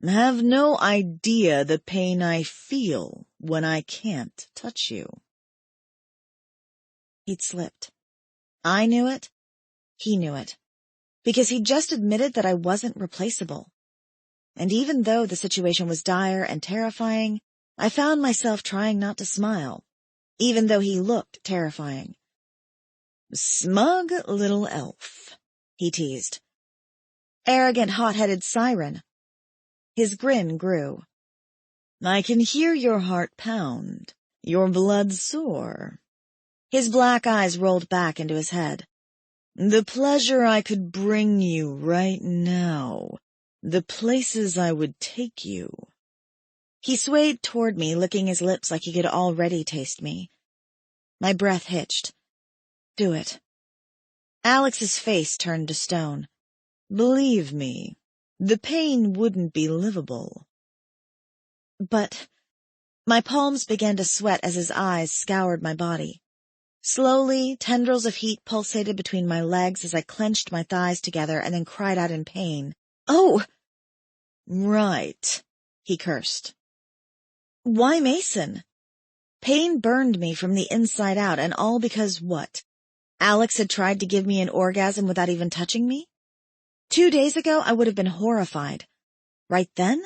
"Have no idea the pain I feel when I can't touch you." He'd slipped. I knew it. He knew it. Because he'd just admitted that I wasn't replaceable. And even though the situation was dire and terrifying, I found myself trying not to smile, even though he looked terrifying. "Smug little elf," he teased. "Arrogant, hot-headed siren." His grin grew. "I can hear your heart pound, your blood soar." His black eyes rolled back into his head. "The pleasure I could bring you right now, the places I would take you." He swayed toward me, licking his lips like he could already taste me. My breath hitched. "Do it." Alex's face turned to stone. "Believe me, the pain wouldn't be livable." "But—" My palms began to sweat as his eyes scoured my body. Slowly, tendrils of heat pulsated between my legs as I clenched my thighs together and then cried out in pain. "Oh!" "Right," he cursed. "Why Mason?" Pain burned me from the inside out, and all because what? Alex had tried to give me an orgasm without even touching me? 2 days ago, I would have been horrified. Right then,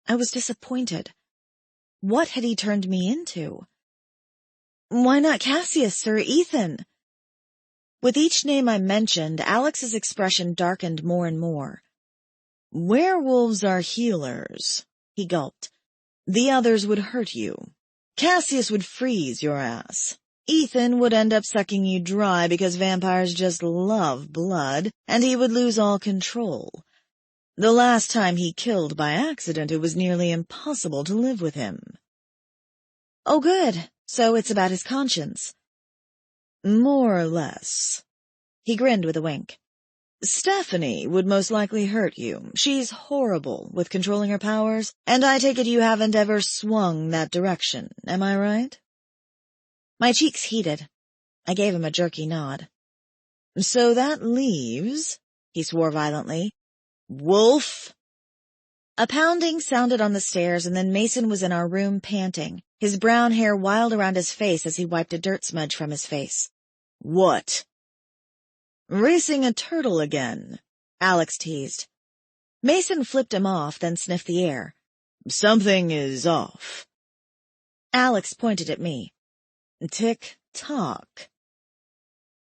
I was disappointed. What had he turned me into? Why not Cassius or Ethan? With each name I mentioned, Alex's expression darkened more and more. "Werewolves are healers," he gulped. "The others would hurt you. Cassius would freeze your ass. Ethan would end up sucking you dry because vampires just love blood, and he would lose all control. The last time he killed by accident, it was nearly impossible to live with him." "Oh, good. So it's about his conscience." "More or less." He grinned with a wink. "Stephanie would most likely hurt you. She's horrible with controlling her powers, and I take it you haven't ever swung that direction, am I right?" My cheeks heated. I gave him a jerky nod. "So that leaves," he swore violently, "Wolf." A pounding sounded on the stairs, and then Mason was in our room panting, his brown hair wild around his face as he wiped a dirt smudge from his face. "What?" "Racing a turtle again," Alex teased. Mason flipped him off, then sniffed the air. "Something is off." Alex pointed at me. "Tick-tock."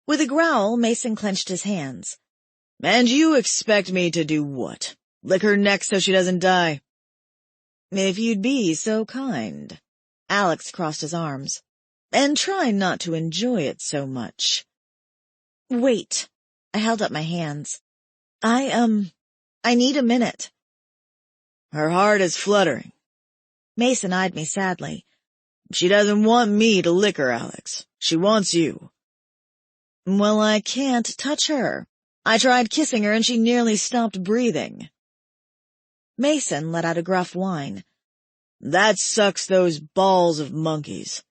With a growl, Mason clenched his hands. "And you expect me to do what? Lick her neck so she doesn't die?" "If you'd be so kind." Alex crossed his arms. "And try not to enjoy it so much." "Wait." I held up my hands. I need a minute." "Her heart is fluttering." Mason eyed me sadly. "She doesn't want me to lick her, Alex. She wants you." "Well, I can't touch her. I tried kissing her and she nearly stopped breathing." Mason let out a gruff whine. "That sucks those balls of monkeys."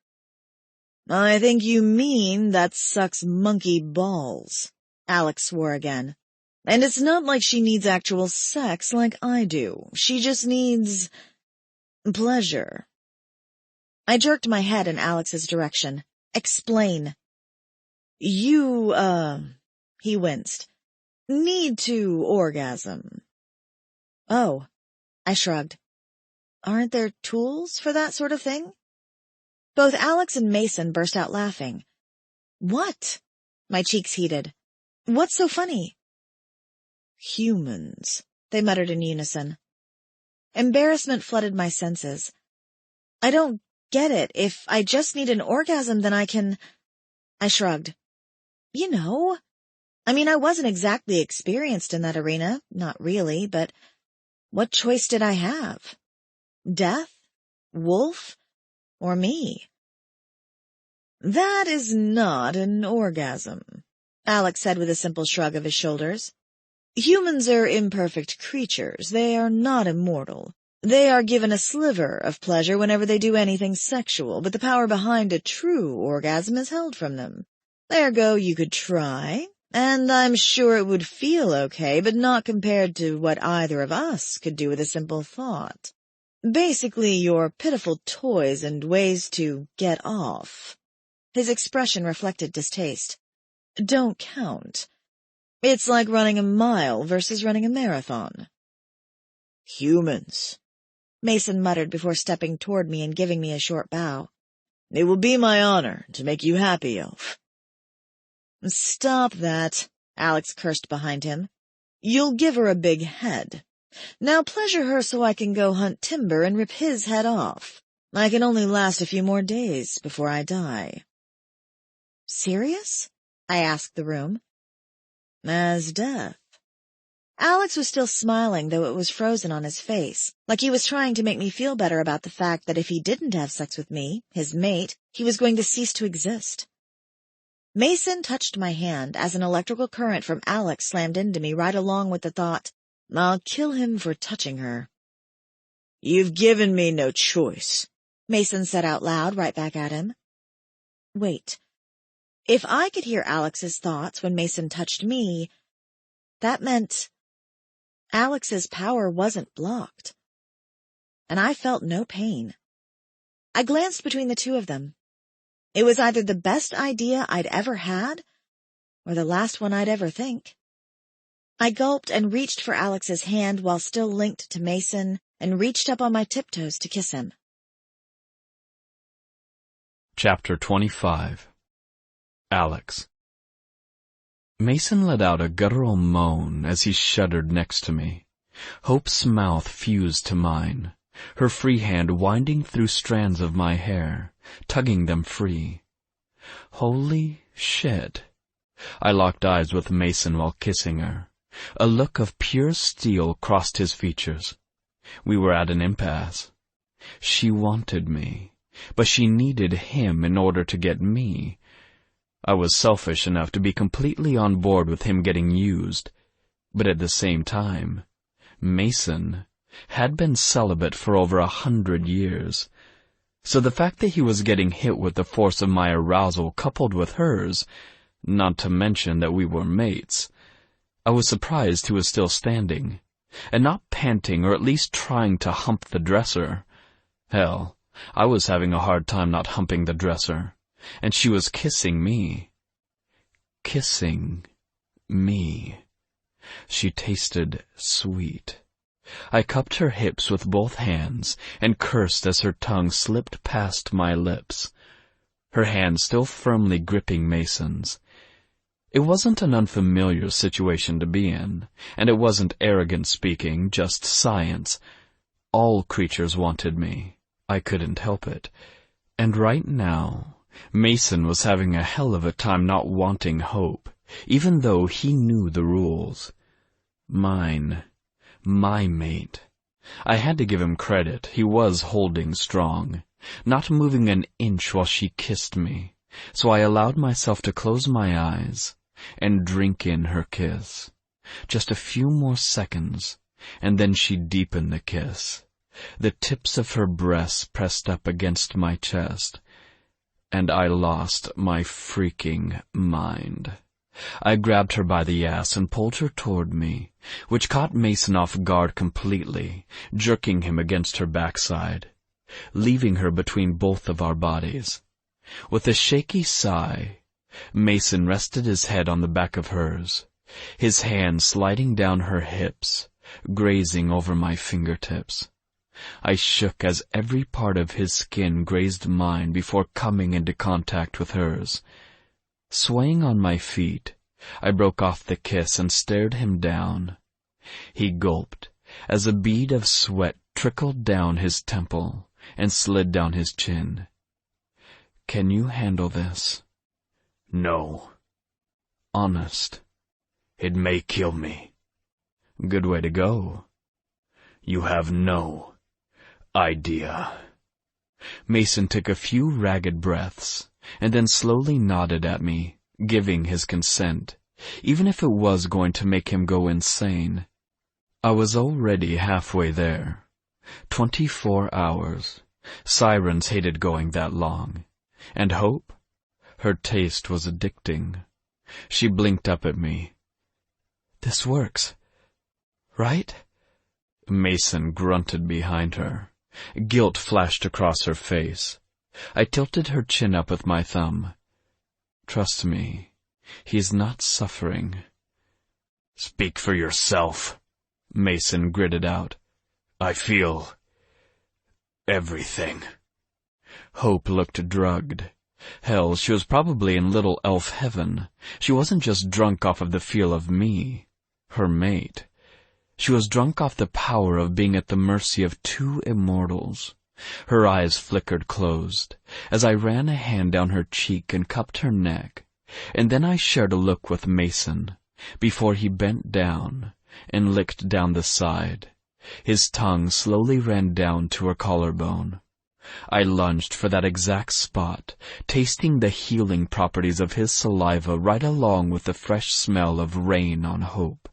"I think you mean that sucks monkey balls," Alex swore again. "And it's not like she needs actual sex like I do. She just needs pleasure." I jerked my head in Alex's direction. "Explain." He winced. need to orgasm. Oh, I shrugged. Aren't there tools for that sort of thing? Both Alex and Mason burst out laughing. What? My cheeks heated. What's so funny? Humans, they muttered in unison. Embarrassment flooded my senses. I don't get it. If I just need an orgasm, then I can... I shrugged. You know, I wasn't exactly experienced in that arena, not really, but what choice did I have? Death? Wolf? Or me? That is not an orgasm, Alex said with a simple shrug of his shoulders. Humans are imperfect creatures. They are not immortal. They are given a sliver of pleasure whenever they do anything sexual, but the power behind a true orgasm is held from them. Ergo, you could try, and I'm sure it would feel okay, but not compared to what either of us could do with a simple thought. Basically, your pitiful toys and ways to get off. His expression reflected distaste. Don't count. It's like running a mile versus running a marathon. Humans, Mason muttered before stepping toward me and giving me a short bow. It will be my honor to make you happy, Elf. Stop that, Alex cursed behind him. You'll give her a big head. Now pleasure her so I can go hunt timber and rip his head off. I can only last a few more days before I die. Serious? I asked the room. As death. Alex was still smiling, though it was frozen on his face, like he was trying to make me feel better about the fact that if he didn't have sex with me, his mate, he was going to cease to exist. Mason touched my hand as an electrical current from Alex slammed into me right along with the thought, I'll kill him for touching her. You've given me no choice, Mason said out loud right back at him. Wait. If I could hear Alex's thoughts when Mason touched me, that meant Alex's power wasn't blocked. And I felt no pain. I glanced between the two of them. It was either the best idea I'd ever had, or the last one I'd ever think. I gulped and reached for Alex's hand while still linked to Mason, and reached up on my tiptoes to kiss him. Chapter 25. Alex. Mason let out a guttural moan as he shuddered next to me. Hope's mouth fused to mine, her free hand winding through strands of my hair, tugging them free. Holy shit. I locked eyes with Mason while kissing her. A look of pure steel crossed his features. We were at an impasse. She wanted me, but she needed him in order to get me. I was selfish enough to be completely on board with him getting used, but at the same time, Mason had been celibate for over 100 years, so the fact that he was getting hit with the force of my arousal coupled with hers, not to mention that we were mates, I was surprised he was still standing, and not panting or at least trying to hump the dresser. Hell, I was having a hard time not humping the dresser, and she was kissing me. Kissing me. She tasted sweet. I cupped her hips with both hands and cursed as her tongue slipped past my lips, her hand still firmly gripping Mason's. It wasn't an unfamiliar situation to be in, and it wasn't arrogant speaking, just science. All creatures wanted me. I couldn't help it. And right now, Mason was having a hell of a time not wanting Hope, even though he knew the rules. Mine. My mate. I had to give him credit. He was holding strong, not moving an inch while she kissed me, so I allowed myself to close my eyes and drink in her kiss. Just a few more seconds, and then she deepened the kiss. The tips of her breasts pressed up against my chest, and I lost my freaking mind. I grabbed her by the ass and pulled her toward me, which caught Mason off guard completely, jerking him against her backside, leaving her between both of our bodies. With a shaky sigh, Mason rested his head on the back of hers, his hand sliding down her hips, grazing over my fingertips. I shook as every part of his skin grazed mine before coming into contact with hers. Swaying on my feet, I broke off the kiss and stared him down. He gulped as a bead of sweat trickled down his temple and slid down his chin. "Can you handle this?" "No." "Honest?" "It may kill me." "Good way to go." "You have no idea." Mason took a few ragged breaths, and then slowly nodded at me, giving his consent, even if it was going to make him go insane. I was already halfway there. 24 hours. Sirens hated going that long. And Hope? Her taste was addicting. She blinked up at me. "This works, right?" Mason grunted behind her. Guilt flashed across her face. I tilted her chin up with my thumb. "Trust me, he's not suffering." "Speak for yourself," Mason gritted out. "I feel everything." Hope looked drugged. Hell, she was probably in little elf heaven. She wasn't just drunk off of the feel of me, her mate. She was drunk off the power of being at the mercy of two immortals. Her eyes flickered closed as I ran a hand down her cheek and cupped her neck, and then I shared a look with Mason before he bent down and licked down the side. His tongue slowly ran down to her collarbone. I lunged for that exact spot, tasting the healing properties of his saliva right along with the fresh smell of rain on Hope.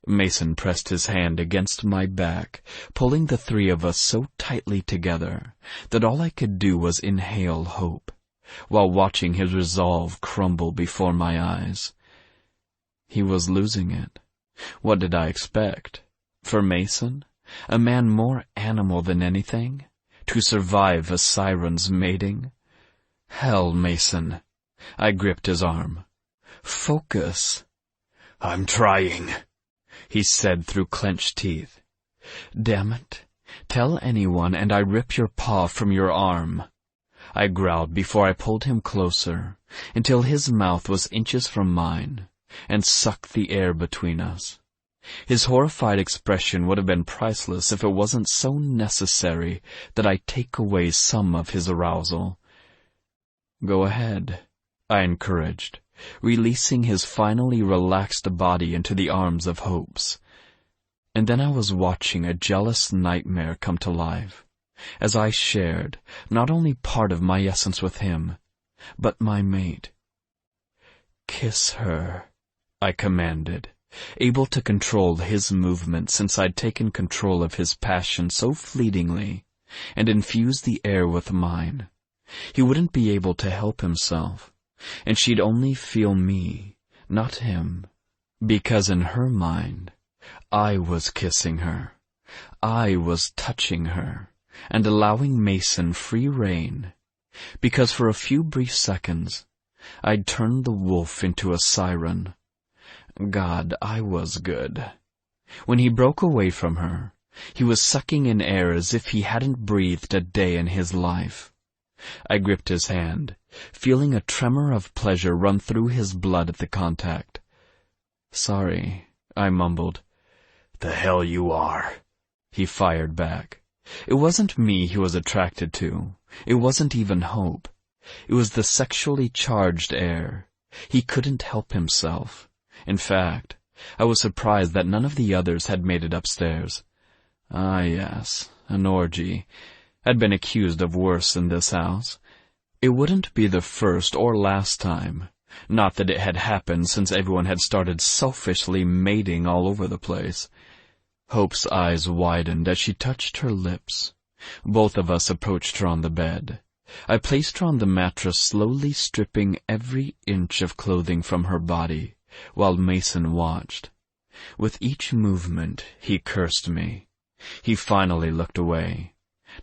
Mason pressed his hand against my back, pulling the three of us so tightly together that all I could do was inhale Hope, while watching his resolve crumble before my eyes. He was losing it. What did I expect? For Mason, a man more animal than anything, to survive a siren's mating? Hell, Mason. I gripped his arm. Focus. "I'm trying," he said through clenched teeth. "Damn it. Tell anyone and I rip your paw from your arm." I growled before I pulled him closer, until his mouth was inches from mine, and sucked the air between us. His horrified expression would have been priceless if it wasn't so necessary that I take away some of his arousal. "Go ahead," I encouraged, releasing his finally relaxed body into the arms of Hope's. And then I was watching a jealous nightmare come to life, as I shared not only part of my essence with him, but my mate. "Kiss her," I commanded, able to control his movement since I'd taken control of his passion so fleetingly, and infused the air with mine. He wouldn't be able to help himself, and she'd only feel me, not him, because in her mind, I was kissing her. I was touching her, and allowing Mason free rein, because for a few brief seconds, I'd turned the wolf into a siren. God, I was good. When he broke away from her, he was sucking in air as if he hadn't breathed a day in his life. I gripped his hand, feeling a tremor of pleasure run through his blood at the contact. "Sorry," I mumbled. "The hell you are," he fired back. It wasn't me he was attracted to. It wasn't even Hope. It was the sexually charged air. He couldn't help himself. In fact, I was surprised that none of the others had made it upstairs. Ah, yes, an orgy. I'd been accused of worse in this house. It wouldn't be the first or last time. Not that it had happened since everyone had started selfishly mating all over the place. Hope's eyes widened as she touched her lips. Both of us approached her on the bed. I placed her on the mattress, slowly stripping every inch of clothing from her body, while Mason watched. With each movement, he cursed me. He finally looked away.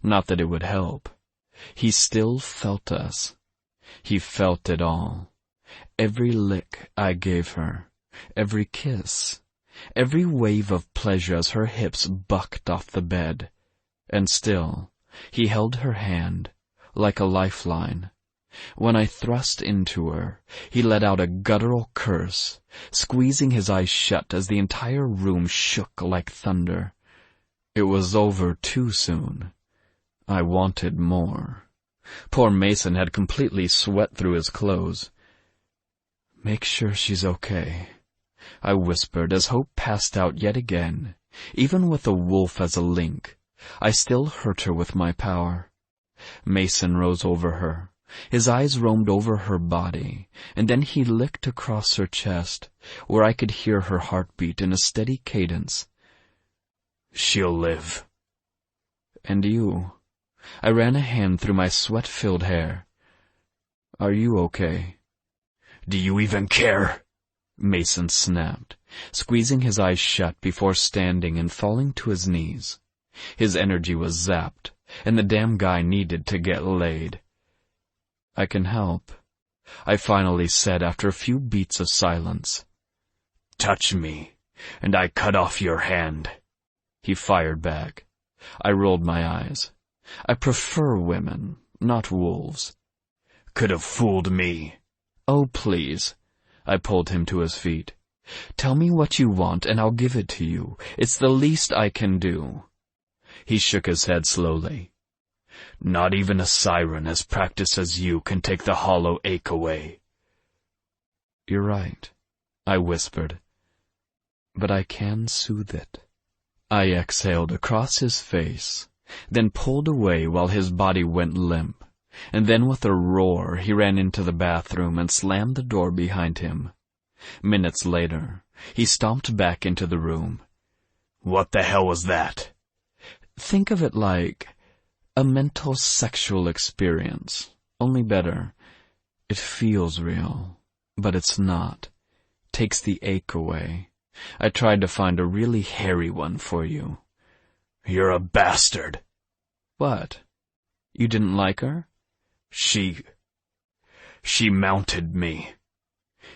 Not that it would help. He still felt us. He felt it all. Every lick I gave her, every kiss, every wave of pleasure as her hips bucked off the bed. And still, he held her hand, like a lifeline. When I thrust into her, he let out a guttural curse, squeezing his eyes shut as the entire room shook like thunder. It was over too soon. I wanted more. Poor Mason had completely sweat through his clothes. "Make sure she's okay," I whispered as hope passed out yet again. Even with a wolf as a link, I still hurt her with my power. Mason rose over her. His eyes roamed over her body, and then he licked across her chest, where I could hear her heartbeat in a steady cadence. "She'll live." "And you?" I ran a hand through my sweat-filled hair. "Are you okay?" "Do you even care?" Mason snapped, squeezing his eyes shut before standing and falling to his knees. His energy was zapped, and the damn guy needed to get laid. "I can help," I finally said after a few beats of silence. "Touch me, and I cut off your hand," he fired back. I rolled my eyes. "I prefer women, not wolves." "Could have fooled me." "Oh, please." I pulled him to his feet. "Tell me what you want and I'll give it to you. It's the least I can do." He shook his head slowly. "Not even a siren as practiced as you can take the hollow ache away." "You're right," I whispered. "But I can soothe it." I exhaled across his face, then pulled away while his body went limp, and then with a roar he ran into the bathroom and slammed the door behind him. Minutes later, he stomped back into the room. "What the hell was that?" Think of it like a mental sexual experience, only better. It feels real, but it's not. Takes the ache away. I tried to find a really hairy one for you. "You're a bastard." "What? You didn't like her?" She mounted me."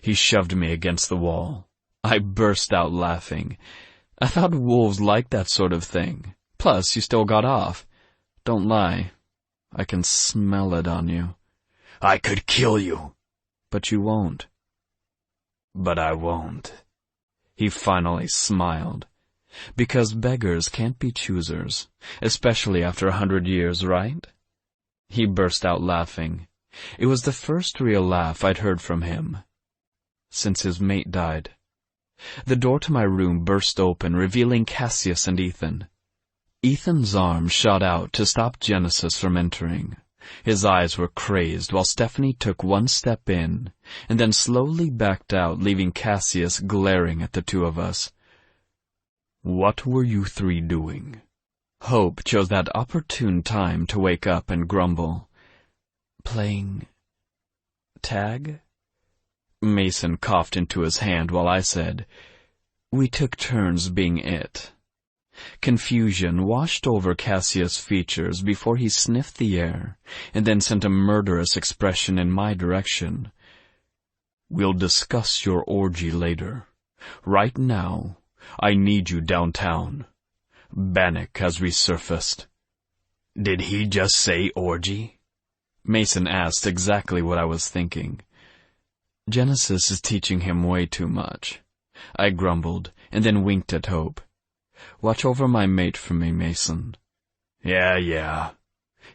He shoved me against the wall. I burst out laughing. I thought wolves liked that sort of thing. Plus, you still got off. Don't lie. I can smell it on you. "I could kill you." "But you won't." "But I won't." He finally smiled. "Because beggars can't be choosers, especially after 100 years, right?" He burst out laughing. It was the first real laugh I'd heard from him since his mate died. The door to my room burst open, revealing Cassius and Ethan. Ethan's arm shot out to stop Genesis from entering. His eyes were crazed while Stephanie took one step in and then slowly backed out, leaving Cassius glaring at the two of us. "What were you three doing?" Hope chose that opportune time to wake up and grumble. "Playing tag?" Mason coughed into his hand while I said, "We took turns being it." Confusion washed over Cassius' features before he sniffed the air and then sent a murderous expression in my direction. "We'll discuss your orgy later. Right now, I need you downtown. Bannock has resurfaced." "Did he just say orgy?" Mason asked exactly what I was thinking. "Genesis is teaching him way too much," I grumbled, and then winked at Hope. "Watch over my mate for me, Mason." Yeah.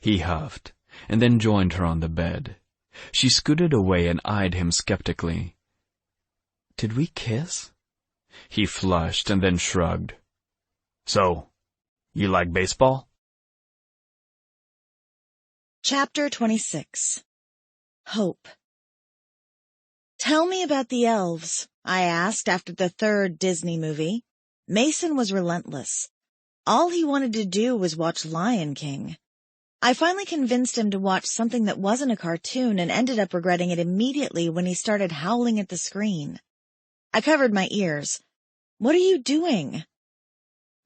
He huffed, and then joined her on the bed. She scooted away and eyed him skeptically. "Did we kiss?" He flushed and then shrugged. "So, you like baseball?" Chapter 26. Hope. "Tell me about the elves," I asked after the third Disney movie. Mason was relentless. All he wanted to do was watch Lion King. I finally convinced him to watch something that wasn't a cartoon and ended up regretting it immediately when he started howling at the screen. I covered my ears. "What are you doing?"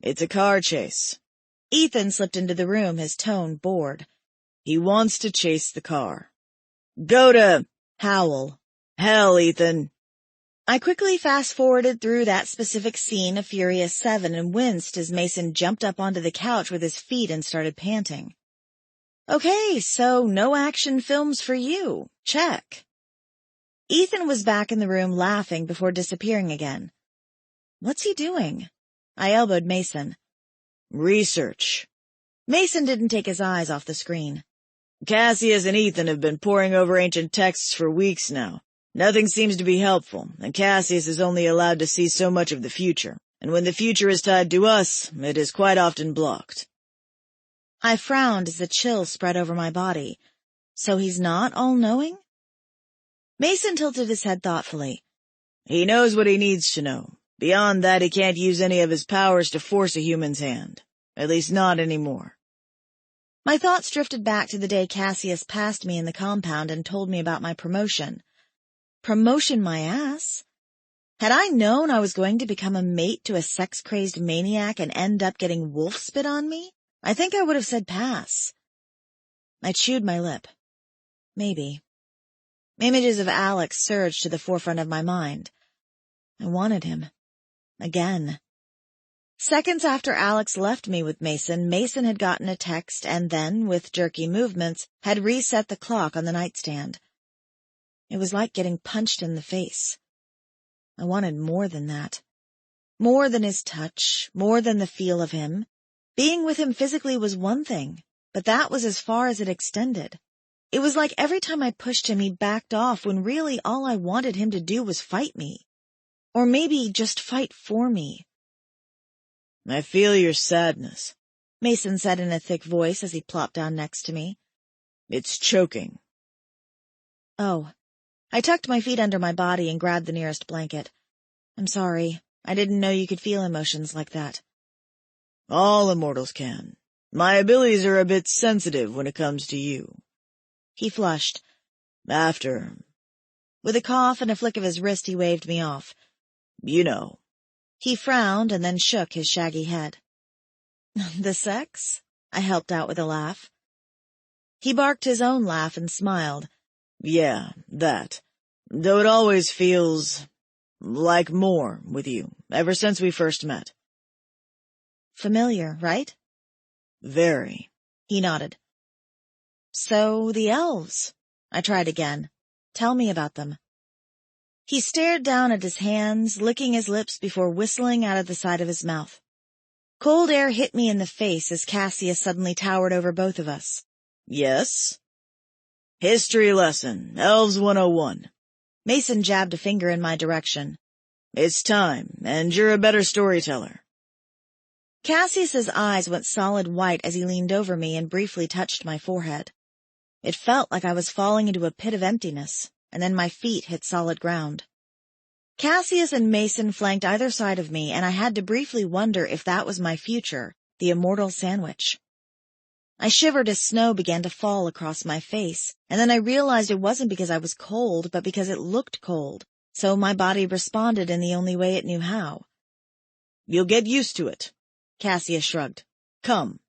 "It's a car chase." Ethan slipped into the room, his tone bored. "He wants to chase the car." "Go to howl." hell, Ethan." I quickly fast-forwarded through that specific scene of Furious 7 and winced as Mason jumped up onto the couch with his feet and started panting. Okay, so no action films for you. Check. Ethan was back in the room laughing before disappearing again. What's he doing? I elbowed Mason. Research. Mason didn't take his eyes off the screen. Cassius and Ethan have been poring over ancient texts for weeks now. Nothing seems to be helpful, and Cassius is only allowed to see so much of the future, and when the future is tied to us, it is quite often blocked. I frowned as a chill spread over my body. So he's not all-knowing? Mason tilted his head thoughtfully. He knows what he needs to know. Beyond that, he can't use any of his powers to force a human's hand. At least not anymore. My thoughts drifted back to the day Cassius passed me in the compound and told me about my promotion. Promotion my ass? Had I known I was going to become a mate to a sex-crazed maniac and end up getting wolf spit on me, I think I would have said pass. I chewed my lip. Maybe. Images of Alex surged to the forefront of my mind. I wanted him. Again. Seconds after Alex left me with Mason, Mason had gotten a text and then, with jerky movements, had reset the clock on the nightstand. It was like getting punched in the face. I wanted more than that. More than his touch, more than the feel of him. Being with him physically was one thing, but that was as far as it extended. It was like every time I pushed him, he backed off when really all I wanted him to do was fight me. Or maybe just fight for me. I feel your sadness, Mason said in a thick voice as he plopped down next to me. It's choking. Oh. I tucked my feet under my body and grabbed the nearest blanket. I'm sorry. I didn't know you could feel emotions like that. All immortals can. My abilities are a bit sensitive when it comes to you. He flushed. After. With a cough and a flick of his wrist, he waved me off. You know. He frowned and then shook his shaggy head. The sex? I helped out with a laugh. He barked his own laugh and smiled. Yeah, that. Though it always feels like more with you, ever since we first met. Familiar, right? Very. He nodded. So, the elves. I tried again. Tell me about them. He stared down at his hands, licking his lips before whistling out of the side of his mouth. Cold air hit me in the face as Cassius suddenly towered over both of us. Yes? History lesson, Elves 101. Mason jabbed a finger in my direction. It's time, and you're a better storyteller. Cassius's eyes went solid white as he leaned over me and briefly touched my forehead. It felt like I was falling into a pit of emptiness, and then my feet hit solid ground. Cassius and Mason flanked either side of me, and I had to briefly wonder if that was my future, the immortal sandwich. I shivered as snow began to fall across my face, and then I realized it wasn't because I was cold, but because it looked cold, so my body responded in the only way it knew how. You'll get used to it. Cassius shrugged. Come.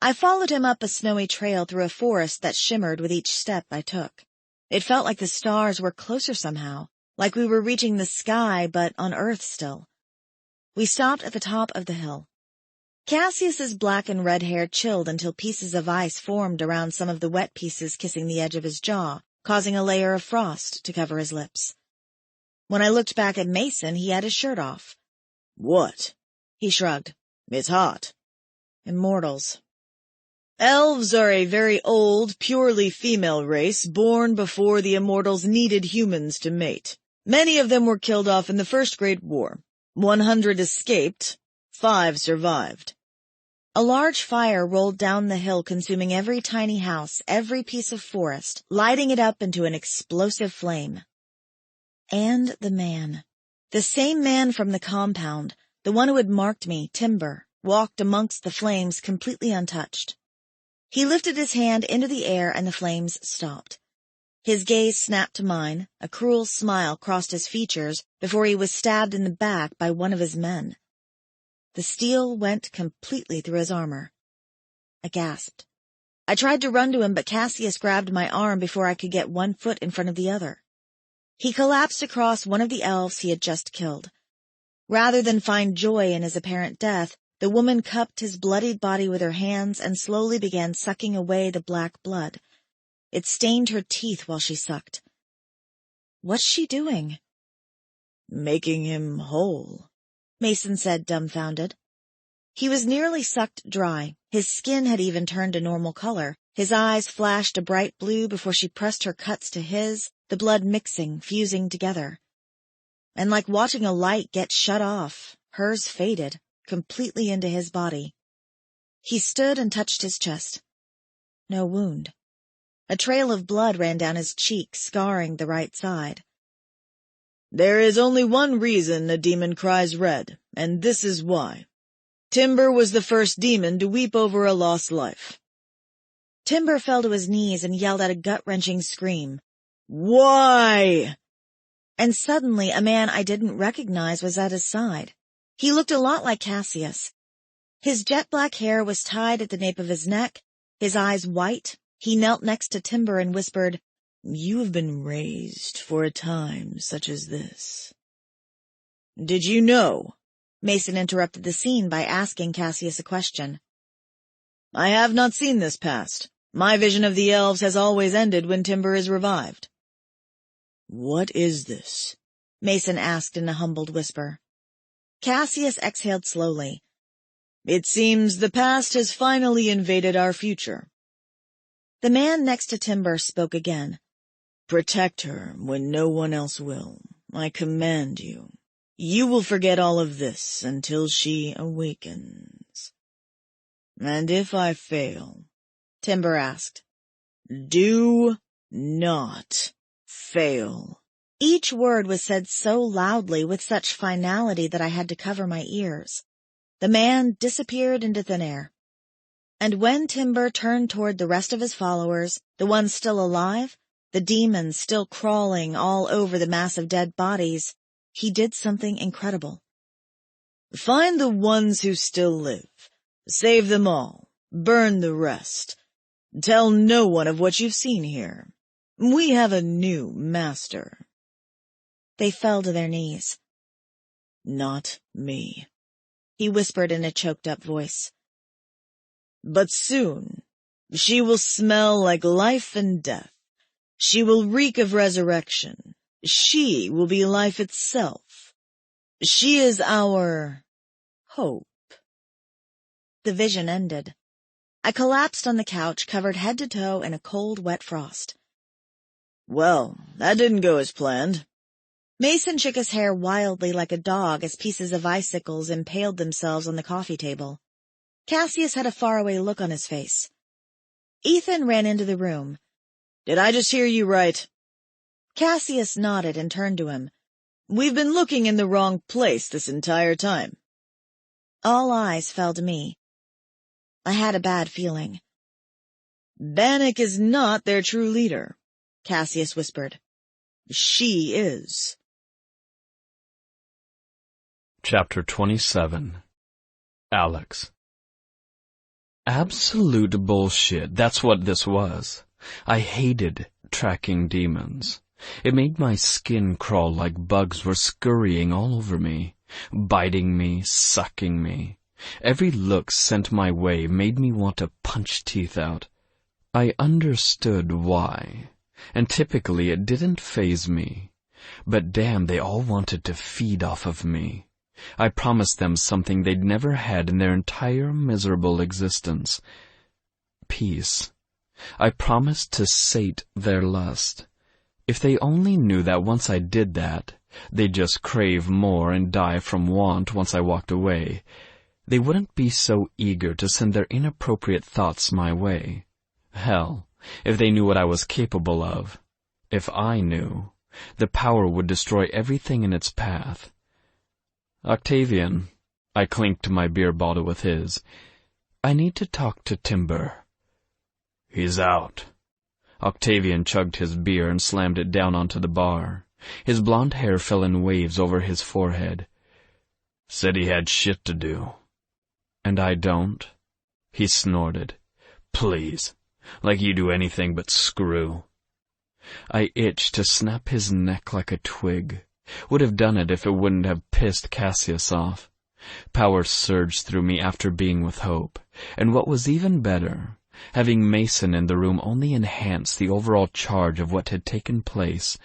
I followed him up a snowy trail through a forest that shimmered with each step I took. It felt like the stars were closer somehow, like we were reaching the sky, but on Earth still. We stopped at the top of the hill. Cassius's black and red hair chilled until pieces of ice formed around some of the wet pieces kissing the edge of his jaw, causing a layer of frost to cover his lips. When I looked back at Mason, he had his shirt off. What? He shrugged. It's hot. Immortals. Elves are a very old, purely female race born before the immortals needed humans to mate. Many of them were killed off in the First Great War. 100 escaped. 5 survived. A large fire rolled down the hill, consuming every tiny house, every piece of forest, lighting it up into an explosive flame. And the man. The same man from the compound, the one who had marked me, Timber, walked amongst the flames completely untouched. He lifted his hand into the air and the flames stopped. His gaze snapped to mine, a cruel smile crossed his features before he was stabbed in the back by one of his men. The steel went completely through his armor. I gasped. I tried to run to him, but Cassius grabbed my arm before I could get one foot in front of the other. He collapsed across one of the elves he had just killed. Rather than find joy in his apparent death, the woman cupped his bloodied body with her hands and slowly began sucking away the black blood. It stained her teeth while she sucked. What's she doing? Making him whole, Mason said, dumbfounded. He was nearly sucked dry. His skin had even turned a normal color. His eyes flashed a bright blue before she pressed her cuts to his, the blood mixing, fusing together. And like watching a light get shut off, hers faded, completely into his body. He stood and touched his chest. No wound. A trail of blood ran down his cheek, scarring the right side. There is only one reason a demon cries red, and this is why. Timber was the first demon to weep over a lost life. Timber fell to his knees and yelled out a gut-wrenching scream. Why? And suddenly a man I didn't recognize was at his side. He looked a lot like Cassius. His jet-black hair was tied at the nape of his neck, his eyes white. He knelt next to Timber and whispered, You have been raised for a time such as this. Did you know? Mason interrupted the scene by asking Cassius a question. I have not seen this past. My vision of the elves has always ended when Timber is revived. What is this? Mason asked in a humbled whisper. Cassius exhaled slowly. It seems the past has finally invaded our future. The man next to Timber spoke again. Protect her when no one else will. I command you. You will forget all of this until she awakens. And if I fail, Timber asked, do not fail. Each word was said so loudly with such finality that I had to cover my ears. The man disappeared into thin air. And when Timber turned toward the rest of his followers, the ones still alive, the demons still crawling all over the mass of dead bodies, he did something incredible. Find the ones who still live. Save them all. Burn the rest. Tell no one of what you've seen here. We have a new master. They fell to their knees. Not me, he whispered in a choked-up voice. But soon, she will smell like life and death. She will reek of resurrection. She will be life itself. She is our hope. The vision ended. I collapsed on the couch, covered head to toe in a cold, wet frost. Well, that didn't go as planned. Mason shook his hair wildly like a dog as pieces of icicles impaled themselves on the coffee table. Cassius had a faraway look on his face. Ethan ran into the room. Did I just hear you right? Cassius nodded and turned to him. We've been looking in the wrong place this entire time. All eyes fell to me. I had a bad feeling. Bannock is not their true leader, Cassius whispered. She is. Chapter 27. Alex. Absolute bullshit, that's what this was. I hated tracking demons. It made my skin crawl like bugs were scurrying all over me, biting me, sucking me. Every look sent my way made me want to punch teeth out. I understood why, and typically it didn't faze me. But damn, they all wanted to feed off of me. I promised them something they'd never had in their entire miserable existence. Peace. I promised to sate their lust. If they only knew that once I did that, they'd just crave more and die from want once I walked away, they wouldn't be so eager to send their inappropriate thoughts my way. Hell, if they knew what I was capable of, if I knew, the power would destroy everything in its path. Octavian, I clinked my beer bottle with his. I need to talk to Timber. He's out. Octavian chugged his beer and slammed it down onto the bar. His blonde hair fell in waves over his forehead. Said he had shit to do. And I don't? He snorted. Please, like you do anything but screw. I itched to snap his neck like a twig. Would have done it if it wouldn't have pissed Cassius off. Power surged through me after being with Hope, and what was even better, having Mason in the room only enhanced the overall charge of what had taken place.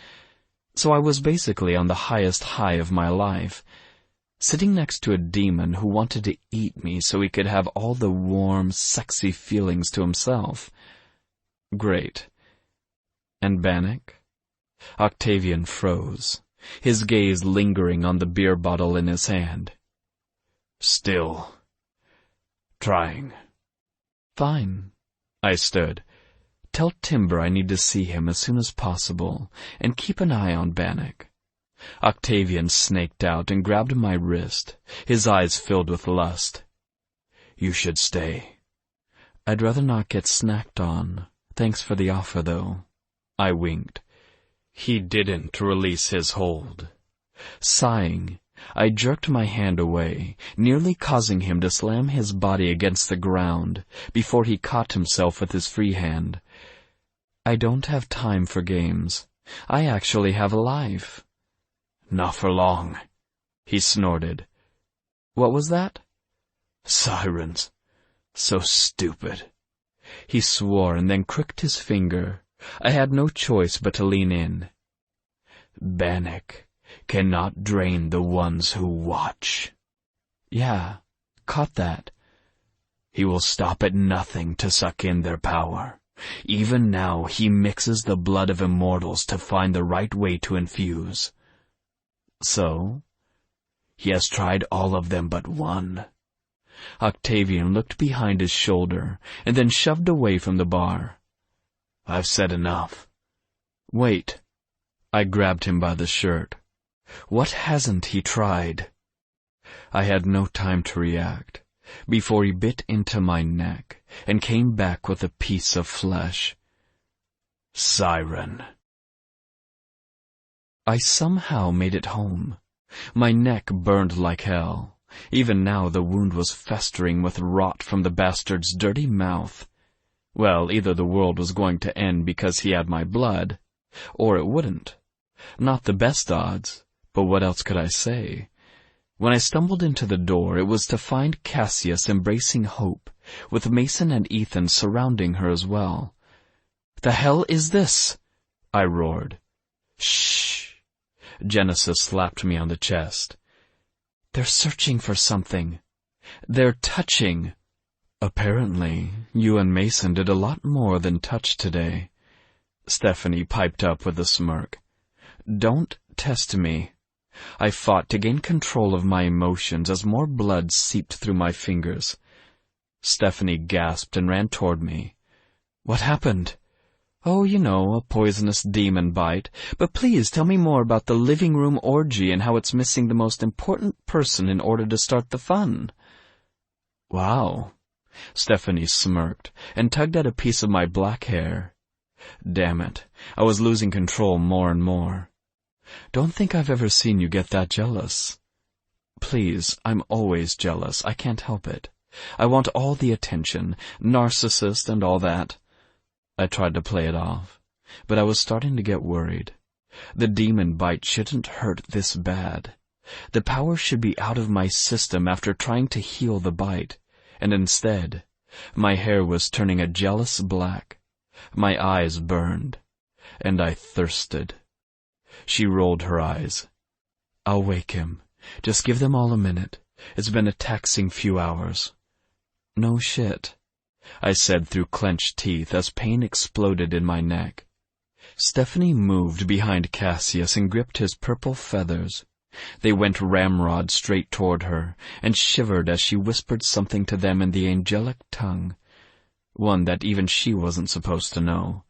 So I was basically on the highest high of my life, sitting next to a demon who wanted to eat me so he could have all the warm, sexy feelings to himself. Great. And Bannock? Octavian froze, his gaze lingering on the beer bottle in his hand. Still. Trying. Fine. I stood. Tell Timber I need to see him as soon as possible, and keep an eye on Bannock. Octavian snaked out and grabbed my wrist, his eyes filled with lust. You should stay. I'd rather not get snacked on. Thanks for the offer, though. I winked. He didn't release his hold. Sighing, I jerked my hand away, nearly causing him to slam his body against the ground before he caught himself with his free hand. I don't have time for games. I actually have a life. Not for long, he snorted. What was that? Sirens. So stupid. He swore and then crooked his finger. I had no choice but to lean in. Bannock cannot drain the ones who watch. Yeah, caught that. He will stop at nothing to suck in their power. Even now he mixes the blood of immortals to find the right way to infuse. So? He has tried all of them but one. Octavian looked behind his shoulder and then shoved away from the bar. I've said enough. Wait. I grabbed him by the shirt. What hasn't he tried? I had no time to react before he bit into my neck and came back with a piece of flesh. Siren. I somehow made it home. My neck burned like hell. Even now the wound was festering with rot from the bastard's dirty mouth. Well, either the world was going to end because he had my blood, or it wouldn't. Not the best odds, but what else could I say? When I stumbled into the door, it was to find Cassius embracing Hope, with Mason and Ethan surrounding her as well. "The hell is this?" I roared. "Shh!" Genesis slapped me on the chest. "They're searching for something. They're touching." "Apparently, you and Mason did a lot more than touch today," Stephanie piped up with a smirk. "Don't test me." I fought to gain control of my emotions as more blood seeped through my fingers. Stephanie gasped and ran toward me. "What happened?" "Oh, you know, a poisonous demon bite. But please tell me more about the living room orgy and how it's missing the most important person in order to start the fun." "Wow." Stephanie smirked and tugged at a piece of my black hair. Damn it, I was losing control more and more. "Don't think I've ever seen you get that jealous." "Please, I'm always jealous. I can't help it. I want all the attention, narcissist and all that." I tried to play it off, but I was starting to get worried. The demon bite shouldn't hurt this bad. The power should be out of my system after trying to heal the bite, and instead, my hair was turning a jealous black. My eyes burned, and I thirsted. She rolled her eyes. "I'll wake him. Just give them all a minute. It's been a taxing few hours." "No shit," I said through clenched teeth as pain exploded in my neck. Stephanie moved behind Cassius and gripped his purple feathers. They went ramrod straight toward her, and shivered as she whispered something to them in the angelic tongue, one that even she wasn't supposed to know.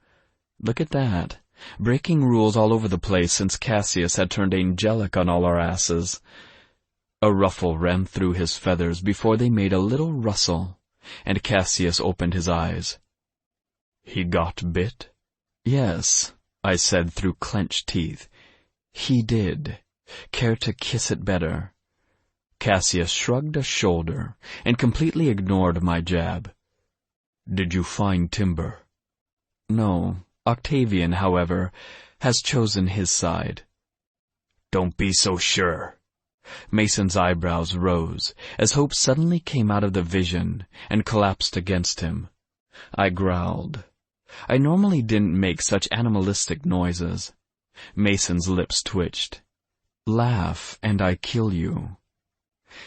Look at that, breaking rules all over the place since Cassius had turned angelic on all our asses. A ruffle ran through his feathers before they made a little rustle, and Cassius opened his eyes. "He got bit?" "Yes," I said through clenched teeth. "He did. Care to kiss it better?" Cassius shrugged a shoulder and completely ignored my jab. "Did you find Timber?" "No, Octavian, however, has chosen his side. Don't be so sure. Mason's eyebrows rose as Hope suddenly came out of the vision and collapsed against him. I growled. I normally didn't make such animalistic noises. Mason's lips twitched. Laugh, and I kill you.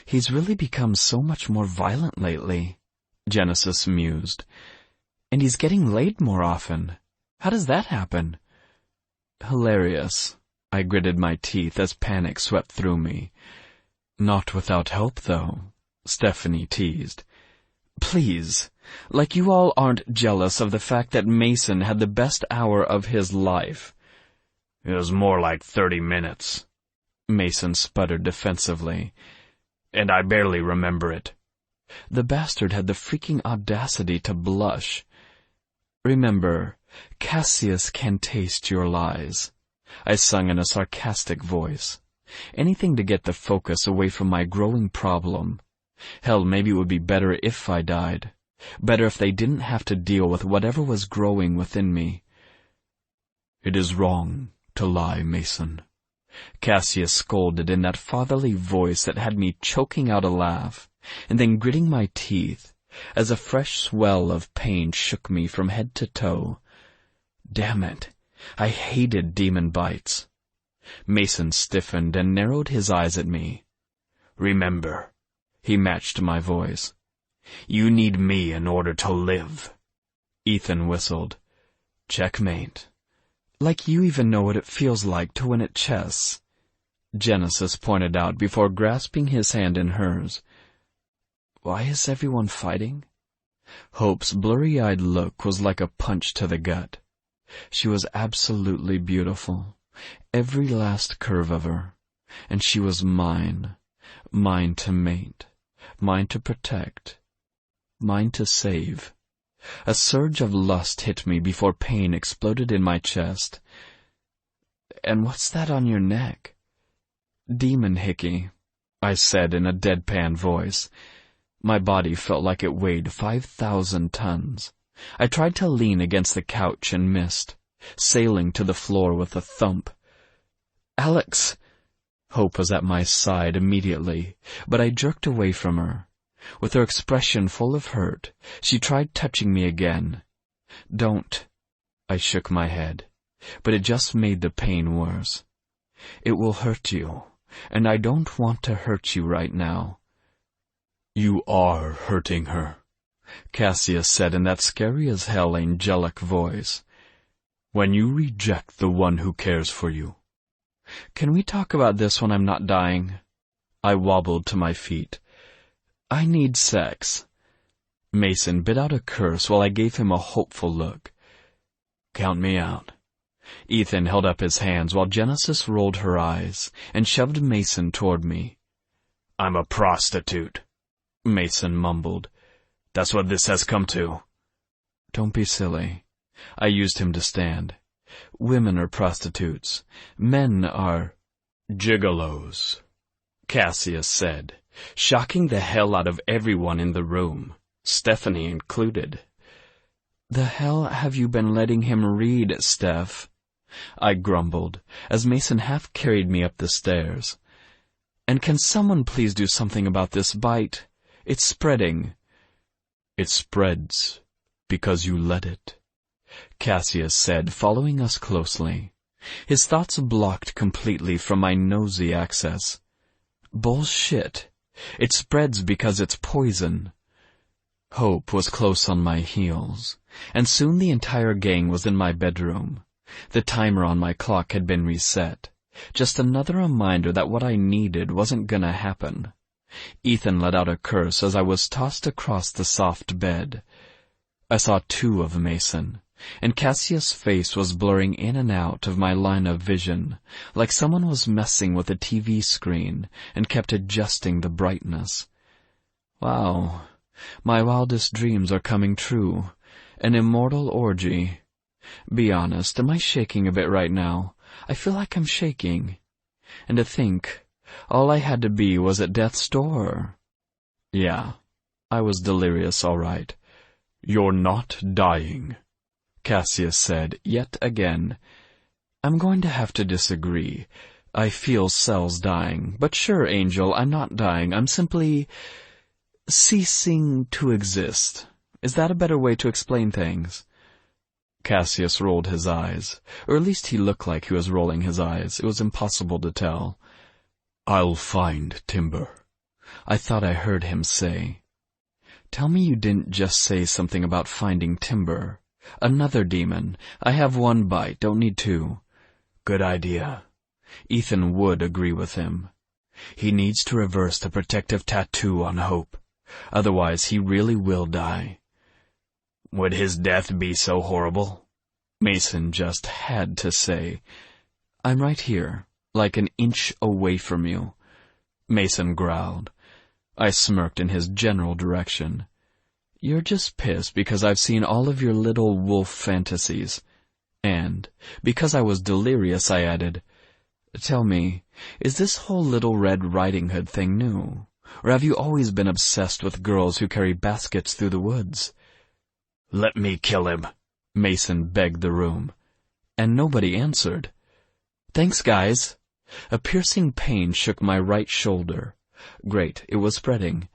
He's really become so much more violent lately, Genesis mused. And he's getting laid more often. How does that happen? Hilarious. I gritted my teeth as panic swept through me. Not without help, though, Stephanie teased. Please, like you all aren't jealous of the fact that Mason had the best hour of his life. It was more like 30 minutes, Mason sputtered defensively. And I barely remember it. The bastard had the freaking audacity to blush. Remember, Cassius can taste your lies, I sung in a sarcastic voice. Anything to get the focus away from my growing problem. Hell, maybe it would be better if I died. Better if they didn't have to deal with whatever was growing within me. It is wrong to lie, Mason, Cassius scolded in that fatherly voice that had me choking out a laugh, and then gritting my teeth as a fresh swell of pain shook me from head to toe. Damn it, I hated demon bites. Mason stiffened and narrowed his eyes at me. Remember, he matched my voice. You need me in order to live. Ethan whistled. Checkmate. Like you even know what it feels like to win at chess, Genesis pointed out before grasping his hand in hers. Why is everyone fighting? Hope's blurry-eyed look was like a punch to the gut. She was absolutely beautiful, every last curve of her, and she was mine, mine to mate, mine to protect, mine to save. A surge of lust hit me before pain exploded in my chest. And what's that on your neck? Demon hickey, I said in a deadpan voice. My body felt like it weighed 5,000 tons. I tried to lean against the couch and missed, sailing to the floor with a thump. Alex! Hope was at my side immediately, but I jerked away from her. With her expression full of hurt, she tried touching me again. Don't. I shook my head, but it just made the pain worse. It will hurt you, and I don't want to hurt you right now. You are hurting her, Cassius said in that scary-as-hell angelic voice. When you reject the one who cares for you. Can we talk about this when I'm not dying? I wobbled to my feet. I need sex. Mason bit out a curse while I gave him a hopeful look. Count me out. Ethan held up his hands while Genesis rolled her eyes and shoved Mason toward me. I'm a prostitute, Mason mumbled. That's what this has come to. Don't be silly. I used him to stand. Women are prostitutes. Men are gigolos, Cassius said, shocking the hell out of everyone in the room, Stephanie included. The hell have you been letting him read, Steph? I grumbled, as Mason half carried me up the stairs. And can someone please do something about this bite? It's spreading. It spreads because you let it, Cassius said, following us closely. His thoughts blocked completely from my nosy access. Bullshit. It spreads because it's poison. Hope was close on my heels, and soon the entire gang was in my bedroom. The timer on my clock had been reset. Just another reminder that what I needed wasn't gonna happen. Ethan let out a curse as I was tossed across the soft bed. I saw two of Mason, and Cassius' face was blurring in and out of my line of vision, like someone was messing with a TV screen and kept adjusting the brightness. Wow, my wildest dreams are coming true. An immortal orgy. Be honest, am I shaking a bit right now? I feel like I'm shaking. And to think, all I had to be was at death's door. Yeah, I was delirious, all right. You're not dying, Cassius said yet again. I'm going to have to disagree. I feel cells dying, but sure, Angel, I'm not dying. I'm simply ceasing to exist. Is that a better way to explain things? Cassius rolled his eyes, or at least he looked like he was rolling his eyes. It was impossible to tell. I'll find timber, I thought I heard him say. Tell me you didn't just say something about finding timber. Another demon. I have one bite, don't need two. Good idea. Ethan would agree with him. He needs to reverse the protective tattoo on Hope. Otherwise, he really will die. Would his death be so horrible? Mason just had to say. I'm right here, like an inch away from you. Mason growled. I smirked in his general direction. You're just pissed because I've seen all of your little wolf fantasies. And, because I was delirious, I added, Tell me, is this whole Little Red Riding Hood thing new? Or have you always been obsessed with girls who carry baskets through the woods? Let me kill him, Mason begged the room. And nobody answered. Thanks, guys. A piercing pain shook my right shoulder. Great, it was spreading.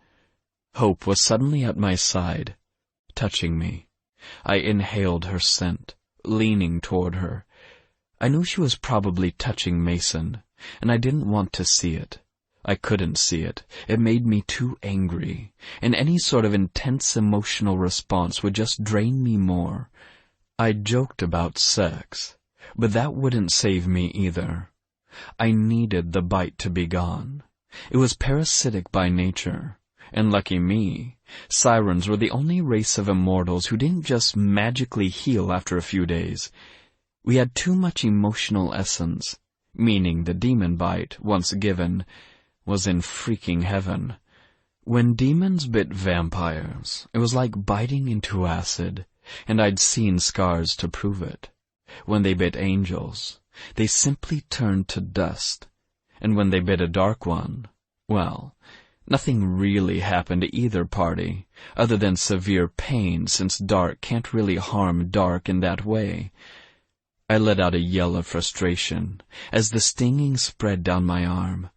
Hope was suddenly at my side, touching me. I inhaled her scent, leaning toward her. I knew she was probably touching Mason, and I didn't want to see it. I couldn't see it. It made me too angry, and any sort of intense emotional response would just drain me more. I joked about sex, but that wouldn't save me either. I needed the bite to be gone. It was parasitic by nature, and lucky me, sirens were the only race of immortals who didn't just magically heal after a few days. We had too much emotional essence, meaning the demon bite, once given, was in freaking heaven. When demons bit vampires, it was like biting into acid, and I'd seen scars to prove it. When they bit angels, they simply turned to dust, and when they bit a dark one, well, nothing really happened to either party, other than severe pain, since dark can't really harm dark in that way. I let out a yell of frustration as the stinging spread down my arm.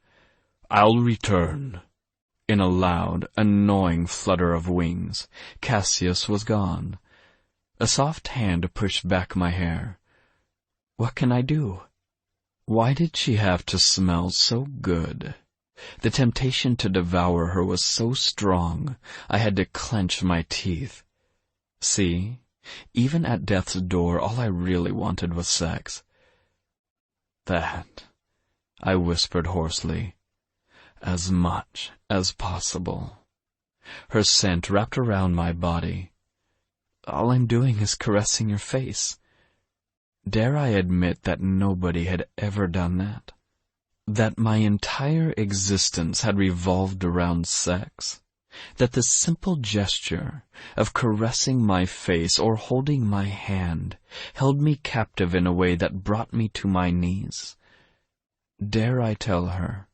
I'll return. In a loud, annoying flutter of wings, Cassius was gone. A soft hand pushed back my hair. What can I do? Why did she have to smell so good? The temptation to devour her was so strong, I had to clench my teeth. See? Even at death's door, all I really wanted was sex. That, I whispered hoarsely. As much as possible. Her scent wrapped around my body. All I'm doing is caressing your face. Dare I admit that nobody had ever done that? That my entire existence had revolved around sex? That the simple gesture of caressing my face or holding my hand held me captive in a way that brought me to my knees? Dare I tell her,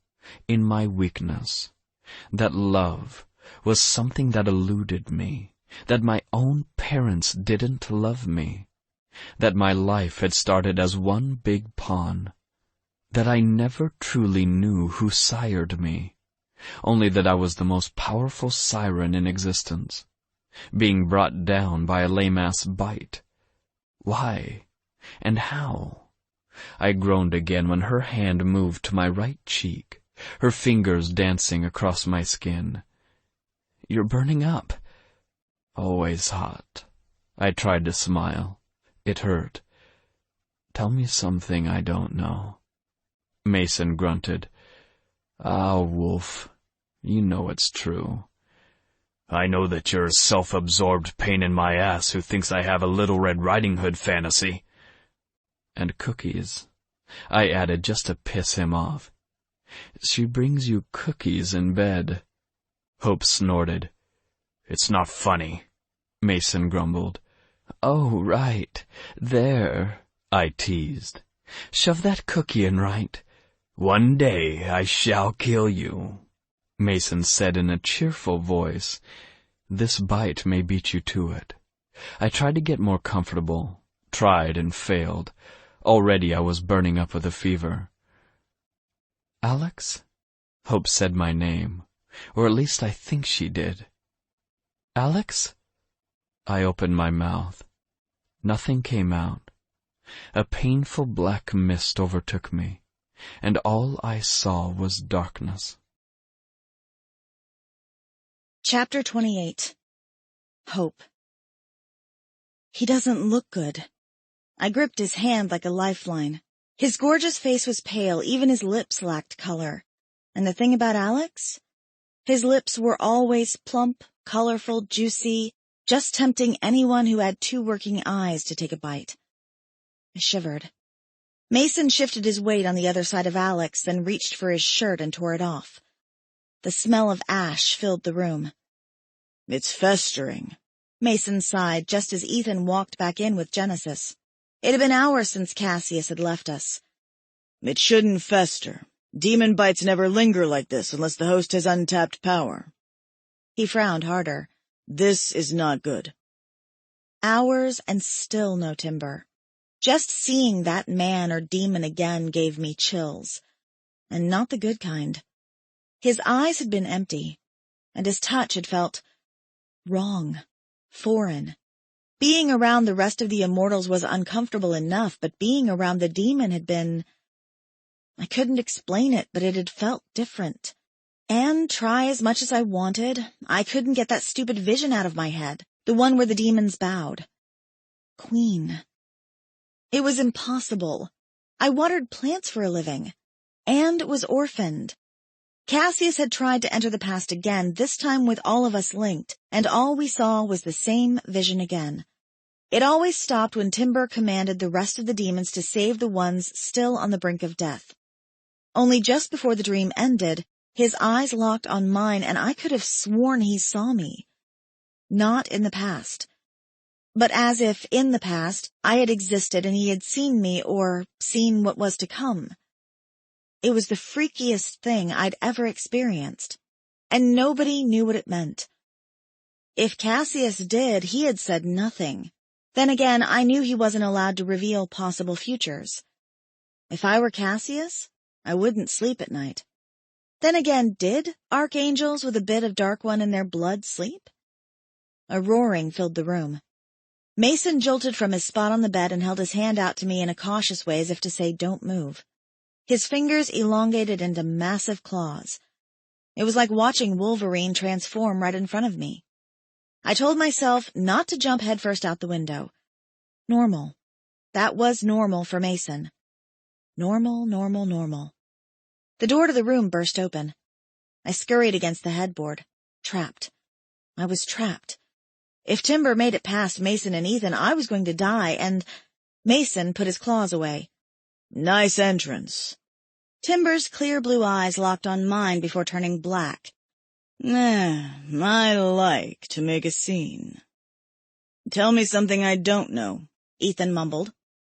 in my weakness, that love was something that eluded me, that my own parents didn't love me, that my life had started as one big pawn, that I never truly knew who sired me, only that I was the most powerful siren in existence, being brought down by a lame-ass bite. Why? And how? I groaned again when her hand moved to my right cheek, her fingers dancing across my skin. You're burning up. Always hot. I tried to smile. It hurt. Tell me something I don't know. Mason grunted. Ah, Wolf, you know it's true. I know that you're a self-absorbed pain in my ass who thinks I have a Little Red Riding Hood fantasy. And cookies, I added just to piss him off. She brings you cookies in bed. Hope snorted. It's not funny, Mason grumbled. Oh, right. There, I teased. Shove that cookie in right. One day I shall kill you, Mason said in a cheerful voice. This bite may beat you to it. I tried to get more comfortable, tried and failed. Already I was burning up with a fever. "Alex?" Hope said my name, or at least I think she did. "Alex?" I opened my mouth. Nothing came out. A painful black mist overtook me, and all I saw was darkness. Chapter 28. Hope. He doesn't look good. I gripped his hand like a lifeline. His gorgeous face was pale, even his lips lacked color. And the thing about Alex? His lips were always plump, colorful, juicy, just tempting anyone who had two working eyes to take a bite. I shivered. Mason shifted his weight on the other side of Alex, then reached for his shirt and tore it off. The smell of ash filled the room. "It's festering," Mason sighed just as Ethan walked back in with Genesis. It had been hours since Cassius had left us. "It shouldn't fester. Demon bites never linger like this unless the host has untapped power." He frowned harder. "This is not good." Hours and still no timber. Just seeing that man or demon again gave me chills. And not the good kind. His eyes had been empty, and his touch had felt wrong, foreign. Being around the rest of the immortals was uncomfortable enough, but being around the demon had been... I couldn't explain it, but it had felt different. And try as much as I wanted, I couldn't get that stupid vision out of my head, the one where the demons bowed. Queen. It was impossible. I watered plants for a living, and was orphaned. Cassius had tried to enter the past again, this time with all of us linked, and all we saw was the same vision again. It always stopped when Timber commanded the rest of the demons to save the ones still on the brink of death. Only just before the dream ended, his eyes locked on mine, and I could have sworn he saw me. Not in the past, but as if in the past I had existed and he had seen me or seen what was to come. It was the freakiest thing I'd ever experienced, and nobody knew what it meant. If Cassius did, he had said nothing. Then again, I knew he wasn't allowed to reveal possible futures. If I were Cassius, I wouldn't sleep at night. Then again, did archangels with a bit of Dark One in their blood sleep? A roaring filled the room. Mason jolted from his spot on the bed and held his hand out to me in a cautious way as if to say, "Don't move." His fingers elongated into massive claws. It was like watching Wolverine transform right in front of me. I told myself not to jump headfirst out the window. Normal. That was normal for Mason. Normal, normal, normal. The door to the room burst open. I scurried against the headboard. Trapped. I was trapped. If Timber made it past Mason and Ethan, I was going to die, and Mason put his claws away. "Nice entrance." Timber's clear blue eyes locked on mine before turning black. I like to make a scene. "Tell me something I don't know," Ethan mumbled.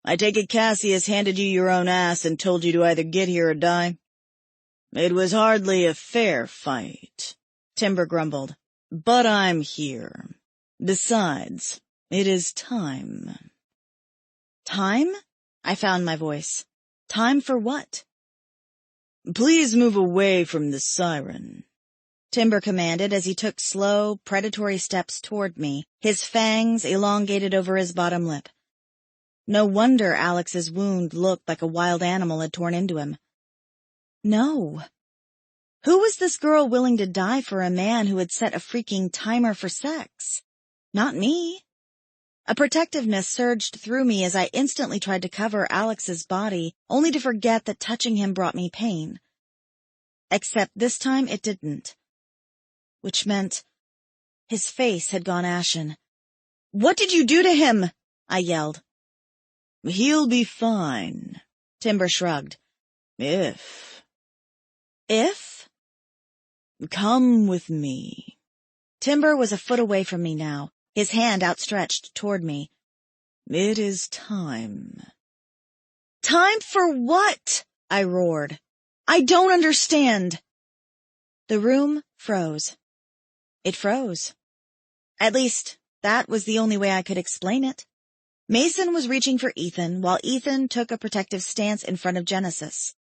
"I take it Cassius handed you your own ass and told you to either get here or die?" "It was hardly a fair fight," Timber grumbled. "But I'm here. Besides, it is time." Time? I found my voice. Time for what? "Please move away from the siren," Timber commanded as he took slow, predatory steps toward me, his fangs elongated over his bottom lip. No wonder Alex's wound looked like a wild animal had torn into him. No. Who was this girl willing to die for a man who had set a freaking timer for sex? Not me. A protectiveness surged through me as I instantly tried to cover Alex's body, only to forget that touching him brought me pain. Except this time it didn't. Which meant his face had gone ashen. "What did you do to him?" I yelled. "He'll be fine," Timber shrugged. If? Come with me." Timber was a foot away from me now, his hand outstretched toward me. "It is time." "Time for what?" I roared. "I don't understand." The room froze. It froze. At least, that was the only way I could explain it. Mason was reaching for Ethan, while Ethan took a protective stance in front of Genesis.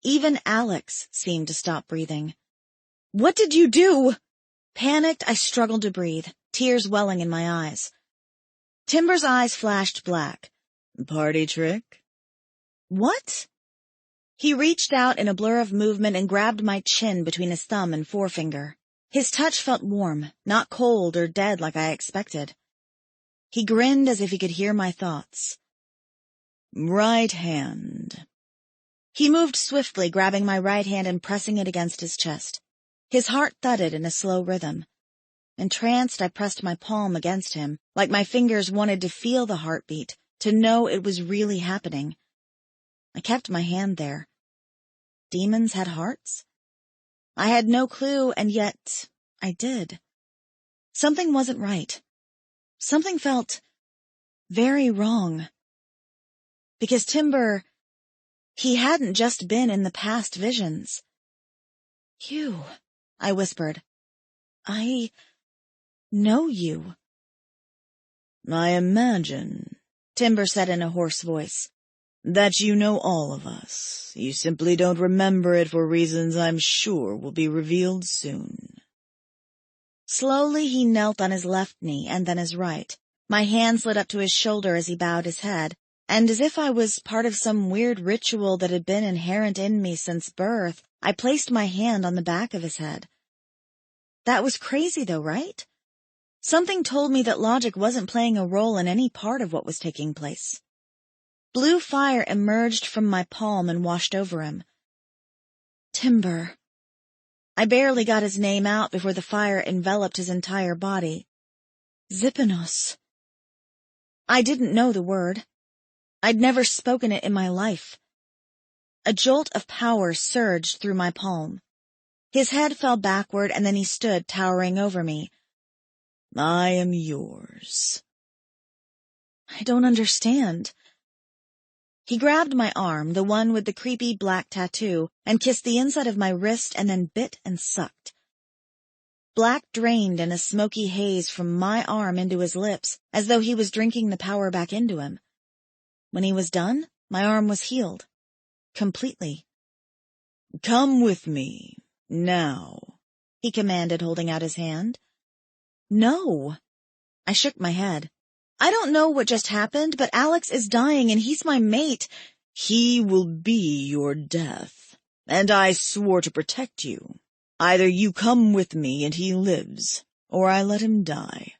Even Alex seemed to stop breathing. "What did you do?" Panicked, I struggled to breathe, tears welling in my eyes. Timber's eyes flashed black. "Party trick?" "What?" He reached out in a blur of movement and grabbed my chin between his thumb and forefinger. His touch felt warm, not cold or dead like I expected. He grinned as if he could hear my thoughts. "Right hand." He moved swiftly, grabbing my right hand and pressing it against his chest. His heart thudded in a slow rhythm. Entranced, I pressed my palm against him, like my fingers wanted to feel the heartbeat, to know it was really happening. I kept my hand there. Demons had hearts? I had no clue, and yet I did. Something wasn't right. Something felt very wrong. Because Timber, he hadn't just been in the past visions. "You," I whispered. "I know you." "I imagine," Timber said in a hoarse voice, "that you know all of us. You simply don't remember it for reasons I'm sure will be revealed soon." Slowly he knelt on his left knee and then his right. My hand slid up to his shoulder as he bowed his head, and as if I was part of some weird ritual that had been inherent in me since birth, I placed my hand on the back of his head. That was crazy though, right? Something told me that logic wasn't playing a role in any part of what was taking place. Blue fire emerged from my palm and washed over him. Timber. I barely got his name out before the fire enveloped his entire body. Zippanos. I didn't know the word. I'd never spoken it in my life. A jolt of power surged through my palm. His head fell backward, and then he stood towering over me. "I am yours." I don't understand. He grabbed my arm, the one with the creepy black tattoo, and kissed the inside of my wrist and then bit and sucked. Black drained in a smoky haze from my arm into his lips, as though he was drinking the power back into him. When he was done, my arm was healed. Completely. "Come with me, now," he commanded, holding out his hand. "No." I shook my head. "I don't know what just happened, but Alex is dying and he's my mate." "He will be your death, and I swore to protect you. Either you come with me and he lives, or I let him die."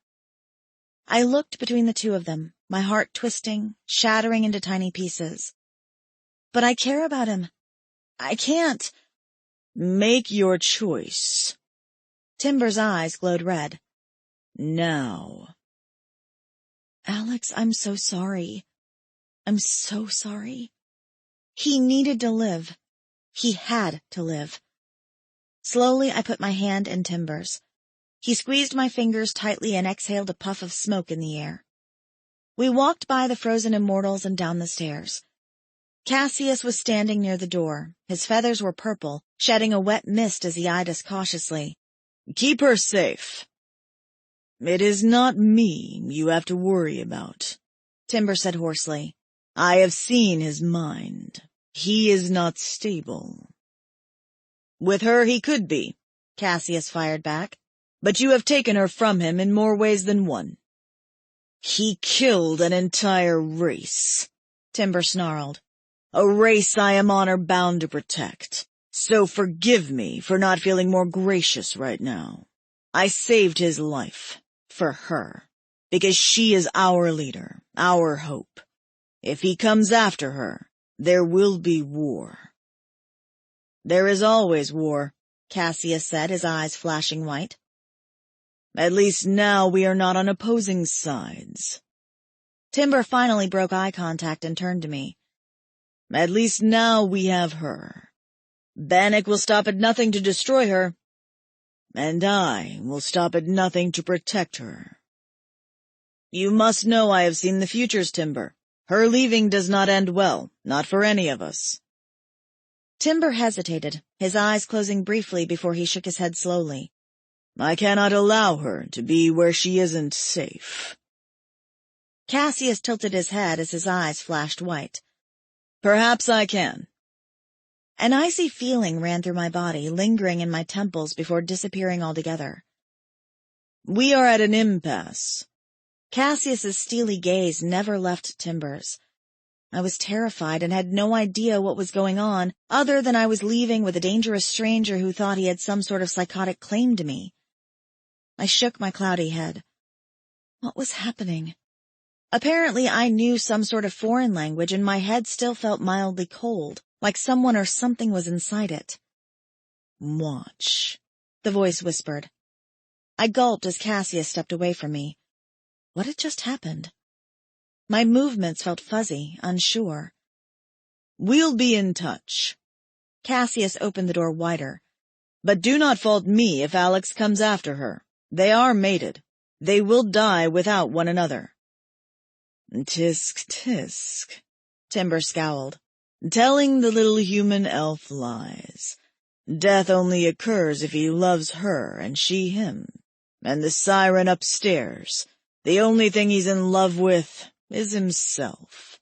I looked between the two of them, my heart twisting, shattering into tiny pieces. "But I care about him. I can't." "Make your choice." Timber's eyes glowed red. "Now." "Alex, I'm so sorry. I'm so sorry. He needed to live. He had to live." Slowly, I put my hand in Timber's. He squeezed my fingers tightly and exhaled a puff of smoke in the air. We walked by the frozen immortals and down the stairs. Cassius was standing near the door. His feathers were purple, shedding a wet mist as he eyed us cautiously. "Keep her safe. It is not me you have to worry about," Timber said hoarsely. "I have seen his mind. He is not stable." "With her he could be," Cassius fired back. "But you have taken her from him in more ways than one." "He killed an entire race," Timber snarled. "A race I am honor-bound to protect. So forgive me for not feeling more gracious right now. I saved his life. For her. Because she is our leader, our hope. If he comes after her, there will be war." "There is always war," Cassius said, his eyes flashing white. "At least now we are not on opposing sides." Timber finally broke eye contact and turned to me. "At least now we have her. Bannock will stop at nothing to destroy her. And I will stop at nothing to protect her. You must know I have seen the futures, Timber. Her leaving does not end well, not for any of us." Timber hesitated, his eyes closing briefly before he shook his head slowly. "I cannot allow her to be where she isn't safe." Cassius tilted his head as his eyes flashed white. Perhaps I can. An icy feeling ran through my body, lingering in my temples before disappearing altogether. We are at an impasse. Cassius's steely gaze never left Timber's. I was terrified and had no idea what was going on, other than I was leaving with a dangerous stranger who thought he had some sort of psychotic claim to me. I shook my cloudy head. What was happening? Apparently I knew some sort of foreign language, and my head still felt mildly cold, like someone or something was inside it. Watch, the voice whispered. I gulped as Cassius stepped away from me. What had just happened? My movements felt fuzzy, unsure. We'll be in touch. Cassius opened the door wider. But do not fault me if Alex comes after her. They are mated. They will die without one another. Tisk, tisk, Timber scowled. Telling the little human elf lies. Death only occurs if he loves her and she him. And the siren upstairs, the only thing he's in love with is himself.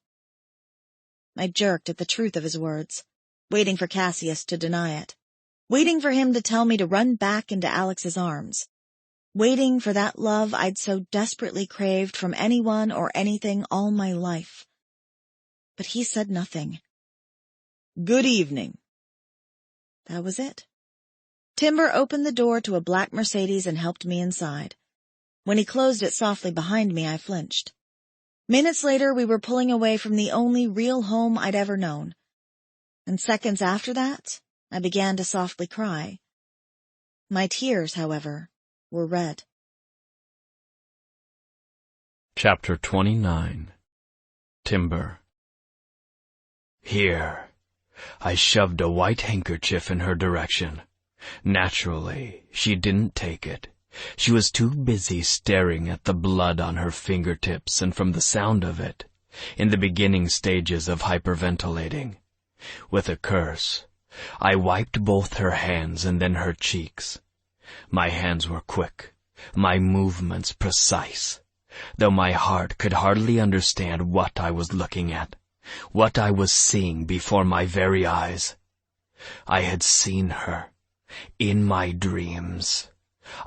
I jerked at the truth of his words, waiting for Cassius to deny it, waiting for him to tell me to run back into Alex's arms, waiting for that love I'd so desperately craved from anyone or anything all my life. But he said nothing. Good evening. That was it. Timber opened the door to a black Mercedes and helped me inside. When he closed it softly behind me, I flinched. Minutes later, we were pulling away from the only real home I'd ever known. And seconds after that, I began to softly cry. My tears, however, were red. Chapter 29. Timber. Here. I shoved a white handkerchief in her direction. Naturally, she didn't take it. She was too busy staring at the blood on her fingertips, and from the sound of it, in the beginning stages of hyperventilating. With a curse, I wiped both her hands and then her cheeks. My hands were quick, my movements precise, though my heart could hardly understand what I was looking at, what I was seeing before my very eyes. I had seen her, in my dreams.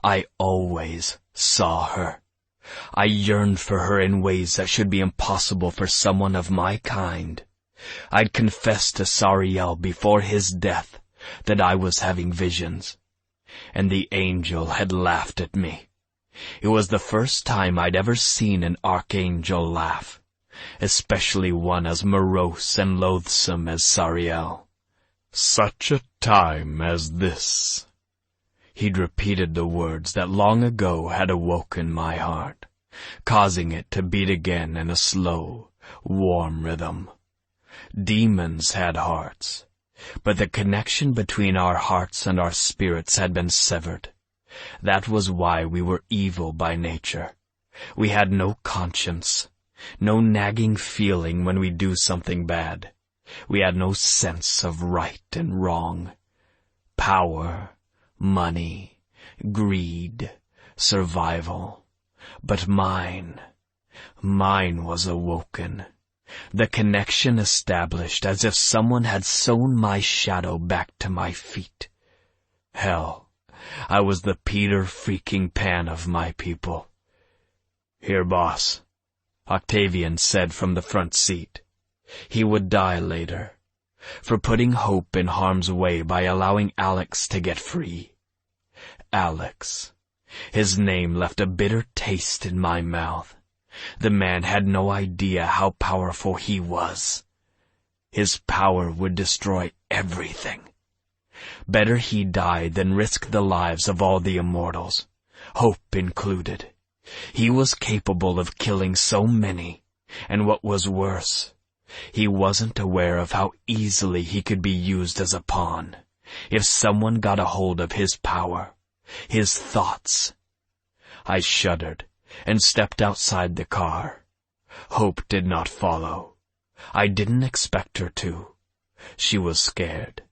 I always saw her. I yearned for her in ways that should be impossible for someone of my kind. I'd confessed to Sariel before his death that I was having visions, and the angel had laughed at me. It was the first time I'd ever seen an archangel laugh, especially one as morose and loathsome as Sariel. Such a time as this. He'd repeated the words that long ago had awoken my heart, causing it to beat again in a slow, warm rhythm. Demons had hearts, but the connection between our hearts and our spirits had been severed. That was why we were evil by nature. We had no conscience, no nagging feeling when we do something bad. We had no sense of right and wrong. Power, money, greed, survival. But mine was awoken. The connection established as if someone had sewn my shadow back to my feet. Hell, I was the Peter freaking Pan of my people. Here, boss, Octavian said from the front seat. He would die later, for putting hope in harm's way by allowing Alex to get free. Alex. His name left a bitter taste in my mouth. The man had no idea how powerful he was. His power would destroy everything. Better he died than risk the lives of all the immortals, Hope included. He was capable of killing so many, and what was worse, he wasn't aware of how easily he could be used as a pawn if someone got a hold of his power, his thoughts. I shuddered and stepped outside the car. Hope did not follow. I didn't expect her to. She was scared,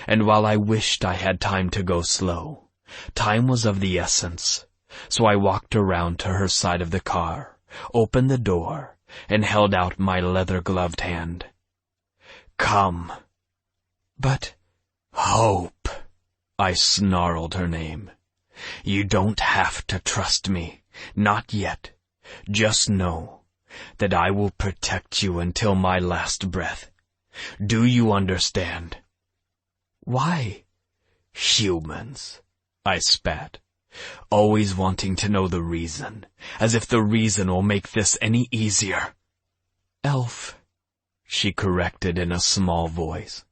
and while I wished I had time to go slow, time was of the essence, so I walked around to her side of the car opened the door, and held out my leather-gloved hand. "Come." "But—" "Hope." I snarled her name. "You don't have to trust me. Not yet. Just know that I will protect you until my last breath. Do you understand?" "Why?" "Humans," I spat, always wanting to know the reason, as if the reason will make this any easier. "Elf," she corrected in a small voice,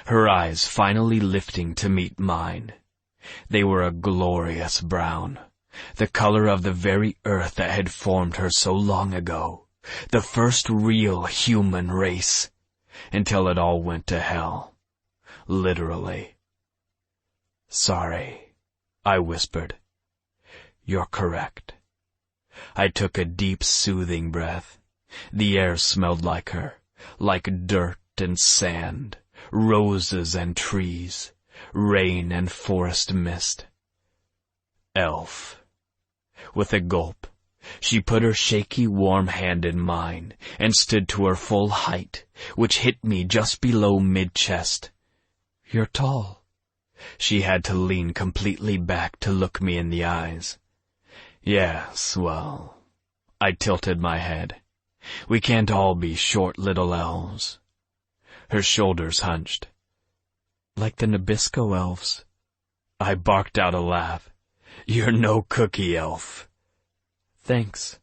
her eyes finally lifting to meet mine. They were a glorious brown, the color of the very earth that had formed her so long ago, the first real human race, until it all went to hell. Literally. "Sorry," I whispered. "You're correct." I took a deep, soothing breath. The air smelled like her, like dirt and sand, roses and trees, rain and forest mist. "Elf." With a gulp, she put her shaky, warm hand in mine and stood to her full height, which hit me just below mid-chest. "You're tall." She had to lean completely back to look me in the eyes. "Yes, well," I tilted my head. "We can't all be short little elves." Her shoulders hunched. "Like the Nabisco elves." I barked out a laugh. "You're no cookie elf." "Thanks."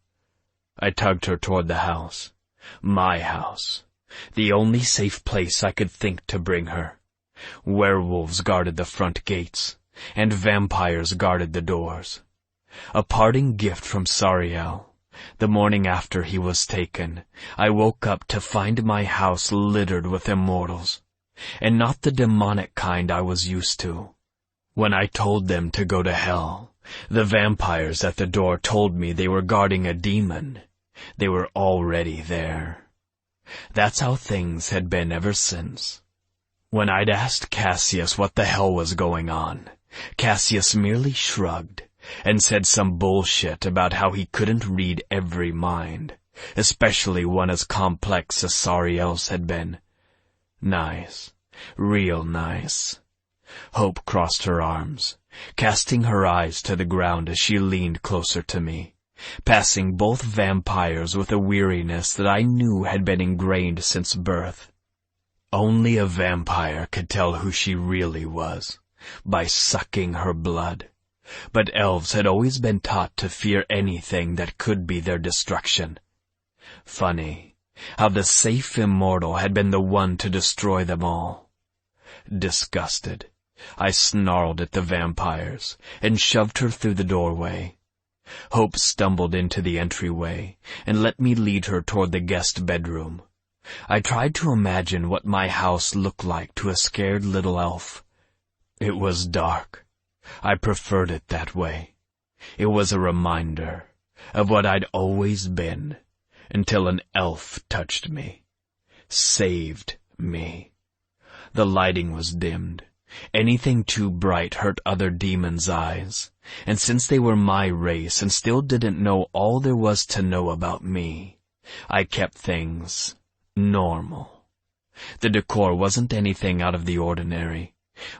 I tugged her toward the house. My house. The only safe place I could think to bring her. Werewolves guarded the front gates, and vampires guarded the doors. A parting gift from Sariel. The morning after he was taken, I woke up to find my house littered with immortals, and not the demonic kind I was used to. When I told them to go to hell, the vampires at the door told me they were guarding a demon. They were already there. That's how things had been ever since. When I'd asked Cassius what the hell was going on, Cassius merely shrugged and said some bullshit about how he couldn't read every mind, especially one as complex as Sariel's had been. Nice. Real nice. Hope crossed her arms, casting her eyes to the ground as she leaned closer to me, passing both vampires with a weariness that I knew had been ingrained since birth. Only a vampire could tell who she really was, by sucking her blood. But elves had always been taught to fear anything that could be their destruction. Funny, how the safe immortal had been the one to destroy them all. Disgusted, I snarled at the vampires and shoved her through the doorway. Hope stumbled into the entryway and let me lead her toward the guest bedroom. I tried to imagine what my house looked like to a scared little elf. It was dark. I preferred it that way. It was a reminder of what I'd always been, until an elf touched me. Saved me. The lighting was dimmed. Anything too bright hurt other demons' eyes, and since they were my race and still didn't know all there was to know about me, I kept things normal. The decor wasn't anything out of the ordinary.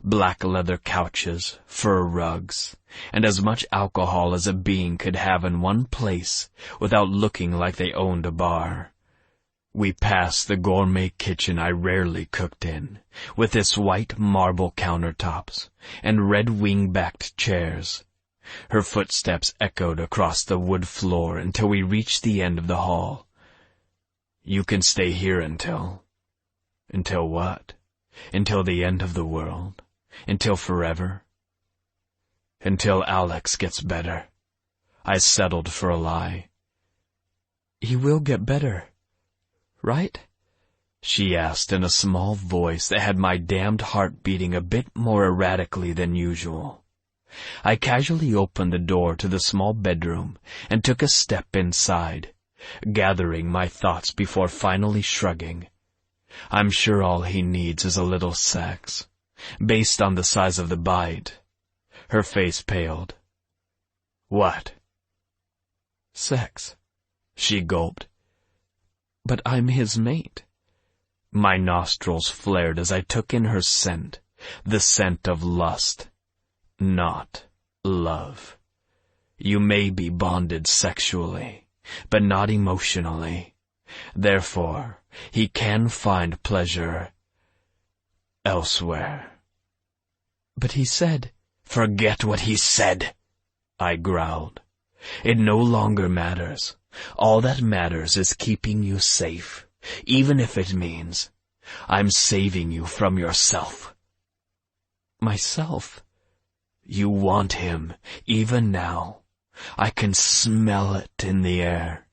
Black leather couches, fur rugs, and as much alcohol as a being could have in one place without looking like they owned a bar. We passed the gourmet kitchen I rarely cooked in, with its white marble countertops and red wing-backed chairs. Her footsteps echoed across the wood floor until we reached the end of the hall. "You can stay here until..." "Until what? Until the end of the world? Until forever?" "Until Alex gets better." I settled for a lie. "He will get better, right?" she asked in a small voice that had my damned heart beating a bit more erratically than usual. I casually opened the door to the small bedroom and took a step inside, gathering my thoughts before finally shrugging. I'm sure all he needs is a little sex, based on the size of the bite. Her face paled. "What?" "Sex." She gulped. But I'm his mate. My nostrils flared as I took in her scent, the scent of lust, not love. You may be bonded sexually, but not emotionally. Therefore, he can find pleasure elsewhere. But he said, "Forget what he said," I growled. "It no longer matters. All that matters is keeping you safe, even if it means I'm saving you from yourself." Myself? You want him, even now. I can smell it in the air.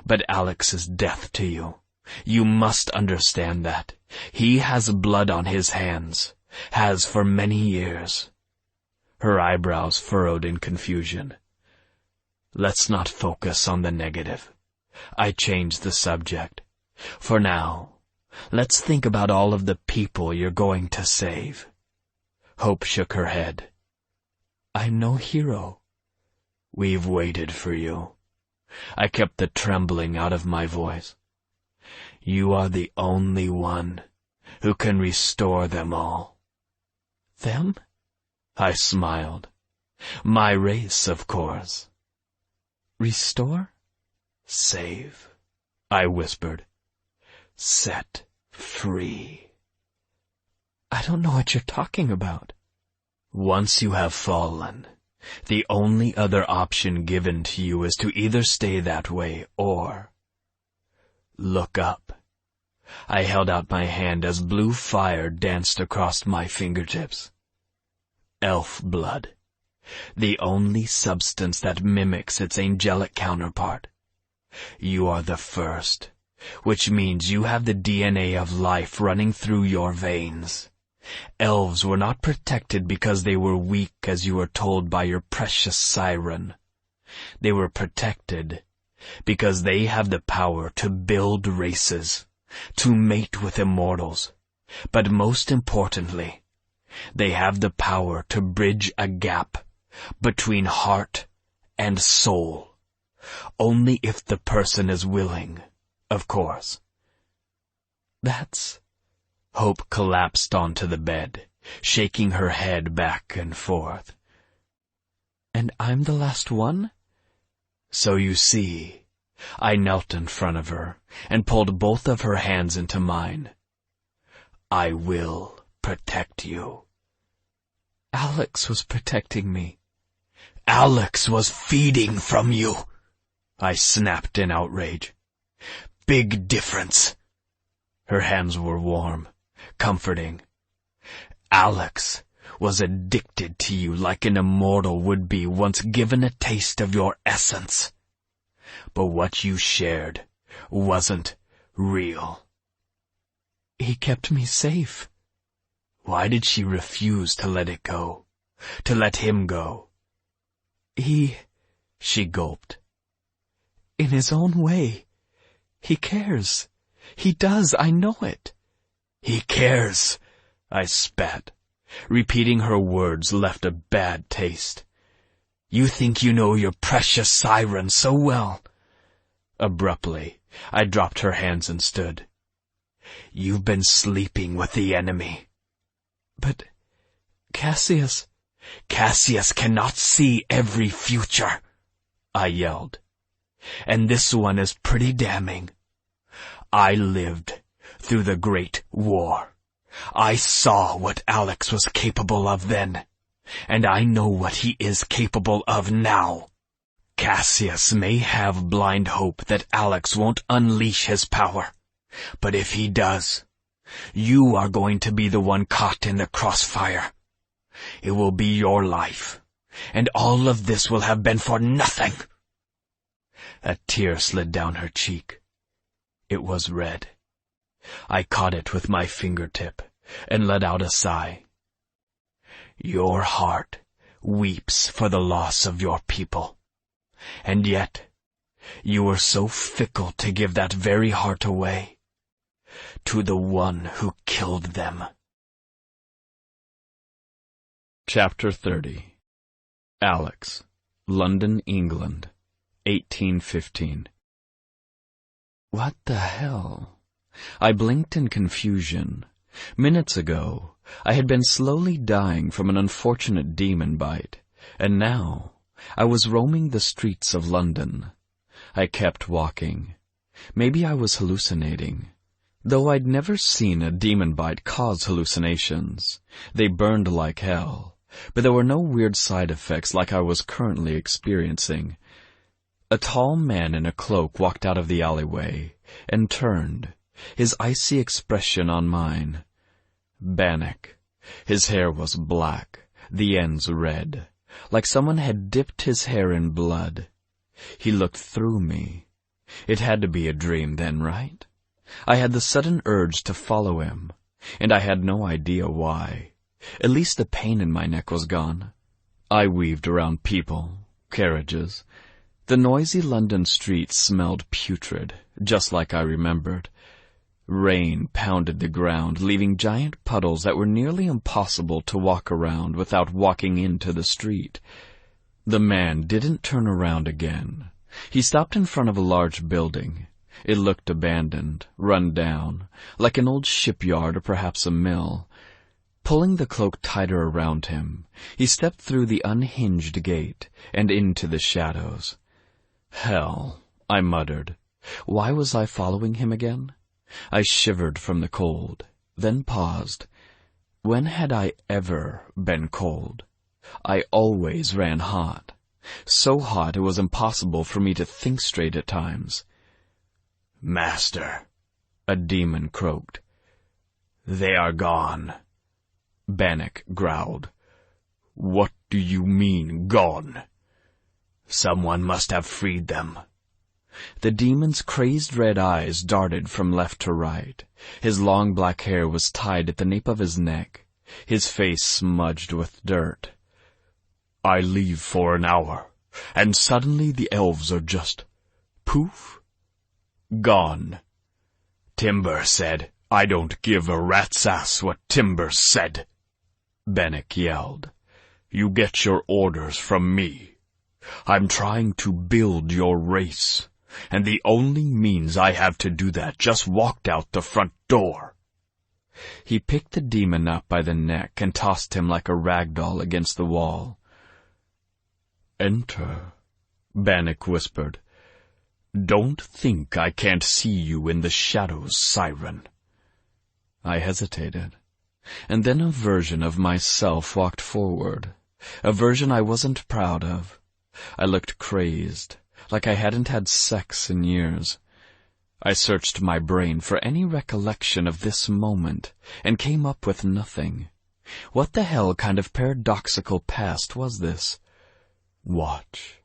But Alex is death to you. You must understand that. He has blood on his hands, has for many years. Her eyebrows furrowed in confusion. Let's not focus on the negative. I changed the subject. For now, let's think about all of the people you're going to save. Hope shook her head. I'm no hero. We've waited for you. I kept the trembling out of my voice. You are the only one who can restore them all. Them? I smiled. My race, of course. Restore? Save, I whispered. Set free. I don't know what you're talking about. Once you have fallen, the only other option given to you is to either stay that way or look up. I held out my hand as blue fire danced across my fingertips. Elf blood. The only substance that mimics its angelic counterpart. You are the first, which means you have the DNA of life running through your veins. Elves were not protected because they were weak, as you were told by your precious siren. They were protected because they have the power to build races, to mate with immortals, but most importantly, they have the power to bridge a gap between heart and soul. Only if the person is willing, of course. That's... Hope collapsed onto the bed, shaking her head back and forth. And I'm the last one? So you see, I knelt in front of her and pulled both of her hands into mine. I will protect you. Alex was protecting me. Alex was feeding from you, I snapped in outrage. Big difference. Her hands were warm, comforting. Alex was addicted to you like an immortal would be once given a taste of your essence. But what you shared wasn't real. He kept me safe. Why did she refuse to let it go? To let him go? She gulped. In his own way. He cares. He does, I know it. He cares, I spat. Repeating her words left a bad taste. You think you know your precious siren so well. Abruptly, I dropped her hands and stood. You've been sleeping with the enemy. But Cassius cannot see every future, I yelled. And this one is pretty damning. I lived through the Great War. I saw what Alex was capable of then, and I know what he is capable of now. Cassius may have blind hope that Alex won't unleash his power, but if he does, you are going to be the one caught in the crossfire. It will be your life, and all of this will have been for nothing. A tear slid down her cheek. It was red. I caught it with my fingertip and let out a sigh. Your heart weeps for the loss of your people, and yet you were so fickle to give that very heart away to the one who killed them. Chapter 30. Alex, London, England, 1815. What the hell? I blinked in confusion. Minutes ago, I had been slowly dying from an unfortunate demon bite, and now I was roaming the streets of London. I kept walking. Maybe I was hallucinating. Though I'd never seen a demon bite cause hallucinations. They burned like hell, but there were no weird side effects like I was currently experiencing. A tall man in a cloak walked out of the alleyway and turned, his icy expression on mine. Bannock. His hair was black, the ends red, like someone had dipped his hair in blood. He looked through me. It had to be a dream then, right? I had the sudden urge to follow him, and I had no idea why. At least the pain in my neck was gone. I weaved around people, carriages. The noisy London streets smelled putrid, just like I remembered. Rain pounded the ground, leaving giant puddles that were nearly impossible to walk around without walking into the street. The man didn't turn around again. He stopped in front of a large building. It looked abandoned, run down, like an old shipyard or perhaps a mill. Pulling the cloak tighter around him, he stepped through the unhinged gate and into the shadows. Hell, I muttered. Why was I following him again? I shivered from the cold, then paused. When had I ever been cold? I always ran hot. So hot it was impossible for me to think straight at times. "Master," a demon croaked. "They are gone." Bannock growled. "What do you mean, gone?" "Someone must have freed them." The demon's crazed red eyes darted from left to right. His long black hair was tied at the nape of his neck, his face smudged with dirt. "I leave for an hour, and suddenly the elves are just, poof, gone. Timber said, I don't give a rat's ass what Timber said." Bannock yelled. "You get your orders from me. I'm trying to build your race, and the only means I have to do that just walked out the front door." He picked the demon up by the neck and tossed him like a rag doll against the wall. "Enter," Bannock whispered. "Don't think I can't see you in the shadows, Siren." I hesitated, and then a version of myself walked forward, a version I wasn't proud of. I looked crazed, like I hadn't had sex in years. I searched my brain for any recollection of this moment and came up with nothing. What the hell kind of paradoxical past was this? "Watch."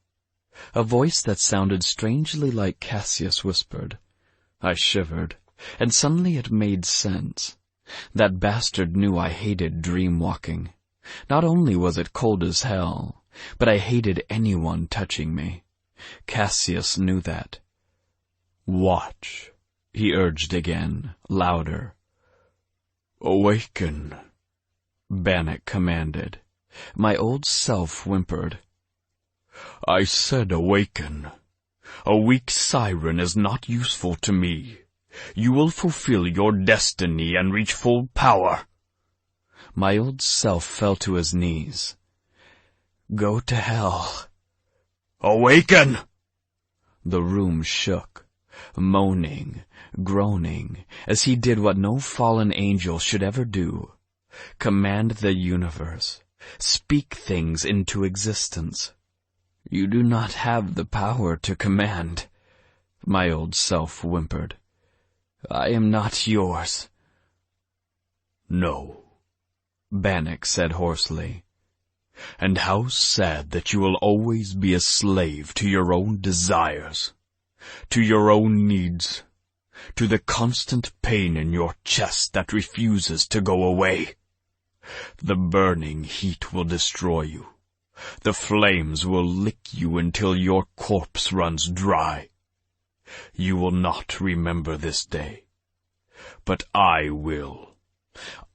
A voice that sounded strangely like Cassius whispered. I shivered, and suddenly it made sense. That bastard knew I hated dream-walking. Not only was it cold as hell, but I hated anyone touching me. Cassius knew that. "Watch," he urged again, louder. "Awaken," Bannock commanded. My old self whimpered. "I said awaken. A weak siren is not useful to me. You will fulfill your destiny and reach full power." My old self fell to his knees. "Go to hell." "Awaken!" The room shook, moaning, groaning, as he did what no fallen angel should ever do. Command the universe. Speak things into existence. "You do not have the power to command," my old self whimpered. "I am not yours." "No," Bannock said hoarsely. "And how sad that you will always be a slave to your own desires, to your own needs, to the constant pain in your chest that refuses to go away. The burning heat will destroy you. The flames will lick you until your corpse runs dry. You will not remember this day, but I will.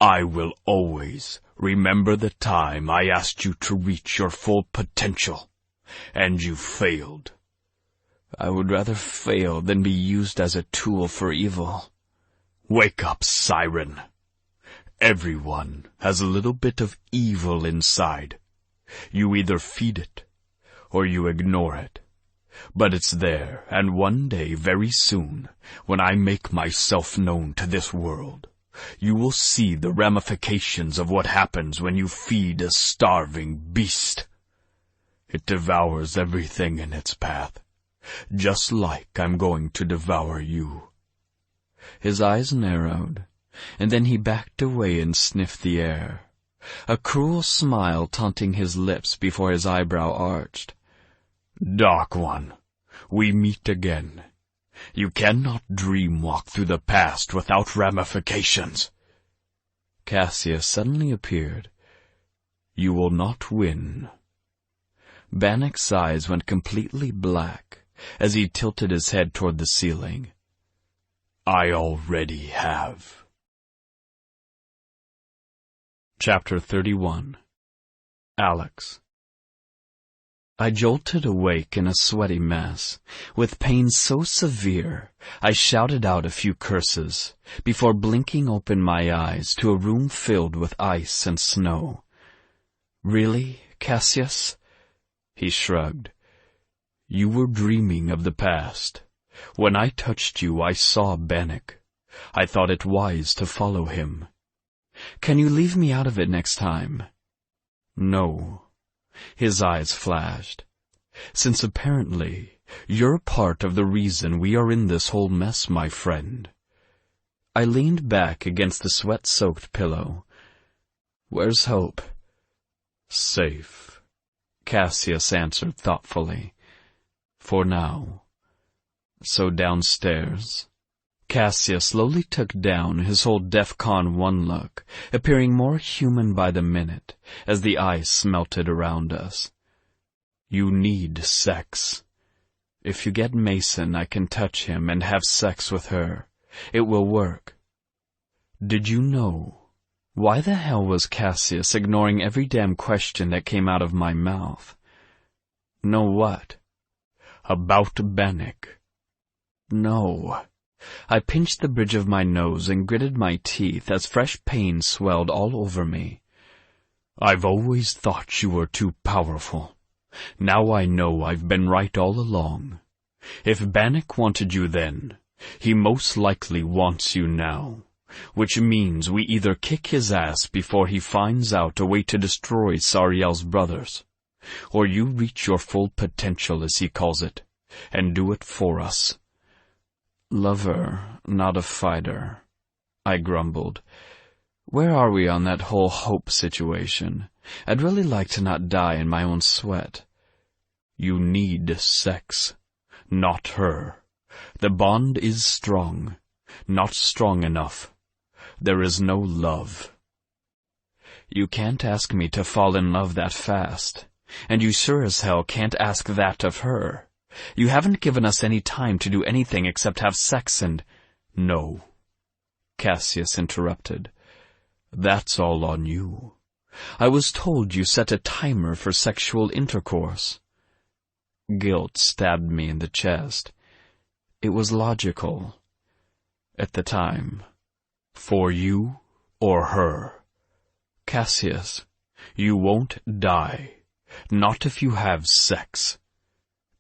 I will always remember the time I asked you to reach your full potential, and you failed. I would rather fail than be used as a tool for evil. Wake up, siren. Everyone has a little bit of evil inside. You either feed it, or you ignore it. But it's there, and one day, very soon, when I make myself known to this world, you will see the ramifications of what happens when you feed a starving beast. It devours everything in its path, just like I'm going to devour you." His eyes narrowed, and then he backed away and sniffed the air, a cruel smile taunting his lips before his eyebrow arched. "Dark One, we meet again. You cannot dream-walk through the past without ramifications." Cassius suddenly appeared. "You will not win." Bannock's eyes went completely black as he tilted his head toward the ceiling. "I already have." Chapter 31. Alex. I jolted awake in a sweaty mess, with pain so severe I shouted out a few curses before blinking open my eyes to a room filled with ice and snow. "Really, Cassius?" He shrugged. "You were dreaming of the past. When I touched you, I saw Bannock. I thought it wise to follow him. Can you leave me out of it next time?" "No." His eyes flashed. "Since apparently you're part of the reason we are in this whole mess, my friend." I leaned back against the sweat-soaked pillow. "Where's Hope?" "Safe," Cassius answered thoughtfully. "For now." "So downstairs?" Cassius slowly took down his whole DEFCON 1 look, appearing more human by the minute as the ice melted around us. "You need sex. If you get Mason, I can touch him and have sex with her. It will work." Did you know? Why the hell was Cassius ignoring every damn question that came out of my mouth? "Know what?" "About Bannock." "No." I pinched the bridge of my nose and gritted my teeth as fresh pain swelled all over me. "I've always thought you were too powerful. Now I know I've been right all along. If Bannock wanted you then, he most likely wants you now, which means we either kick his ass before he finds out a way to destroy Sariel's brothers, or you reach your full potential, as he calls it, and do it for us." "Lover, not a fighter," I grumbled. "Where are we on that whole Hope situation? I'd really like to not die in my own sweat." "You need sex, not her. The bond is strong, not strong enough. There is no love." "You can't ask me to fall in love that fast, and you sure as hell can't ask that of her. You haven't given us any time to do anything except have sex and—" "No," Cassius interrupted. "That's all on you. I was told you set a timer for sexual intercourse." Guilt stabbed me in the chest. It was logical. At the time. For you or her. "Cassius, you won't die. Not if you have sex.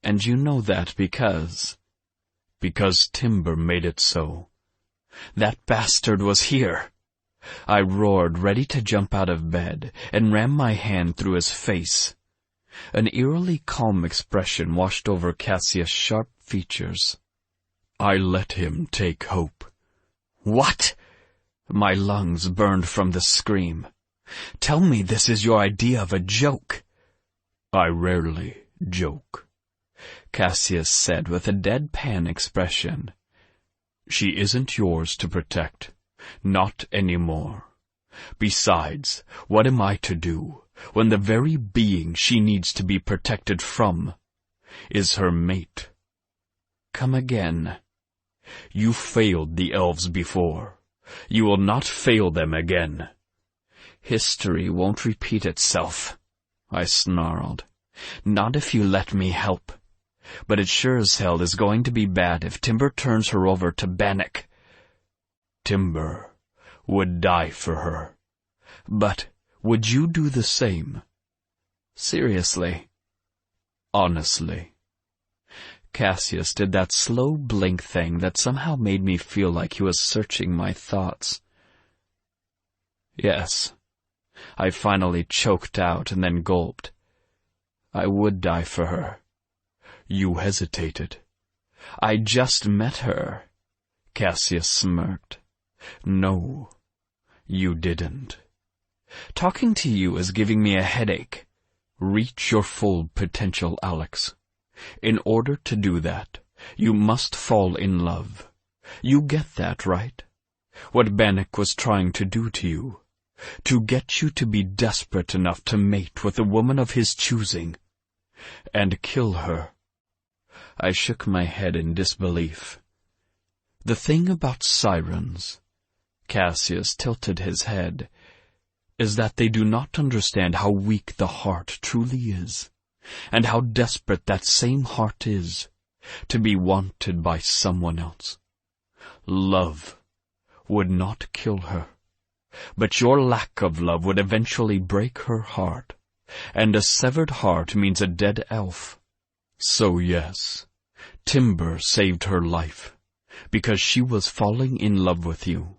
And you know that because Timber made it so. That bastard was here." I roared, ready to jump out of bed, and ran my hand through his face. An eerily calm expression washed over Cassius' sharp features. "I let him take Hope." "What?" My lungs burned from the scream. "Tell me this is your idea of a joke." "I rarely joke," Cassius said with a deadpan expression. "She isn't yours to protect. Not anymore. Besides, what am I to do when the very being she needs to be protected from is her mate?" "Come again." "You failed the elves before. You will not fail them again." "History won't repeat itself," I snarled. "Not if you let me help. But it sure as hell is going to be bad if Timber turns her over to Bannock. Timber would die for her. But would you do the same? Seriously. Honestly. Cassius did that slow blink thing that somehow made me feel like he was searching my thoughts. Yes. I finally choked out and then gulped. I would die for her. You hesitated. I just met her. Cassius smirked. No, you didn't. Talking to you is giving me a headache. Reach your full potential, Alex. In order to do that, you must fall in love. You get that, right? What Bannock was trying to do to you. To get you to be desperate enough to mate with a woman of his choosing. And kill her. I shook my head in disbelief. The thing about sirens, Cassius tilted his head, is that they do not understand how weak the heart truly is, and how desperate that same heart is to be wanted by someone else. Love would not kill her, but your lack of love would eventually break her heart, and a severed heart means a dead elf. So yes, Timber saved her life, because she was falling in love with you,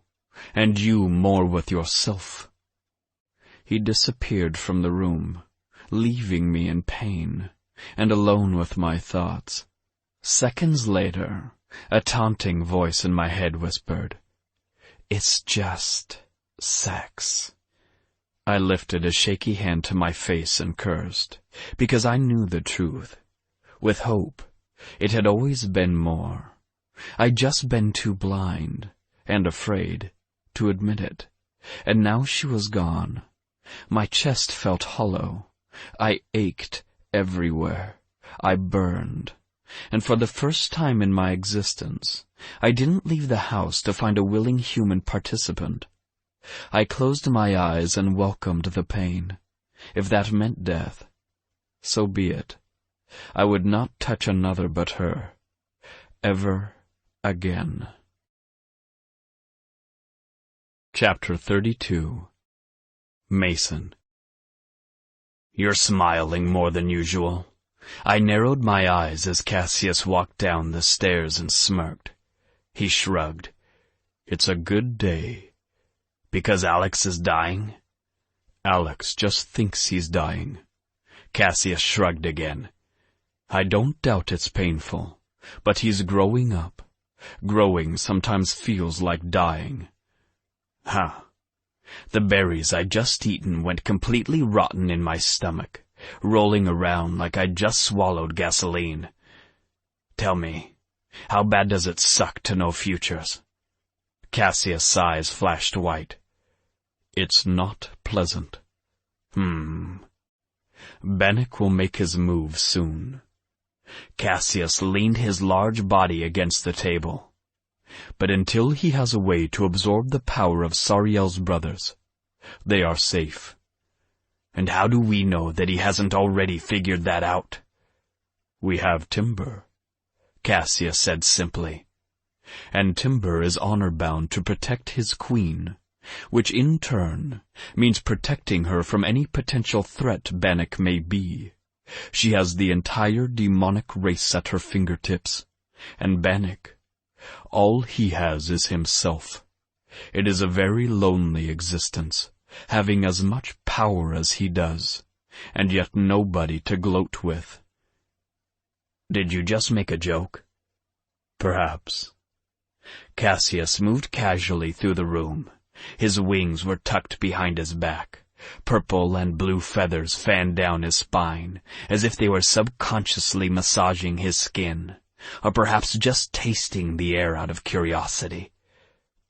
and you more with yourself. He disappeared from the room, leaving me in pain, and alone with my thoughts. Seconds later, a taunting voice in my head whispered, "It's just sex." I lifted a shaky hand to my face and cursed, because I knew the truth. With hope, it had always been more. I'd just been too blind, and afraid, to admit it, and now she was gone. My chest felt hollow. I ached everywhere. I burned. And for the first time in my existence, I didn't leave the house to find a willing human participant. I closed my eyes and welcomed the pain. If that meant death, so be it. I would not touch another but her, ever again. Chapter 32. Mason. You're smiling more than usual. I narrowed my eyes as Cassius walked down the stairs and smirked. He shrugged. It's a good day. Because Alex is dying? Alex just thinks he's dying. Cassius shrugged again. I don't doubt it's painful, but he's growing up. Growing sometimes feels like dying. Huh. The berries I'd just eaten went completely rotten in my stomach, rolling around like I'd just swallowed gasoline. Tell me, how bad does it suck to know futures? Cassius' eyes flashed white. It's not pleasant. Bannock will make his move soon. Cassius leaned his large body against the table. But until he has a way to absorb the power of Sariel's brothers, they are safe. And how do we know that he hasn't already figured that out? We have Timber, Cassius said simply. And Timber is honor-bound to protect his queen, which in turn means protecting her from any potential threat Bannock may be. She has the entire demonic race at her fingertips, and Bannock, all he has is himself. It is a very lonely existence, having as much power as he does, and yet nobody to gloat with. Did you just make a joke? Perhaps. Cassius moved casually through the room. His wings were tucked behind his back. Purple and blue feathers fanned down his spine, as if they were subconsciously massaging his skin, or perhaps just tasting the air out of curiosity.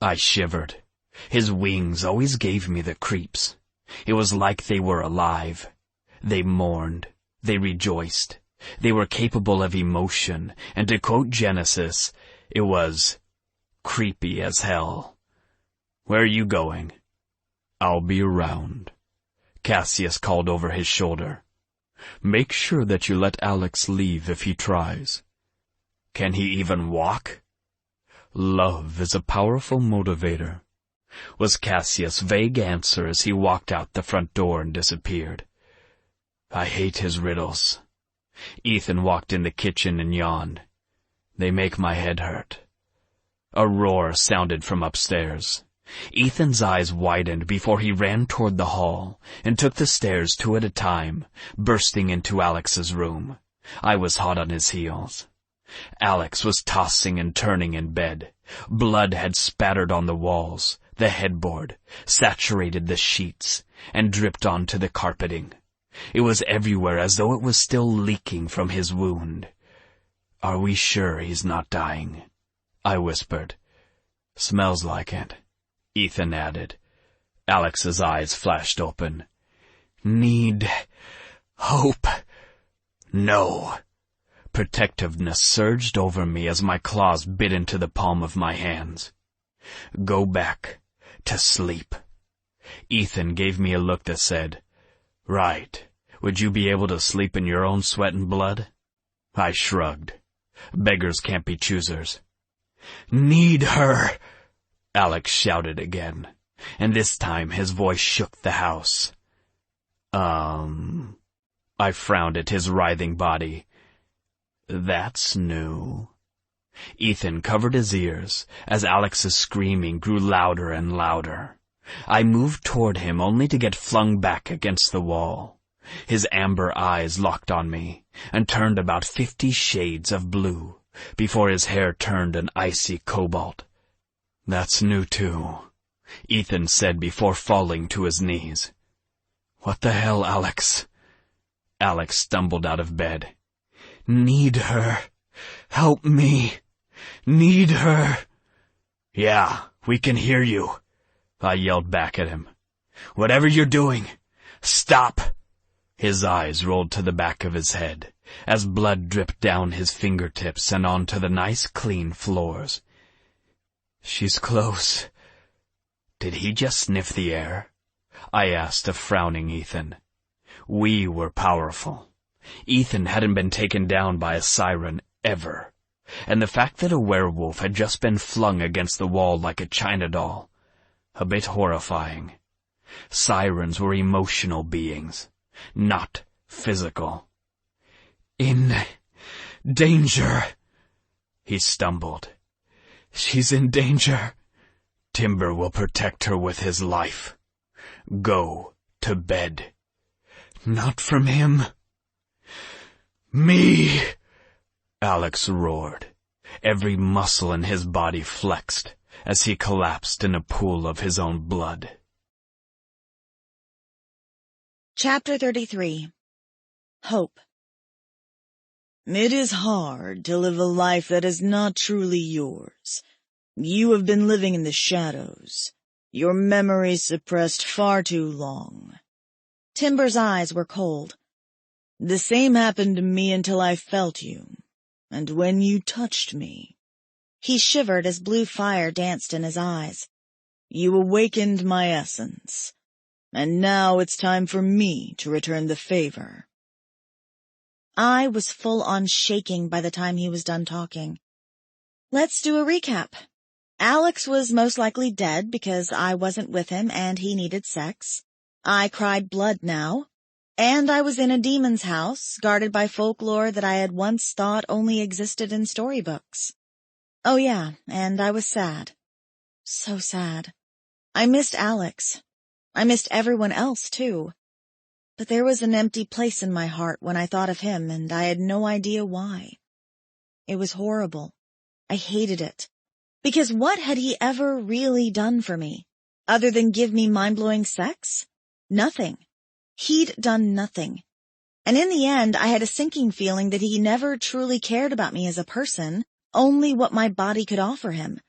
I shivered. His wings always gave me the creeps. It was like they were alive. They mourned. They rejoiced. They were capable of emotion, and to quote Genesis, it was creepy as hell. Where are you going? I'll be around, Cassius called over his shoulder. Make sure that you let Alex leave if he tries. Can he even walk? Love is a powerful motivator, was Cassius' vague answer as he walked out the front door and disappeared. I hate his riddles. Ethan walked in the kitchen and yawned. They make my head hurt. A roar sounded from upstairs. Ethan's eyes widened before he ran toward the hall and took the stairs 2 at a time, bursting into Alex's room. I was hot on his heels. Alex was tossing and turning in bed. Blood had spattered on the walls, the headboard, saturated the sheets, and dripped onto the carpeting. It was everywhere as though it was still leaking from his wound. Are we sure he's not dying? I whispered. Smells like it, Ethan added. Alex's eyes flashed open. Need hope? No. Protectiveness surged over me as my claws bit into the palm of my hands. Go back to sleep. Ethan gave me a look that said, Right. Would you be able to sleep in your own sweat and blood? I shrugged. Beggars can't be choosers. Need her, Alex shouted again, and this time his voice shook the house. I frowned at his writhing body. That's new. Ethan covered his ears as Alex's screaming grew louder and louder. I moved toward him only to get flung back against the wall. His amber eyes locked on me and turned about 50 shades of blue before his hair turned an icy cobalt. That's new too, Ethan said before falling to his knees. What the hell, Alex? Alex stumbled out of bed. Need her. Help me. Need her. Yeah, we can hear you, I yelled back at him. Whatever you're doing, stop. His eyes rolled to the back of his head as blood dripped down his fingertips and onto the nice clean floors. She's close. Did he just sniff the air? I asked of frowning Ethan. We were powerful. Ethan hadn't been taken down by a siren ever, and the fact that a werewolf had just been flung against the wall like a china doll, a bit horrifying. Sirens were emotional beings, not physical. In danger, he stumbled. She's in danger. Timber will protect her with his life. Go to bed. Not from him. Me! Alex roared. Every muscle in his body flexed as he collapsed in a pool of his own blood. Chapter 33. Hope. It is hard to live a life that is not truly yours. You have been living in the shadows. Your memory suppressed far too long. Timber's eyes were cold. The same happened to me until I felt you, and when you touched me. He shivered as blue fire danced in his eyes. You awakened my essence, and now it's time for me to return the favor. I was full on shaking by the time he was done talking. Let's do a recap. Alex was most likely dead because I wasn't with him and he needed sex. I cried blood now. And I was in a demon's house, guarded by folklore that I had once thought only existed in storybooks. Oh yeah, and I was sad. So sad. I missed Alex. I missed everyone else, too. But there was an empty place in my heart when I thought of him, and I had no idea why. It was horrible. I hated it. Because what had he ever really done for me? Other than give me mind-blowing sex? Nothing. He'd done nothing. And in the end, I had a sinking feeling that he never truly cared about me as a person, only what my body could offer him.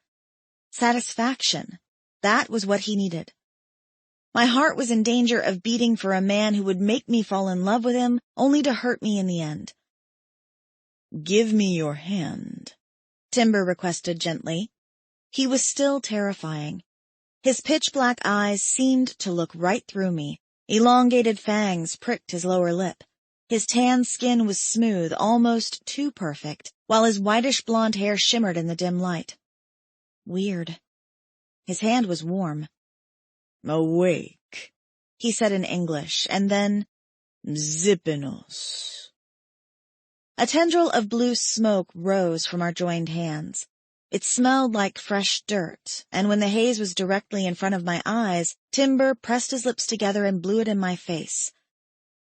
Satisfaction. That was what he needed. My heart was in danger of beating for a man who would make me fall in love with him, only to hurt me in the end. Give me your hand, Timber requested gently. He was still terrifying. His pitch-black eyes seemed to look right through me. Elongated fangs pricked his lower lip. His tan skin was smooth, almost too perfect, while his whitish blonde hair shimmered in the dim light. Weird. His hand was warm. "Awake," he said in English, and then, "Zipinos." a tendril of blue smoke rose from our joined hands. It smelled like fresh dirt, and when the haze was directly in front of my eyes, Timber pressed his lips together and blew it in my face.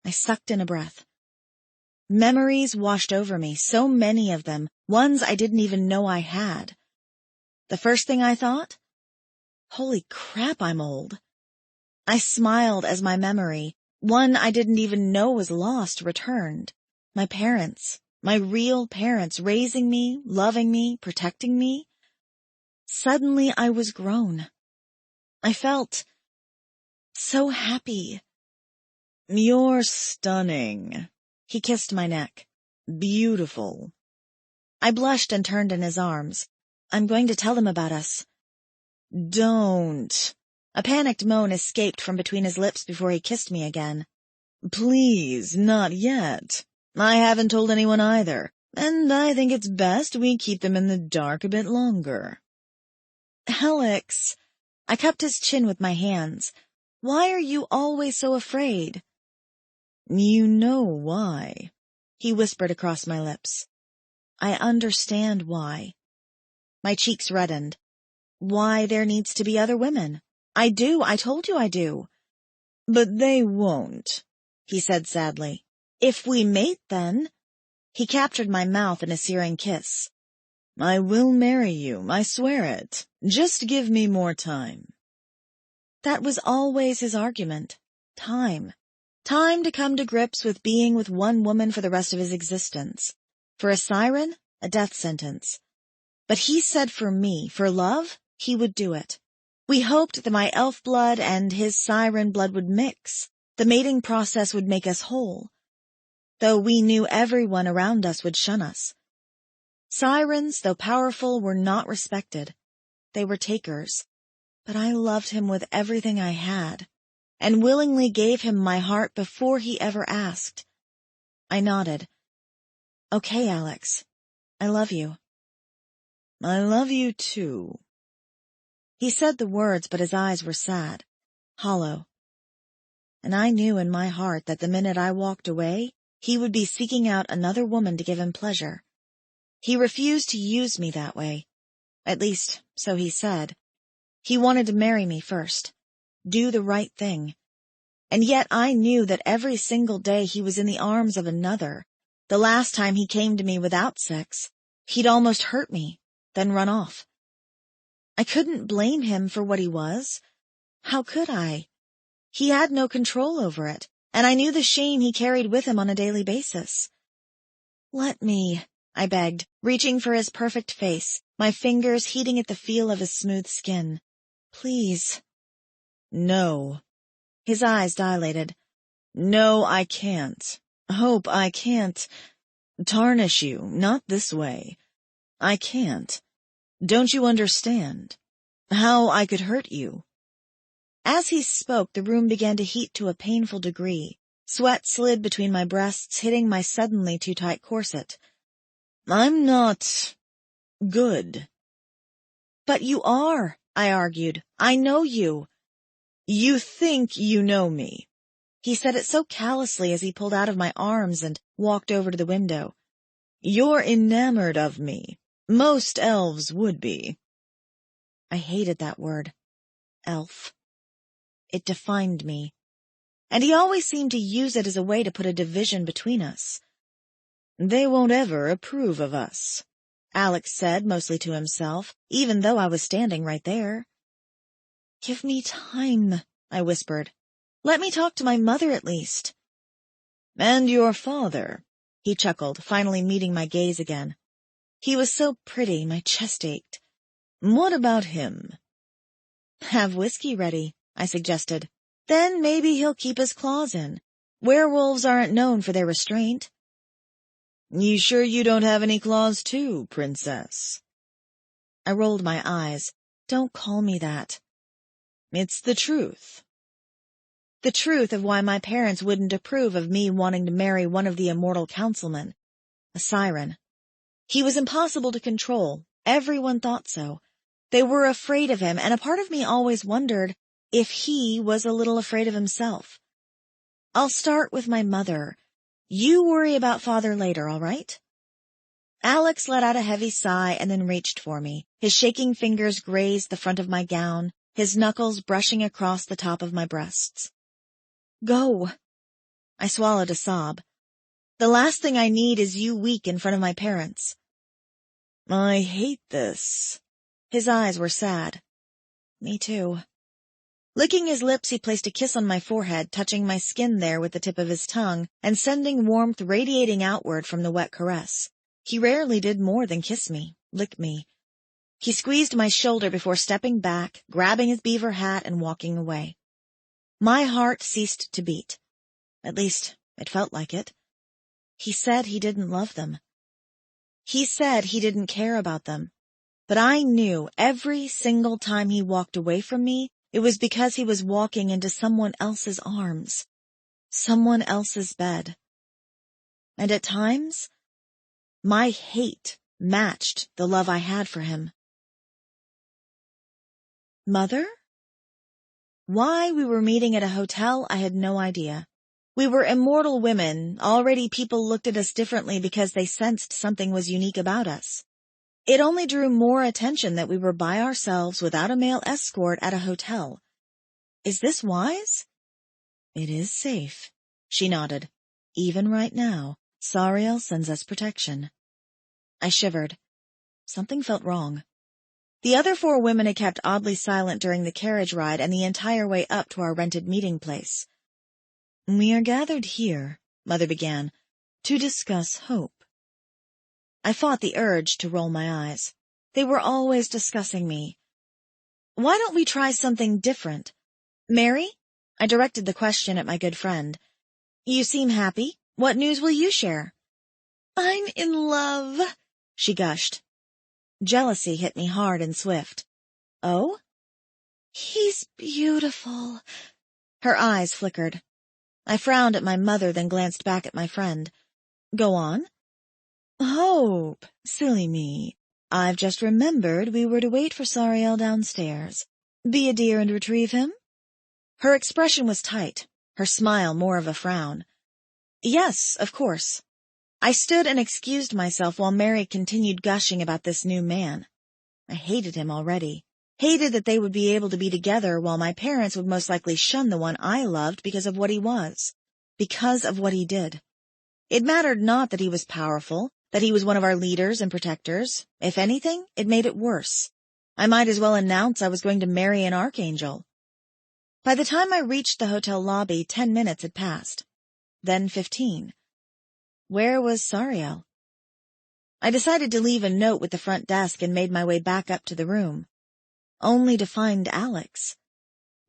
I sucked in a breath. Memories washed over me, so many of them, ones I didn't even know I had. The first thing I thought? Holy crap, I'm old. I smiled as my memory, one I didn't even know was lost, returned. My parents, my real parents, raising me, loving me, protecting me. Suddenly I was grown. I felt so happy. "You're stunning." He kissed my neck. "Beautiful." I blushed and turned in his arms. I'm going to tell them about us. "Don't." A panicked moan escaped from between his lips before he kissed me again. "Please, not yet. I haven't told anyone either, and I think it's best we keep them in the dark a bit longer." Alex, I cupped his chin with my hands. Why are you always so afraid? "You know why," he whispered across my lips. I understand why. My cheeks reddened. Why there needs to be other women. I do, I told you I do. "But they won't," he said sadly. If we mate, then. He captured my mouth in a searing kiss. "I will marry you, I swear it. Just give me more time." That was always his argument. Time. Time to come to grips with being with one woman for the rest of his existence. For a siren, a death sentence. But he said for me, for love, he would do it. We hoped that my elf blood and his siren blood would mix. The mating process would make us whole. Though we knew everyone around us would shun us. Sirens, though powerful, were not respected. They were takers. But I loved him with everything I had, and willingly gave him my heart before he ever asked. I nodded. Okay, Alex. I love you. "I love you too." He said the words, but his eyes were sad, hollow. And I knew in my heart that the minute I walked away, he would be seeking out another woman to give him pleasure. He refused to use me that way. At least, so he said. He wanted to marry me first. Do the right thing. And yet I knew that every single day he was in the arms of another. The last time he came to me without sex, he'd almost hurt me, then run off. I couldn't blame him for what he was. How could I? He had no control over it, and I knew the shame he carried with him on a daily basis. Let me, I begged, reaching for his perfect face, my fingers heating at the feel of his smooth skin. Please. "No." His eyes dilated. "No, I can't. Hope, I can't tarnish you, not this way. I can't. Don't you understand? How I could hurt you?" As he spoke, the room began to heat to a painful degree. Sweat slid between my breasts, hitting my suddenly too tight corset. "I'm not good." But you are, I argued. I know you. "You think you know me." He said it so callously as he pulled out of my arms and walked over to the window. "You're enamored of me. Most elves would be." I hated that word. Elf. It defined me. And he always seemed to use it as a way to put a division between us. "They won't ever approve of us," Alex said, mostly to himself, even though I was standing right there. Give me time, I whispered. Let me talk to my mother at least. "And your father," he chuckled, finally meeting my gaze again. He was so pretty, my chest ached. "What about him?" Have whiskey ready, I suggested. Then maybe he'll keep his claws in. Werewolves aren't known for their restraint. "You sure you don't have any claws too, princess?" I rolled my eyes. Don't call me that. "It's the truth." The truth of why my parents wouldn't approve of me wanting to marry one of the immortal councilmen. A siren. He was impossible to control. Everyone thought so. They were afraid of him, and a part of me always wondered if he was a little afraid of himself. I'll start with my mother. You worry about Father later, all right? Alex let out a heavy sigh and then reached for me. His shaking fingers grazed the front of my gown, his knuckles brushing across the top of my breasts. Go. I swallowed a sob. The last thing I need is you weak in front of my parents. I hate this. His eyes were sad. Me too. Licking his lips, he placed a kiss on my forehead, touching my skin there with the tip of his tongue and sending warmth radiating outward from the wet caress. He rarely did more than kiss me, lick me. He squeezed my shoulder before stepping back, grabbing his beaver hat and walking away. My heart ceased to beat. At least, it felt like it. He said he didn't love them. He said he didn't care about them. But I knew every single time he walked away from me, it was because he was walking into someone else's arms, someone else's bed. And at times, my hate matched the love I had for him. Mother? Why we were meeting at a hotel, I had no idea. We were immortal women. Already people looked at us differently because they sensed something was unique about us. It only drew more attention that we were by ourselves without a male escort at a hotel. Is this wise? It is safe, she nodded. Even right now, Sariel sends us protection. I shivered. Something felt wrong. The other 4 women had kept oddly silent during the carriage ride and the entire way up to our rented meeting place. We are gathered here, Mother began, to discuss hope. I fought the urge to roll my eyes. They were always discussing me. Why don't we try something different? Mary? I directed the question at my good friend. You seem happy. What news will you share? I'm in love, she gushed. Jealousy hit me hard and swift. Oh? He's beautiful. Her eyes flickered. I frowned at my mother, then glanced back at my friend. Go on. Hope, silly me. I've just remembered we were to wait for Sariel downstairs. Be a dear and retrieve him? Her expression was tight, her smile more of a frown. Yes, of course. I stood and excused myself while Mary continued gushing about this new man. I hated him already. Hated that they would be able to be together while my parents would most likely shun the one I loved because of what he was. Because of what he did. It mattered not that he was powerful, that he was one of our leaders and protectors. If anything, it made it worse. I might as well announce I was going to marry an archangel. By the time I reached the hotel lobby, 10 minutes had passed. Then 15. Where was Sariel? I decided to leave a note with the front desk and made my way back up to the room, only to find Alex,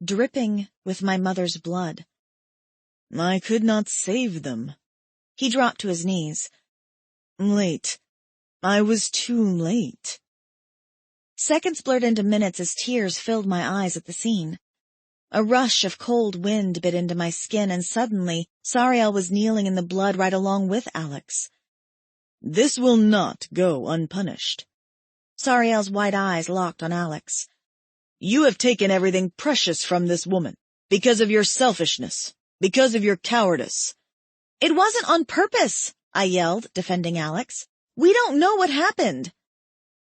dripping with my mother's blood. I could not save them. He dropped to his knees. Late. I was too late. Seconds blurred into minutes as tears filled my eyes at the scene. A rush of cold wind bit into my skin, and suddenly Sariel was kneeling in the blood right along with Alex. This will not go unpunished. Sariel's white eyes locked on Alex. You have taken everything precious from this woman, because of your selfishness, because of your cowardice. It wasn't on purpose, I yelled, defending Alex. We don't know what happened.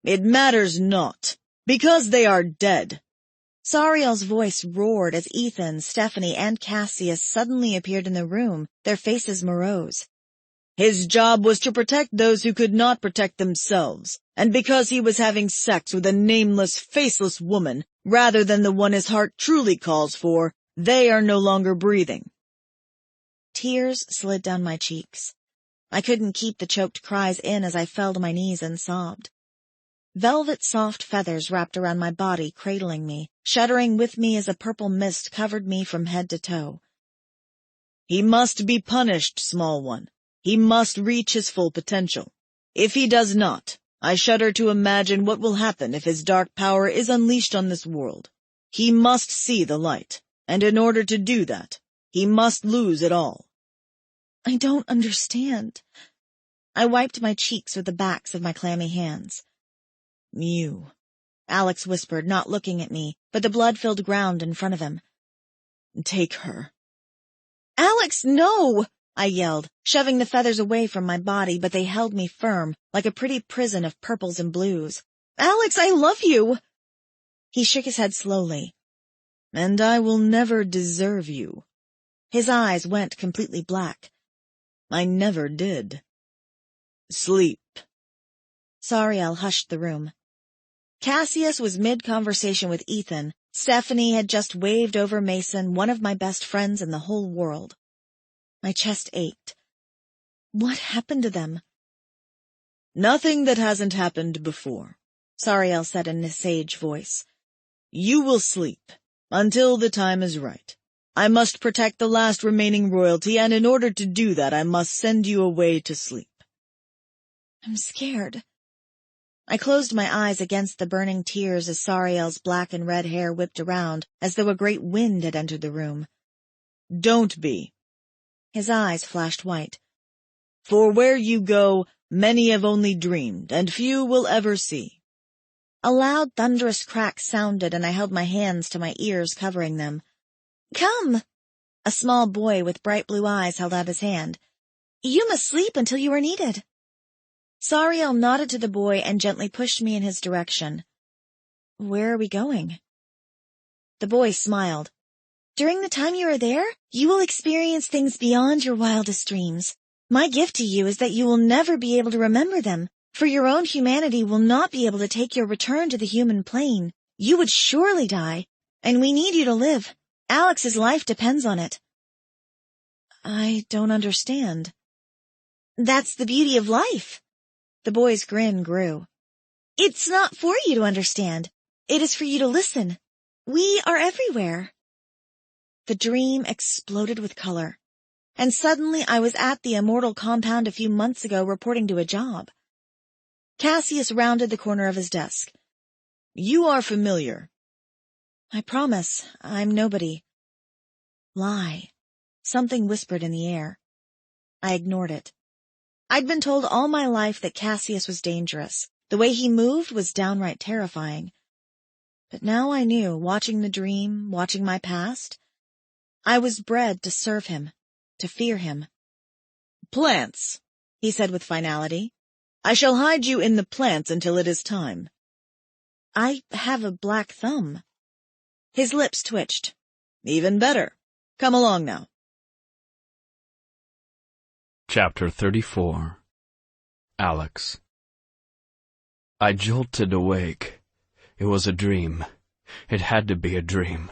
It matters not, because they are dead. Sariel's voice roared as Ethan, Stephanie, and Cassius suddenly appeared in the room, their faces morose. His job was to protect those who could not protect themselves, and because he was having sex with a nameless, faceless woman, rather than the one his heart truly calls for, they are no longer breathing. Tears slid down my cheeks. I couldn't keep the choked cries in as I fell to my knees and sobbed. Velvet soft feathers wrapped around my body, cradling me, shuddering with me as a purple mist covered me from head to toe. He must be punished, small one. He must reach his full potential. If he does not, I shudder to imagine what will happen if his dark power is unleashed on this world. He must see the light, and in order to do that, He must lose it all. I don't understand. I wiped my cheeks with the backs of my clammy hands. You. Alex whispered, not looking at me, but the blood-filled ground in front of him. Take her. Alex, no! I yelled, shoving the feathers away from my body, but they held me firm, like a pretty prison of purples and blues. Alex, I love you! He shook his head slowly. And I will never deserve you. His eyes went completely black. I never did. Sleep. Sariel hushed the room. Cassius was mid-conversation with Ethan. Stephanie had just waved over Mason, one of my best friends in the whole world. My chest ached. What happened to them? Nothing that hasn't happened before, Sariel said in a sage voice. You will sleep, until the time is right. I must protect the last remaining royalty, and in order to do that, I must send you away to sleep. I'm scared. I closed my eyes against the burning tears as Sariel's black and red hair whipped around, as though a great wind had entered the room. Don't be. His eyes flashed white. For where you go, many have only dreamed, and few will ever see. A loud, thunderous crack sounded, and I held my hands to my ears, covering them. Come! A small boy with bright blue eyes held out his hand. You must sleep until you are needed. Sariel nodded to the boy and gently pushed me in his direction. Where are we going? The boy smiled. During the time you are there, you will experience things beyond your wildest dreams. My gift to you is that you will never be able to remember them, for your own humanity will not be able to take your return to the human plane. You would surely die, and we need you to live. Alex's life depends on it. I don't understand. That's the beauty of life. The boy's grin grew. It's not for you to understand. It is for you to listen. We are everywhere. The dream exploded with color, and suddenly I was at the immortal compound a few months ago reporting to a job. Cassius rounded the corner of his desk. You are familiar. I promise, I'm nobody. Lie. Something whispered in the air. I ignored it. I'd been told all my life that Cassius was dangerous. The way he moved was downright terrifying. But now I knew, watching the dream, watching my past, I was bred to serve him, to fear him. Plants, he said with finality. I shall hide you in the plants until it is time. I have a black thumb. His lips twitched. Even better. Come along now. Chapter 34. Alex. I jolted awake. It was a dream. It had to be a dream.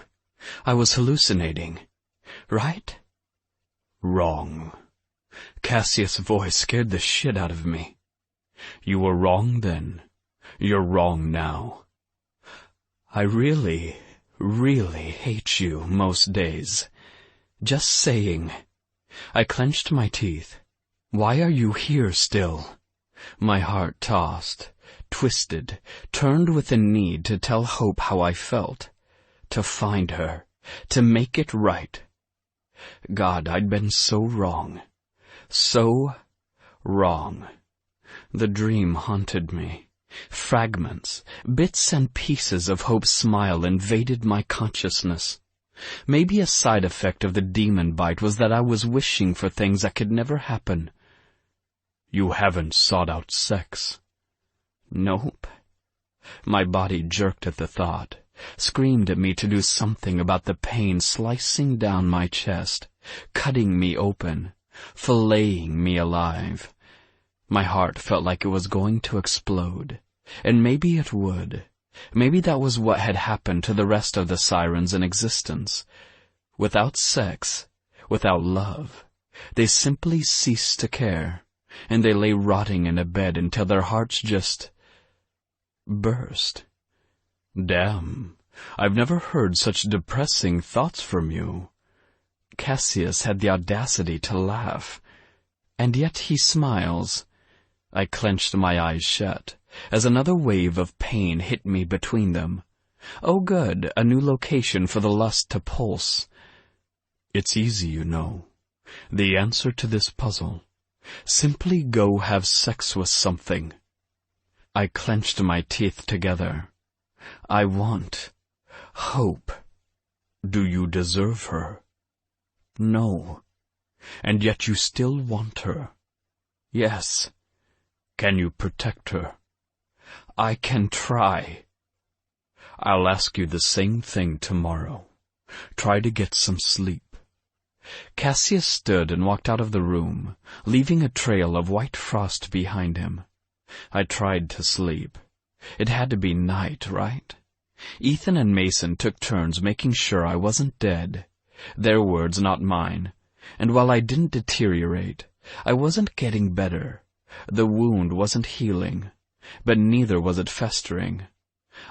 I was hallucinating. Right? Wrong. Cassius' voice scared the shit out of me. You were wrong then. You're wrong now. I really hate you most days. Just saying. I clenched my teeth. Why are you here still? My heart tossed, twisted, turned with a need to tell Hope how I felt, to find her, to make it right. God, I'd been so wrong. So wrong. The dream haunted me. Fragments, bits and pieces of Hope's smile invaded my consciousness. Maybe a side effect of the demon bite was that I was wishing for things that could never happen. You haven't sought out sex. Nope. My body jerked at the thought, screamed at me to do something about the pain slicing down my chest, cutting me open, filleting me alive. My heart felt like it was going to explode, and maybe it would. Maybe that was what had happened to the rest of the sirens in existence. Without sex, without love, they simply ceased to care, and they lay rotting in a bed until their hearts just burst. Damn, I've never heard such depressing thoughts from you. Cassius had the audacity to laugh, and yet he smiles. I clenched my eyes shut, as another wave of pain hit me between them. Oh good, a new location for the lust to pulse. It's easy, you know. The answer to this puzzle. Simply go have sex with something. I clenched my teeth together. I want Hope. Do you deserve her? No. And yet you still want her. Yes. Can you protect her? I can try. I'll ask you the same thing tomorrow. Try to get some sleep. Cassius stood and walked out of the room, leaving a trail of white frost behind him. I tried to sleep. It had to be night, right? Ethan and Mason took turns making sure I wasn't dead. Their words, not mine. And while I didn't deteriorate, I wasn't getting better. The wound wasn't healing, but neither was it festering.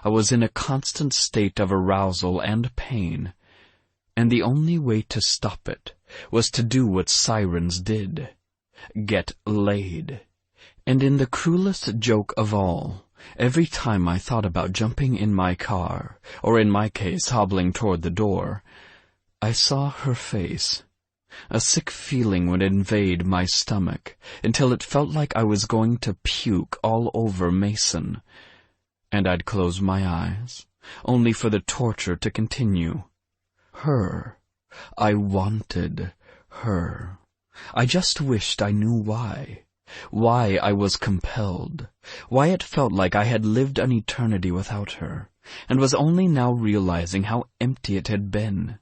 I was in a constant state of arousal and pain, and the only way to stop it was to do what sirens did. Get laid. And in the cruelest joke of all, every time I thought about jumping in my car, or in my case hobbling toward the door, I saw her face. A sick feeling would invade my stomach until it felt like I was going to puke all over Mason. And I'd close my eyes, only for the torture to continue. Her. I wanted her. I just wished I knew why. Why I was compelled. Why it felt like I had lived an eternity without her, and was only now realizing how empty it had been,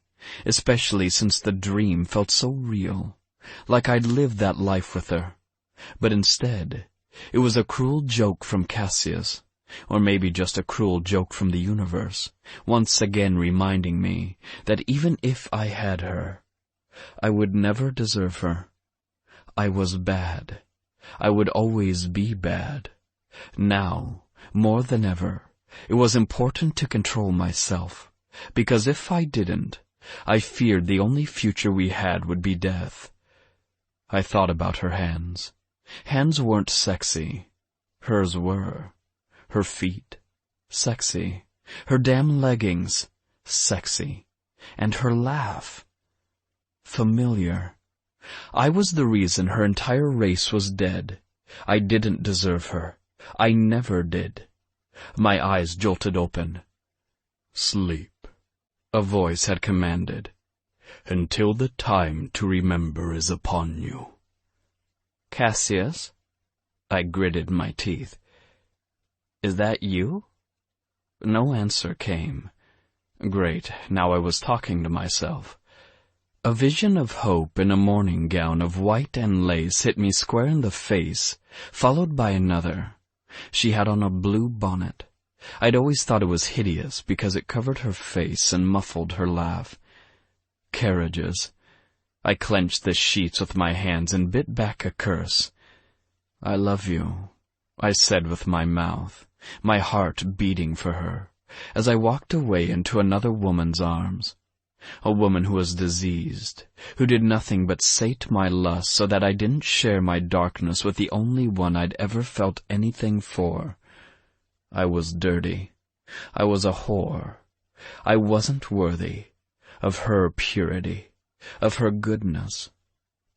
especially since the dream felt so real, like I'd lived that life with her. But instead, it was a cruel joke from Cassius, or maybe just a cruel joke from the universe, once again reminding me that even if I had her, I would never deserve her. I was bad. I would always be bad. Now, more than ever, it was important to control myself, because if I didn't, I feared the only future we had would be death. I thought about her hands. Hands weren't sexy. Hers were. Her feet, sexy. Her damn leggings, sexy. And her laugh, familiar. I was the reason her entire race was dead. I didn't deserve her. I never did. My eyes jolted open. Sleep, a voice had commanded, until the time to remember is upon you. Cassius? I gritted my teeth. Is that you? No answer came. Great, now I was talking to myself. A vision of Hope in a morning gown of white and lace hit me square in the face, followed by another. She had on a blue bonnet. I'd always thought it was hideous because it covered her face and muffled her laugh. Carriages. I clenched the sheets with my hands and bit back a curse. I love you, I said with my mouth, my heart beating for her, as I walked away into another woman's arms. A woman who was diseased, who did nothing but sate my lust so that I didn't share my darkness with the only one I'd ever felt anything for. I was dirty. I was a whore. I wasn't worthy of her purity, of her goodness.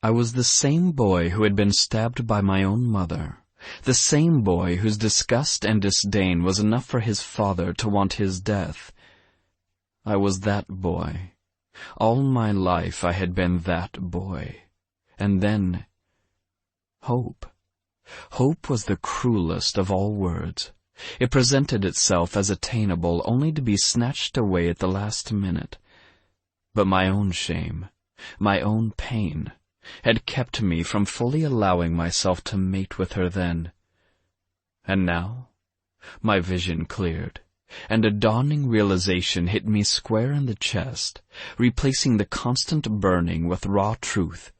I was the same boy who had been stabbed by my own mother, the same boy whose disgust and disdain was enough for his father to want his death. I was that boy. All my life I had been that boy. And then, hope. Hope was the cruelest of all words. It presented itself as attainable only to be snatched away at the last minute. But my own shame, my own pain, had kept me from fully allowing myself to mate with her then. And now, my vision cleared, and a dawning realization hit me square in the chest, replacing the constant burning with raw truth.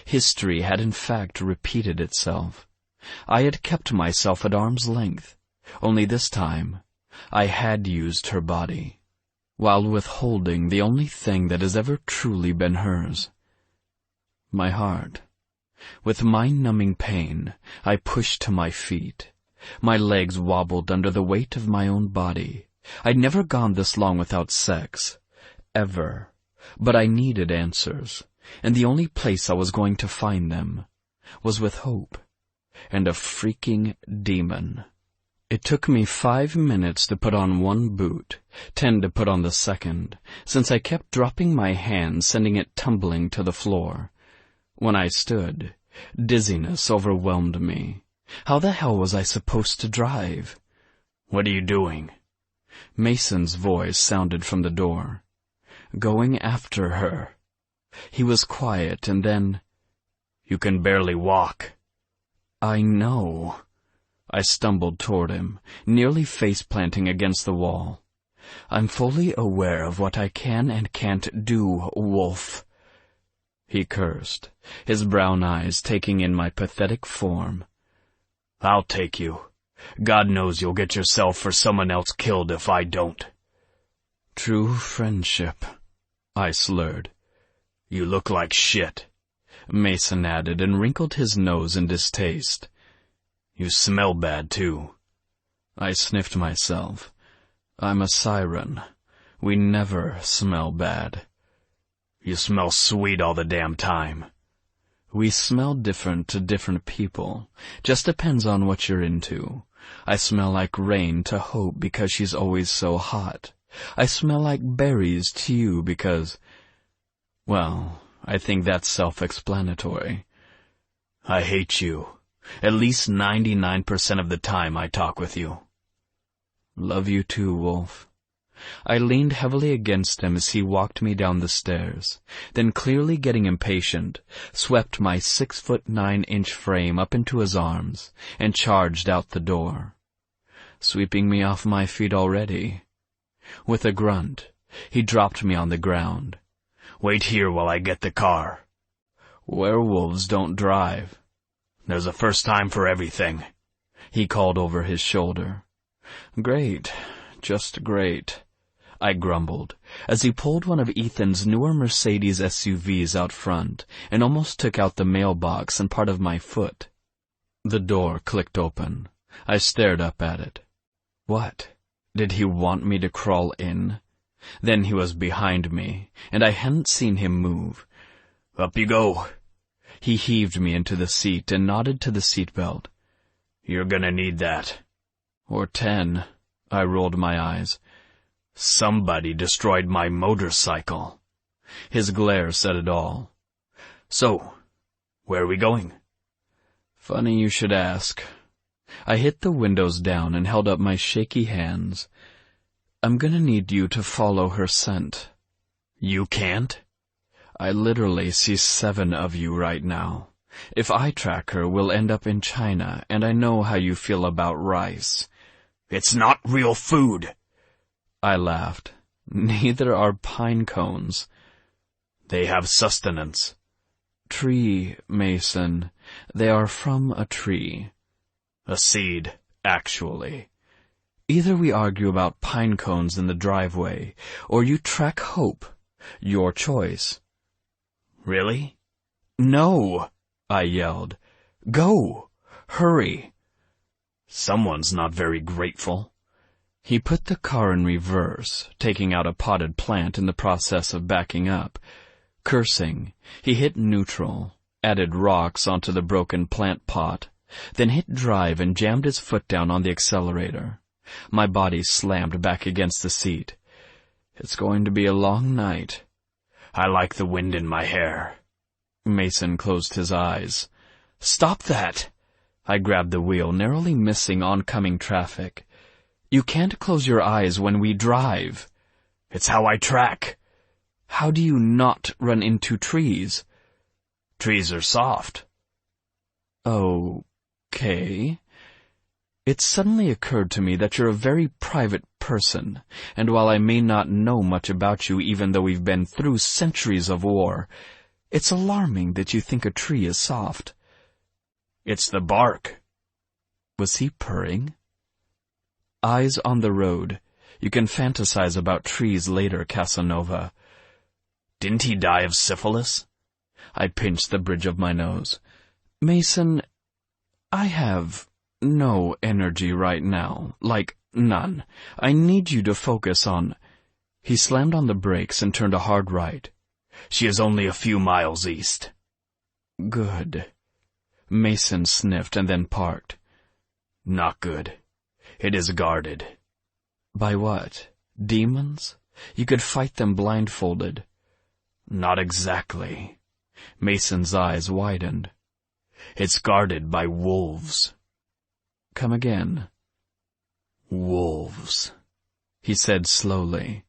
History had in fact repeated itself. I had kept myself at arm's length, only this time I had used her body, while withholding the only thing that has ever truly been hers. My heart. With mind-numbing pain, I pushed to my feet. My legs wobbled under the weight of my own body. I'd never gone this long without sex. Ever. But I needed answers, and the only place I was going to find them was with Hope and a freaking demon. It took me 5 minutes to put on one boot, 10 to put on the second, since I kept dropping my hand, sending it tumbling to the floor. When I stood, dizziness overwhelmed me. How the hell was I supposed to drive? "What are you doing?" Mason's voice sounded from the door. "Going after her." He was quiet, and then, "You can barely walk." "I know." I stumbled toward him, nearly face-planting against the wall. "I'm fully aware of what I can and can't do, Wolf." He cursed, his brown eyes taking in my pathetic form. "I'll take you. God knows you'll get yourself or someone else killed if I don't." "True friendship," I slurred. "You look like shit," Mason added and wrinkled his nose in distaste. "You smell bad, too." I sniffed myself. "I'm a siren. We never smell bad." "You smell sweet all the damn time." "We smell different to different people. Just depends on what you're into. I smell like rain to Hope because she's always so hot. I smell like berries to you because, well, I think that's self-explanatory." "I hate you. At least 99% of the time I talk with you." "Love you too, Wolf." I leaned heavily against him as he walked me down the stairs, then clearly getting impatient, swept my 6'9" frame up into his arms and charged out the door, sweeping me off my feet already. With a grunt, he dropped me on the ground. "Wait here while I get the car." "Werewolves don't drive." "There's a first time for everything," he called over his shoulder. "Great, just great," I grumbled, as he pulled one of Ethan's newer Mercedes SUVs out front and almost took out the mailbox and part of my foot. The door clicked open. I stared up at it. What? Did he want me to crawl in? Then he was behind me, and I hadn't seen him move. "Up you go." He heaved me into the seat and nodded to the seatbelt. "You're gonna need that." "Or 10. I rolled my eyes. "Somebody destroyed my motorcycle." His glare said it all. "So, where are we going?" "Funny you should ask." I hit the windows down and held up my shaky hands. "I'm gonna need you to follow her scent." "You can't?" "I literally see 7 of you right now. If I track her, we'll end up in China, and I know how you feel about rice." "It's not real food." I laughed. "Neither are pine cones." "They have sustenance." "Tree, Mason. They are from a tree." "A seed, actually." "Either we argue about pine cones in the driveway, or you track Hope. Your choice." "Really?" "No," I yelled. "Go! Hurry!" "Someone's not very grateful." He put the car in reverse, taking out a potted plant in the process of backing up. Cursing, he hit neutral, added rocks onto the broken plant pot, then hit drive and jammed his foot down on the accelerator. My body slammed back against the seat. "It's going to be a long night." "I like the wind in my hair." Mason closed his eyes. "Stop that!" I grabbed the wheel, narrowly missing oncoming traffic. "You can't close your eyes when we drive." "It's how I track." "How do you not run into trees?" "Trees are soft." Okay. It suddenly occurred to me that you're a very private person, and while I may not know much about you even though we've been through centuries of war, it's alarming that you think a tree is soft. "It's the bark." Was he purring? Eyes on the road. You can fantasize about trees later, Casanova. "Didn't he die of syphilis?" I pinched the bridge of my nose. "Mason, I have no energy right now. Like, none. I need you to focus on—" He slammed on the brakes and turned a hard right. She is only a few miles east." "Good." Mason sniffed and then parked. "Not good. It is guarded." "By what? Demons? You could fight them blindfolded." "Not exactly." Mason's eyes widened. "It's guarded by wolves." "Come again." "Wolves," he said slowly.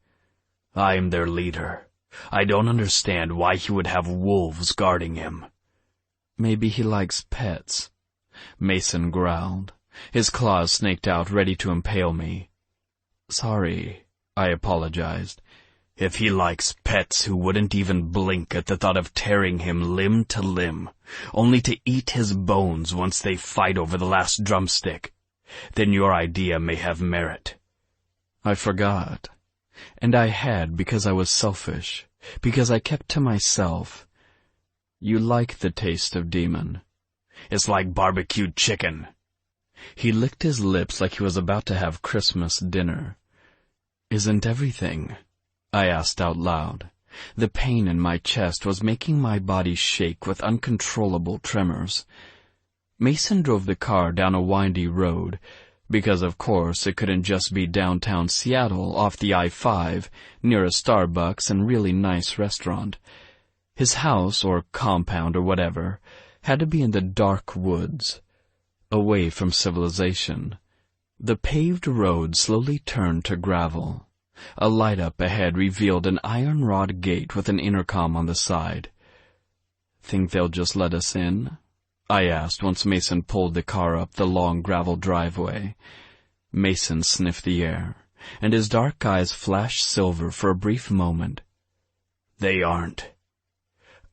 "I am their leader. I don't understand why he would have wolves guarding him." "Maybe he likes pets." Mason growled. His claws snaked out, ready to impale me. "Sorry," I apologized. "If he likes pets who wouldn't even blink at the thought of tearing him limb to limb, only to eat his bones once they fight over the last drumstick, then your idea may have merit." I forgot. And I had because I was selfish, because I kept to myself. "You like the taste of demon." "It's like barbecued chicken." He licked his lips like he was about to have Christmas dinner. "Isn't everything?" I asked out loud. The pain in my chest was making my body shake with uncontrollable tremors. Mason drove the car down a windy road, because of course it couldn't just be downtown Seattle off the I-5, near a Starbucks and really nice restaurant. His house, or compound or whatever, had to be in the dark woods, away from civilization. The paved road slowly turned to gravel. A light up ahead revealed an iron rod gate with an intercom on the side. "Think they'll just let us in?" I asked once Mason pulled the car up the long gravel driveway. Mason sniffed the air, and his dark eyes flashed silver for a brief moment. "They aren't.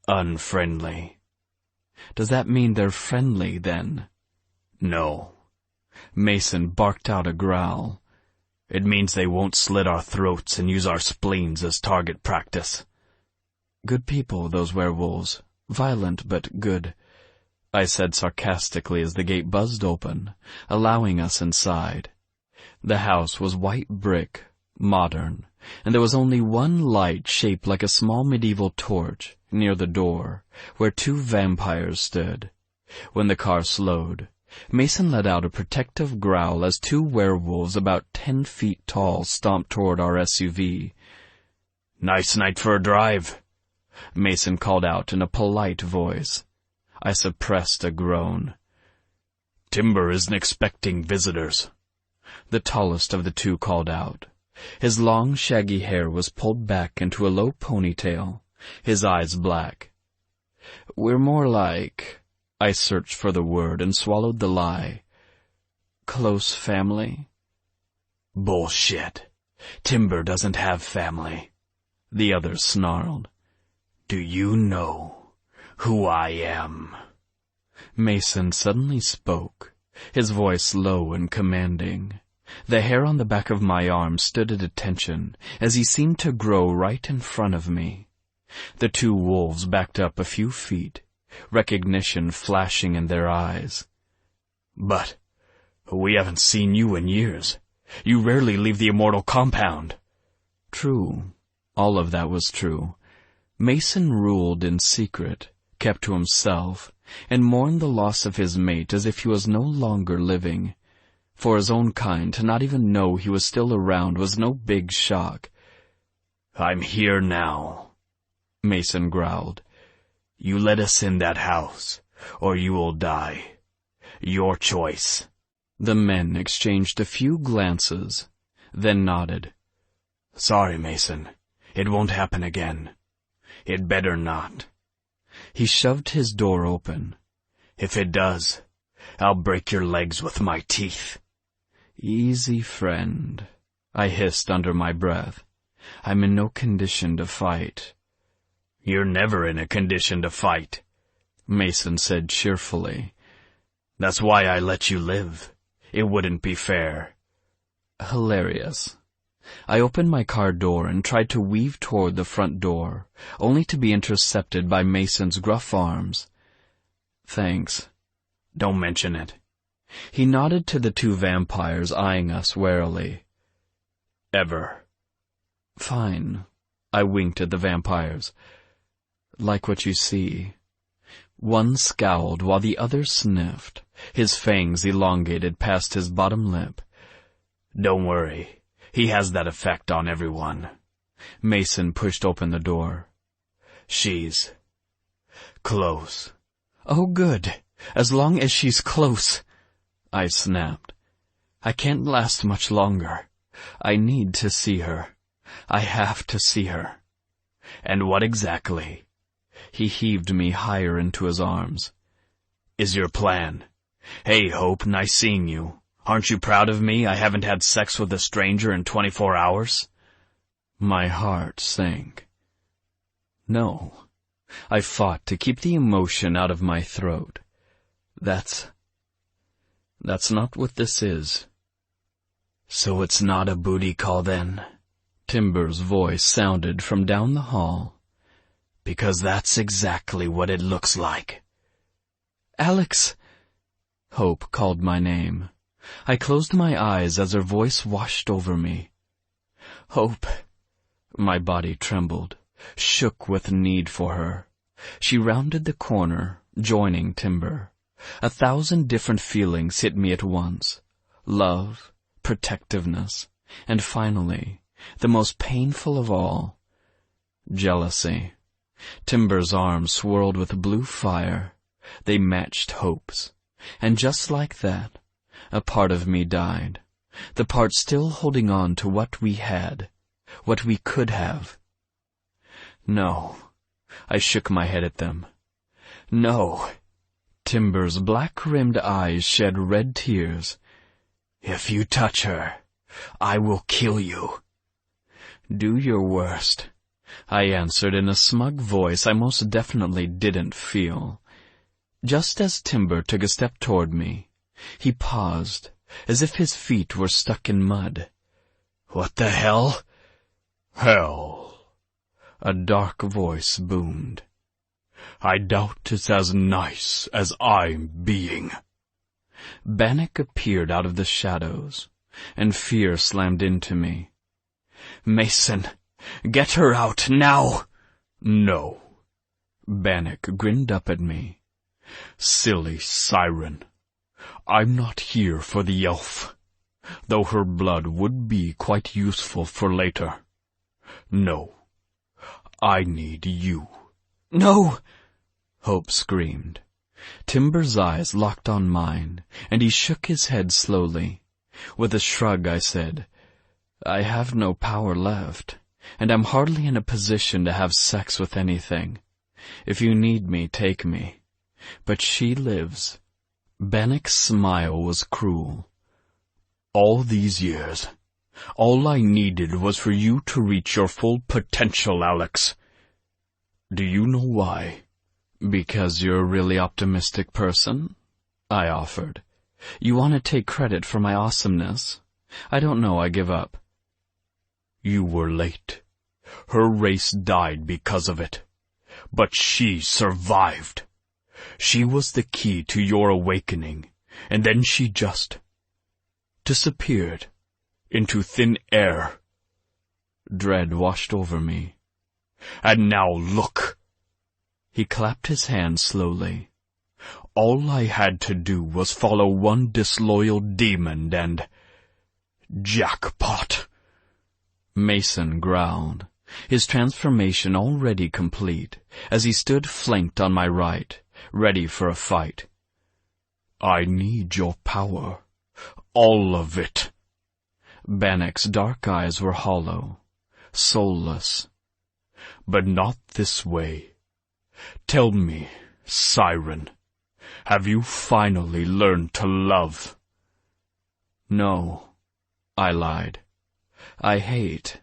Unfriendly." "Does that mean they're friendly, then?" "No." Mason barked out a growl. "It means they won't slit our throats and use our spleens as target practice." "Good people, those werewolves. Violent, but good," I said sarcastically as the gate buzzed open, allowing us inside. The house was white brick, modern, and there was only one light shaped like a small medieval torch near the door, where two vampires stood. When the car slowed, Mason let out a protective growl as two werewolves about 10 feet tall stomped toward our SUV. "Nice night for a drive," Mason called out in a polite voice. I suppressed a groan. "Timber isn't expecting visitors," the tallest of the two called out. His long, shaggy hair was pulled back into a low ponytail, his eyes black. "We're more like—" I searched for the word and swallowed the lie. "Close family?" "Bullshit. Timber doesn't have family," the other snarled. "Do you know who I am?" Mason suddenly spoke, his voice low and commanding. The hair on the back of my arm stood at attention as he seemed to grow right in front of me. The two wolves backed up a few feet, recognition flashing in their eyes. "But we haven't seen you in years. You rarely leave the immortal compound." True. All of that was true. Mason ruled in secret, kept to himself, and mourned the loss of his mate as if he was no longer living. For his own kind to not even know he was still around was no big shock. "I'm here now," Mason growled. "You let us in that house, or you will die. Your choice." The men exchanged a few glances, then nodded. "Sorry, Mason. It won't happen again. It better not." He shoved his door open. "If it does, I'll break your legs with my teeth." "Easy, friend," I hissed under my breath. "I'm in no condition to fight." "You're never in a condition to fight," Mason said cheerfully. "That's why I let you live. It wouldn't be fair." Hilarious. I opened my car door and tried to weave toward the front door, only to be intercepted by Mason's gruff arms. "Thanks." "Don't mention it." He nodded to the two vampires eyeing us warily. "Ever." "Fine." I winked at the vampires. Like what you see. One scowled while the other sniffed, his fangs elongated past his bottom lip. Don't worry, he has that effect on everyone. Mason pushed open the door. She's close. Oh, good. As long as she's close, I snapped. I can't last much longer. I need to see her. I have to see her. And what exactly? He heaved me higher into his arms. Is your plan? Hey, Hope, nice seeing you. Aren't you proud of me? I haven't had sex with a stranger in 24 hours. My heart sank. No. I fought to keep the emotion out of my throat. That's not what this is. So it's not a booty call then? Timber's voice sounded from down the hall. Because that's exactly what it looks like. Alex! Hope called my name. I closed my eyes as her voice washed over me. Hope! My body trembled, shook with need for her. She rounded the corner, joining Timber. 1,000 different feelings hit me at once. Love, protectiveness, and finally, the most painful of all, jealousy. Timber's arms swirled with blue fire. They matched Hope's. And just like that, a part of me died. The part still holding on to what we had, what we could have. No. I shook my head at them. No. Timber's black-rimmed eyes shed red tears. If you touch her, I will kill you. Do your worst, I answered in a smug voice I most definitely didn't feel. Just as Timber took a step toward me, he paused, as if his feet were stuck in mud. What the hell? Hell, a dark voice boomed. I doubt it's as nice as I'm being. Bannock appeared out of the shadows, and fear slammed into me. Mason, get her out now! No. Bannock grinned up at me. Silly siren. I'm not here for the elf, though her blood would be quite useful for later. No, I need you. No! Hope screamed. Timber's eyes locked on mine, and he shook his head slowly. With a shrug, I said, I have no power left, and I'm hardly in a position to have sex with anything. If you need me, take me. But she lives. Bannock's smile was cruel. All these years, all I needed was for you to reach your full potential, Alex. Do you know why? Because you're a really optimistic person? I offered. You want to take credit for my awesomeness? I don't know, I give up. You were late. Her race died because of it. But she survived. She was the key to your awakening, and then she just disappeared into thin air. Dread washed over me. And now look. He clapped his hands slowly. All I had to do was follow one disloyal demon and jackpot. Mason growled, his transformation already complete, as he stood flanked on my right, ready for a fight. I need your power. All of it. Bannock's dark eyes were hollow, soulless. But not this way. Tell me, Siren, have you finally learned to love? No, I lied. I hate,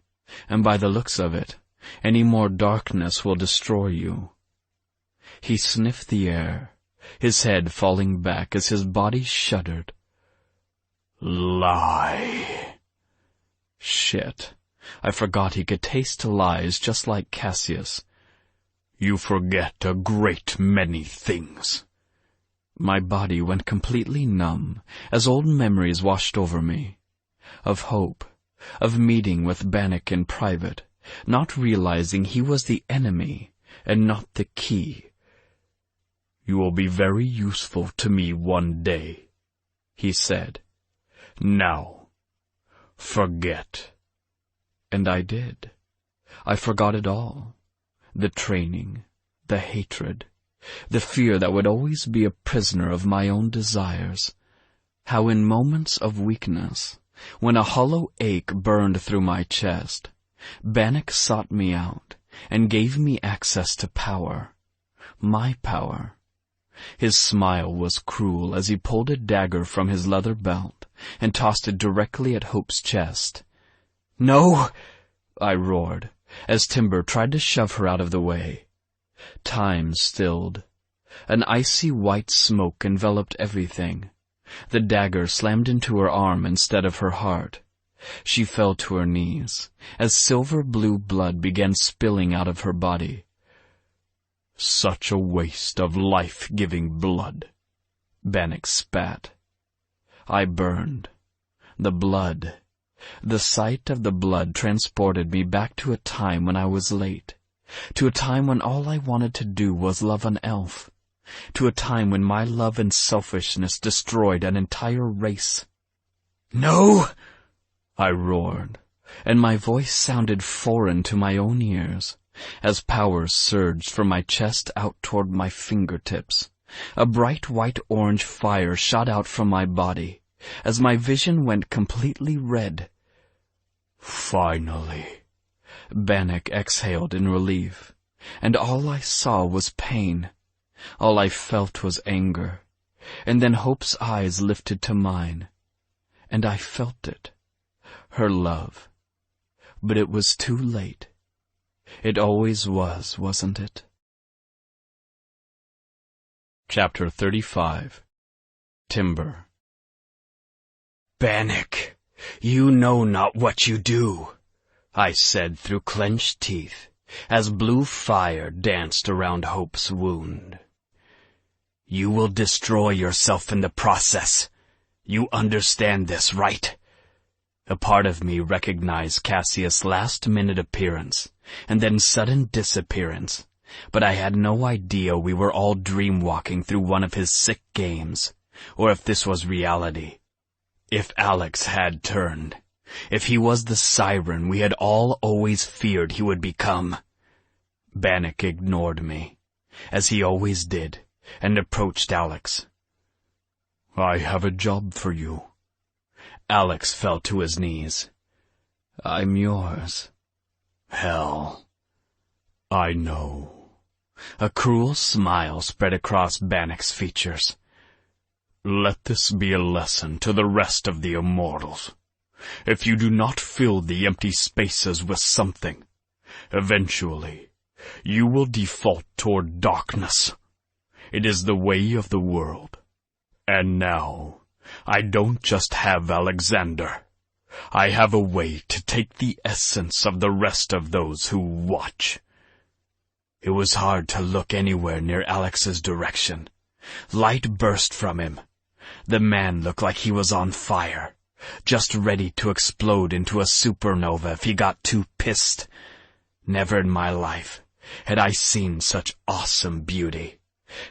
and by the looks of it, any more darkness will destroy you. He sniffed the air, his head falling back as his body shuddered. Lie. Shit. I forgot he could taste lies just like Cassius. You forget a great many things. My body went completely numb as old memories washed over me. Of hope, of meeting with Bannock in private, not realizing he was the enemy, and not the key. "You will be very useful to me one day," he said. "Now, forget." And I did. I forgot it all. The training, the hatred, the fear that would always be a prisoner of my own desires. How in moments of weakness, when a hollow ache burned through my chest, Bannock sought me out and gave me access to power. My power. His smile was cruel as he pulled a dagger from his leather belt and tossed it directly at Hope's chest. "No!" I roared, as Timber tried to shove her out of the way. Time stilled. An icy white smoke enveloped everything. The dagger slammed into her arm instead of her heart. She fell to her knees, as silver-blue blood began spilling out of her body. "Such a waste of life-giving blood," Bannock spat. I burned. The sight of the blood transported me back to a time when I was late, to a time when all I wanted to do was love an elf, to a time when my love and selfishness destroyed an entire race. "No!" I roared, and my voice sounded foreign to my own ears, as power surged from my chest out toward my fingertips. A bright white-orange fire shot out from my body, as my vision went completely red. "Finally," Bannock exhaled in relief, and all I saw was pain. All I felt was anger, and then Hope's eyes lifted to mine, and I felt it, her love. But it was too late. It always was, wasn't it? Chapter 35. Timber. "Bannock, you know not what you do," I said through clenched teeth, as blue fire danced around Hope's wound. "You will destroy yourself in the process. You understand this, right?" A part of me recognized Cassius' last-minute appearance, and then sudden disappearance, but I had no idea we were all dreamwalking through one of his sick games, or if this was reality. If Alex had turned, if he was the siren we had all always feared he would become. Bannock ignored me, as he always did, and approached Alex. "I have a job for you." Alex fell to his knees. "I'm yours." "Hell." "I know." A cruel smile spread across Bannock's features. "Let this be a lesson to the rest of the immortals. If you do not fill the empty spaces with something, eventually, you will default toward darkness. It is the way of the world. And now, I don't just have Alexander. I have a way to take the essence of the rest of those who watch." It was hard to look anywhere near Alex's direction. Light burst from him. The man looked like he was on fire, just ready to explode into a supernova if he got too pissed. Never in my life had I seen such awesome beauty.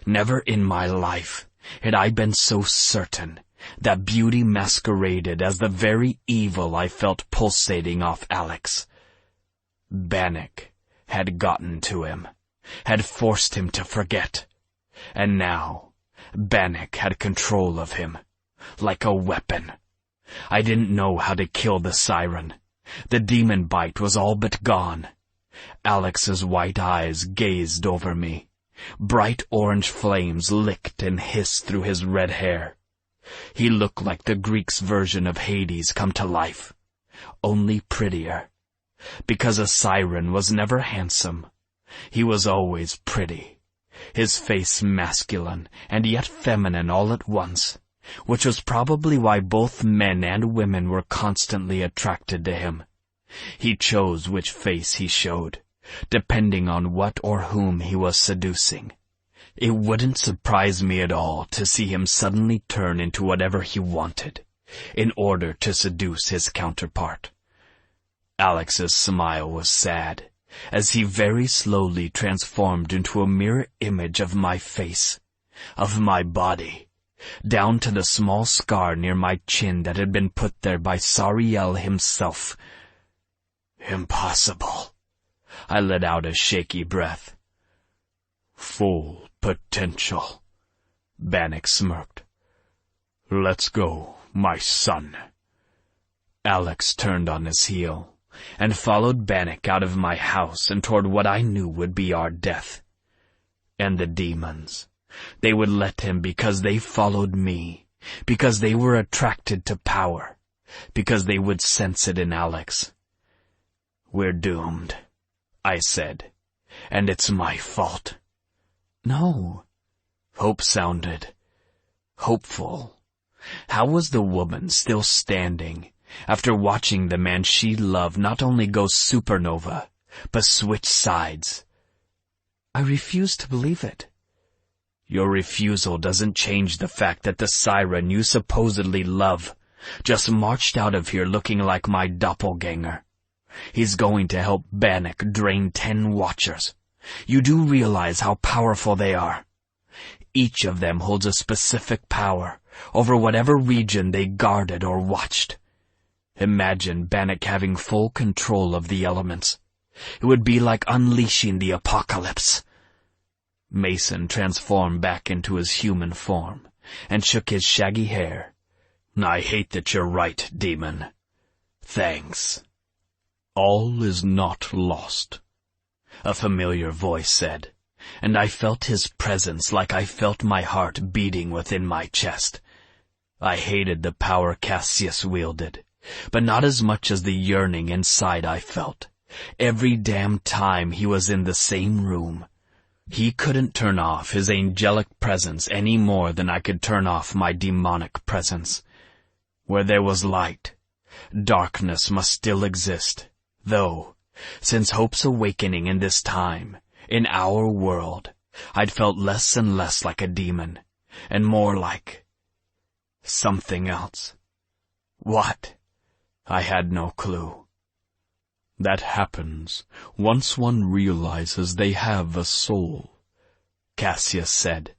Never in my life had I been so certain that beauty masqueraded as the very evil I felt pulsating off Alex. Bannock had gotten to him, had forced him to forget, and now Bannock had control of him, like a weapon. I didn't know how to kill the siren. The demon bite was all but gone. Alex's white eyes gazed over me. Bright orange flames licked and hissed through his red hair. He looked like the Greeks' version of Hades come to life, only prettier. Because a siren was never handsome, he was always pretty. His face masculine and yet feminine all at once, which was probably why both men and women were constantly attracted to him. He chose which face he showed, depending on what or whom he was seducing. It wouldn't surprise me at all to see him suddenly turn into whatever he wanted, in order to seduce his counterpart. Alex's smile was sad, as he very slowly transformed into a mirror image of my face, of my body, down to the small scar near my chin that had been put there by Sariel himself. Impossible. I let out a shaky breath. Full potential. Bannock smirked. Let's go, my son. Alex turned on his heel and followed Bannock out of my house and toward what I knew would be our death. And the demons, they would let him because they followed me, because they were attracted to power, because they would sense it in Alex. We're doomed, I said, and it's my fault. No. Hope sounded hopeful. How was the woman still standing after watching the man she loved not only go supernova, but switch sides? I refuse to believe it. Your refusal doesn't change the fact that the siren you supposedly love just marched out of here looking like my doppelganger. He's going to help Bannock drain 10 Watchers. You do realize how powerful they are. Each of them holds a specific power over whatever region they guarded or watched. Imagine Bannock having full control of the elements. It would be like unleashing the apocalypse. Mason transformed back into his human form and shook his shaggy hair. I hate that you're right, demon. Thanks. All is not lost, a familiar voice said, and I felt his presence like I felt my heart beating within my chest. I hated the power Cassius wielded, but not as much as the yearning inside I felt. Every damn time he was in the same room. He couldn't turn off his angelic presence any more than I could turn off my demonic presence. Where there was light, darkness must still exist, though, since Hope's awakening in this time, in our world, I'd felt less and less like a demon, and more like something else. What? I had no clue. That happens once one realizes they have a soul, Cassius said,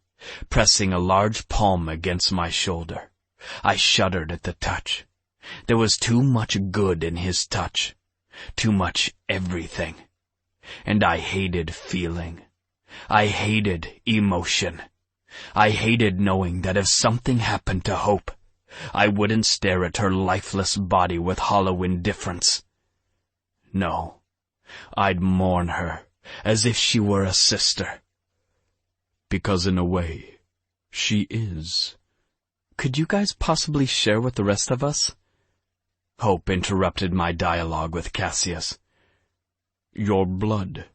pressing a large palm against my shoulder. I shuddered at the touch. There was too much good in his touch, too much everything. And I hated feeling. I hated emotion. I hated knowing that if something happened to Hope, I wouldn't stare at her lifeless body with hollow indifference. No, I'd mourn her as if she were a sister. Because in a way, she is. Could you guys possibly share with the rest of us? Hope interrupted my dialogue with Cassius. Your blood.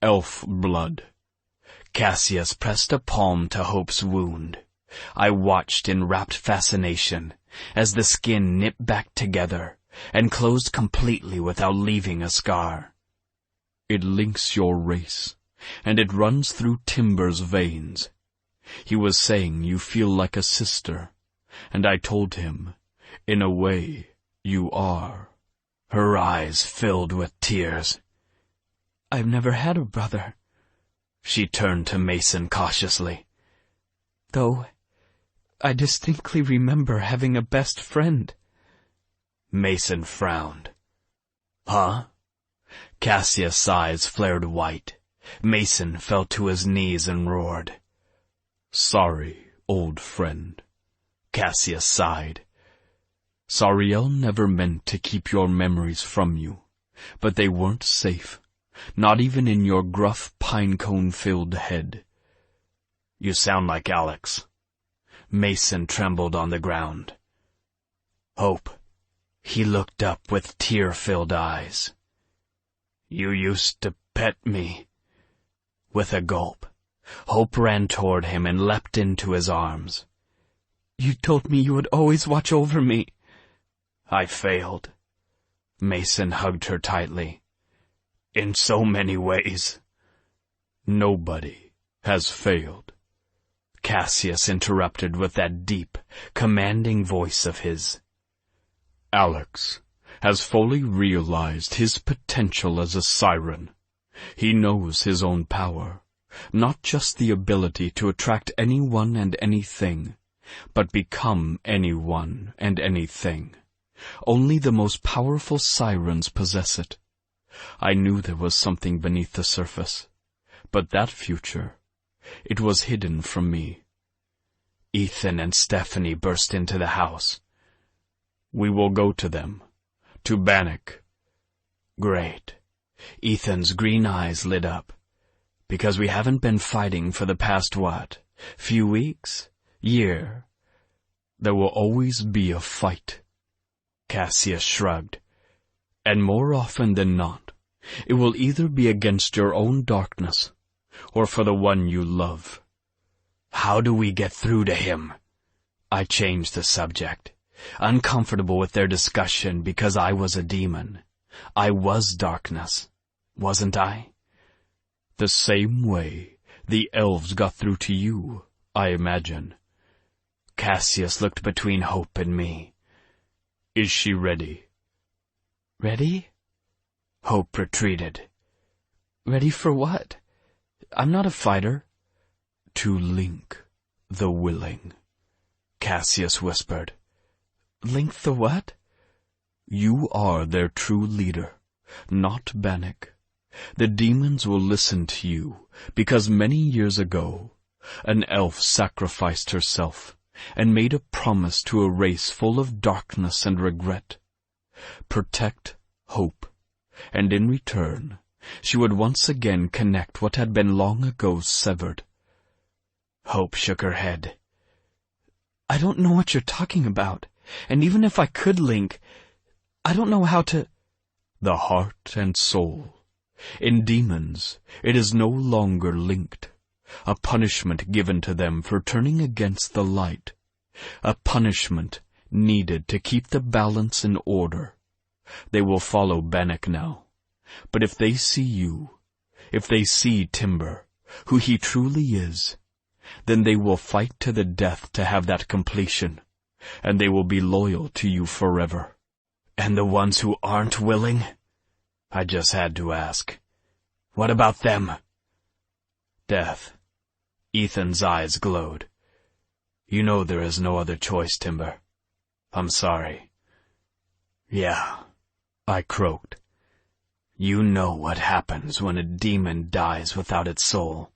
Elf blood. Cassius pressed a palm to Hope's wound. I watched in rapt fascination as the skin nipped back together and closed completely without leaving a scar. It links your race, and it runs through Timber's veins. He was saying you feel like a sister, and I told him, in a way, you are. Her eyes filled with tears. I've never had a brother. She turned to Mason cautiously. Though, I distinctly remember having a best friend. Mason frowned. Huh? Cassius' eyes flared white. Mason fell to his knees and roared. Sorry, old friend. Cassius sighed. Sariel never meant to keep your memories from you, but they weren't safe, not even in your gruff pinecone-filled head. You sound like Alex. Mason trembled on the ground. Hope. He looked up with tear-filled eyes. You used to pet me. With a gulp, Hope ran toward him and leapt into his arms. You told me you would always watch over me. I failed. Mason hugged her tightly. In so many ways. Nobody has failed. Cassius interrupted with that deep, commanding voice of his. Alex has fully realized his potential as a siren, He knows his own power, not just the ability to attract anyone and anything, but become anyone and anything. Only the most powerful sirens possess it. I knew there was something beneath the surface, but that future, it was hidden from me. Ethan and Stephanie burst into the house. We will go to them, to Bannock. Great. Ethan's green eyes lit up. Because we haven't been fighting for the past, few weeks? Year? There will always be a fight. Cassius shrugged. And more often than not, it will either be against your own darkness, or for the one you love. How do we get through to him? I changed the subject, uncomfortable with their discussion because I was a demon. I was darkness, wasn't I? The same way the elves got through to you, I imagine. Cassius looked between Hope and me. Is she ready? Ready? Hope retreated. Ready for what? I'm not a fighter. To link the willing, Cassius whispered. Link the what? You are their true leader, not Bannock. The demons will listen to you, because many years ago, an elf sacrificed herself and made a promise to a race full of darkness and regret. Protect Hope, and in return, she would once again connect what had been long ago severed. Hope shook her head. I don't know what you're talking about, and even if I could link, I don't know how to... The heart and soul. In demons, it is no longer linked. A punishment given to them for turning against the light. A punishment needed to keep the balance in order. They will follow Bannock now. But if they see you, if they see Timber, who he truly is, then they will fight to the death to have that completion, and they will be loyal to you forever. And the ones who aren't willing? I just had to ask. What about them? Death. Ethan's eyes glowed. You know there is no other choice, Timber. I'm sorry. Yeah, I croaked. You know what happens when a demon dies without its soul.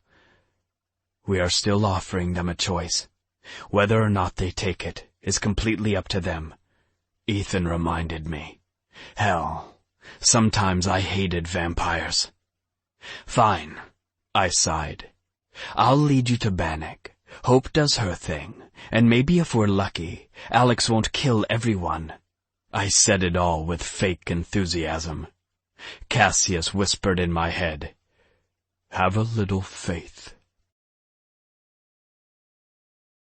We are still offering them a choice. Whether or not they take it is completely up to them. Ethan reminded me. Hell, sometimes I hated vampires. Fine, I sighed. I'll lead you to Bannock. Hope does her thing, and maybe if we're lucky, Alex won't kill everyone. I said it all with fake enthusiasm. Cassius whispered in my head, Have a little faith.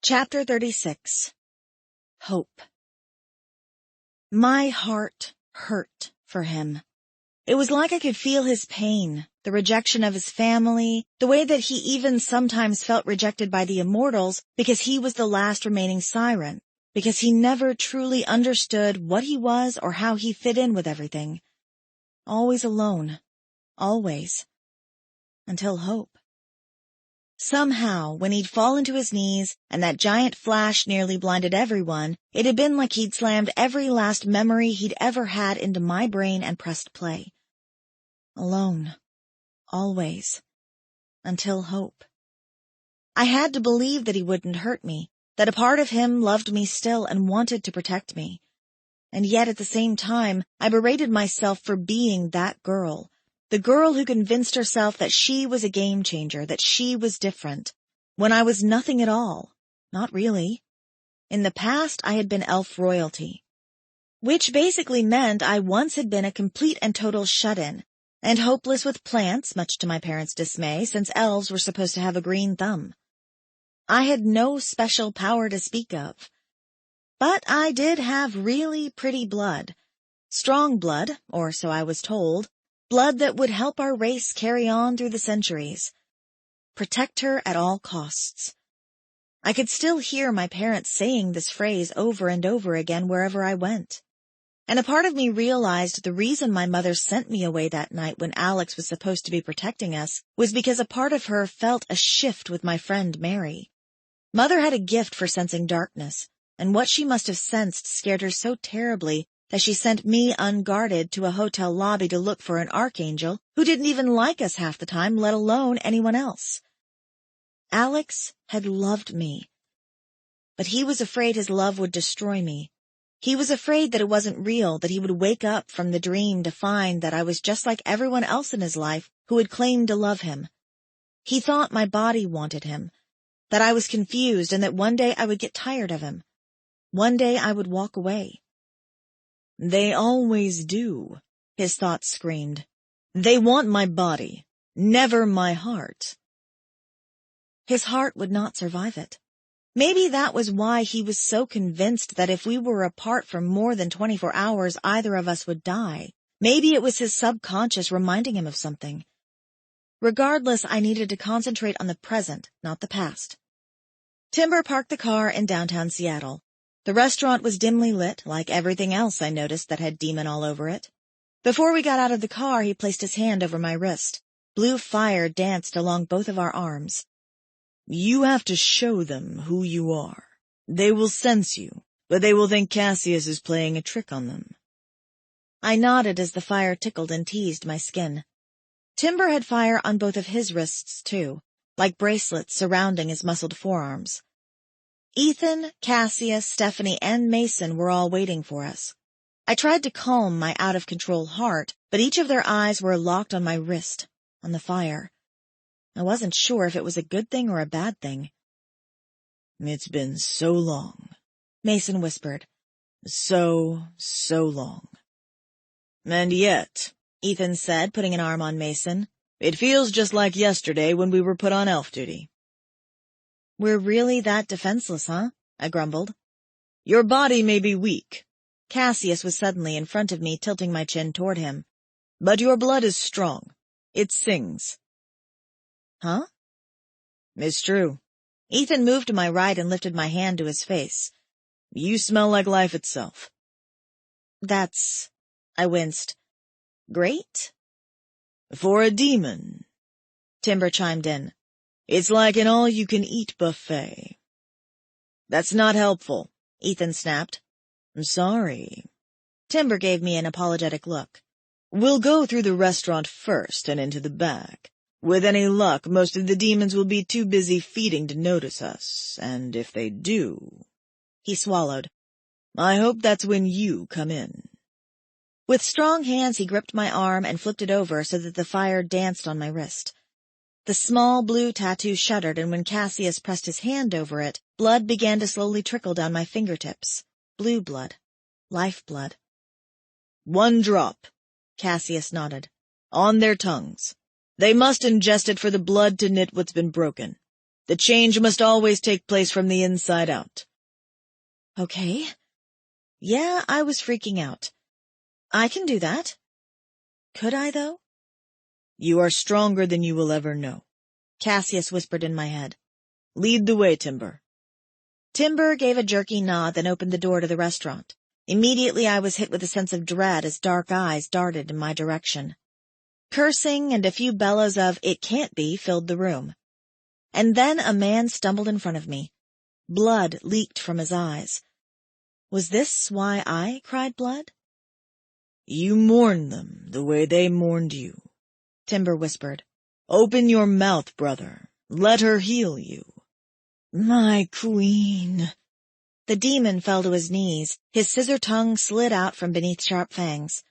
Chapter 36. Hope. My heart hurt for him. It was like I could feel his pain, the rejection of his family, the way that he even sometimes felt rejected by the immortals because he was the last remaining siren, because he never truly understood what he was or how he fit in with everything. Always alone. Always. Until Hope. Somehow, when he'd fallen to his knees and that giant flash nearly blinded everyone, it had been like he'd slammed every last memory he'd ever had into my brain and pressed play. Alone. Always. Until Hope. I had to believe that he wouldn't hurt me, that a part of him loved me still and wanted to protect me. And yet at the same time, I berated myself for being that girl. The girl who convinced herself that she was a game changer, that she was different, when I was nothing at all. Not really. In the past, I had been elf royalty, which basically meant I once had been a complete and total shut-in, and hopeless with plants, much to my parents' dismay, since elves were supposed to have a green thumb. I had no special power to speak of. But I did have really pretty blood. Strong blood, or so I was told. Blood that would help our race carry on through the centuries. Protect her at all costs. I could still hear my parents saying this phrase over and over again wherever I went. And a part of me realized the reason my mother sent me away that night when Alex was supposed to be protecting us was because a part of her felt a shift with my friend Mary. Mother had a gift for sensing darkness, and what she must have sensed scared her so terribly that she sent me unguarded to a hotel lobby to look for an archangel who didn't even like us half the time, let alone anyone else. Alex had loved me, but he was afraid his love would destroy me. He was afraid that it wasn't real, that he would wake up from the dream to find that I was just like everyone else in his life who had claimed to love him. He thought my body wanted him, that I was confused, and that one day I would get tired of him. One day I would walk away. They always do, his thoughts screamed. They want my body, never my heart. His heart would not survive it. Maybe that was why he was so convinced that if we were apart for more than 24 hours, either of us would die. Maybe it was his subconscious reminding him of something. Regardless, I needed to concentrate on the present, not the past. Timber parked the car in downtown Seattle. The restaurant was dimly lit, like everything else I noticed that had demon all over it. Before we got out of the car, he placed his hand over my wrist. Blue fire danced along both of our arms. You have to show them who you are. They will sense you, but they will think Cassius is playing a trick on them. I nodded as the fire tickled and teased my skin. Timber had fire on both of his wrists, too, like bracelets surrounding his muscled forearms. Ethan, Cassius, Stephanie, and Mason were all waiting for us. I tried to calm my out-of-control heart, but each of their eyes were locked on my wrist, on the fire. I wasn't sure if it was a good thing or a bad thing. It's been so long, Mason whispered. So long. And yet, Ethan said, putting an arm on Mason, it feels just like yesterday when we were put on elf duty. We're really that defenseless, huh? I grumbled. Your body may be weak. Cassius was suddenly in front of me, tilting my chin toward him. But your blood is strong. It sings. Huh? It's true. Ethan moved to my right and lifted my hand to his face. You smell like life itself. That's... I winced. Great? For a demon, Timber chimed in. It's like an all-you-can-eat buffet. That's not helpful, Ethan snapped. I'm sorry. Timber gave me an apologetic look. We'll go through the restaurant first and into the back. With any luck, most of the demons will be too busy feeding to notice us, and if they do... He swallowed. I hope that's when you come in. With strong hands he gripped my arm and flipped it over so that the fire danced on my wrist. The small blue tattoo shuddered, and when Cassius pressed his hand over it, blood began to slowly trickle down my fingertips. Blue blood. Life blood. 1 drop, Cassius nodded. On their tongues. They must ingest it for the blood to knit what's been broken. The change must always take place from the inside out. Okay. Yeah, I was freaking out. I can do that. Could I, though? You are stronger than you will ever know, Cassius whispered in my head. Lead the way, Timber. Timber gave a jerky nod, then opened the door to the restaurant. Immediately I was hit with a sense of dread as dark eyes darted in my direction. Cursing and a few bellows of "it can't be" filled the room. And then a man stumbled in front of me. Blood leaked from his eyes. Was this why I cried blood? You mourn them the way they mourned you, Timber whispered. Open your mouth, brother. Let her heal you. My queen. The demon fell to his knees. His scissor tongue slid out from beneath sharp fangs.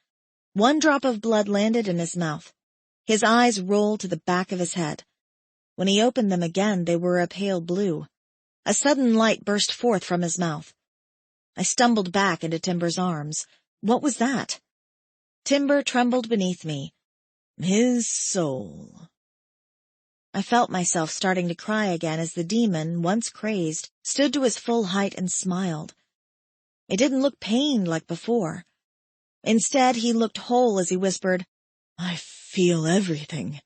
1 drop of blood landed in his mouth. His eyes rolled to the back of his head. When he opened them again, they were a pale blue. A sudden light burst forth from his mouth. I stumbled back into Timber's arms. What was that? Timber trembled beneath me. His soul. I felt myself starting to cry again as the demon, once crazed, stood to his full height and smiled. It didn't look pained like before. Instead, he looked whole as he whispered, I feel everything.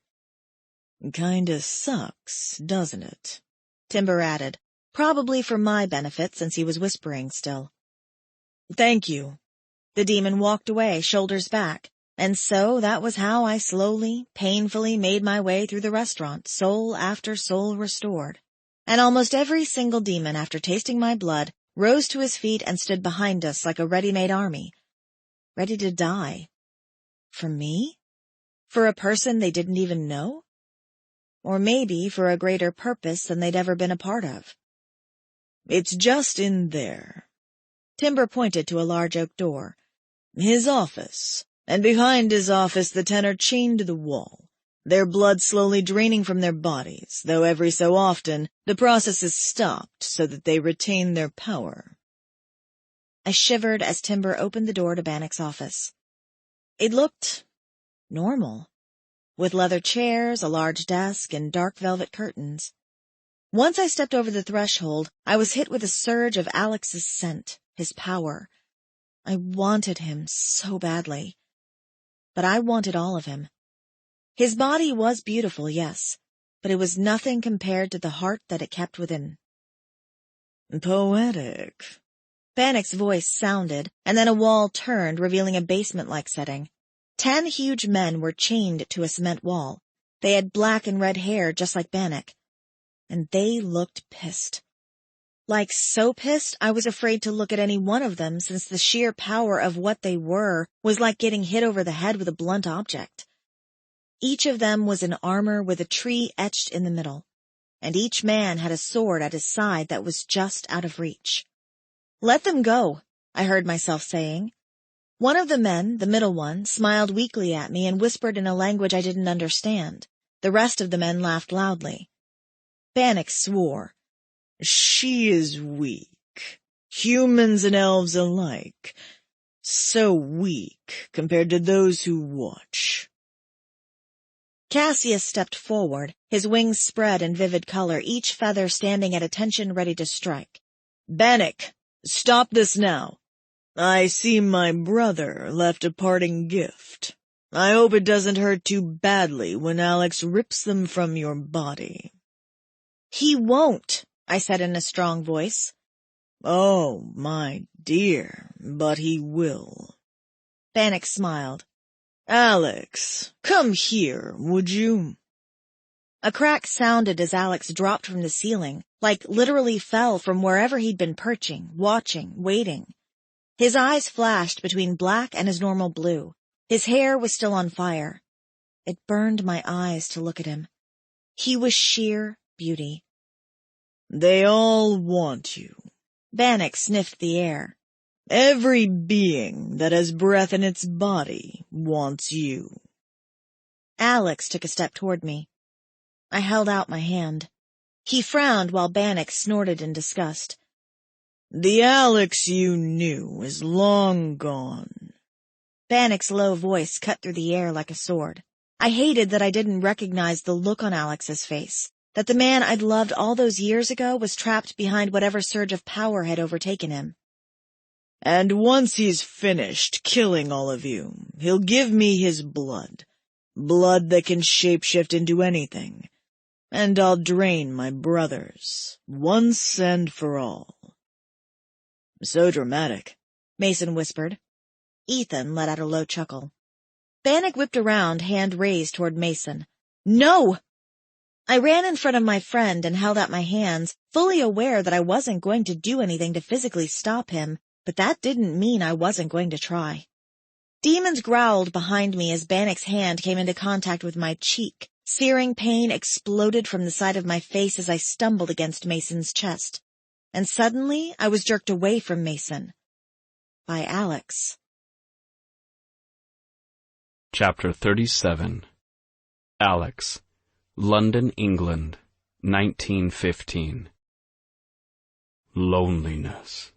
Kinda sucks, doesn't it? Timber added, probably for my benefit since he was whispering still. Thank you. The demon walked away, shoulders back, and so that was how I slowly, painfully made my way through the restaurant, soul after soul restored. And almost every single demon, after tasting my blood, rose to his feet and stood behind us like a ready-made army, ready to die. For me? For a person they didn't even know? Or maybe for a greater purpose than they'd ever been a part of. It's just in there. Timber pointed to a large oak door. His office. And behind his office the 10 are chained to the wall, their blood slowly draining from their bodies, though every so often the process is stopped so that they retain their power. I shivered as Timber opened the door to Bannock's office. It looked normal, with leather chairs, a large desk, and dark velvet curtains. Once I stepped over the threshold, I was hit with a surge of Alex's scent, his power. I wanted him so badly. But I wanted all of him. His body was beautiful, yes, but it was nothing compared to the heart that it kept within. Poetic. Bannock's voice sounded, and then a wall turned, revealing a basement-like setting. 10 huge men were chained to a cement wall. They had black and red hair just like Bannock. And they looked pissed. Like so pissed, I was afraid to look at any one of them since the sheer power of what they were was like getting hit over the head with a blunt object. Each of them was in armor with a tree etched in the middle, and each man had a sword at his side that was just out of reach. "Let them go," I heard myself saying. One of the men, the middle one, smiled weakly at me and whispered in a language I didn't understand. The rest of the men laughed loudly. Bannock swore. She is weak. Humans and elves alike. So weak compared to those who watch. Cassius stepped forward, his wings spread in vivid color, each feather standing at attention ready to strike. Bannock, stop this now. I see my brother left a parting gift. I hope it doesn't hurt too badly when Alex rips them from your body. He won't, I said in a strong voice. Oh, my dear, but he will. Bannock smiled. Alex, come here, would you? A crack sounded as Alex dropped from the ceiling, like literally fell from wherever he'd been perching, watching, waiting. His eyes flashed between black and his normal blue. His hair was still on fire. It burned my eyes to look at him. He was sheer beauty. They all want you. Bannock sniffed the air. Every being that has breath in its body wants you. Alex took a step toward me. I held out my hand. He frowned while Bannock snorted in disgust. The Alex you knew is long gone. Bannock's low voice cut through the air like a sword. I hated that I didn't recognize the look on Alex's face, that the man I'd loved all those years ago was trapped behind whatever surge of power had overtaken him. And once he's finished killing all of you, he'll give me his blood. Blood that can shapeshift into anything. And I'll drain my brothers, once and for all. So dramatic, Mason whispered. Ethan let out a low chuckle. Bannock whipped around, hand raised toward Mason. No! I ran in front of my friend and held out my hands, fully aware that I wasn't going to do anything to physically stop him, but that didn't mean I wasn't going to try. Demons growled behind me as Bannock's hand came into contact with my cheek. Searing pain exploded from the side of my face as I stumbled against Mason's chest. And suddenly I was jerked away from Mason. By Alex. Chapter 37. Alex. London, England, 1915. Loneliness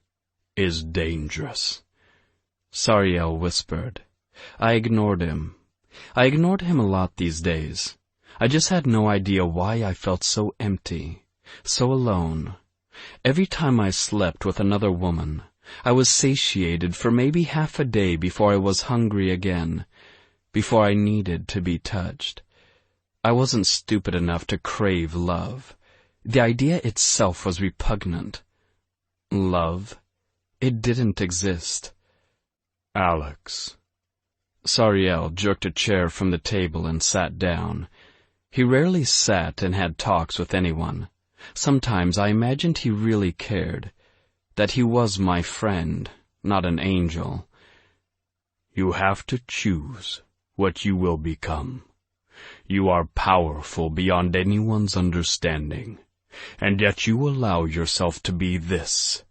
is dangerous, Sariel whispered. I ignored him. I ignored him a lot these days. I just had no idea why I felt so empty, so alone. Every time I slept with another woman, I was satiated for maybe half a day before I was hungry again, before I needed to be touched. I wasn't stupid enough to crave love. The idea itself was repugnant. Love? It didn't exist. Alex. Sariel jerked a chair from the table and sat down. He rarely sat and had talks with anyone. Sometimes I imagined he really cared, that he was my friend, not an angel. You have to choose what you will become. You are powerful beyond anyone's understanding, and yet you allow yourself to be this.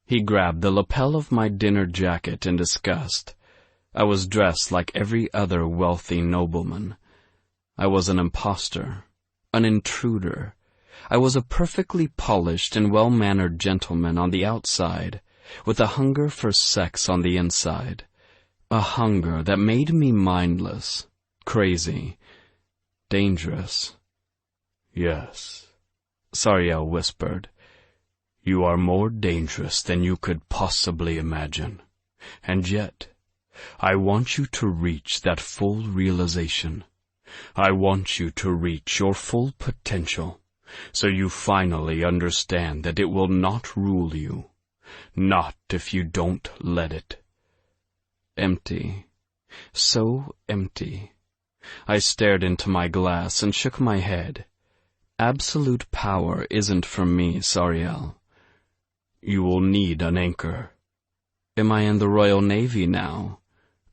He grabbed the lapel of my dinner jacket in disgust. I was dressed like every other wealthy nobleman. I was an imposter, an intruder. I was a perfectly polished and well-mannered gentleman on the outside, with a hunger for sex on the inside. A hunger that made me mindless, crazy, dangerous. Yes, Sariel whispered. You are more dangerous than you could possibly imagine. And yet, I want you to reach that full realization. I want you to reach your full potential, so you finally understand that it will not rule you. Not if you don't let it. Empty. So empty. I stared into my glass and shook my head. Absolute power isn't for me, Sariel. You will need an anchor. Am I in the Royal Navy now?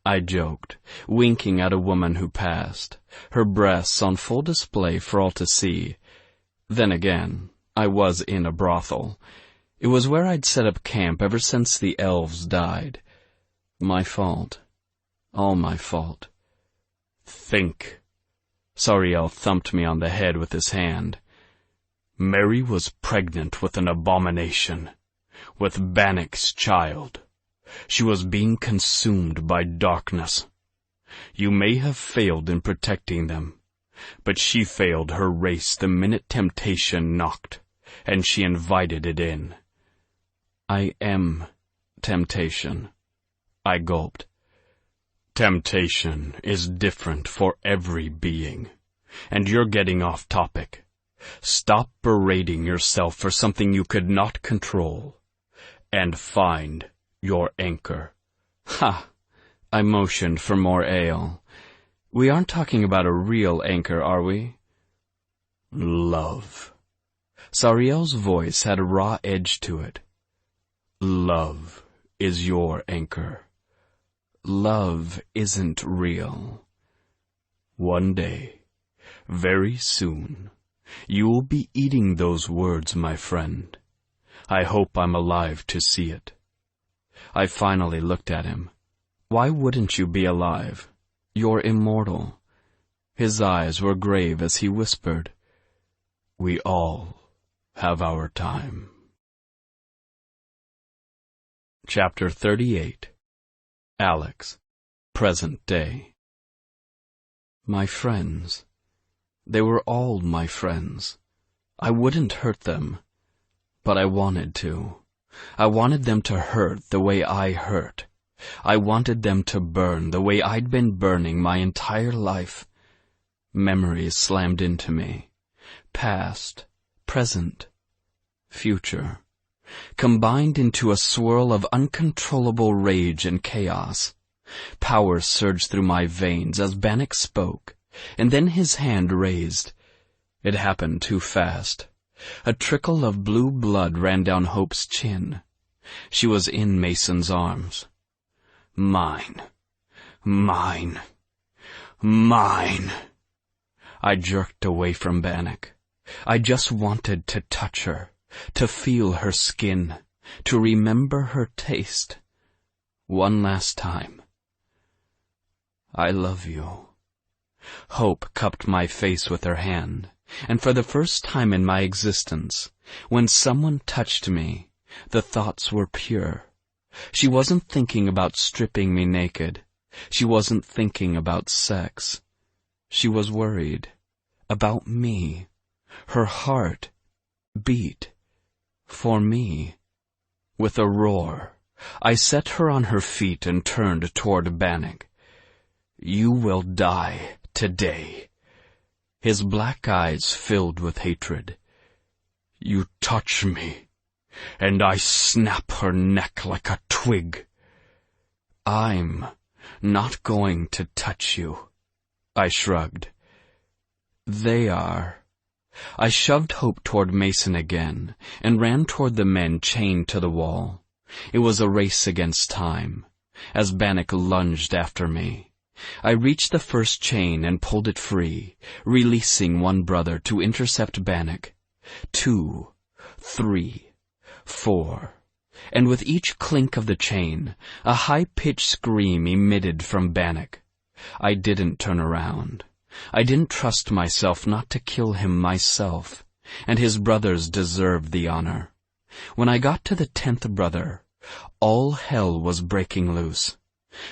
I joked, winking at a woman who passed, her breasts on full display for all to see. Then again, I was in a brothel. It was where I'd set up camp ever since the elves died. My fault. All my fault. Think. Sariel thumped me on the head with his hand. Mary was pregnant with an abomination, with Bannock's child. She was being consumed by darkness. You may have failed in protecting them, but she failed her race the minute temptation knocked, and she invited it in. I am temptation. I gulped. Temptation is different for every being, and you're getting off topic. Stop berating yourself for something you could not control, and find your anchor. Ha! I motioned for more ale. We aren't talking about a real anchor, are we? Love. Sariel's voice had a raw edge to it. Love is your anchor. Love isn't real. One day, very soon, you will be eating those words, my friend. I hope I'm alive to see it. I finally looked at him. Why wouldn't you be alive? You're immortal. His eyes were grave as he whispered, We all have our time. Chapter 38. Alex. Present day. My friends. They were all my friends. I wouldn't hurt them, but I wanted to. I wanted them to hurt the way I hurt. I wanted them to burn the way I'd been burning my entire life. Memories slammed into me. Past, present, future, combined into a swirl of uncontrollable rage and chaos. Power surged through my veins as Bannock spoke, and then his hand raised. It happened too fast. A trickle of blue blood ran down Hope's chin. She was in Mason's arms. Mine. Mine. Mine. I jerked away from Bannock. I just wanted to touch her, to feel her skin, to remember her taste. One last time. I love you. Hope cupped my face with her hand, and for the first time in my existence, when someone touched me, the thoughts were pure. She wasn't thinking about stripping me naked. She wasn't thinking about sex. She was worried about me. Her heart beat for me. With a roar, I set her on her feet and turned toward Bannock. You will die today. His black eyes filled with hatred. You touch me, and I snap her neck like a twig. I'm not going to touch you. I shrugged. They are. I shoved Hope toward Mason again, and ran toward the men chained to the wall. It was a race against time, as Bannock lunged after me. I reached the first chain and pulled it free, releasing one brother to intercept Bannock. 2, 3, 4, and with each clink of the chain, a high-pitched scream emitted from Bannock. I didn't turn around. I didn't trust myself not to kill him myself, and his brothers deserved the honor. When I got to the 10th brother, all hell was breaking loose.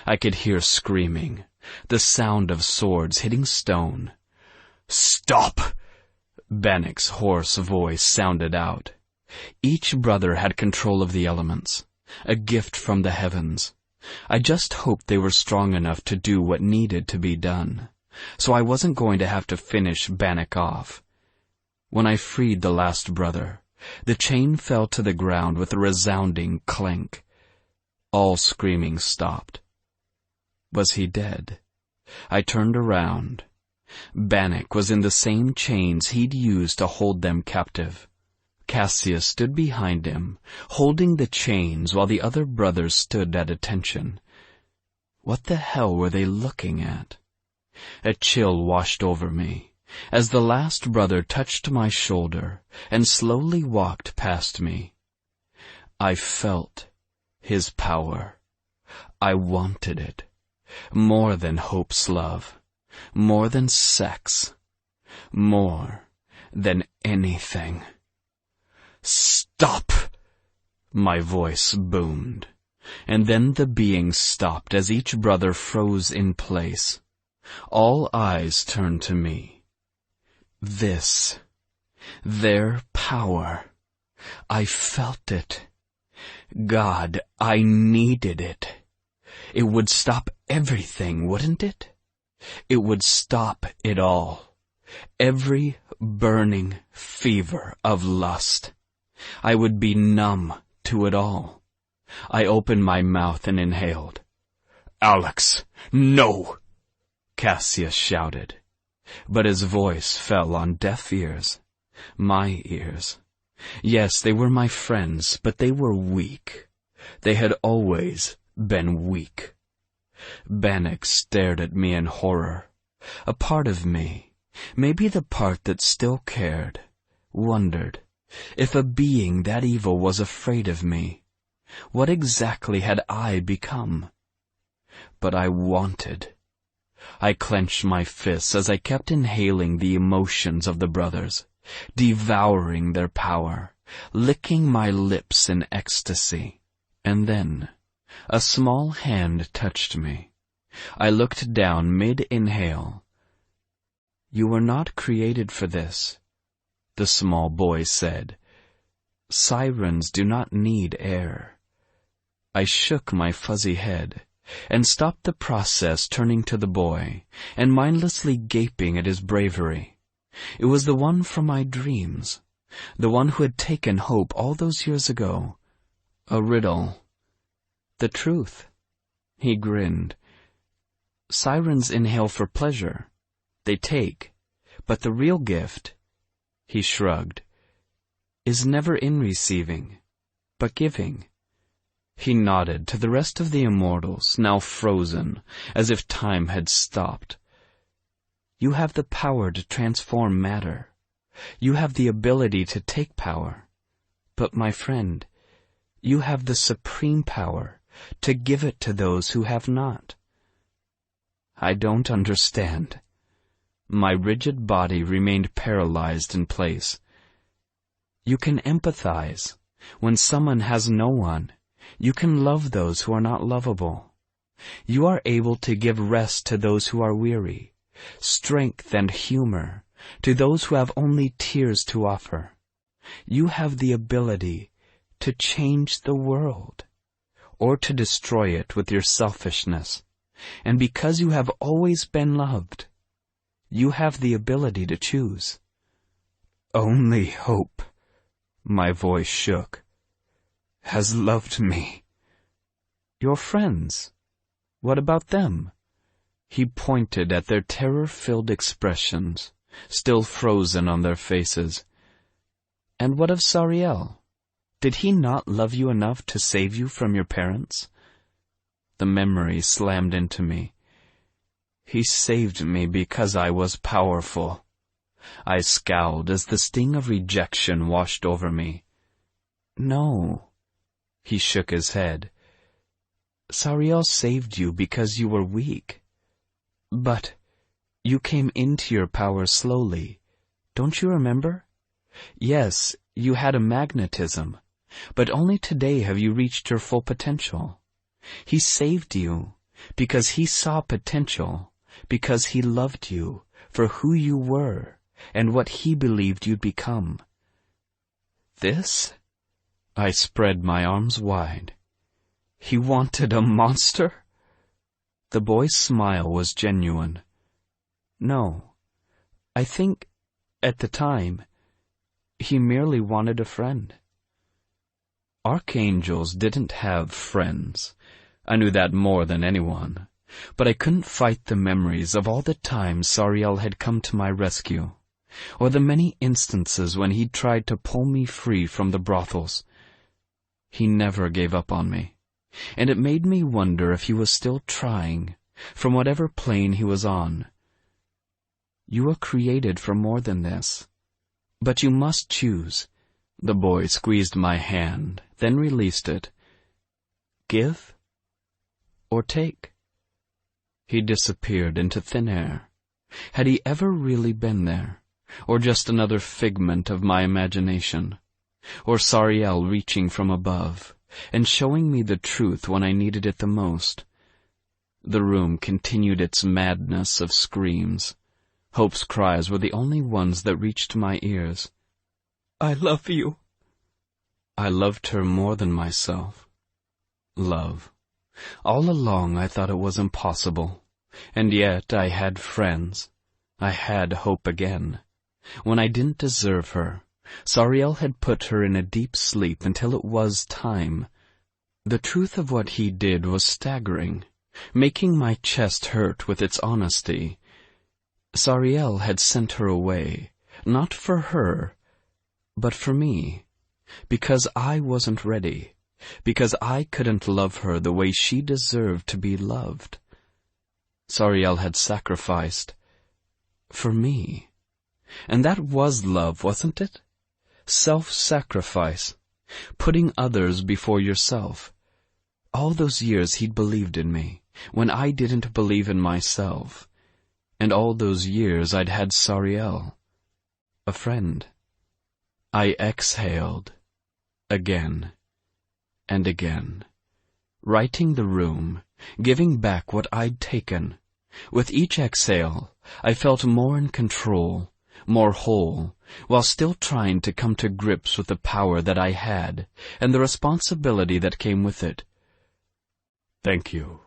I could hear screaming, the sound of swords hitting stone. "Stop!" Bannock's hoarse voice sounded out. Each brother had control of the elements, a gift from the heavens. I just hoped they were strong enough to do what needed to be done, so I wasn't going to have to finish Bannock off. When I freed the last brother, the chain fell to the ground with a resounding clank. All screaming stopped. Was he dead? I turned around. Bannock was in the same chains he'd used to hold them captive. Cassius stood behind him, holding the chains while the other brothers stood at attention. What the hell were they looking at? A chill washed over me as the last brother touched my shoulder and slowly walked past me. I felt his power. I wanted it. More than Hope's love. More than sex. More than anything. "Stop!" my voice boomed, and then the being stopped as each brother froze in place. All eyes turned to me. This, their power. I felt it. God, I needed it. It would stop everything, wouldn't it? It would stop it all. Every burning fever of lust. I would be numb to it all. I opened my mouth and inhaled. "Alex, no!" Cassius shouted, but his voice fell on deaf ears. My ears. Yes, they were my friends, but they were weak. They had always been weak. Bannock stared at me in horror. A part of me, maybe the part that still cared, wondered if a being that evil was afraid of me. What exactly had I become? But I wanted. I clenched my fists as I kept inhaling the emotions of the brothers, devouring their power, licking my lips in ecstasy. And then a small hand touched me. I looked down mid-inhale. "You were not created for this," the small boy said. "Sirens do not need air." I shook my fuzzy head and stopped the process, turning to the boy and mindlessly gaping at his bravery. It was the one from my dreams, the one who had taken Hope all those years ago. A riddle. The truth. He grinned. "Sirens inhale for pleasure. They take. But the real gift," he shrugged, "is never in receiving, but giving." He nodded to the rest of the immortals, now frozen, as if time had stopped. "You have the power to transform matter. You have the ability to take power. But, my friend, you have the supreme power to give it to those who have not." I don't understand. My rigid body remained paralyzed in place. You can empathize. When someone has no one, you can love those who are not lovable. You are able to give rest to those who are weary, strength and humor to those who have only tears to offer. You have the ability to change the world, or to destroy it with your selfishness. And because you have always been loved, you have the ability to choose. Only Hope, my voice shook, has loved me. Your friends, What about them? He pointed at their terror-filled expressions, still frozen on their faces. And what of Sariel? Did he not love you enough to save you from your parents? The memory slammed into me. He saved me because I was powerful. I scowled as the sting of rejection washed over me. No. He shook his head. Sariel saved you because you were weak. But you came into your power slowly. Don't you remember? Yes, you had a magnetism, but only today have you reached your full potential. He saved you because he saw potential, because he loved you for who you were and what he believed you'd become. This? I spread my arms wide. He wanted a monster? The boy's smile was genuine. No, I think, at the time, he merely wanted a friend. Archangels didn't have friends. I knew that more than anyone, but I couldn't fight the memories of all the times Sariel had come to my rescue, or the many instances when he'd tried to pull me free from the brothels. He never gave up on me, and it made me wonder if he was still trying, from whatever plane he was on. You were created for more than this, but you must choose. The boy squeezed my hand, then released it. Give or take? He disappeared into thin air. Had he ever really been there, or just another figment of my imagination? Or Sariel reaching from above, and showing me the truth when I needed it the most? The room continued its madness of screams. Hope's cries were the only ones that reached my ears. I love you. I loved her more than myself. Love. All along I thought it was impossible, and yet I had friends. I had Hope again. When I didn't deserve her, Sariel had put her in a deep sleep until it was time. The truth of what he did was staggering, making my chest hurt with its honesty. Sariel had sent her away, not for her, but for me, because I wasn't ready, because I couldn't love her the way she deserved to be loved. Sariel had sacrificed for me, and that was love, wasn't it? Self-sacrifice, putting others before yourself. All those years he'd believed in me, when I didn't believe in myself. And all those years I'd had Sariel, a friend. I exhaled, again and again, righting the room, giving back what I'd taken. With each exhale, I felt more in control, more whole, while still trying to come to grips with the power that I had, and the responsibility that came with it. Thank you.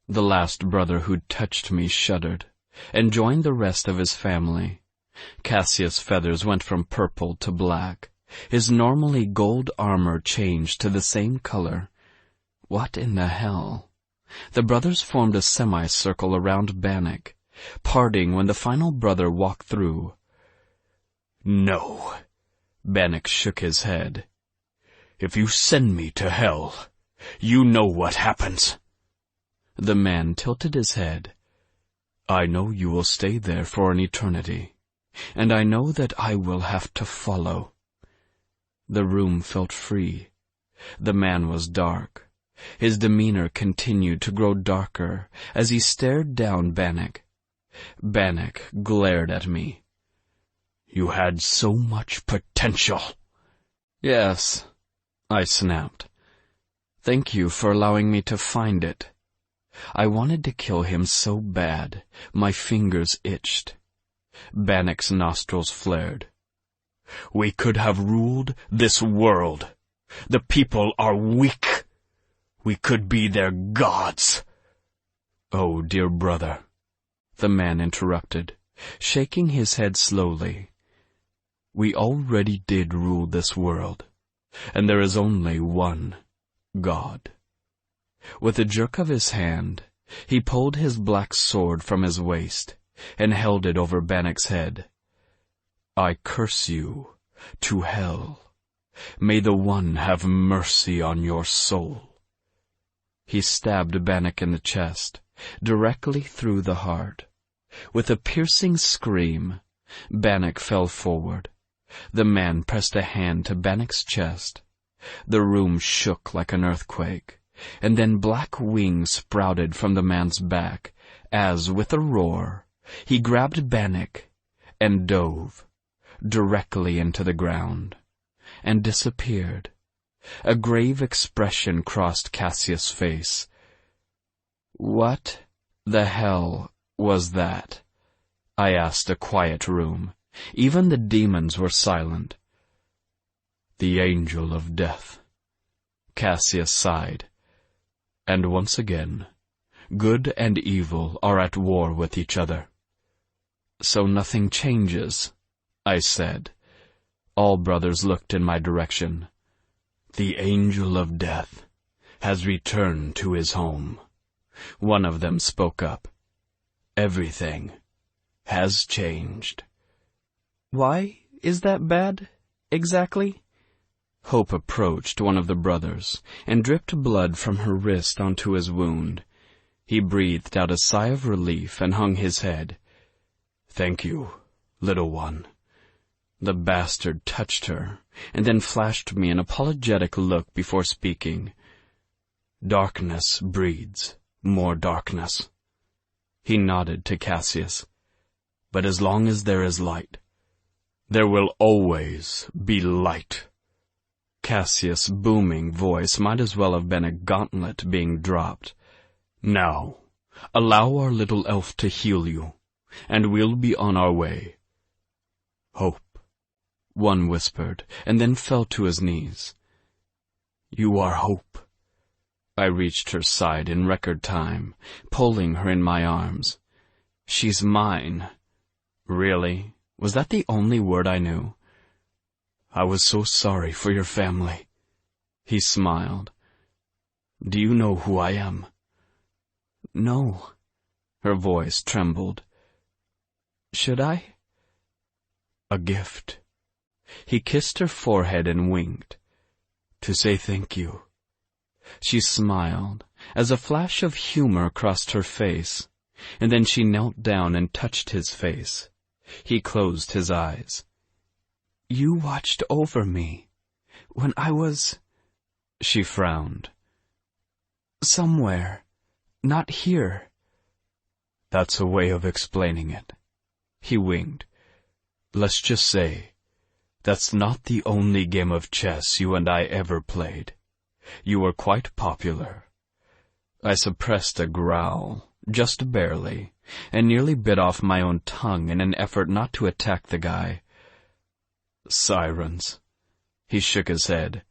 The last brother who'd touched me shuddered, and joined the rest of his family. Cassius' feathers went from purple to black. His normally gold armor changed to the same color. What in the hell? The brothers formed a semicircle around Bannock, parting when the final brother walked through. No. Bannock shook his head. If you send me to hell, you know what happens. The man tilted his head. I know you will stay there for an eternity, and I know that I will have to follow. The room felt free. The man was dark. His demeanor continued to grow darker as he stared down Bannock. Bannock glared at me. You had so much potential. Yes, I snapped. Thank you for allowing me to find it. I wanted to kill him so bad, my fingers itched. Bannock's nostrils flared. We could have ruled this world. The people are weak. We could be their gods. Oh, dear brother, the man interrupted, shaking his head slowly. We already did rule this world, and there is only one God. With a jerk of his hand, He pulled his black sword from his waist and held it over Bannock's head. I curse you to hell. May the One have mercy on your soul. He stabbed Bannock in the chest, directly through the heart. With a piercing scream, Bannock fell forward. The man pressed a hand to Bannock's chest. The room shook like an earthquake, and then black wings sprouted from the man's back as, with a roar, he grabbed Bannock and dove directly into the ground and disappeared. A grave expression crossed Cassius' face. "What the hell was that?" I asked a quiet room. Even the demons were silent. "The angel of death," Cassius sighed. "And once again, good and evil are at war with each other." "So nothing changes," I said. All brothers looked in my direction. "The angel of death has returned to his home." One of them spoke up. "Everything has changed." "Why is that bad, exactly?" Hope approached one of the brothers and dripped blood from her wrist onto his wound. He breathed out a sigh of relief and hung his head. "Thank you, little one." The bastard touched her, and then flashed me an apologetic look before speaking. "Darkness breeds more darkness." He nodded to Cassius. "But as long as there is light, there will always be light." Cassius' booming voice might as well have been a gauntlet being dropped. "Now, allow our little elf to heal you, and we'll be on our way." "Hope," one whispered, and then fell to his knees. "You are Hope." I reached her side in record time, pulling her in my arms. "She's mine." Really? Was that the only word I knew? "I was so sorry for your family." He smiled. "Do you know who I am?" "No." Her voice trembled. "Should I?" "A gift." He kissed her forehead and winked. "To say thank you." She smiled, as a flash of humor crossed her face, and then she knelt down and touched his face. He closed his eyes. "You watched over me when I was—" She frowned. "Somewhere, not here." "That's a way of explaining it." He winked. "Let's just say, that's not the only game of chess you and I ever played. You were quite popular." I suppressed a growl, just barely, and nearly bit off my own tongue in an effort not to attack the guy. "Sirens." He shook his head.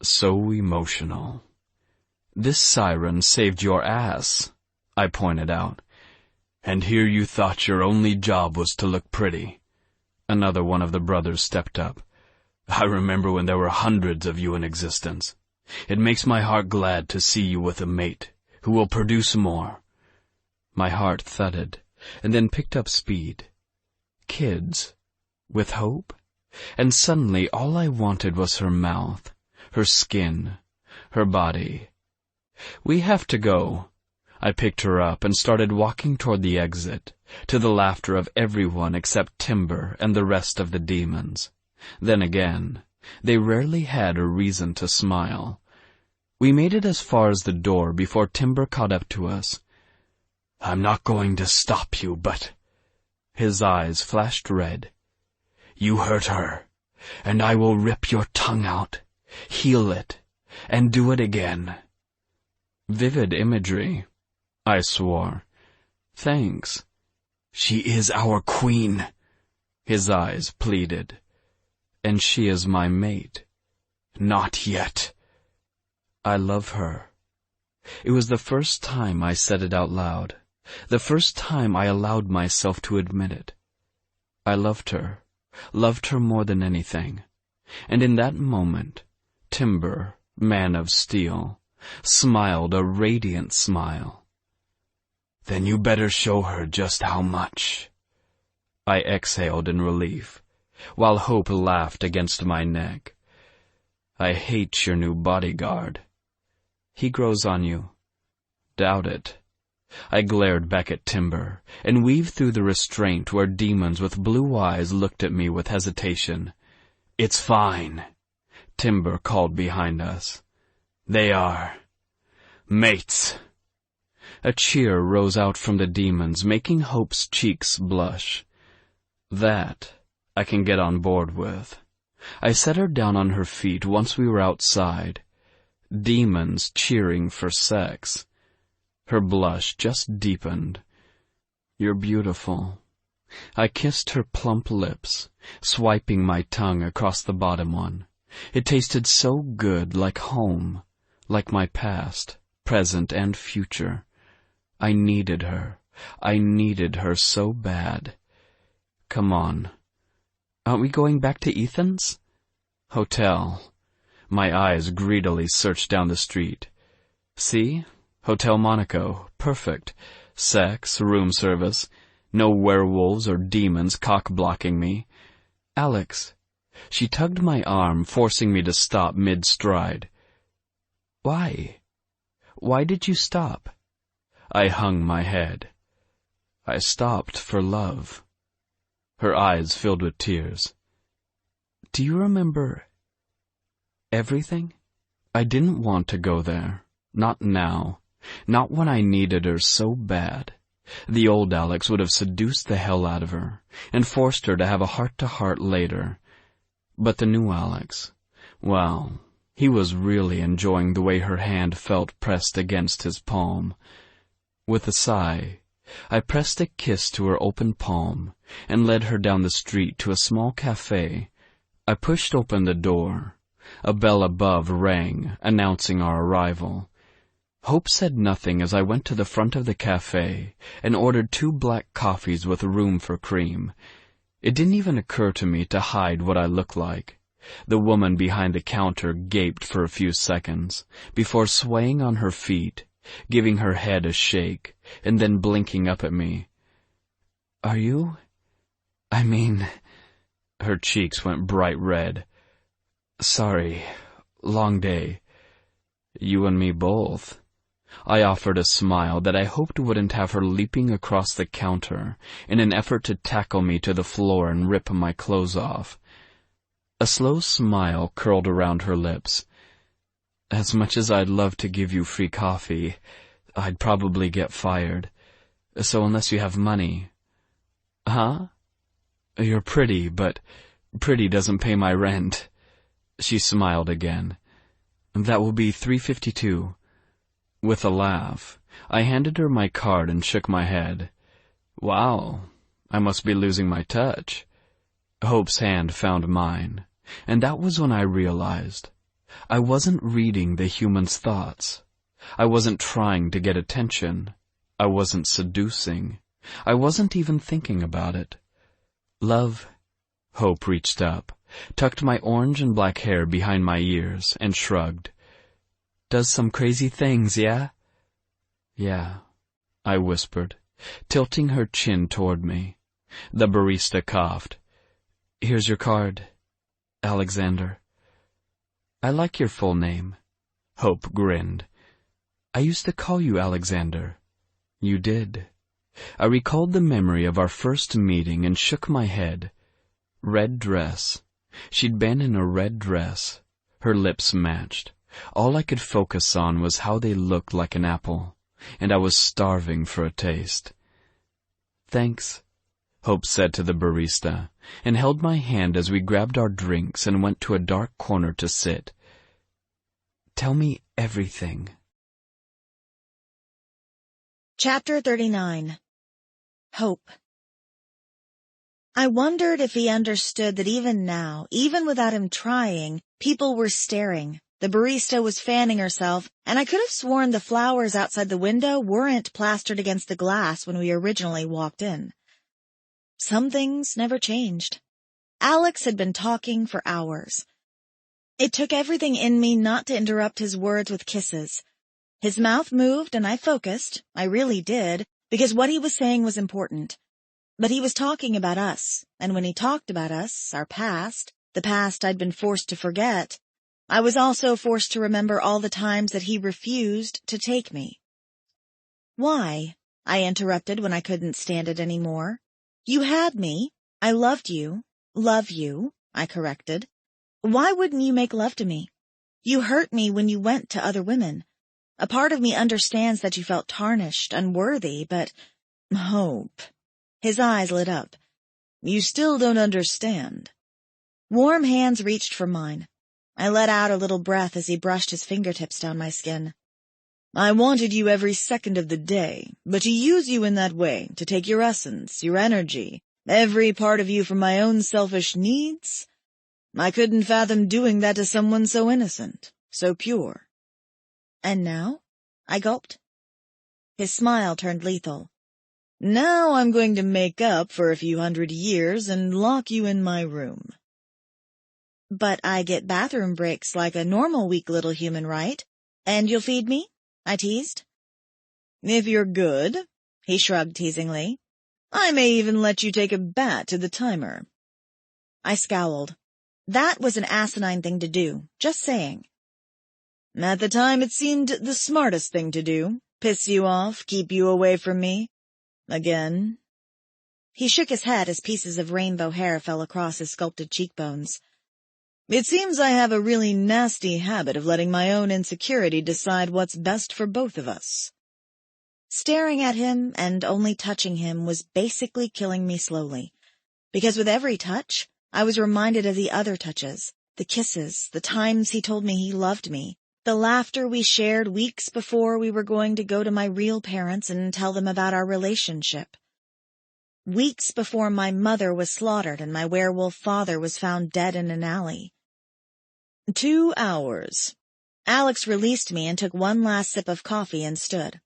"So emotional." "This siren saved your ass," I pointed out. "And here you thought your only job was to look pretty." Another one of the brothers stepped up. "I remember when there were hundreds of you in existence. It makes my heart glad to see you with a mate who will produce more." My heart thudded, and then picked up speed. Kids? With Hope? And suddenly all I wanted was her mouth, her skin, her body. "We have to go." I picked her up and started walking toward the exit, to the laughter of everyone except Timber and the rest of the demons. Then again, they rarely had a reason to smile. We made it as far as the door before Timber caught up to us. "I'm not going to stop you, but—" His eyes flashed red. "You hurt her, and I will rip your tongue out, heal it, and do it again." Vivid imagery, I swore. "Thanks." "She is our queen," his eyes pleaded. "And she is my mate." "Not yet." "I love her." It was the first time I said it out loud, the first time I allowed myself to admit it. I loved her more than anything. And in that moment, Timber, man of steel, smiled a radiant smile. Then you better show her just how much. I exhaled in relief, while Hope laughed against my neck. I hate your new bodyguard. He grows on you. Doubt it. I glared back at Timber, and weaved through the restraint where demons with blue eyes looked at me with hesitation. It's fine, Timber called behind us. They are mates. A cheer rose out from the demons, making Hope's cheeks blush. That I can get on board with. I set her down on her feet once we were outside. Demons cheering for sex. Her blush just deepened. You're beautiful. I kissed her plump lips, swiping my tongue across the bottom one. It tasted so good, like home, like my past, present, and future. I needed her. I needed her so bad. Come on. Aren't we going back to Ethan's? Hotel. My eyes greedily searched down the street. See? Hotel Monaco. Perfect. Sex, room service. No werewolves or demons cock-blocking me. Alex. She tugged my arm, forcing me to stop mid-stride. Why? Why did you stop? I hung my head. I stopped for love. Her eyes filled with tears. Do you remember everything? I didn't want to go there. Not now. Not when I needed her so bad. The old Alex would have seduced the hell out of her, and forced her to have a heart-to-heart later. But the new Alex, well, he was really enjoying the way her hand felt pressed against his palm. With a sigh, I pressed a kiss to her open palm, and led her down the street to a small cafe. I pushed open the door. A bell above rang, announcing our arrival. Hope said nothing as I went to the front of the cafe and ordered 2 black coffees with room for cream. It didn't even occur to me to hide what I looked like. The woman behind the counter gaped for a few seconds, before swaying on her feet, giving her head a shake, and then blinking up at me. Are you? I mean... Her cheeks went bright red. Sorry, long day. You and me both. I offered a smile that I hoped wouldn't have her leaping across the counter in an effort to tackle me to the floor and rip my clothes off. A slow smile curled around her lips. As much as I'd love to give you free coffee, I'd probably get fired. So unless you have money... Huh? You're pretty, but pretty doesn't pay my rent. She smiled again. That will be $3.52. With a laugh, I handed her my card and shook my head. Wow, I must be losing my touch. Hope's hand found mine, and that was when I realized I wasn't reading the human's thoughts. I wasn't trying to get attention. I wasn't seducing. I wasn't even thinking about it. Love. Hope reached up, tucked my orange and black hair behind my ears, and shrugged. Does some crazy things, yeah? Yeah, I whispered, tilting her chin toward me. The barista coughed. Here's your card, Alexander. I like your full name. Hope grinned. I used to call you Alexander. You did. I recalled the memory of our first meeting and shook my head. Red dress. She'd been in a red dress. Her lips matched. All I could focus on was how they looked like an apple, and I was starving for a taste. Thanks, Hope said to the barista, and held my hand as we grabbed our drinks and went to a dark corner to sit. Tell me everything. Chapter 39. Hope. I wondered if he understood that even now, even without him trying, people were staring. The barista was fanning herself, and I could have sworn the flowers outside the window weren't plastered against the glass when we originally walked in. Some things never changed. Alex had been talking for hours. It took everything in me not to interrupt his words with kisses. His mouth moved and I focused, I really did, because what he was saying was important. But he was talking about us, and when he talked about us, our past, the past I'd been forced to forget, I was also forced to remember all the times that he refused to take me. "Why?" I interrupted when I couldn't stand it any more. "You had me. I loved you. Love you," I corrected. "Why wouldn't you make love to me? You hurt me when you went to other women. A part of me understands that you felt tarnished, unworthy, but—" "Hope." His eyes lit up. "You still don't understand." Warm hands reached for mine. I let out a little breath as he brushed his fingertips down my skin. "I wanted you every second of the day, but to use you in that way, to take your essence, your energy, every part of you for my own selfish needs? I couldn't fathom doing that to someone so innocent, so pure." "And now?" I gulped. His smile turned lethal. "Now I'm going to make up for a few 100 years and lock you in my room." "But I get bathroom breaks like a normal weak little human, right? And you'll feed me?" I teased. "If you're good," he shrugged teasingly. "I may even let you take a bat to the timer." I scowled. That was an asinine thing to do, just saying. "At the time it seemed the smartest thing to do. Piss you off, keep you away from me. Again." He shook his head as pieces of rainbow hair fell across his sculpted cheekbones. "It seems I have a really nasty habit of letting my own insecurity decide what's best for both of us." Staring at him and only touching him was basically killing me slowly, because with every touch, I was reminded of the other touches, the kisses, the times he told me he loved me, the laughter we shared weeks before we were going to go to my real parents and tell them about our relationship. Weeks before my mother was slaughtered and my werewolf father was found dead in an alley. 2 hours. Alex released me and took one last sip of coffee and stood.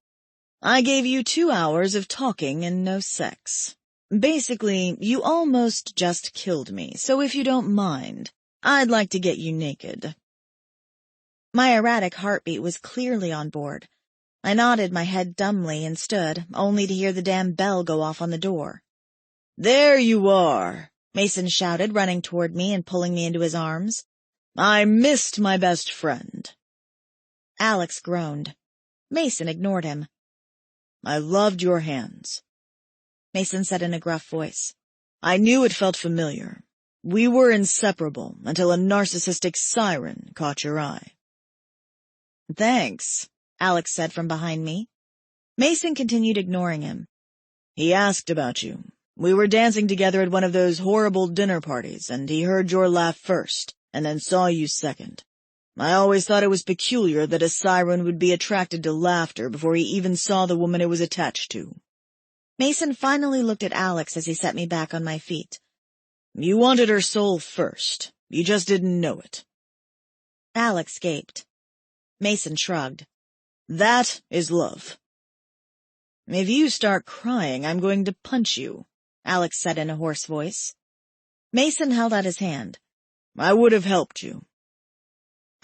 "I gave you 2 hours of talking and no sex. Basically, you almost just killed me, so if you don't mind, I'd like to get you naked." My erratic heartbeat was clearly on board. I nodded my head dumbly and stood, only to hear the damn bell go off on the door. "There you are," Mason shouted, running toward me and pulling me into his arms. "I missed my best friend." Alex groaned. Mason ignored him. "I loved your hands," Mason said in a gruff voice. "I knew it felt familiar. We were inseparable until a narcissistic siren caught your eye." "Thanks," Alex said from behind me. Mason continued ignoring him. "He asked about you. We were dancing together at one of those horrible dinner parties, and he heard your laugh first, and then saw you second. I always thought it was peculiar that a siren would be attracted to laughter before he even saw the woman it was attached to." Mason finally looked at Alex as he set me back on my feet. "You wanted her soul first. You just didn't know it." Alex gaped. Mason shrugged. "That is love." "If you start crying, I'm going to punch you," Alex said in a hoarse voice. Mason held out his hand. "I would have helped you."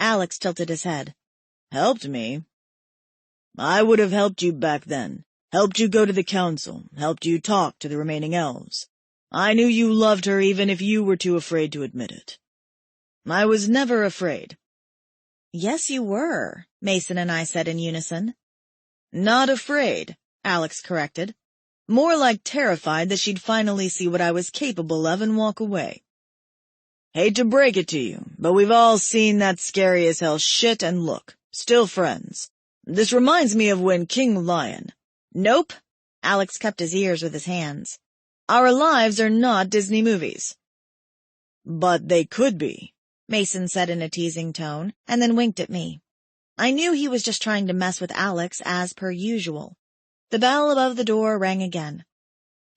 Alex tilted his head. "Helped me?" "I would have helped you back then. Helped you go to the council. Helped you talk to the remaining elves. I knew you loved her even if you were too afraid to admit it." "I was never afraid." "Yes, you were," Mason and I said in unison. "Not afraid," Alex corrected. "More like terrified that she'd finally see what I was capable of and walk away. Hate to break it to you, but we've all seen that scary as hell shit and look, still friends. This reminds me of when King Lion—" "Nope." Alex cupped his ears with his hands. "Our lives are not Disney movies." "But they could be," Mason said in a teasing tone, and then winked at me. I knew he was just trying to mess with Alex as per usual. The bell above the door rang again.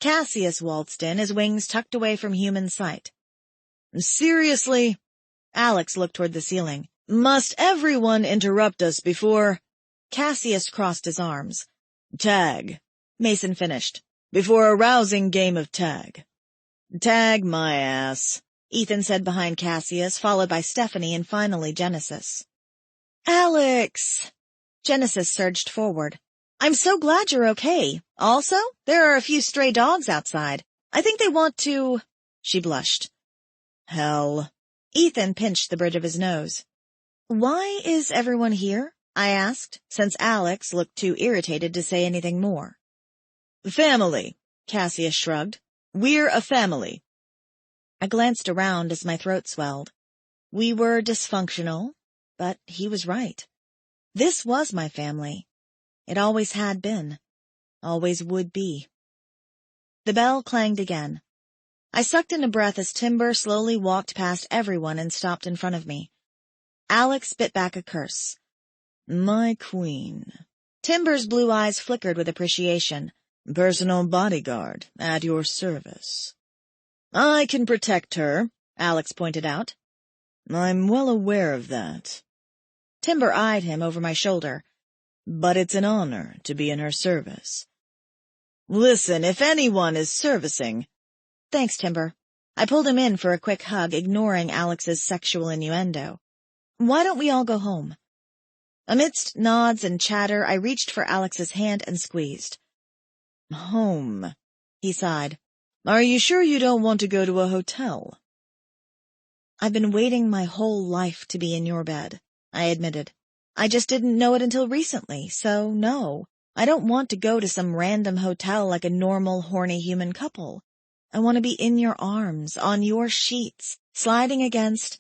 Cassius waltzed in, his wings tucked away from human sight. "Seriously?" Alex looked toward the ceiling. "Must everyone interrupt us before—" Cassius crossed his arms. "Tag," Mason finished. "Before a rousing game of tag." "Tag my ass," Ethan said behind Cassius, followed by Stephanie and finally Genesis. "Alex!" Genesis surged forward. I'm so glad you're okay. Also, there are a few stray dogs outside. I think they want to—" She blushed. "Hell." Ethan pinched the bridge of his nose. "Why is everyone here?" I asked, since Alex looked too irritated to say anything more. "Family," Cassius shrugged. "We're a family." I glanced around as my throat swelled. We were dysfunctional, but he was right. This was my family. It always had been. Always would be. The bell clanged again. I sucked in a breath as Timber slowly walked past everyone and stopped in front of me. Alex bit back a curse. "My queen." Timber's blue eyes flickered with appreciation. "Personal bodyguard, at your service." "I can protect her," Alex pointed out. "I'm well aware of that." Timber eyed him over my shoulder. "But it's an honor to be in her service." "Listen, if anyone is servicing—" "Thanks, Timber." I pulled him in for a quick hug, ignoring Alex's sexual innuendo. "Why don't we all go home?" Amidst nods and chatter, I reached for Alex's hand and squeezed. "Home," he sighed. "Are you sure you don't want to go to a hotel?" "I've been waiting my whole life to be in your bed," I admitted. "I just didn't know it until recently, so no. I don't want to go to some random hotel like a normal, horny human couple. I want to be in your arms, on your sheets, sliding against—"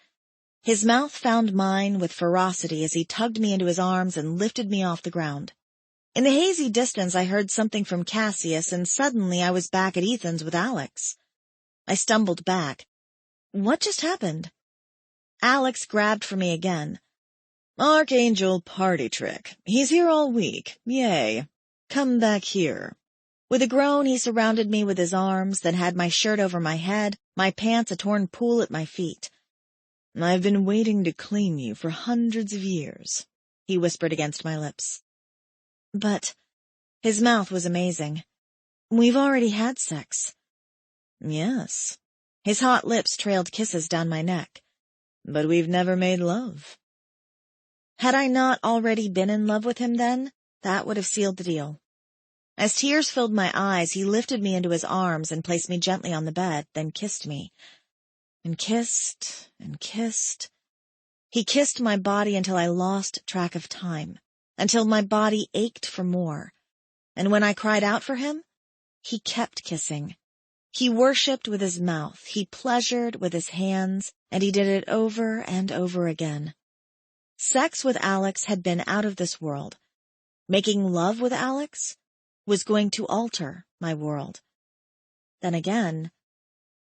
His mouth found mine with ferocity as he tugged me into his arms and lifted me off the ground. In the hazy distance, I heard something from Cassius, and suddenly I was back at Ethan's with Alex. I stumbled back. What just happened? Alex grabbed for me again. "Archangel party trick. He's here all week. Yay. Come back here." With a groan, he surrounded me with his arms, then had my shirt over my head, my pants a torn pool at my feet. "I've been waiting to clean you for hundreds of years," he whispered against my lips. "But—" His mouth was amazing. "We've already had sex." "Yes." His hot lips trailed kisses down my neck. "But we've never made love." Had I not already been in love with him then, that would have sealed the deal. As tears filled my eyes, he lifted me into his arms and placed me gently on the bed, then kissed me. And kissed, and kissed. He kissed my body until I lost track of time, until my body ached for more. And when I cried out for him, he kept kissing. He worshipped with his mouth, he pleasured with his hands, and he did it over and over again. Sex with Alex had been out of this world. Making love with Alex was going to alter my world. Then again,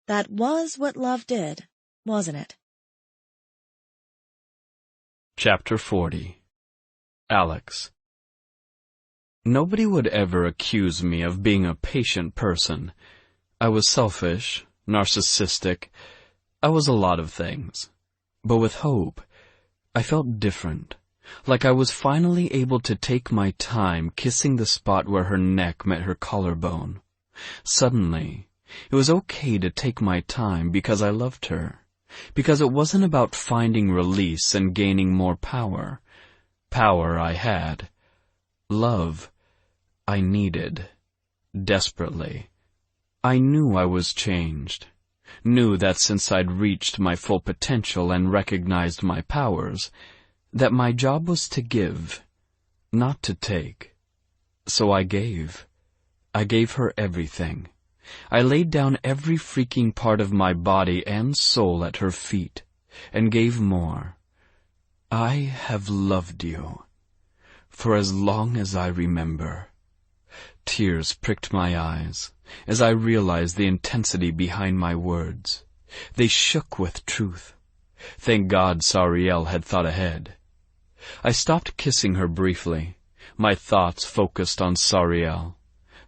that was what love did, wasn't it? Chapter 40. Alex. Nobody would ever accuse me of being a patient person. I was selfish, narcissistic. I was a lot of things. But with Hope, I felt different. Like I was finally able to take my time kissing the spot where her neck met her collarbone. Suddenly, it was okay to take my time because I loved her. Because it wasn't about finding release and gaining more power. Power I had. Love I needed. Desperately. I knew I was changed. Knew that since I'd reached my full potential and recognized my powers, that my job was to give, not to take. So I gave. I gave her everything. I laid down every freaking part of my body and soul at her feet, and gave more. I have loved you, for as long as I remember. Tears pricked my eyes, as I realized the intensity behind my words. They shook with truth. Thank God Sariel had thought ahead. I stopped kissing her briefly, my thoughts focused on Sariel.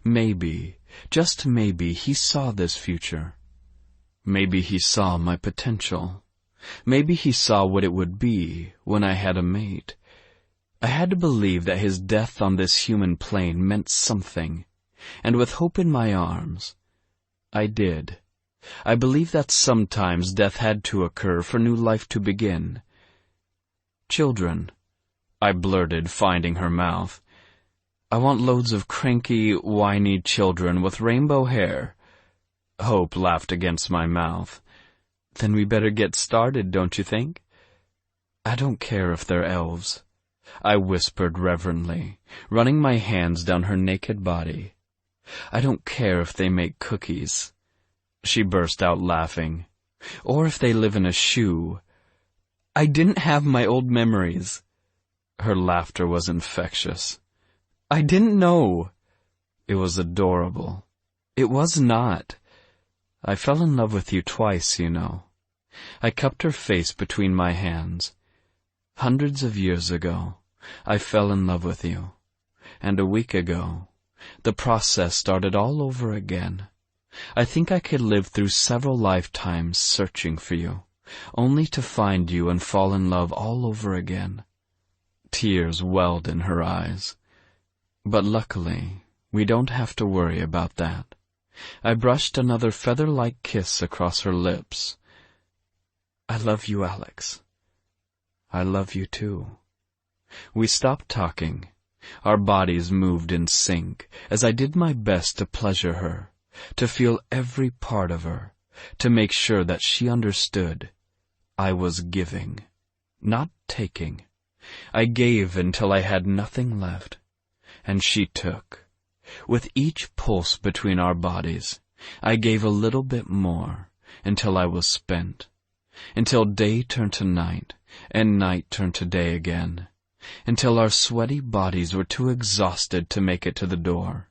Maybe, just maybe, he saw this future. Maybe he saw my potential. Maybe he saw what it would be when I had a mate. I had to believe that his death on this human plane meant something, and with Hope in my arms, I did. I believed that sometimes death had to occur for new life to begin. "Children," I blurted, finding her mouth. I want loads of cranky, whiny children with rainbow hair. Hope laughed against my mouth. Then we better get started, don't you think? I don't care if they're elves, I whispered reverently, running my hands down her naked body. I don't care if they make cookies. She burst out laughing. Or if they live in a shoe. I didn't have my old memories. Her laughter was infectious. I didn't know. It was adorable. It was not. I fell in love with you twice, you know. I cupped her face between my hands. Hundreds of years ago, I fell in love with you. And a week ago, the process started all over again. I think I could live through several lifetimes searching for you, only to find you and fall in love all over again. Tears welled in her eyes. But luckily, we don't have to worry about that. I brushed another feather-like kiss across her lips. I love you, Alex. I love you too. We stopped talking. Our bodies moved in sync as I did my best to pleasure her, to feel every part of her, to make sure that she understood. I was giving, not taking. I gave until I had nothing left, and she took. With each pulse between our bodies, I gave a little bit more until I was spent, until day turned to night and night turned to day again, until our sweaty bodies were too exhausted to make it to the door,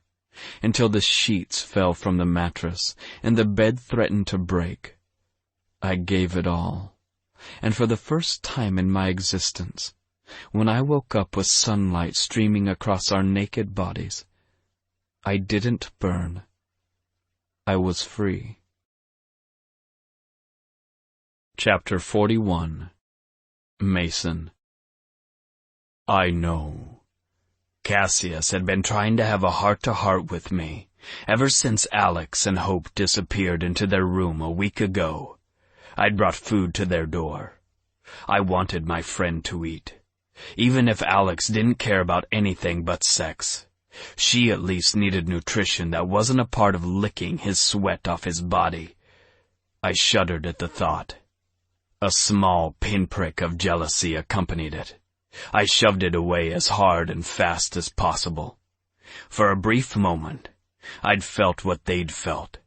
until the sheets fell from the mattress and the bed threatened to break. I gave it all, and for the first time in my existence, when I woke up with sunlight streaming across our naked bodies, I didn't burn. I was free. Chapter 41. Mason. I know. Cassius had been trying to have a heart-to-heart with me ever since Alex and Hope disappeared into their room a week ago. I'd brought food to their door. I wanted my friend to eat, even if Alex didn't care about anything but sex. She at least needed nutrition that wasn't a part of licking his sweat off his body. I shuddered at the thought. A small pinprick of jealousy accompanied it. I shoved it away as hard and fast as possible. For a brief moment, I'd felt what they'd felt,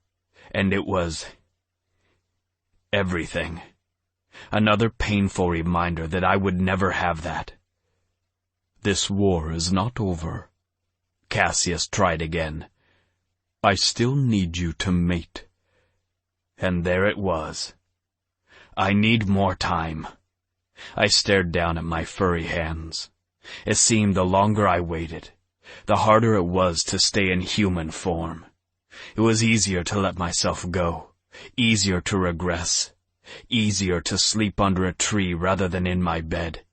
and it was everything. Another painful reminder that I would never have that. This war is not over. Cassius tried again. I still need you to mate. And there it was. I need more time. I stared down at my furry hands. It seemed the longer I waited, the harder it was to stay in human form. It was easier to let myself go, easier to regress, easier to sleep under a tree rather than in my bed,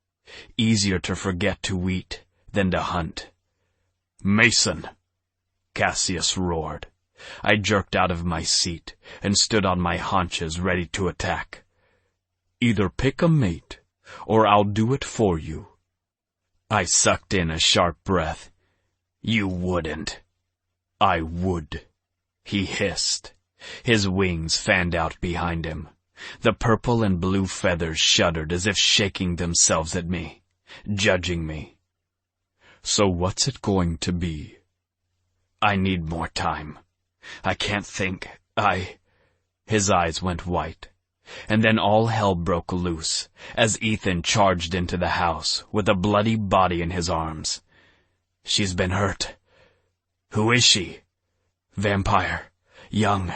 easier to forget to eat than to hunt. Mason! Cassius roared. I jerked out of my seat and stood on my haunches ready to attack. Either pick a mate, or I'll do it for you. I sucked in a sharp breath. You wouldn't. I would, he hissed. His wings fanned out behind him. The purple and blue feathers shuddered as if shaking themselves at me, judging me. So what's it going to be? I need more time. I can't think. His eyes went white. And then all hell broke loose as Ethan charged into the house with a bloody body in his arms. She's been hurt. Who is she? Vampire. Young.